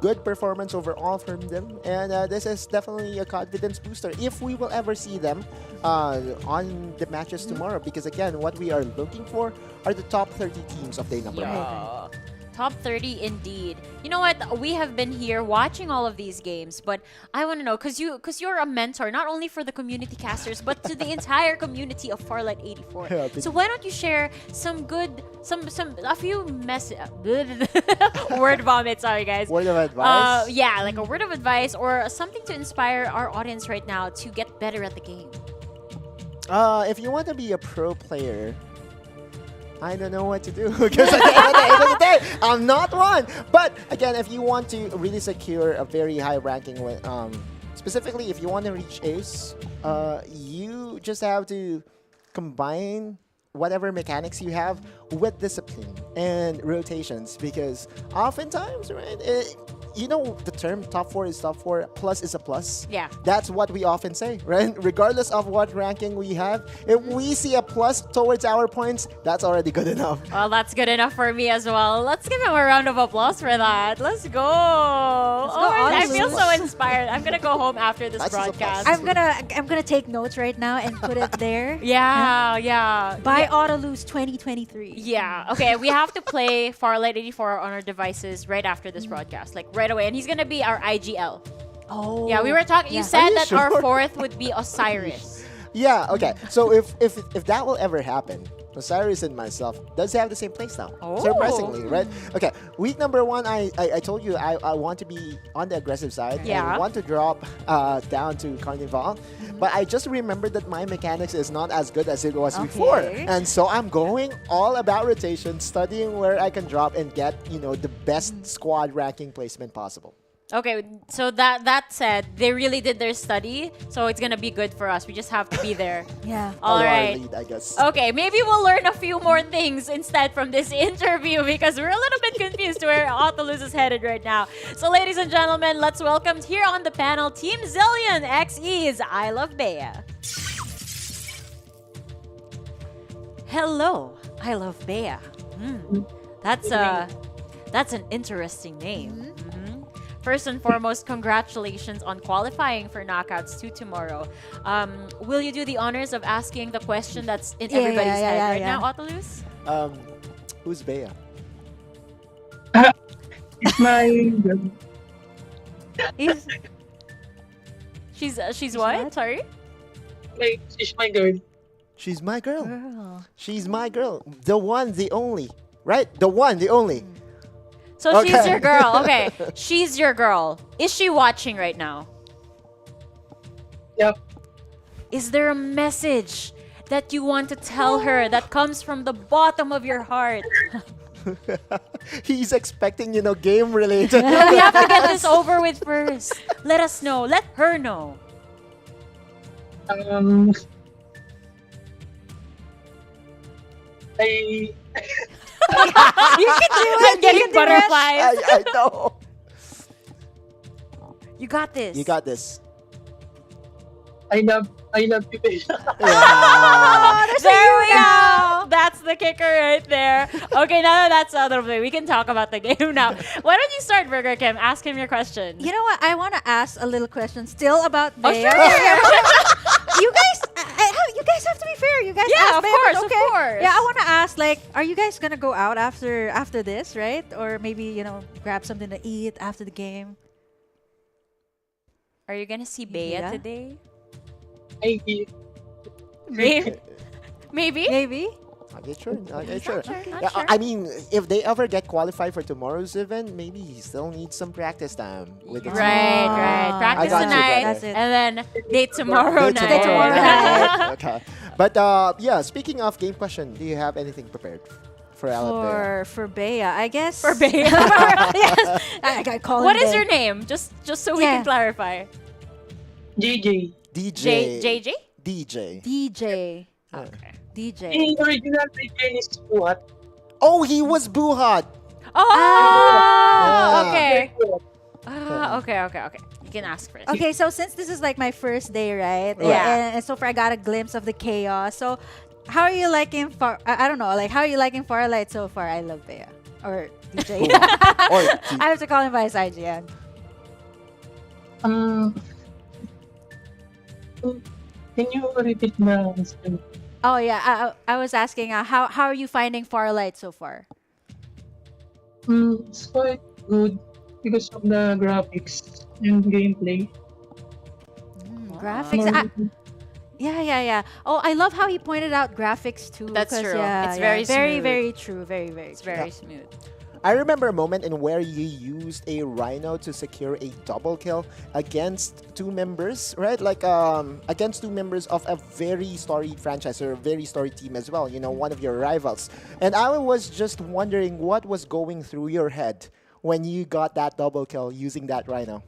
Good performance overall from them, and this is definitely a confidence booster if we will ever see them on the matches tomorrow, because again, what we are looking for are the top 30 teams of day number 1. Top 30 indeed. You know what? We have been here watching all of these games, but I want to know, because you're a mentor not only for the community casters but to the entire community of Farlight 84. Yeah, so why don't you share a few word vomit, sorry guys. Word of advice? Yeah, like a word of advice or something to inspire our audience right now to get better at the game. If you want to be a pro player, I don't know what to do because at the end of the day, I'm not one. But again, if you want to really secure a very high ranking, specifically if you want to reach ace, you just have to combine whatever mechanics you have with discipline and rotations, because oftentimes, right, you know the term top 4 is top 4, plus is a plus. Yeah. That's what we often say, right? Regardless of what ranking we have, if we see a plus towards our points, that's already good enough. Well, that's good enough for me as well. Let's give him a round of applause for that. Let's go. I feel so inspired. I'm gonna go home after this broadcast. I'm gonna take notes right now and put it there. Yeah. By Autolose 2023. Yeah. Okay, we have to play Farlight 84 on our devices right after this broadcast, like right away. And he's gonna be our IGL. Oh. Yeah, we were talking. You Are said you that our sure? 4th would be Osiris. Yeah, okay. So if that will ever happen, Osiris and myself does have the same playstyle. Oh. Surprisingly, right? Okay, week number 1, I told you I want to be on the aggressive side. Yeah. I want to drop down to Carnival. But I just remembered that my mechanics is not as good as it was before. And so I'm going all about rotation, studying where I can drop and get, the best squad ranking placement possible. Okay, so that said, they really did their study, so it's gonna be good for us. We just have to be there. Yeah. All right. Lead, I guess. Okay, maybe we'll learn a few more things instead from this interview because we're a little bit confused to where Autolose is headed right now. So, ladies and gentlemen, let's welcome here on the panel Team Zillion XE's I Love Bea. Hello, I Love Bea. That's an interesting name. First and foremost, congratulations on qualifying for Knockouts 2 tomorrow. Will you do the honors of asking the question that's in everybody's head right now, Autolose? Who's Bea? It's my She's what? Sorry? she's my girl. She's my girl. She's my girl. The one, the only. Right? The one, the only. So she's your girl. Okay. She's your girl. Is she watching right now? Yep. Is there a message that you want to tell her that comes from the bottom of your heart? He's expecting, game related. We have to get this over with first. Let us know. Let her know. You can do it. I'm getting butterflies. I know. You got this. You got this. I love you, Bea. There we go. That's the kicker right there. Okay, now that that's out of the way, we can talk about the game now. Why don't you start, Burger Kim? Ask him your question. You know what? I want to ask a little question still about Bea. Oh, sure. You guys have to be fair. You guys Yeah, asked of Bea, course, but of okay. course. Yeah, I want to ask, are you guys gonna go out after this, right? Or maybe grab something to eat after the game. Are you gonna see Bea today? Maybe. Maybe? Okay, sure. Okay, sure. Not sure. I mean, if they ever get qualified for tomorrow's event, maybe he still needs some practice time with the team. Right. Practice I got you, tonight, brother. and then date tomorrow night. Tomorrow night. Okay. But speaking of game question, do you have anything prepared for Alabama? For Bea, I guess. For Bea. Yes. I call him What is Bea. your name? Just so we can clarify. JJ. DJ. JJ? DJ. DJ. Okay. DJ. The original DJ is what? Oh, he was Buhat. Okay. Okay. You can ask first. Okay, so since this is my first day, right? Yeah. And so far I got a glimpse of the chaos. So how are you liking I don't know, how are you liking Farlight so far? I Love Bea. Or DJ. I have to call him by his IGN. Can you repeat the question? Oh yeah, I was asking how are you finding Farlight so far? It's quite good because of the graphics and gameplay. Graphics. Yeah. Oh, I love how he pointed out graphics too. That's true. Yeah, It's very very, smooth. very true. Very, very It's true. very smooth. I remember a moment in where you used a Rhino to secure a double kill against two members, right? Like against two members of a very storied franchise or a very storied team as well. You know, one of your rivals. And I was just wondering what was going through your head when you got that double kill using that Rhino.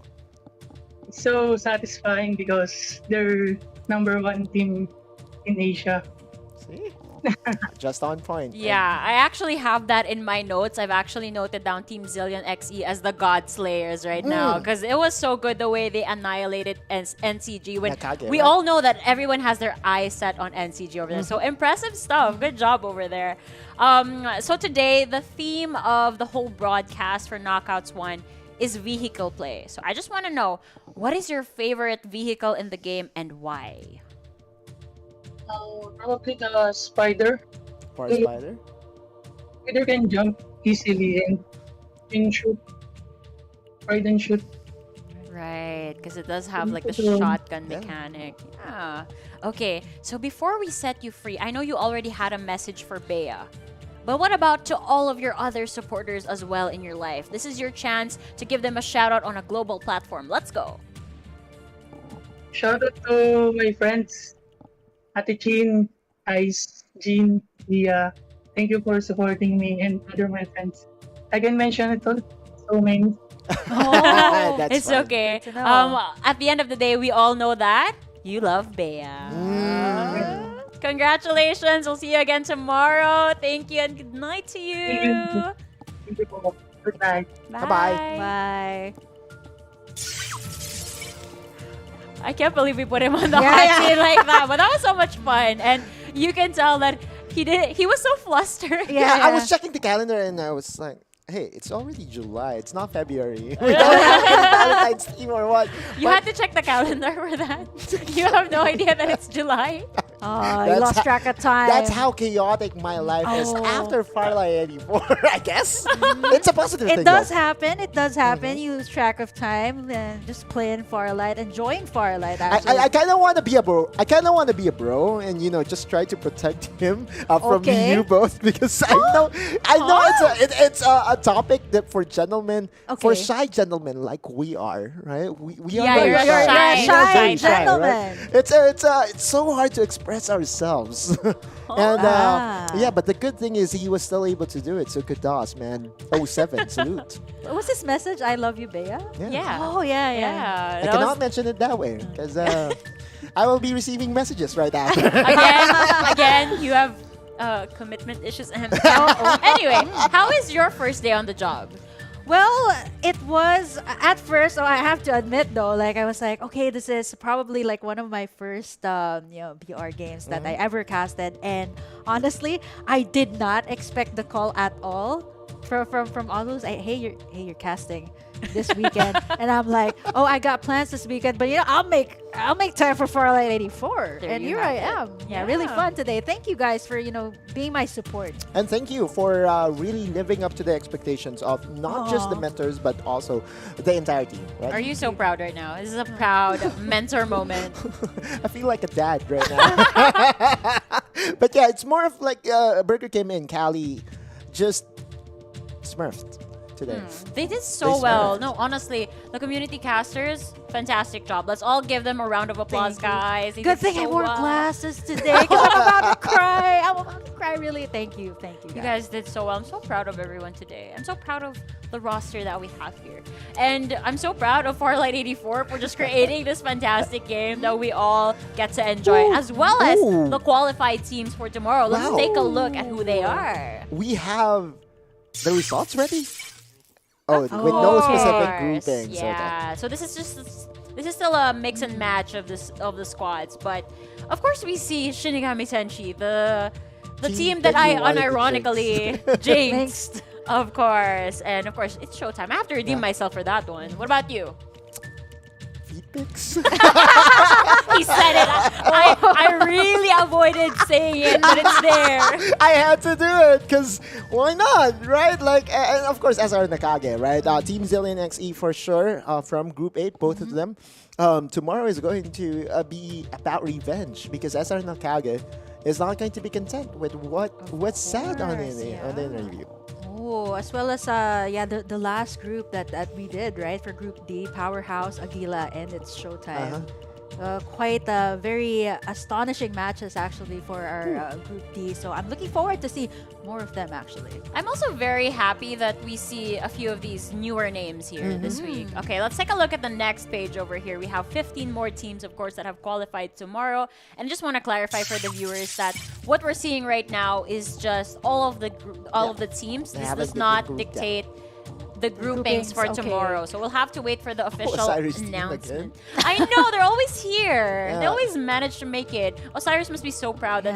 It's so satisfying because they're #1 team in Asia. See? Just on point. Yeah, I actually have that in my notes. I've actually noted down Team Zillion XE as the God Slayers right now because it was so good the way they annihilated NCG. When we all know that everyone has their eyes set on NCG over there. So impressive stuff. Good job over there. So today, the theme of the whole broadcast for Knockouts 1 is vehicle play. So I just want to know, what is your favorite vehicle in the game and why? Probably the spider. For a spider? Spider can jump easily and can shoot. Ride and shoot. Right, because it does have like the shotgun mechanic. Yeah. Okay, so before we set you free, I know you already had a message for Bea. But what about to all of your other supporters as well in your life? This is your chance to give them a shout out on a global platform. Let's go. Shout out to my friends. Ate Chin, Ice, Jean, Dia. Thank you for supporting me and other my friends. I can mention it all. So many. Oh, it's fun. Okay. At the end of the day, we all know that you love Bea. Congratulations. We'll see you again tomorrow. Thank you and good night to you. Thank you. Good night. Bye-bye. Bye. I can't believe we put him on the hot seat like that, but that was so much fun. And you can tell that he was so flustered. Yeah, I was checking the calendar and I was like, hey, it's already July. It's not February. We don't have any Valentine's theme or what. You had to check the calendar for that. You have no idea that it's July. Oh, you lost track of time. That's how chaotic my life is after Farlight 84, I guess. It's a positive thing. It does happen. It does happen. You lose track of time and just playing Farlight, enjoying Farlight. I kind of want to be a bro. I kind of want to be a bro and, you know, just try to protect him from you both because I know it's a topic that for gentlemen, for shy gentlemen like we are, right? We are very shy gentlemen. Right? It's so hard to express ourselves. And yeah, but the good thing is he was still able to do it. So kudos, man. 07, salute. What was his message? I love you, Bea? Yeah. Oh, yeah. I cannot mention it that way because I will be receiving messages right after. Again, you have commitment issues. Anyway, how is your first day on the job? Well, it was at first. I have to admit though, like I was like, okay, this is probably like one of my first, BR games that I ever casted, and honestly, I did not expect the call at all from all those. Hey, you're casting this weekend, and I'm like, oh, I got plans this weekend, but I'll make time for Farlight 84, and here I am. Yeah, really fun today. Thank you guys for being my support, and thank you for really living up to the expectations of not just the mentors but also the entire team. Right? Are you so proud right now? This is a proud mentor moment. I feel like a dad right now. But yeah, it's more of like Burger came in, Cali just smurfed today. They did so well. No, honestly, the community casters, fantastic job. Let's all give them a round of applause, guys. Good thing I wore glasses today because I'm about to cry. I'm about to cry, really. Thank you, guys. You guys did so well. I'm so proud of everyone today. I'm so proud of the roster that we have here. And I'm so proud of Farlight 84 for just creating this fantastic game that we all get to enjoy, as well as the qualified teams for tomorrow. Let's take a look at who they are. We have the results ready? Oh, with no specific grouping. Yeah. So this is still a mix and match of the squads, but of course we see Shinigami Senshi, the team that I unironically jinxed, of course, and of course it's showtime. I have to redeem myself for that one. What about you? Pics. He said it. I really avoided saying it, but it's there. I had to do it because why not, right? Like, and of course, SR Nakage, right? Team Zillion XE for sure from Group 8, both of them. Tomorrow is going to be about revenge because SR Nakage is not going to be content with what's said on the interview. Ooh, as well as the last group that we did, right, for Group D, Powerhouse, Aguila, and it's Showtime. Quite very astonishing matches actually for our Group D. So I'm looking forward to see more of them actually. I'm also very happy that we see a few of these newer names here this week. Okay, let's take a look at the next page over here. We have 15 more teams, of course, that have qualified tomorrow. And I just want to clarify for the viewers that what we're seeing right now is just all of the teams. This does not dictate the groupings for tomorrow. So we'll have to wait for the official announcement. I know, they're always here. They always manage to make it. Osiris must be so proud that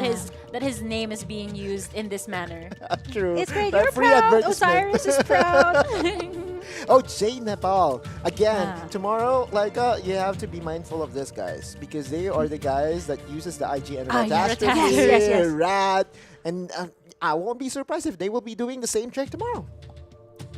his name is being used in this manner. True. It's great. You're proud. Osiris is proud. Oh, Jay Nepal. Again, tomorrow, you have to be mindful of this, guys, because they are the guys that uses the IGN Yes. Rat, and I won't be surprised if they will be doing the same trick tomorrow.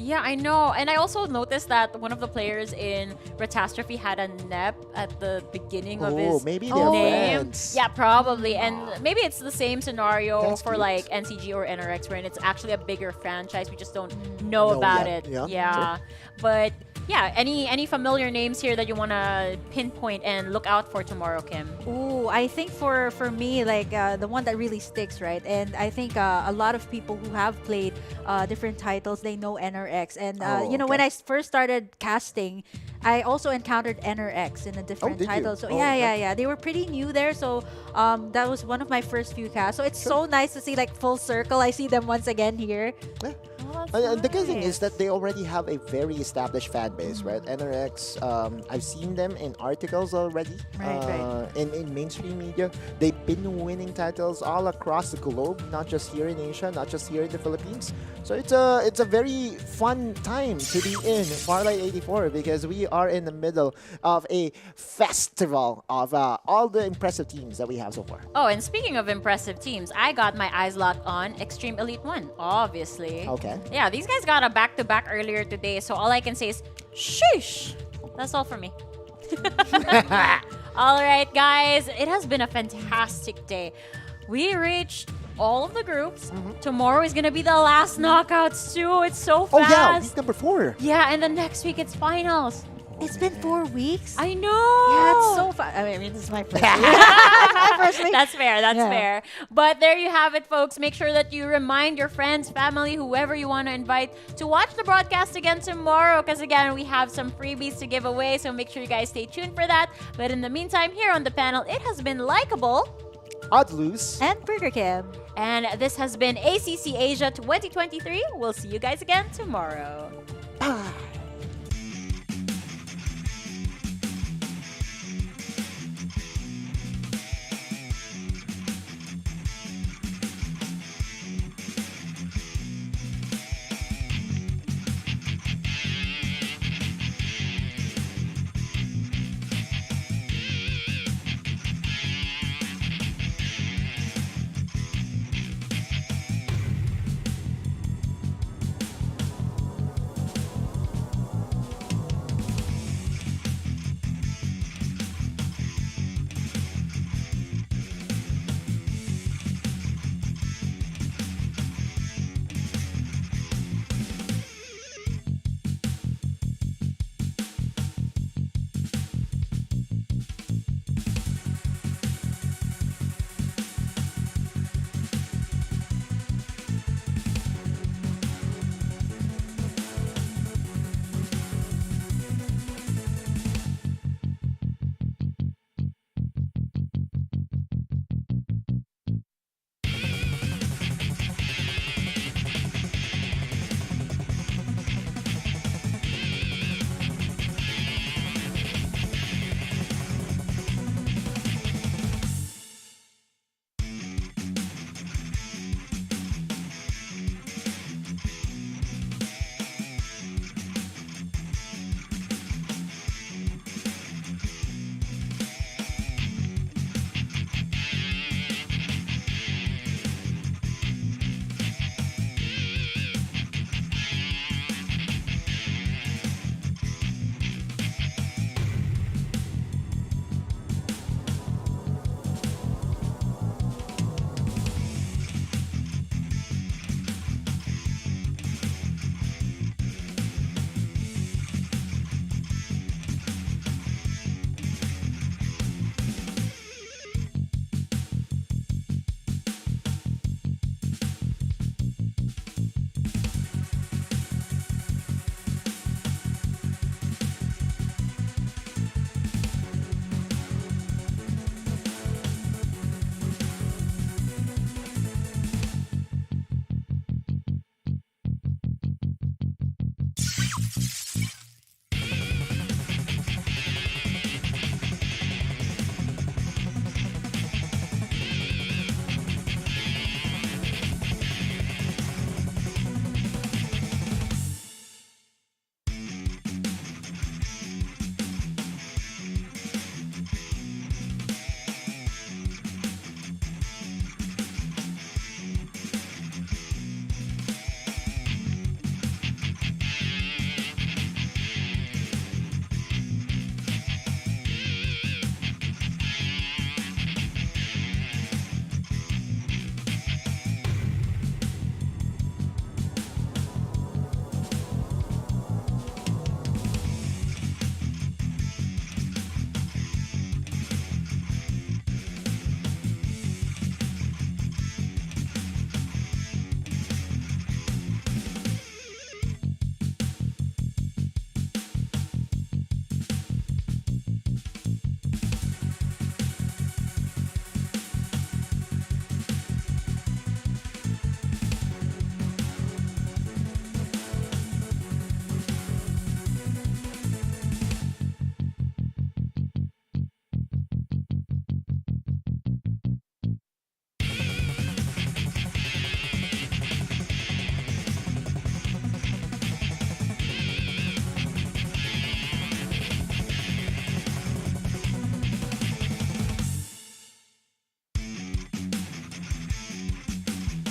Yeah, I know. And I also noticed that one of the players in Retastrophe had a NEP at the beginning of his maybe they're name. friends. Yeah, probably. And maybe it's the same scenario That's for cute. like NCG or NRX, wherein it's actually a bigger franchise. We just don't know about it. Yeah. But yeah, any familiar names here that you want to pinpoint and look out for tomorrow, Kim? Ooh, I think for me, the one that really sticks, right? And I think a lot of people who have played different titles, they know NRX. And when I first started casting, I also encountered NRX in a different title. So yeah, they were pretty new there. So that was one of my first few casts. So it's so nice to see full circle. I see them once again here. Yeah. The good thing is that they already have a very established fan base, right? NRX, I've seen them in articles already. Right. In mainstream media. They've been winning titles all across the globe, not just here in Asia, not just here in the Philippines. So it's a very fun time to be in Farlight 84 because we are in the middle of a festival of all the impressive teams that we have so far. Oh, and speaking of impressive teams, I got my eyes locked on Extreme Elite 1, obviously. Okay. Yeah, these guys got a back-to-back earlier today, so all I can say is, sheesh! That's all for me. All right, guys, it has been a fantastic day. We reached all of the groups. Tomorrow is going to be the last knockouts, too. It's so fast. Oh, yeah, week number 4. Yeah, and then next week it's finals. It's been 4 weeks. I know. Yeah, it's so fast. I mean, this is my first week. My first week. That's fair. That's fair. But there you have it, folks. Make sure that you remind your friends, family, whoever you want to invite to watch the broadcast again tomorrow. Because, again, we have some freebies to give away. So make sure you guys stay tuned for that. But in the meantime, here on the panel, it has been Likeable, Oddloose, and Burger Kim. And this has been ACC Asia 2023. We'll see you guys again tomorrow. Bye.